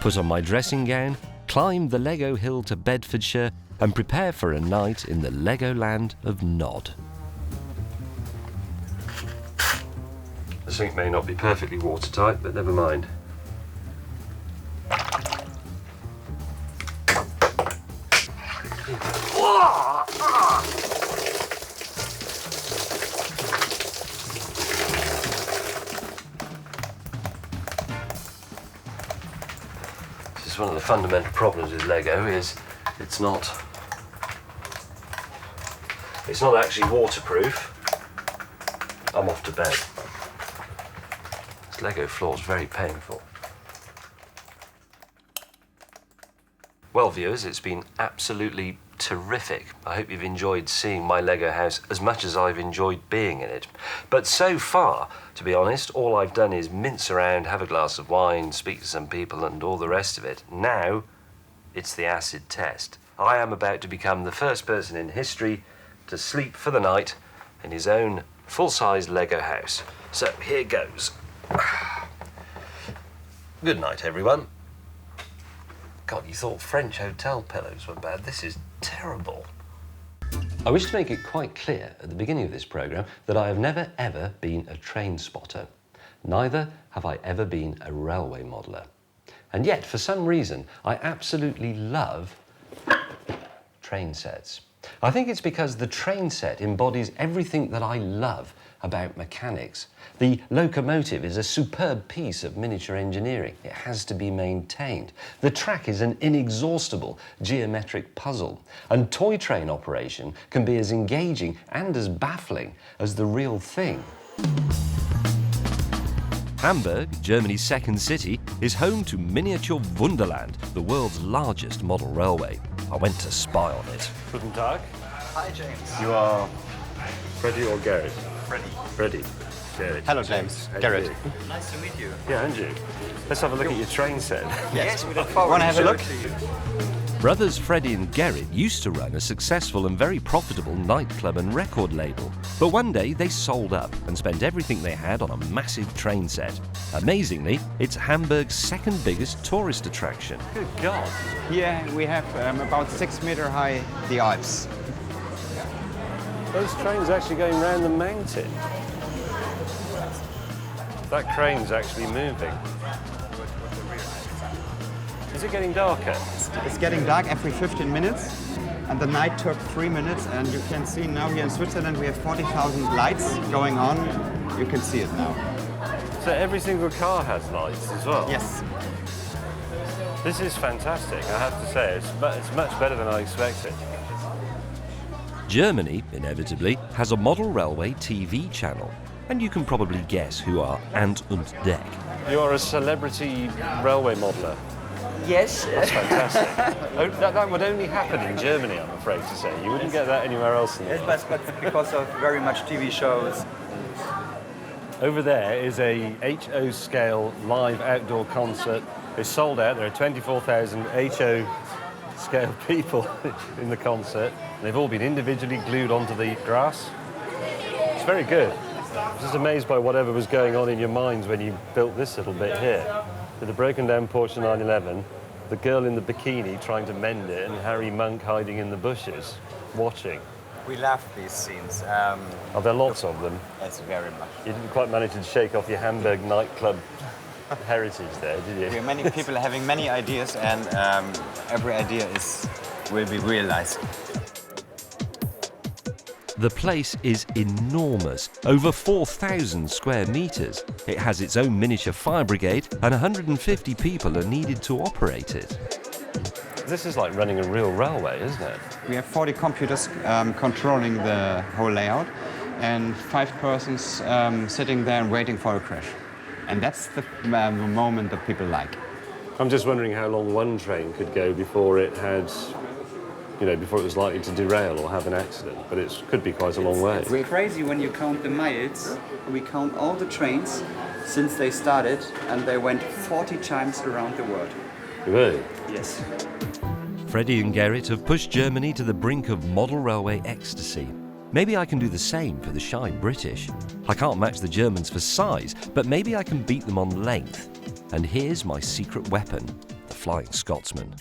Put on my dressing gown, climb the Lego hill to Bedfordshire, and prepare for a night in the Legoland of Nod. The sink may not be perfectly watertight, but never mind. This is one of the fundamental problems with Lego is it's not actually waterproof. I'm off to bed. This Lego floor is very painful. Well, viewers, it's been absolutely terrific. I hope you've enjoyed seeing my Lego house as much as I've enjoyed being in it. But so far, to be honest, all I've done is mince around, have a glass of wine, speak to some people and all the rest of it. Now, it's the acid test. I am about to become the first person in history to sleep for the night in his own full-size Lego house. So, here goes. Good night, everyone. God, you thought French hotel pillows were bad. This is terrible. I wish to make it quite clear at the beginning of this programme that I have never, ever been a train spotter. Neither have I ever been a railway modeller. And yet, for some reason, I absolutely love train sets. I think it's because the train set embodies everything that I love about mechanics. The locomotive is a superb piece of miniature engineering. It has to be maintained. The track is an inexhaustible geometric puzzle. And toy train operation can be as engaging and as baffling as the real thing. Hamburg, Germany's second city, is home to Miniature Wunderland, the world's largest model railway. I went to spy on it. Guten Tag. Hi, James. You are Freddie or Garrett? Freddie. Freddie. Garrett. Hello, James. Garrett. Nice to meet you. Yeah, and you. Let's have a look at your train set. Yes, we look forward to have a look. Brothers Freddie and Garrett used to run a successful and very profitable nightclub and record label. But one day they sold up and spent everything they had on a massive train set. Amazingly, it's Hamburg's second biggest tourist attraction. Good God. Here we have about 6 meter high the Alps. Those trains actually going round the mountain. That crane's actually moving. Is it getting darker? It's getting dark every 15 minutes, and the night took 3 minutes, and you can see now here in Switzerland we have 40,000 lights going on. You can see it now. So every single car has lights as well? Yes. This is fantastic, I have to say. It's much better than I expected. Germany, inevitably, has a model railway TV channel. And you can probably guess who are Ant und Deck. You are a celebrity railway modeller. Yes. That's fantastic. that would only happen in Germany, I'm afraid to say. You wouldn't get that anywhere else in the world. Yes, but because of very much TV shows. Over there is a HO scale live outdoor concert. It's sold out. There are 24,000 HO scale people in the concert. They've all been individually glued onto the grass. It's very good. I was just amazed by whatever was going on in your minds when you built this little bit here. With the broken down Porsche 911, the girl in the bikini trying to mend it, and Harry Monk hiding in the bushes, watching. We love these scenes. Are there lots of them? Yes, very much. You didn't quite manage to shake off your Hamburg nightclub heritage there, did you? We are many people having many ideas, and every idea will be realized. The place is enormous, over 4,000 square metres. It has its own miniature fire brigade, and 150 people are needed to operate it. This is like running a real railway, isn't it? We have 40 computers controlling the whole layout, and 5 persons sitting there and waiting for a crash. And that's the moment that people like. I'm just wondering how long one train could go before it had, before it was likely to derail or have an accident, but it could be quite a long way. It's crazy when you count the miles. We count all the trains since they started, and they went 40 times around the world. Really? Yes. Freddie and Gerrit have pushed Germany to the brink of model railway ecstasy. Maybe I can do the same for the shy British. I can't match the Germans for size, but maybe I can beat them on length. And here's my secret weapon, the Flying Scotsman.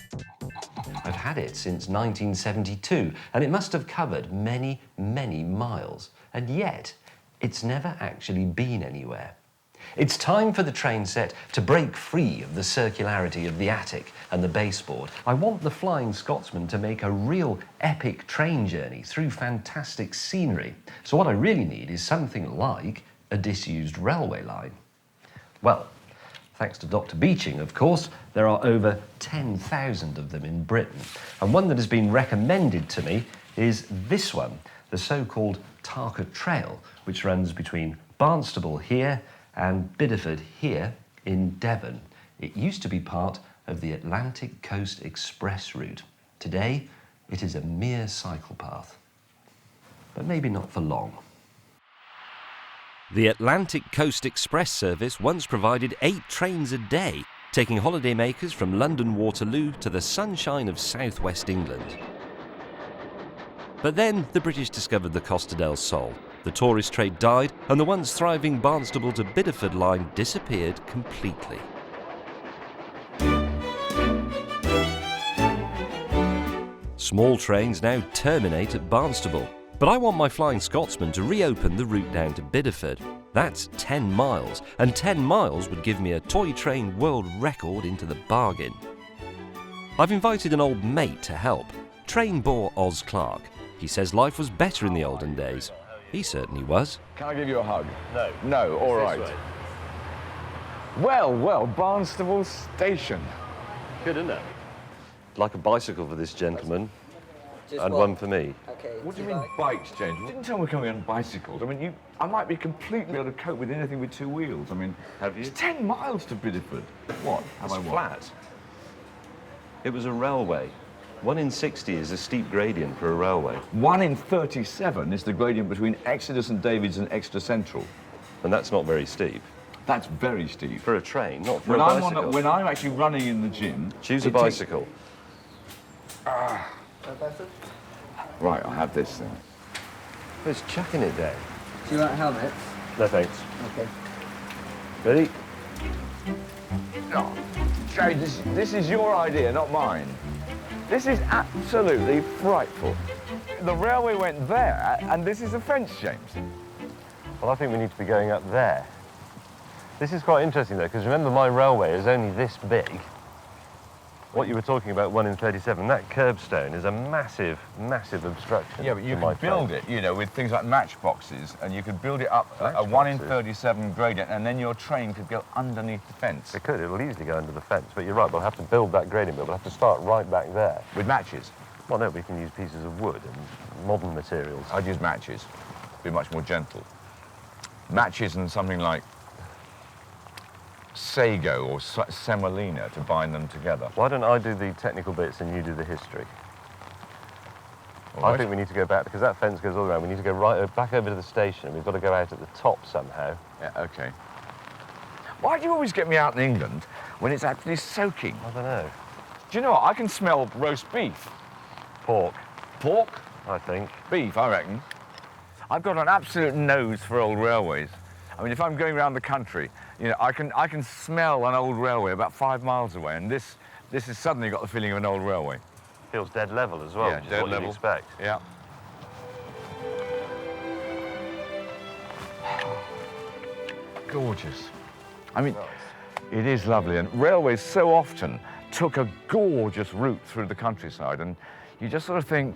I've had it since 1972, and it must have covered many, many miles. And yet, it's never actually been anywhere. It's time for the train set to break free of the circularity of the attic and the baseboard. I want the Flying Scotsman to make a real epic train journey through fantastic scenery. So what I really need is something like a disused railway line. Well, thanks to Dr. Beeching, of course, there are over 10,000 of them in Britain. And one that has been recommended to me is this one, the so-called Tarka Trail, which runs between Barnstaple here and Bideford here in Devon. It used to be part of the Atlantic Coast Express route. Today, it is a mere cycle path. But maybe not for long. The Atlantic Coast Express service once provided 8 trains a day, taking holidaymakers from London Waterloo to the sunshine of southwest England. But then the British discovered the Costa del Sol. The tourist trade died, and the once thriving Barnstaple to Bideford line disappeared completely. Small trains now terminate at Barnstaple, but I want my Flying Scotsman to reopen the route down to Bideford. That's 10 miles, and 10 miles would give me a toy train world record into the bargain. I've invited an old mate to help, train bore Oz Clark. He says life was better in the olden days. He certainly was. Can I give you a hug? No. No, all right. Well, Barnstaple Station. Good, isn't it? Like a bicycle for this gentleman, Just and one. one for me. Okay. What do you mean bikes, James? You didn't tell me we're coming on bicycles. I mean, I might be completely able to cope with anything with 2 wheels. I mean, have you? It's 10 miles to Bideford. What? It's flat. It was a railway. 1 in 60 is a steep gradient for a railway. 1 in 37 is the gradient between Exeter St David's and Exeter Central. And that's not very steep. That's very steep. For a train, not for a bicycle. When I'm actually running in the gym... Choose a bicycle. Right, I'll have this then. It's chucking it down. Do you want helmets? No thanks. Okay. Ready? Oh, James, this is your idea, not mine. This is absolutely frightful. The railway went there, and this is a fence, James. Well, I think we need to be going up there. This is quite interesting, though, because remember, my railway is only this big. What you were talking about, 1 in 37, that curbstone is a massive, massive obstruction. Yeah, but you can build it, with things like matchboxes, and you could build it up a 1 in 37 gradient, and then your train could go underneath the fence. It could, it'll easily go under the fence, but you're right, we'll have to build that gradient, but we'll have to start right back there. With matches? Well, no, we can use pieces of wood and modern materials. I'd use matches, be much more gentle. Matches and something like sago or semolina to bind them together. Why don't I do the technical bits and you do the history? I think we need to go back, because that fence goes all around. We need to go back over to the station. We've got to go out at the top somehow. Yeah, OK. Why do you always get me out in England when it's actually soaking? I don't know. Do you know what? I can smell roast beef. Pork. Pork? I think. Beef, I reckon. I've got an absolute nose for old railways. I mean, if I'm going around the country, you know, I can smell an old railway about 5 miles away, and this has suddenly got the feeling of an old railway. Feels dead level as well, Yeah, which dead is what level. you'd expect. Yeah. Gorgeous. I mean, it is lovely, and railways so often took a gorgeous route through the countryside, and you just sort of think,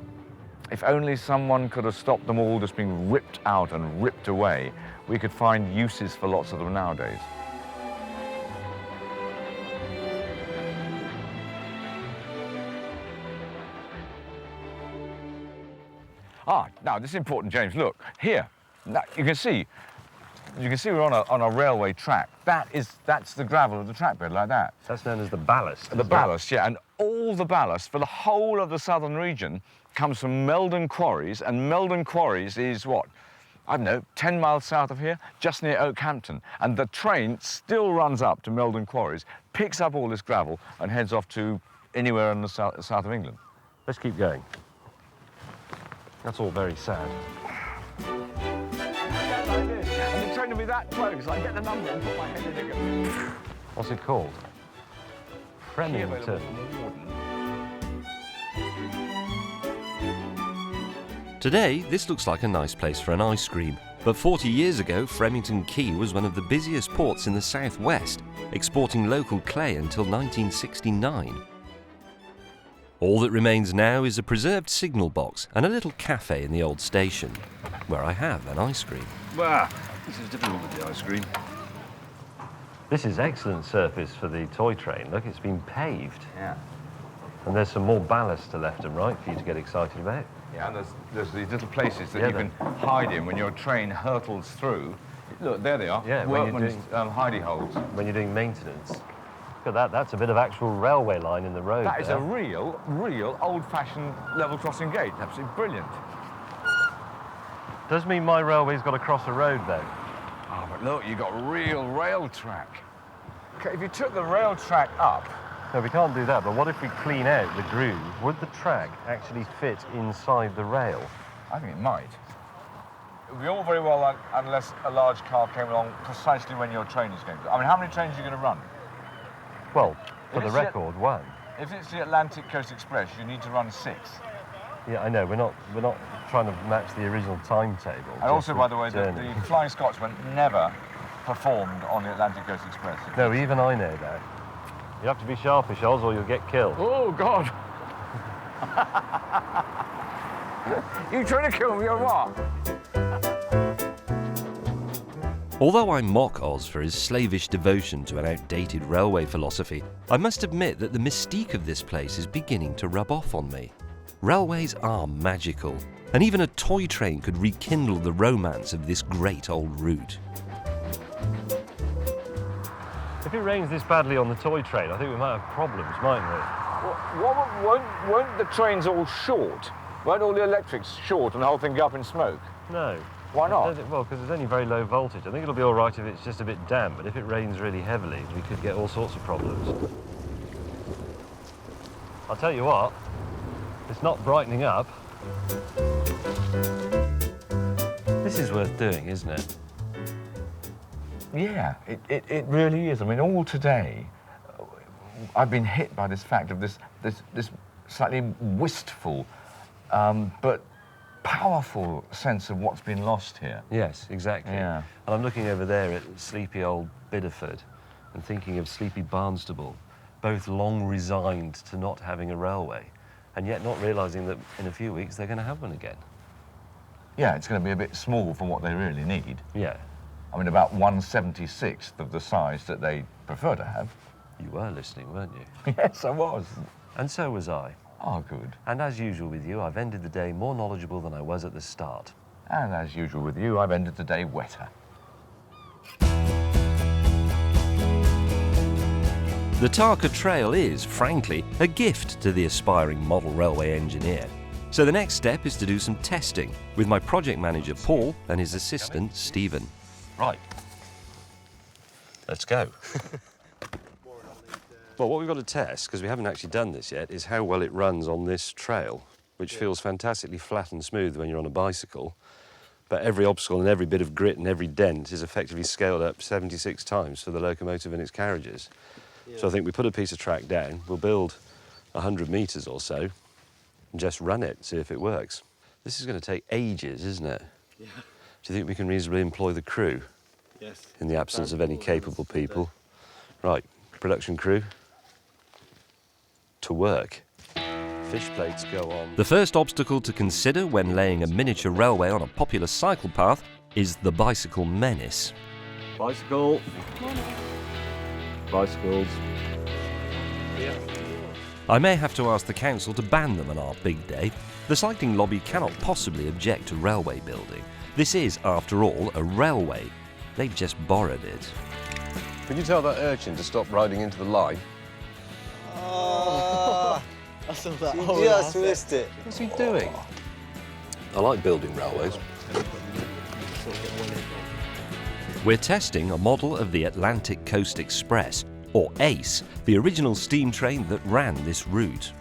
if only someone could have stopped them all just being ripped out and ripped away, we could find uses for lots of them nowadays. Now this is important, James. Look, here, now, you can see we're on a railway track. That's the gravel of the track bed, like that. That's known as the ballast. The ballast, yeah, and all the ballast for the whole of the southern region comes from Meldon Quarries, and Meldon Quarries is what? I don't know, 10 miles south of here, just near Oakhampton. And the train still runs up to Meldon Quarries, picks up all this gravel, and heads off to anywhere in the south of England. Let's keep going. That's all very sad. And the train will be that close, I get the number and put my head in it. What's it called? Fremington. Today, this looks like a nice place for an ice cream. But 40 years ago, Fremington Quay was one of the busiest ports in the southwest, exporting local clay until 1969. All that remains now is a preserved signal box and a little cafe in the old station, where I have an ice cream. Wow, this is difficult with the ice cream. This is excellent surface for the toy train. Look, it's been paved. Yeah. And there's some more ballast to left and right for you to get excited about. Yeah, and there's these little places that you can hide in when your train hurtles through. Look, there they are. Yeah, Workman's hidey holes. When you're doing maintenance. Look at that, that's a bit of actual railway line in the road. That is a real old-fashioned level crossing gate. Absolutely brilliant. Does mean my railway's got to cross a road, though. Oh, but look, you've got real rail track. Okay, if you took the rail track up... No, we can't do that, but what if we clean out the groove? Would the track actually fit inside the rail? I think it might. It would be all very well unless a large car came along precisely when your train is going to... I mean, how many trains are you going to run? Well, for the record, one. If it's the Atlantic Coast Express, you need to run 6. Yeah, I know. We're not trying to match the original timetable. And also, by the way, the Flying Scotsman never performed on the Atlantic Coast Express. No, even I know that. You have to be sharpish, Oz, or you'll get killed. Oh, God! You trying to kill me or what? Although I mock Oz for his slavish devotion to an outdated railway philosophy, I must admit that the mystique of this place is beginning to rub off on me. Railways are magical, and even a toy train could rekindle the romance of this great old route. If it rains this badly on the toy train, I think we might have problems, mightn't we? Well, weren't the trains all short? Weren't all the electrics short and the whole thing go up in smoke? No. Why not? Well, because it's only very low voltage. I think it'll be all right if it's just a bit damp, but if it rains really heavily, we could get all sorts of problems. I'll tell you what, it's not brightening up. This is worth doing, isn't it? Yeah, it really is. I mean, all today, I've been hit by this fact of this slightly wistful, but powerful sense of what's been lost here. Yes, exactly. Yeah. And I'm looking over there at sleepy old Bideford and thinking of sleepy Barnstable, both long resigned to not having a railway, and yet not realising that in a few weeks they're going to have one again. Yeah, it's going to be a bit small for what they really need. Yeah. I mean, about 1/76th of the size that they prefer to have. You were listening, weren't you? Yes, I was. And so was I. Oh, good. And as usual with you, I've ended the day more knowledgeable than I was at the start. And as usual with you, I've ended the day wetter. The Tarka Trail is, frankly, a gift to the aspiring model railway engineer. So the next step is to do some testing with my project manager Paul and his assistant Stephen. Right. Let's go. Well, what we've got to test, because we haven't actually done this yet, is how well it runs on this trail, which feels fantastically flat and smooth when you're on a bicycle. But every obstacle and every bit of grit and every dent is effectively scaled up 76 times for the locomotive and its carriages. Yeah. So I think we put a piece of track down, we'll build 100 metres or so, and just run it, see if it works. This is going to take ages, isn't it? Yeah. Do you think we can reasonably employ the crew? Yes. In the absence of any capable people? Right, production crew, to work. Fish plates go on. The first obstacle to consider when laying a miniature railway on a popular cycle path is the bicycle menace. Bicycle. Bicycles. Yeah. I may have to ask the council to ban them on our big day. The cycling lobby cannot possibly object to railway building. This is, after all, a railway. They've just borrowed it. Could you tell that urchin to stop riding into the line? I thought that you just missed it. What's he doing? I like building railways. We're testing a model of the Atlantic Coast Express, or ACE, the original steam train that ran this route.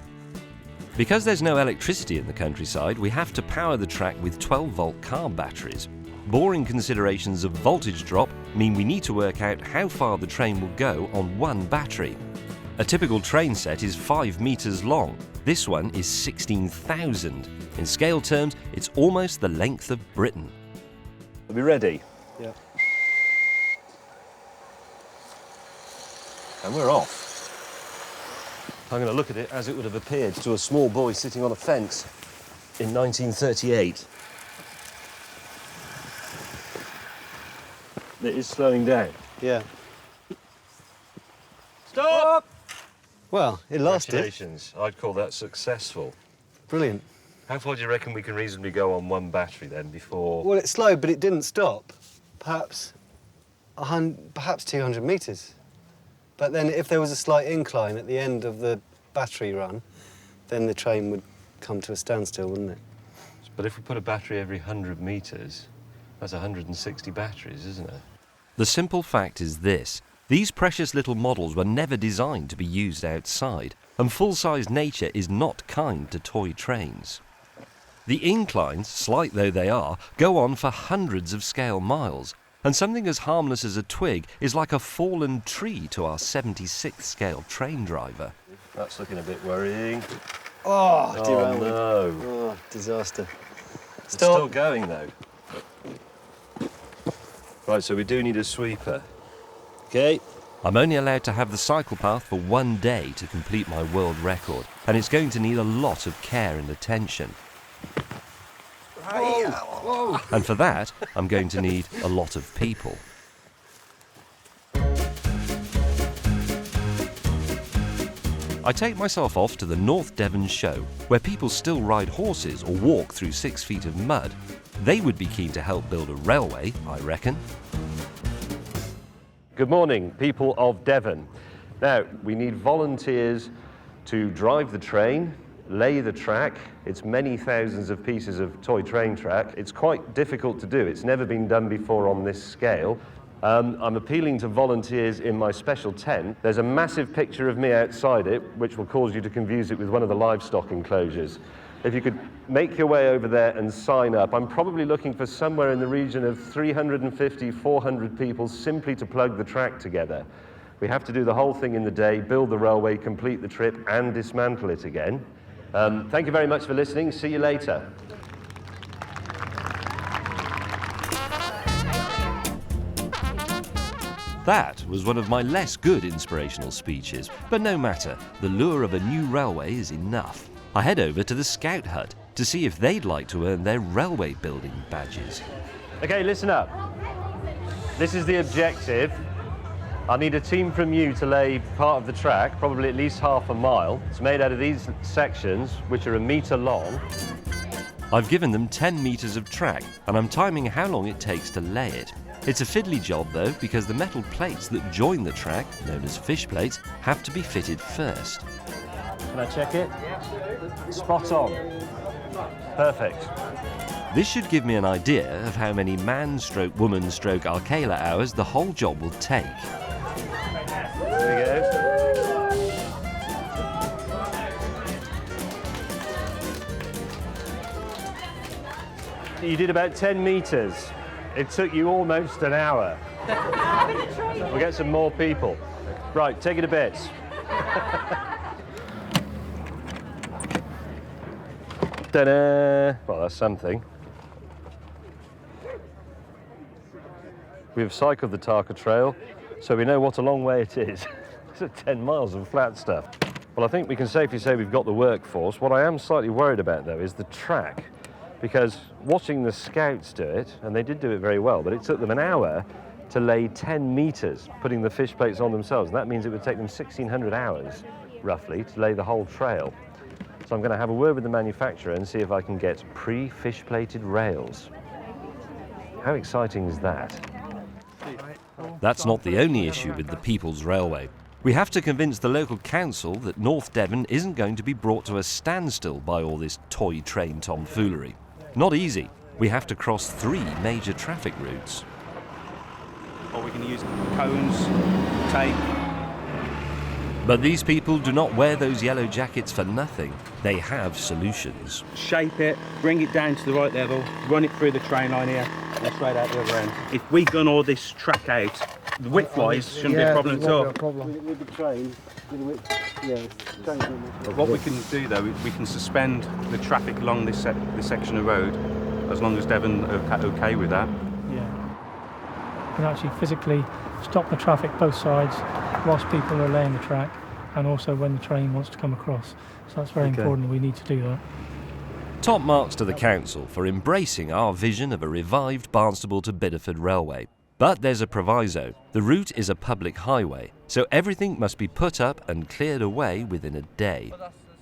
Because there's no electricity in the countryside, we have to power the track with 12-volt car batteries. Boring considerations of voltage drop mean we need to work out how far the train will go on one battery. A typical train set is 5 metres long. This one is 16,000. In scale terms, it's almost the length of Britain. Are we ready? Yeah. And we're off. I'm going to look at it as it would have appeared to a small boy sitting on a fence in 1938. It is slowing down. Yeah. Stop! Well, it lasted. Congratulations. I'd call that successful. Brilliant. How far do you reckon we can reasonably go on one battery then before... Well, it slowed, but it didn't stop. Perhaps 200 metres. But then if there was a slight incline at the end of the battery run, then the train would come to a standstill, wouldn't it? But if we put a battery every 100 metres, that's 160 batteries, isn't it? The simple fact is this. These precious little models were never designed to be used outside, and full-size nature is not kind to toy trains. The inclines, slight though they are, go on for hundreds of scale miles, and something as harmless as a twig is like a fallen tree to our 76th scale train driver. That's looking a bit worrying. Oh, derailment. No. Oh, disaster. It's still going though. Right, so we do need a sweeper. Okay. I'm only allowed to have the cycle path for one day to complete my world record, and it's going to need a lot of care and attention. Whoa. And for that, I'm going to need a lot of people. I take myself off to the North Devon show, where people still ride horses or walk through 6 feet of mud. They would be keen to help build a railway, I reckon. Good morning, people of Devon. Now, we need volunteers to drive the train, lay the track. It's many thousands of pieces of toy train track. It's quite difficult to do. It's never been done before on this scale. I'm appealing to volunteers in my special tent. There's a massive picture of me outside it, which will cause you to confuse it with one of the livestock enclosures. If you could make your way over there and sign up. I'm probably looking for somewhere in the region of 350, 400 people simply to plug the track together. We have to do the whole thing in the day, build the railway, complete the trip, and dismantle it again. Thank you very much for listening. See you later. That was one of my less good inspirational speeches, but no matter. The lure of a new railway is enough. I head over to the Scout Hut to see if they'd like to earn their railway building badges. Okay, listen up. This is the objective. I need a team from you to lay part of the track, probably at least half a mile. It's made out of these sections, which are 1 metre long. I've given them 10 metres of track, and I'm timing how long it takes to lay it. It's a fiddly job though, because the metal plates that join the track, known as fish plates, have to be fitted first. Can I check it? Spot on. Perfect. This should give me an idea of how many man-stroke-woman-stroke-Arcala hours the whole job will take. There we go. You did about 10 metres. It took you almost an hour. We'll get some more people. Right, take it to bits. Ta-da! Well, that's something. We've cycled the Tarka Trail, so we know what a long way it is. It's 10 miles of flat stuff. Well, I think we can safely say we've got the workforce. What I am slightly worried about, though, is the track. Because watching the scouts do it, and they did do it very well, but it took them an hour to lay 10 metres, putting the fish plates on themselves. And that means it would take them 1,600 hours, roughly, to lay the whole trail. So I'm going to have a word with the manufacturer and see if I can get pre-fish plated rails. How exciting is that? That's not the only issue with the People's Railway. We have to convince the local council that North Devon isn't going to be brought to a standstill by all this toy train tomfoolery. Not easy. We have to cross 3 major traffic routes. Or we can use cones, tape. But these people do not wear those yellow jackets for nothing. They have solutions. Shape it, bring it down to the right level, run it through the train line here, and straight out the other end. If we gun all this track out, the width-wise shouldn't be a problem at all. With the train, But what we can do though, we can suspend the traffic along this section of road, as long as Devon are okay with that. Yeah. You can actually physically stop the traffic both sides whilst people are laying the track, and also when the train wants to come across. So that's very important, we need to do that. Top marks to the council for embracing our vision of a revived Barnstaple to Bideford railway. But there's a proviso. The route is a public highway, so everything must be put up and cleared away within a day.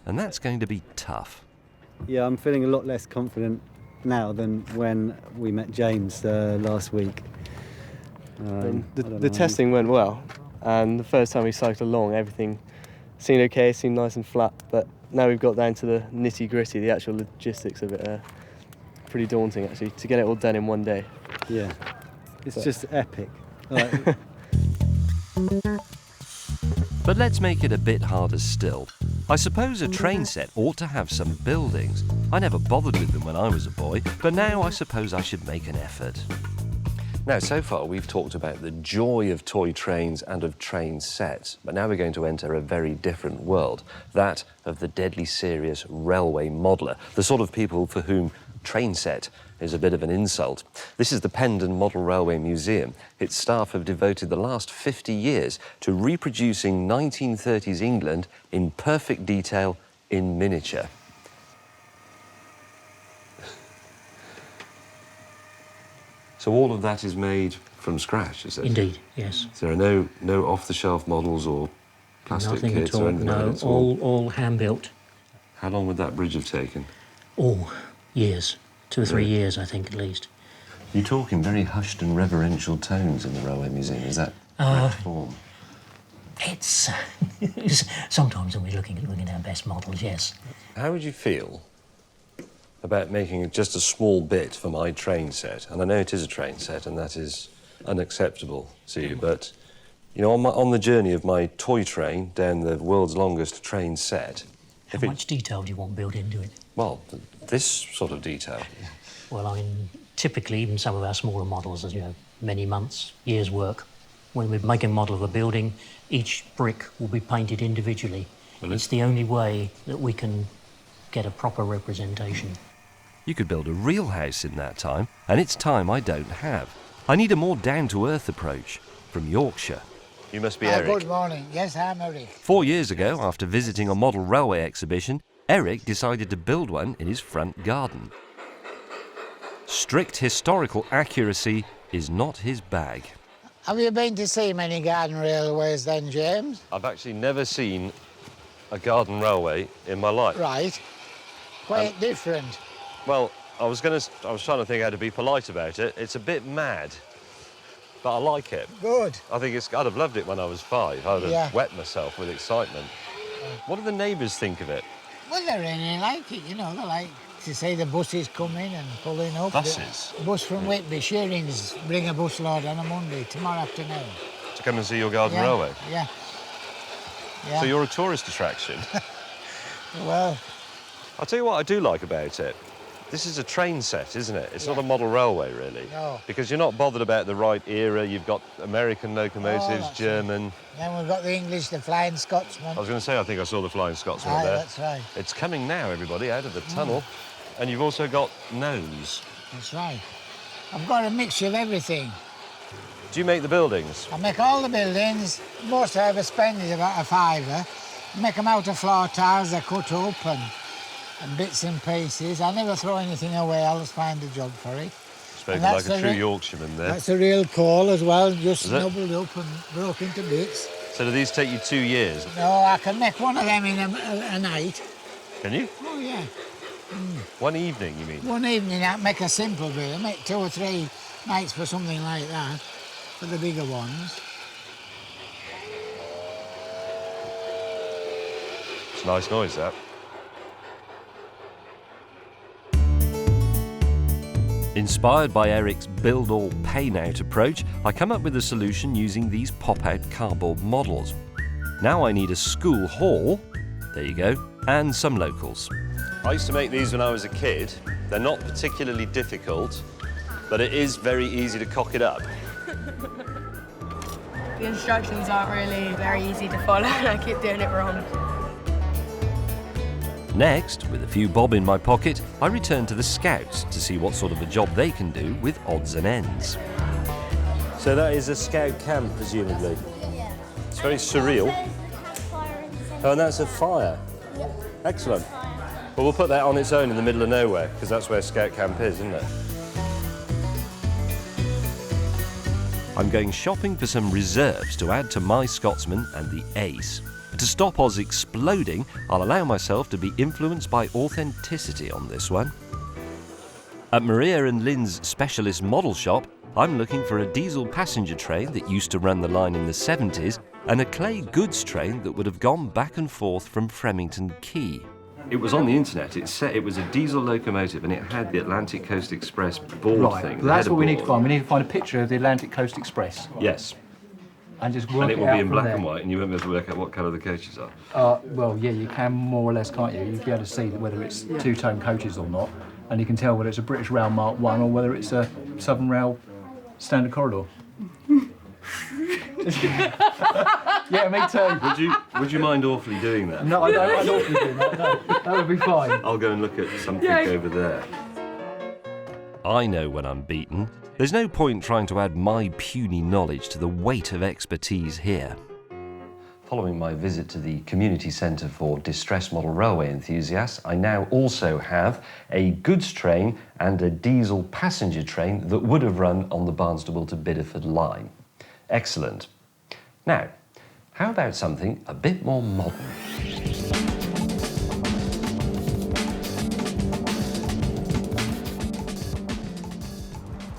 And that's going to be tough. Yeah, I'm feeling a lot less confident now than when we met James last week. The testing went well, and the first time we cycled along, everything seemed okay, seemed nice and flat, but now we've got down to the nitty-gritty, the actual logistics of it. Pretty daunting, actually, to get it all done in one day. Yeah, it's just epic. Like... But let's make it a bit harder still. I suppose a train set ought to have some buildings. I never bothered with them when I was a boy, but now I suppose I should make an effort. Now, so far we've talked about the joy of toy trains and of train sets, but now we're going to enter a very different world, that of the deadly serious railway modeller, the sort of people for whom train set is a bit of an insult. This is the Pendon Model Railway Museum. Its staff have devoted the last 50 years to reproducing 1930s England in perfect detail in miniature. So all of that is made from scratch, is it? Indeed, yes. So there are no off-the-shelf models or plastic Nothing kits at all, or anything no, like that? all hand-built. How long would that bridge have taken? Oh, years. 2 or 3 years, I think, at least. You talk in very hushed and reverential tones in the Railway Museum. Is that correct form? It's sometimes when we're looking at our best models, yes. How would you feel about making just a small bit for my train set? And I know it is a train set, and that is unacceptable to you, but, you know, on the journey of my toy train down the world's longest train set... How much detail do you want built into it? Well, this sort of detail. Well, I mean, typically, even some of our smaller models, as you know, many months, years' work. When we make a model of a building, each brick will be painted individually. Really? It's the only way that we can get a proper representation. You could build a real house in that time, and it's time I don't have. I need a more down-to-earth approach from Yorkshire. You must be Eric. Good morning. Yes, I'm Eric. 4 years ago, after visiting a model railway exhibition, Eric decided to build one in his front garden. Strict historical accuracy is not his bag. Have you been to see many garden railways then, James? I've actually never seen a garden railway in my life. Right. Quite different. Well, I was trying to think how to be polite about it. It's a bit mad, but I like it. Good. I'd have loved it when I was 5. I would have wet myself with excitement. What do the neighbours think of it? Well, they really like it, you know, to see the buses coming and pulling up. Buses? The bus from Whitby, Shearings, bring a bus load on a Monday, tomorrow afternoon. To come and see your garden Yeah, railway? Yeah. Yeah. So you're a tourist attraction? Well... I'll tell you what I do like about it. This is a train set, isn't it? It's not a model railway, really. No. Because you're not bothered about the right era. You've got American locomotives, that's German. Then we've got the English, the Flying Scotsman. I was going to say, I think I saw the Flying Scotsman Aye, there. that's right. It's coming now, everybody, out of the tunnel. And you've also got nose. That's right. I've got a mixture of everything. Do you make the buildings? I make all the buildings. Most I ever spend is about a fiver. Make them out of floor tiles, they're cut up and bits and pieces. I never throw anything away, I'll just find a job for it. Spoken like a true Yorkshireman there. That's a real coal as well, just snubbled up and broke into bits. So do these take you 2 years? No, I can make one of them in a night. Can you? Oh, yeah. One evening, you mean? One evening I make a simple bit. I make 2 or 3 nights for something like that, for the bigger ones. It's a nice noise, that. Inspired by Eric's build all pay now approach, I come up with a solution using these pop-out cardboard models. Now I need a school hall, there you go, and some locals. I used to make these when I was a kid. They're not particularly difficult, but it is very easy to cock it up. The instructions aren't really very easy to follow and I keep doing it wrong. Next, with a few bob in my pocket, I return to the Scouts to see what sort of a job they can do with odds and ends. So that is a Scout camp, presumably? It's very surreal. Oh, and that's a fire? Excellent. Well, we'll put that on its own in the middle of nowhere, because that's where Scout camp is, isn't it? I'm going shopping for some reserves to add to my Scotsman and the Ace. To stop Oz exploding, I'll allow myself to be influenced by authenticity on this one. At Maria and Lynn's specialist model shop, I'm looking for a diesel passenger train that used to run the line in the 70s and a clay goods train that would have gone back and forth from Fremington Quay. It was on the internet. It said it was a diesel locomotive and it had the Atlantic Coast Express board thing. Well, that's what we need to find. We need to find a picture of the Atlantic Coast Express. Yes. And just work it will out be in from black there. and white, and you won't be able to work out what colour the coaches are. Well, yeah, you can more or less, can't you? You'll be able to see whether it's two-tone coaches or not, and you can tell whether it's a British Rail Mark 1 or whether it's a Southern Rail Standard Corridor. Yeah, me too. Would you mind awfully doing that? No, I don't mind awfully doing that. No, that would be fine. I'll go and look at something over there. I know when I'm beaten. There's no point trying to add my puny knowledge to the weight of expertise here. Following my visit to the Community Centre for Distress Model Railway Enthusiasts, I now also have a goods train and a diesel passenger train that would have run on the Barnstable to Bideford line. Excellent. Now, how about something a bit more modern?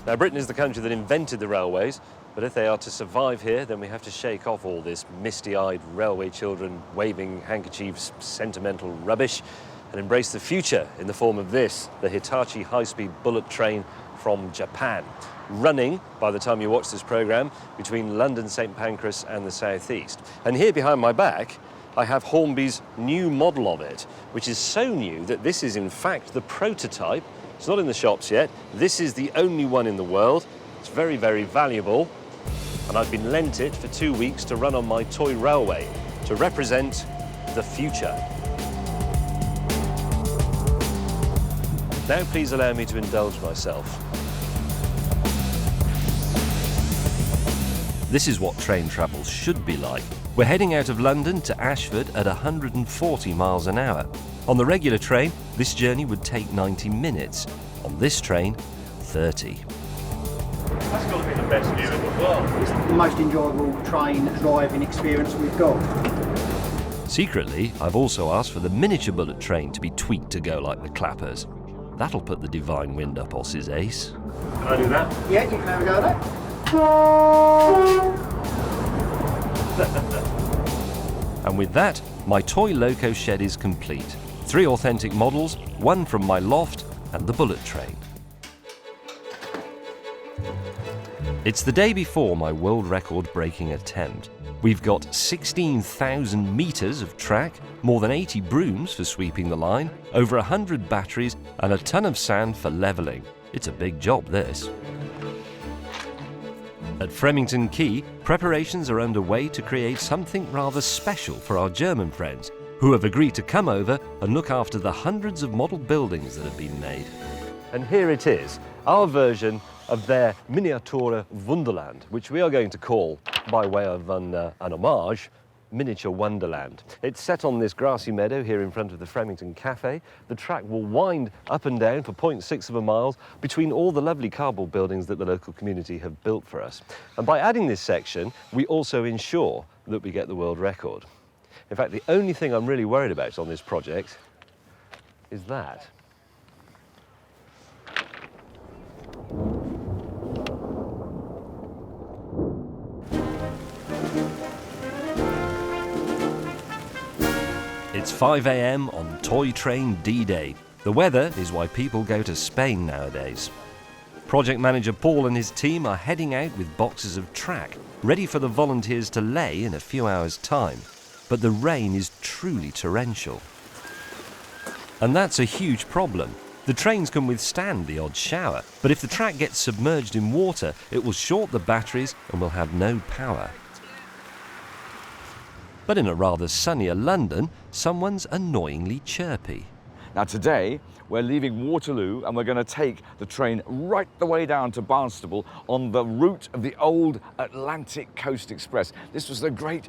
Now, Britain is the country that invented the railways, but if they are to survive here, then we have to shake off all this misty-eyed railway children waving handkerchiefs, sentimental rubbish, and embrace the future in the form of this, the Hitachi high-speed bullet train from Japan, running, by the time you watch this programme, between London St Pancras and the southeast. And here behind my back, I have Hornby's new model of it, which is so new that this is in fact the prototype. It's not in the shops yet. This is the only one in the world. It's very, very valuable. And I've been lent it for 2 weeks to run on my toy railway to represent the future. Now please allow me to indulge myself. This is what train travel should be like. We're heading out of London to Ashford at 140 miles an hour. On the regular train, this journey would take 90 minutes. On this train, 30. That's got to be the best view in the world. It's the most enjoyable train driving experience we've got. Secretly, I've also asked for the miniature bullet train to be tweaked to go like the clappers. That'll put the divine wind up Oss's Ace. Can I do that? Yeah, you can have a go at that. And with that, my toy loco shed is complete. 3 authentic models, 1 from my loft and the bullet train. It's the day before my world record breaking attempt. We've got 16,000 metres of track, more than 80 brooms for sweeping the line, over 100 batteries and a ton of sand for levelling. It's a big job, this. At Fremington Quay, preparations are underway to create something rather special for our German friends, who have agreed to come over and look after the hundreds of model buildings that have been made. And here it is, our version of their miniature Wunderland, which we are going to call, by way of an homage, Miniature Wonderland. It's set on this grassy meadow here in front of the Fremington Cafe. The track will wind up and down for 0.6 of a mile between all the lovely cardboard buildings that the local community have built for us. And by adding this section, we also ensure that we get the world record. In fact, the only thing I'm really worried about on this project is that. It's 5 a.m. on Toy Train D-Day. The weather is why people go to Spain nowadays. Project manager Paul and his team are heading out with boxes of track, ready for the volunteers to lay in a few hours' time. But the rain is truly torrential. And that's a huge problem. The trains can withstand the odd shower, but if the track gets submerged in water, it will short the batteries and will have no power. But in a rather sunnier London, someone's annoyingly chirpy. Now today, we're leaving Waterloo and we're going to take the train right the way down to Barnstaple on the route of the old Atlantic Coast Express. This was the great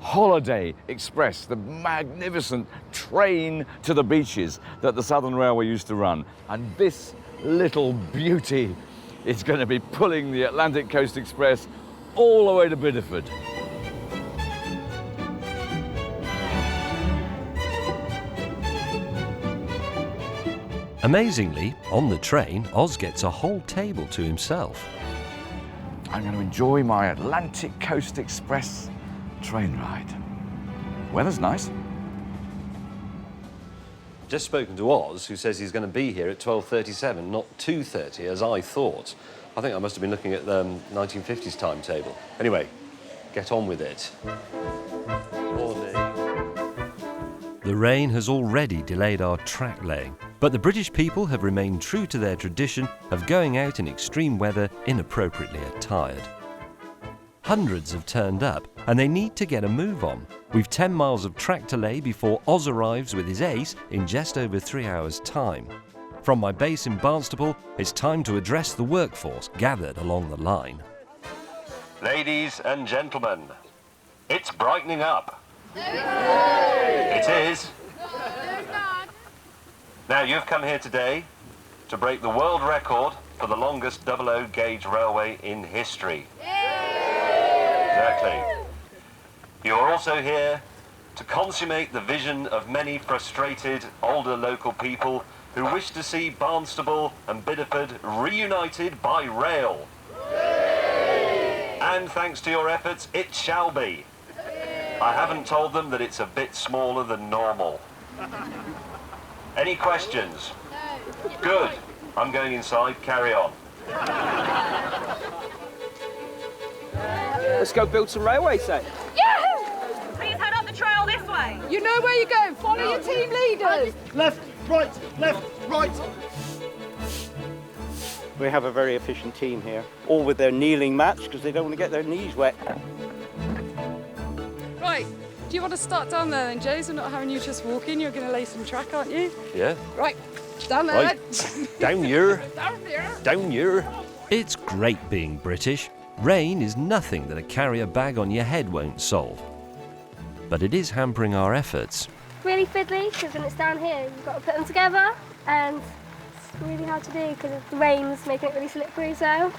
holiday express, the magnificent train to the beaches that the Southern Railway used to run. And this little beauty is going to be pulling the Atlantic Coast Express all the way to Bideford. Amazingly, on the train, Oz gets a whole table to himself. I'm going to enjoy my Atlantic Coast Express train ride. Weather's nice. Just spoken to Oz, who says he's going to be here at 12:37, not 2:30, as I thought. I think I must have been looking at the 1950s timetable. Anyway, get on with it. The rain has already delayed our track laying, but the British people have remained true to their tradition of going out in extreme weather inappropriately attired. Hundreds have turned up, and they need to get a move on. We've 10 miles of track to lay before Oz arrives with his ace in just over 3 hours' time. From my base in Barnstaple, it's time to address the workforce gathered along the line. Ladies and gentlemen, it's brightening up. It is. Now, you've come here today to break the world record for the longest 00 gauge railway in history. Exactly. You're also here to consummate the vision of many frustrated older local people who wish to see Barnstaple and Bideford reunited by rail. And thanks to your efforts, it shall be. I haven't told them that it's a bit smaller than normal. Any questions? Good. I'm going inside. Carry on. Let's go build some railways then. Yahoo! Please head up the trail this way. You know where you're going. Follow your team leaders. Left, right, right. We have a very efficient team here, all with their kneeling mats because they don't want to get their knees wet. Right, do you want to start down there then, James? We're not having you just walk in. You're going to lay some track, aren't you? Yeah. Right, down there. Right. Down here. Down here. Down here. It's great being British. Rain is nothing that a carrier bag on your head won't solve. But it is hampering our efforts. Really fiddly, because when it's down here, you've got to put them together, and it's really hard to do because the rain's making it really slippery, so.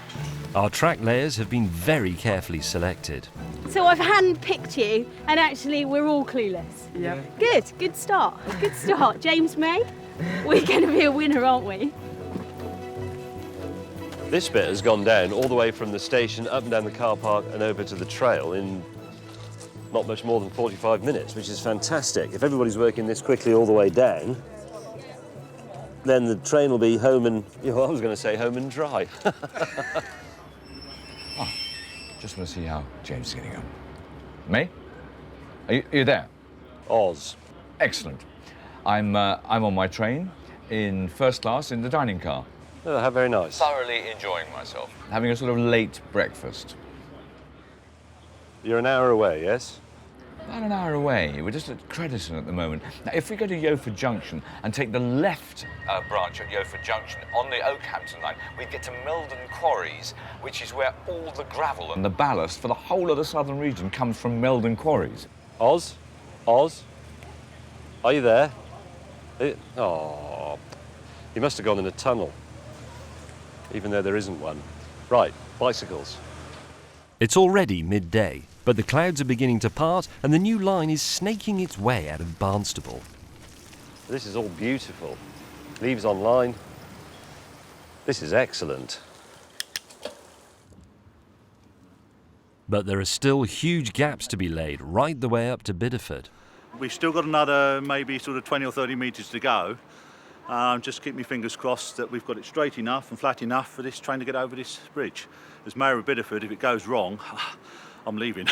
Our track layers have been very carefully selected. So I've hand-picked you, and actually we're all clueless. Yeah. Good start. Good start. James May, we're going to be a winner, aren't we? This bit has gone down all the way from the station, up and down the car park and over to the trail in not much more than 45 minutes, which is fantastic. If everybody's working this quickly all the way down, then the train will be home and, I was going to say home and dry. Just want to see how James is getting on. May? Are you there? Oz. Excellent. I'm on my train in first class in the dining car. Oh, how very nice. Thoroughly enjoying myself. Having a sort of late breakfast. You're an hour away, yes? About an hour away. We're just at Crediton at the moment. Now, if we go to Yeoford Junction and take the left branch at Yeoford Junction on the Oakhampton line, we'd get to Meldon Quarries, which is where all the gravel and the ballast for the whole of the southern region comes from Meldon Quarries. Oz? Oz? Are you there? Oh, you must have gone in a tunnel, even though there isn't one. Right, bicycles. It's already midday, but the clouds are beginning to part and the new line is snaking its way out of Barnstaple. This is all beautiful. Leaves on line. This is excellent. But there are still huge gaps to be laid right the way up to Bideford. We've still got another maybe sort of 20 or 30 metres to go. Just keep my fingers crossed that we've got it straight enough and flat enough for this train to get over this bridge. As Mayor of Bideford, if it goes wrong, I'm leaving.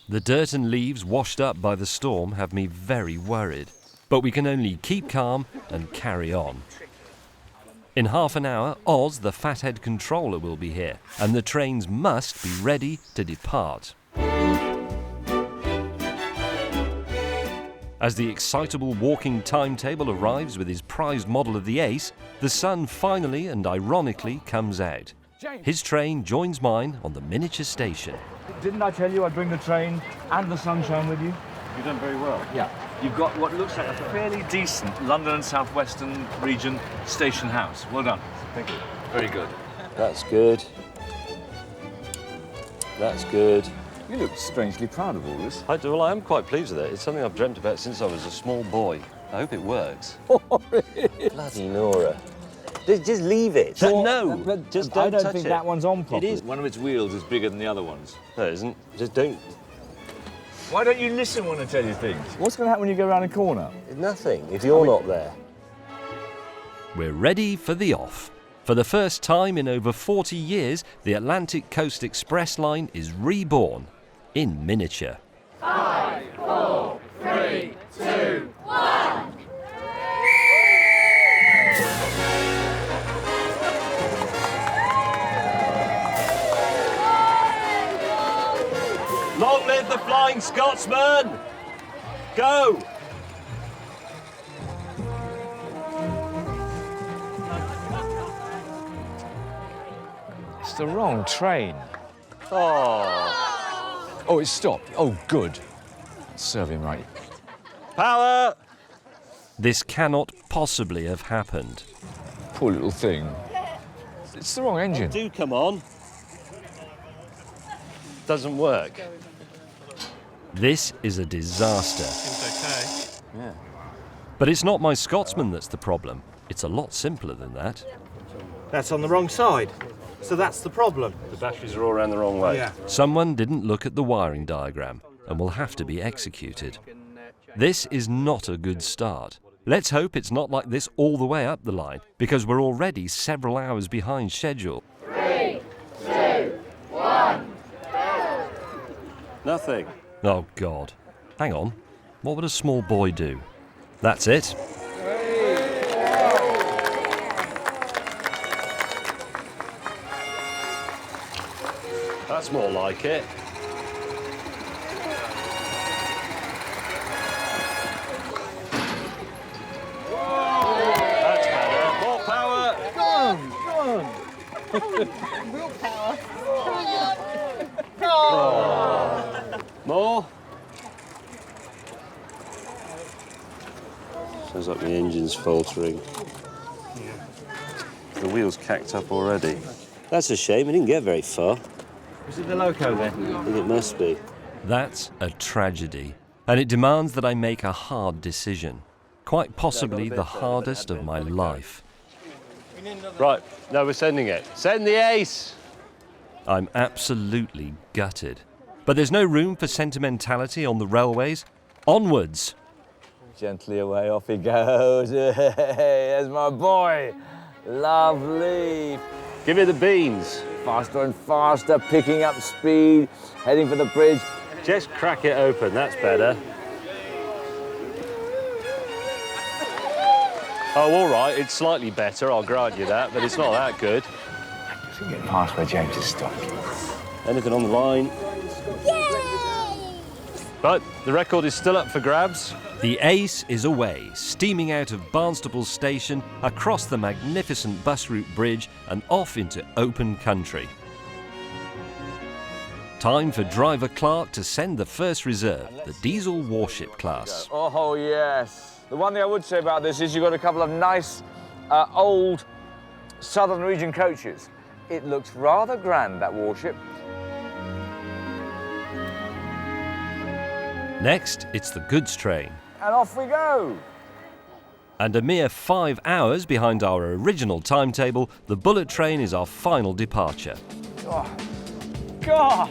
The dirt and leaves washed up by the storm have me very worried. But we can only keep calm and carry on. In half an hour, Oz, the fathead controller, will be here, and the trains must be ready to depart. As the excitable walking timetable arrives with his prized model of the Ace, the sun finally and ironically comes out. His train joins mine on the miniature station. Didn't I tell you I'd bring the train and the sunshine with you? You've done very well. Yeah. You've got what looks like a fairly decent London and South Western region station house. Well done. Thank you. Very good. That's good. That's good. You look strangely proud of all this. Well, I am quite pleased with it. It's something I've dreamt about since I was a small boy. I hope it works. Bloody Nora. Just leave it. No, just don't touch it. I don't think that one's on properly. It is. One of its wheels is bigger than the other ones. No, it isn't. Just don't. Why don't you listen when I tell you things? What's going to happen when you go around a corner? Nothing, if you're not there. We're ready for the off. For the first time in over 40 years, the Atlantic Coast Express line is reborn in miniature. 5, 4, 3, 2, 1. Long live the Flying Scotsman! Go! It's the wrong train. Oh, it's stopped. Oh, good. Serve him right. Power! This cannot possibly have happened. Poor little thing. It's the wrong engine. Do come on. Doesn't work. This is a disaster. Seems okay. Yeah. But it's not my Scotsman that's the problem. It's a lot simpler than that. That's on the wrong side. So that's the problem. The batteries are all around the wrong way. Yeah. Someone didn't look at the wiring diagram and will have to be executed. This is not a good start. Let's hope it's not like this all the way up the line, because we're already several hours behind schedule. 3, 2, 1. Nothing. Oh, God. Hang on. What would a small boy do? That's it. That's more like it. That's better. More power. Go on. Willpower. More. Sounds like the engine's faltering. The wheel's cacked up already. That's a shame. It didn't get very far. Was it the loco then? I think it must be. That's a tragedy. And it demands that I make a hard decision. Quite possibly the hardest of my life. Right, no, we're sending it. Send the Ace! I'm absolutely gutted. But there's no room for sentimentality on the railways. Onwards. Gently away, off he goes. Hey, there's my boy. Lovely. Give me the beans. Faster and faster, picking up speed, heading for the bridge. Just crack it open, that's better. Oh, all right, it's slightly better, I'll grant you that, but it's not that good. Just get past where James is stuck. Anything on the line? Yay! But the record is still up for grabs. The Ace is away, steaming out of Barnstaple Station, across the magnificent bus route bridge and off into open country. Time for Driver Clark to send the first reserve, the diesel warship class. Oh, yes. The one thing I would say about this is you've got a couple of nice, old Southern region coaches. It looks rather grand, that warship. Next, it's the goods train. And off we go. And a mere 5 hours behind our original timetable, the bullet train is our final departure. Oh, God!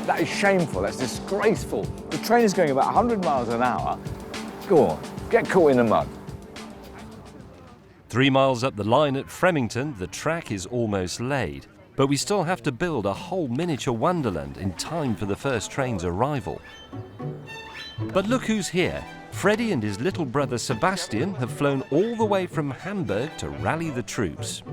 That is shameful, that's disgraceful. The train is going about 100 miles an hour. Go on, get caught in the mud. 3 miles up the line at Fremington, the track is almost laid. But we still have to build a whole miniature wonderland in time for the first train's arrival. But look who's here. Freddie and his little brother Sebastian have flown all the way from Hamburg to rally the troops.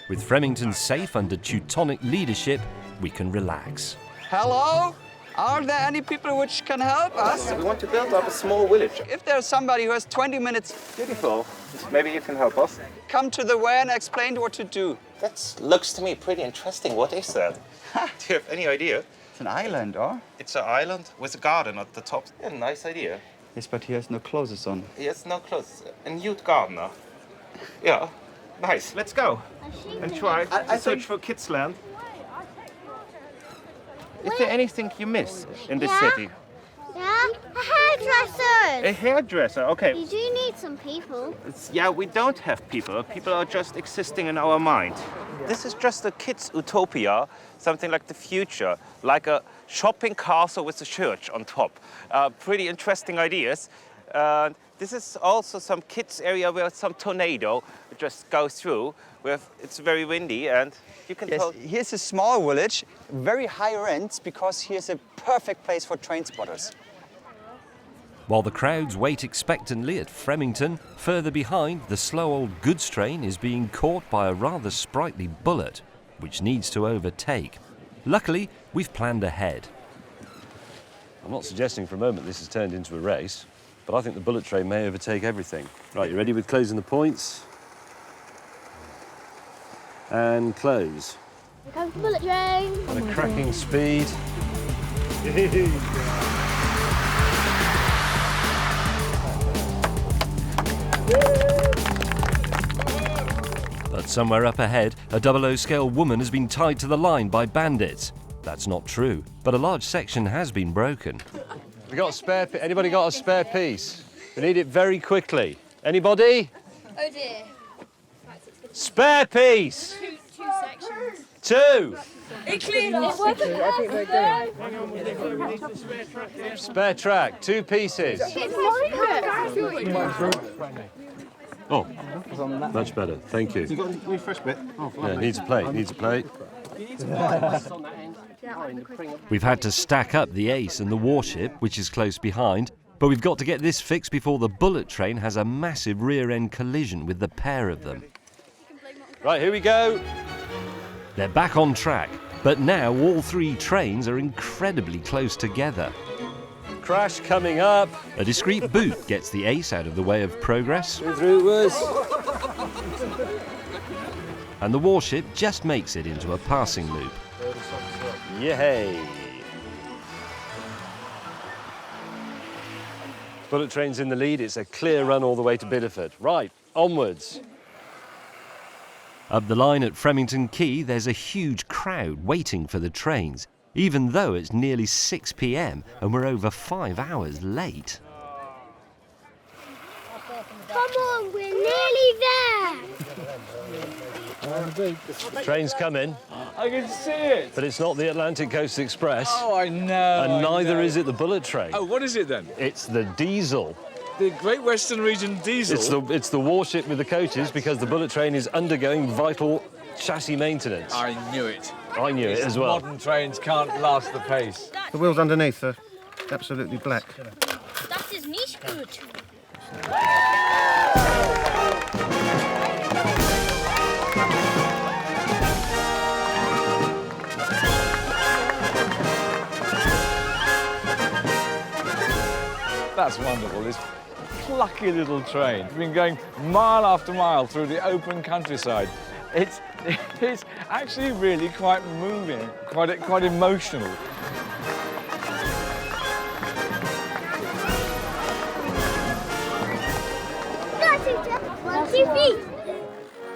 With Fremington safe under Teutonic leadership, we can relax. Hello? Are there any people which can help us? We want to build up a small village. If there's somebody who has 20 minutes... Beautiful. Maybe you can help us. Come to the way and explain what to do. That looks to me pretty interesting. What is that? Do you have any idea? It's an island, or? It's an island with a garden at the top. Yeah, nice idea. Yes, but he has no clothes on. He has no clothes. A nude gardener. Yeah, nice. Let's go and try to search for Kids Land. Is there anything you miss in this city? Yeah, a hairdresser. A hairdresser, okay. You do need some people. Yeah, we don't have people. People are just existing in our mind. This is just a kid's utopia, something like the future, like a shopping castle with a church on top. Pretty interesting ideas. This is also some kids' area where some tornado just goes through. It's very windy and you can Yes, here's a small village, very high rents, because here's a perfect place for train spotters. While the crowds wait expectantly at Fremington, further behind, the slow old goods train is being caught by a rather sprightly bullet, which needs to overtake. Luckily, we've planned ahead. I'm not suggesting for a moment this has turned into a race, but I think the bullet train may overtake everything. Right, you ready with closing the points? And close. Here comes the bullet train. And a cracking speed. But somewhere up ahead, a 00 scale woman has been tied to the line by bandits. That's not true, but a large section has been broken. We got a spare? Anybody got a spare piece? We need it very quickly. Anybody? Oh dear. Spare piece. Two sections. 2. It cleared off. I think we're good. Spare track. 2 pieces. Oh, much better. Thank you. You got the fresh bit? Oh, yeah, needs a plate. Needs a plate. We've had to stack up the Ace and the warship, which is close behind, but we've got to get this fixed before the bullet train has a massive rear-end collision with the pair of them. Right, here we go. They're back on track, but now all 3 trains are incredibly close together. Crash coming up. A discreet boot gets the Ace out of the way of progress. Through was. And the warship just makes it into a passing loop. Yay! Bullet train's in the lead. It's a clear run all the way to Bideford. Right, onwards. Up the line at Fremington Quay, there's a huge crowd waiting for the trains, even though it's nearly 6 p.m. and we're over 5 hours late. Come on, we're nearly there. Train's coming. I can see it. But it's not the Atlantic Coast Express. Oh, I know. And neither is it the bullet train. Oh, what is it then? It's the diesel. The Great Western Region diesel? It's the warship with the coaches because the bullet train is undergoing vital chassis maintenance. I knew it. I knew it as well. Modern trains can't last the pace. The wheels underneath are absolutely black. Das ist nicht gut. That's wonderful, this plucky little train. It's been going mile after mile through the open countryside. It's actually really quite moving, quite emotional.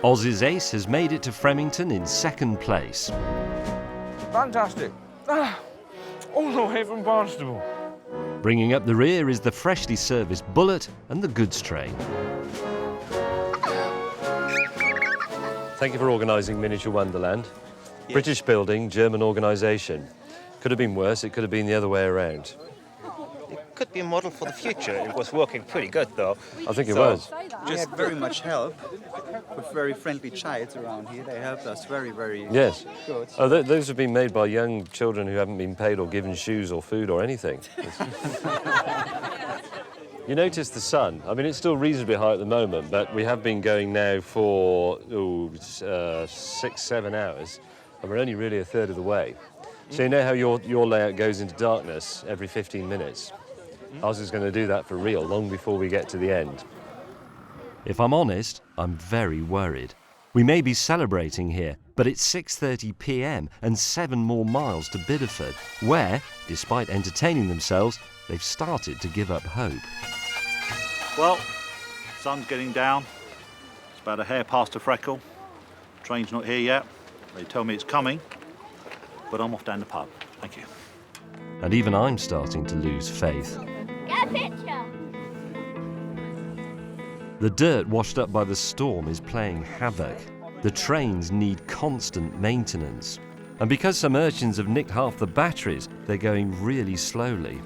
Oz's Ace has made it to Fremington in second place. Fantastic. All the way from Barnstable. Bringing up the rear is the freshly serviced Bullet and the goods train. Thank you for organising Miniature Wonderland. Yes. British building, German organisation. Could have been worse, it could have been the other way around. Could be a model for the future. It was working pretty good, though. I think it was. We had very much help with very friendly childs around here. They helped us very, very Yes. good. Oh, those have been made by young children who haven't been paid or given shoes or food or anything. You notice the sun. I mean, it's still reasonably high at the moment, but we have been going now for 6, 7 hours, and we're only really a third of the way. So you know how your layout goes into darkness every 15 minutes? Ours is going to do that for real, long before we get to the end. If I'm honest, I'm very worried. We may be celebrating here, but it's 6:30 p.m. and 7 more miles to Bideford, where, despite entertaining themselves, they've started to give up hope. Well, sun's getting down. It's about a hair past a freckle. Train's not here yet. They tell me it's coming, but I'm off down the pub. Thank you. And even I'm starting to lose faith. Get a picture. The dirt washed up by the storm is playing havoc. The trains need constant maintenance. And because some urchins have nicked half the batteries, they're going really slowly.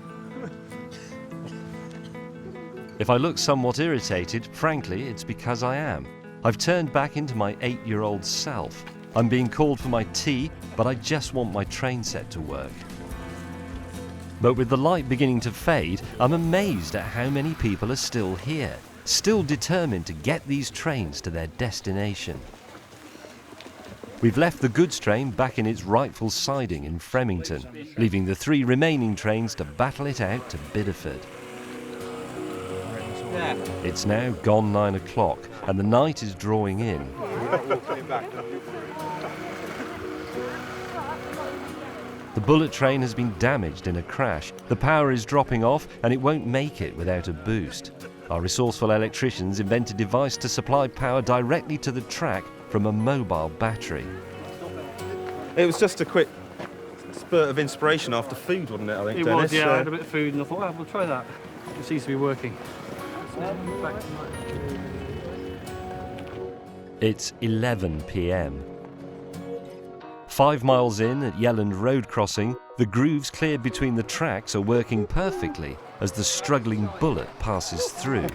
If I look somewhat irritated, frankly, it's because I am. I've turned back into my 8-year-old self. I'm being called for my tea, but I just want my train set to work. But with the light beginning to fade, I'm amazed at how many people are still here, still determined to get these trains to their destination. We've left the goods train back in its rightful siding in Fremington, leaving the 3 remaining trains to battle it out to Bideford. It's now gone 9 o'clock, and the night is drawing in. The bullet train has been damaged in a crash. The power is dropping off, and it won't make it without a boost. Our resourceful electricians invent a device to supply power directly to the track from a mobile battery. It was just a quick spurt of inspiration after food, wasn't it, I think, It Dennis? was, yeah. I had a bit of food and I thought, well, we'll try that. It seems to be working. It's 11 p.m. 5 miles in at Yelland Road crossing, the grooves cleared between the tracks are working perfectly as the struggling bullet passes through.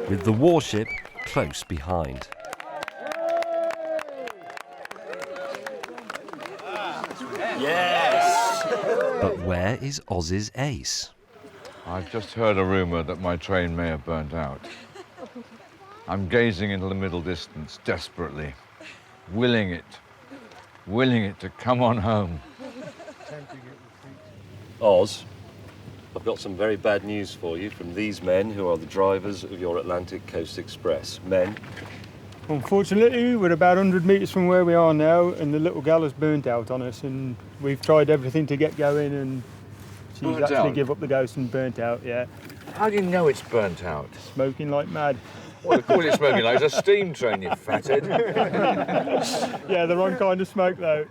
With the warship close behind. Yes! But where is Oz's Ace? I've just heard a rumour that my train may have burnt out. I'm gazing into the middle distance desperately, willing it to come on home. Oz, I've got some very bad news for you from these men who are the drivers of your Atlantic Coast Express. Men. Unfortunately, we're about 100 metres from where we are now, and the little gal has burnt out on us, and we've tried everything to get going, and she's Burnt actually out? give up the ghost and burnt out, yeah. How do you know it's burnt out? Smoking like mad. Well, they call it smoking like it's a steam train, you fathead. Yeah, the wrong kind of smoke, though.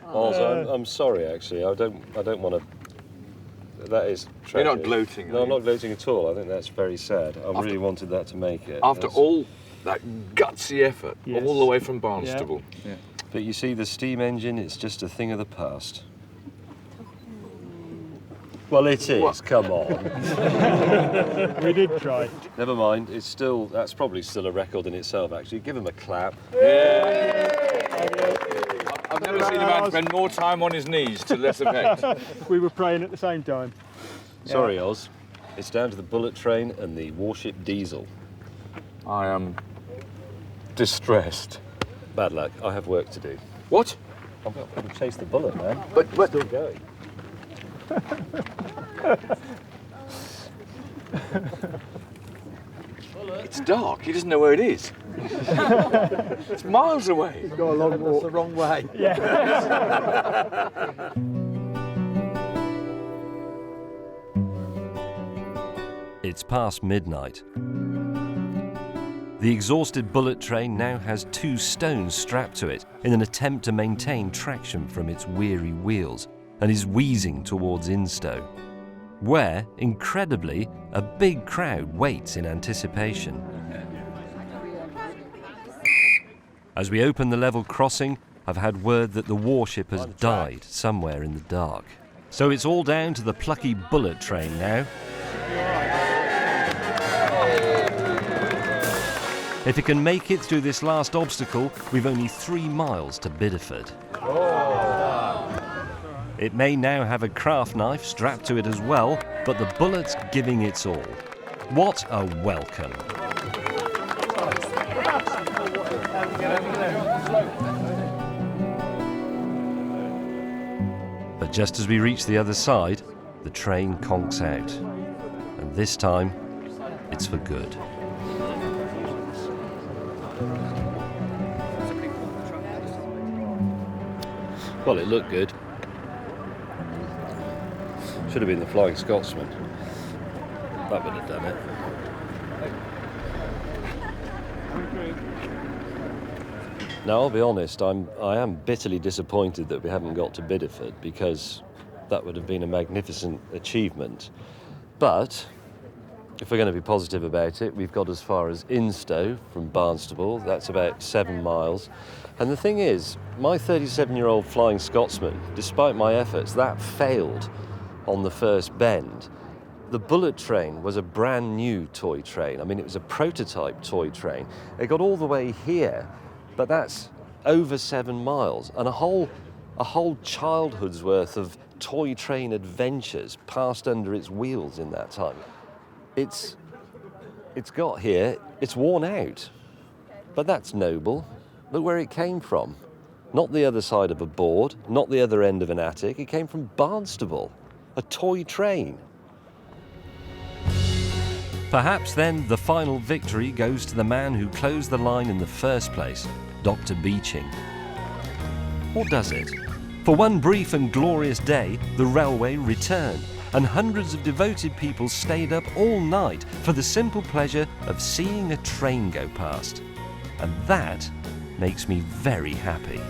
Oz, I'm sorry, actually. I don't want to That is tragic. You're not gloating, No, are I'm you? not gloating at all. I think that's very sad. I really wanted that to make it. After That's- all that gutsy effort, Yes. all the way from Barnstable. Yeah. But you see, the steam engine, it's just a thing of the past. Well, it is. What? Come on. We did try. Never mind. It's still. That's probably still a record in itself. Actually, give him a clap. I've never seen a man spend more time on his knees to less effect. We were praying at the same time. Sorry, Oz. It's down to the bullet train and the warship diesel. I am distressed. Bad luck. I have work to do. What? I'm going to chase the bullet, man. But It's still going. It's dark. He doesn't know where it is. It's miles away. He's got a long walk. That's the wrong way. It's past midnight. The exhausted bullet train now has 2 stones strapped to it in an attempt to maintain traction from its weary wheels, and is wheezing towards Instow, where, incredibly, a big crowd waits in anticipation. As we open the level crossing, I've had word that the warship has died somewhere in the dark. So it's all down to the plucky bullet train now. If it can make it through this last obstacle, we've only 3 miles to Bideford. It may now have a craft knife strapped to it as well, but the bullet's giving its all. What a welcome. But just as we reach the other side, the train conks out. And this time, it's for good. Well, it looked good. Should have been the Flying Scotsman. That would have done it. Now, I'll be honest, I am bitterly disappointed that we haven't got to Bideford, because that would have been a magnificent achievement. But if we're going to be positive about it, we've got as far as Instow from Barnstable. That's about 7 miles. And the thing is, my 37-year-old Flying Scotsman, despite my efforts, that failed on the first bend. The bullet train was a brand new toy train. I mean, it was a prototype toy train. It got all the way here, but that's over 7 miles, and a whole childhood's worth of toy train adventures passed under its wheels in that time. It's got here, it's worn out, but that's noble. Look where it came from. Not the other side of a board, not the other end of an attic. It came from Barnstable, a toy train. Perhaps then the final victory goes to the man who closed the line in the first place, Dr. Beeching. Or does it? For one brief and glorious day, the railway returned, and hundreds of devoted people stayed up all night for the simple pleasure of seeing a train go past. And that makes me very happy.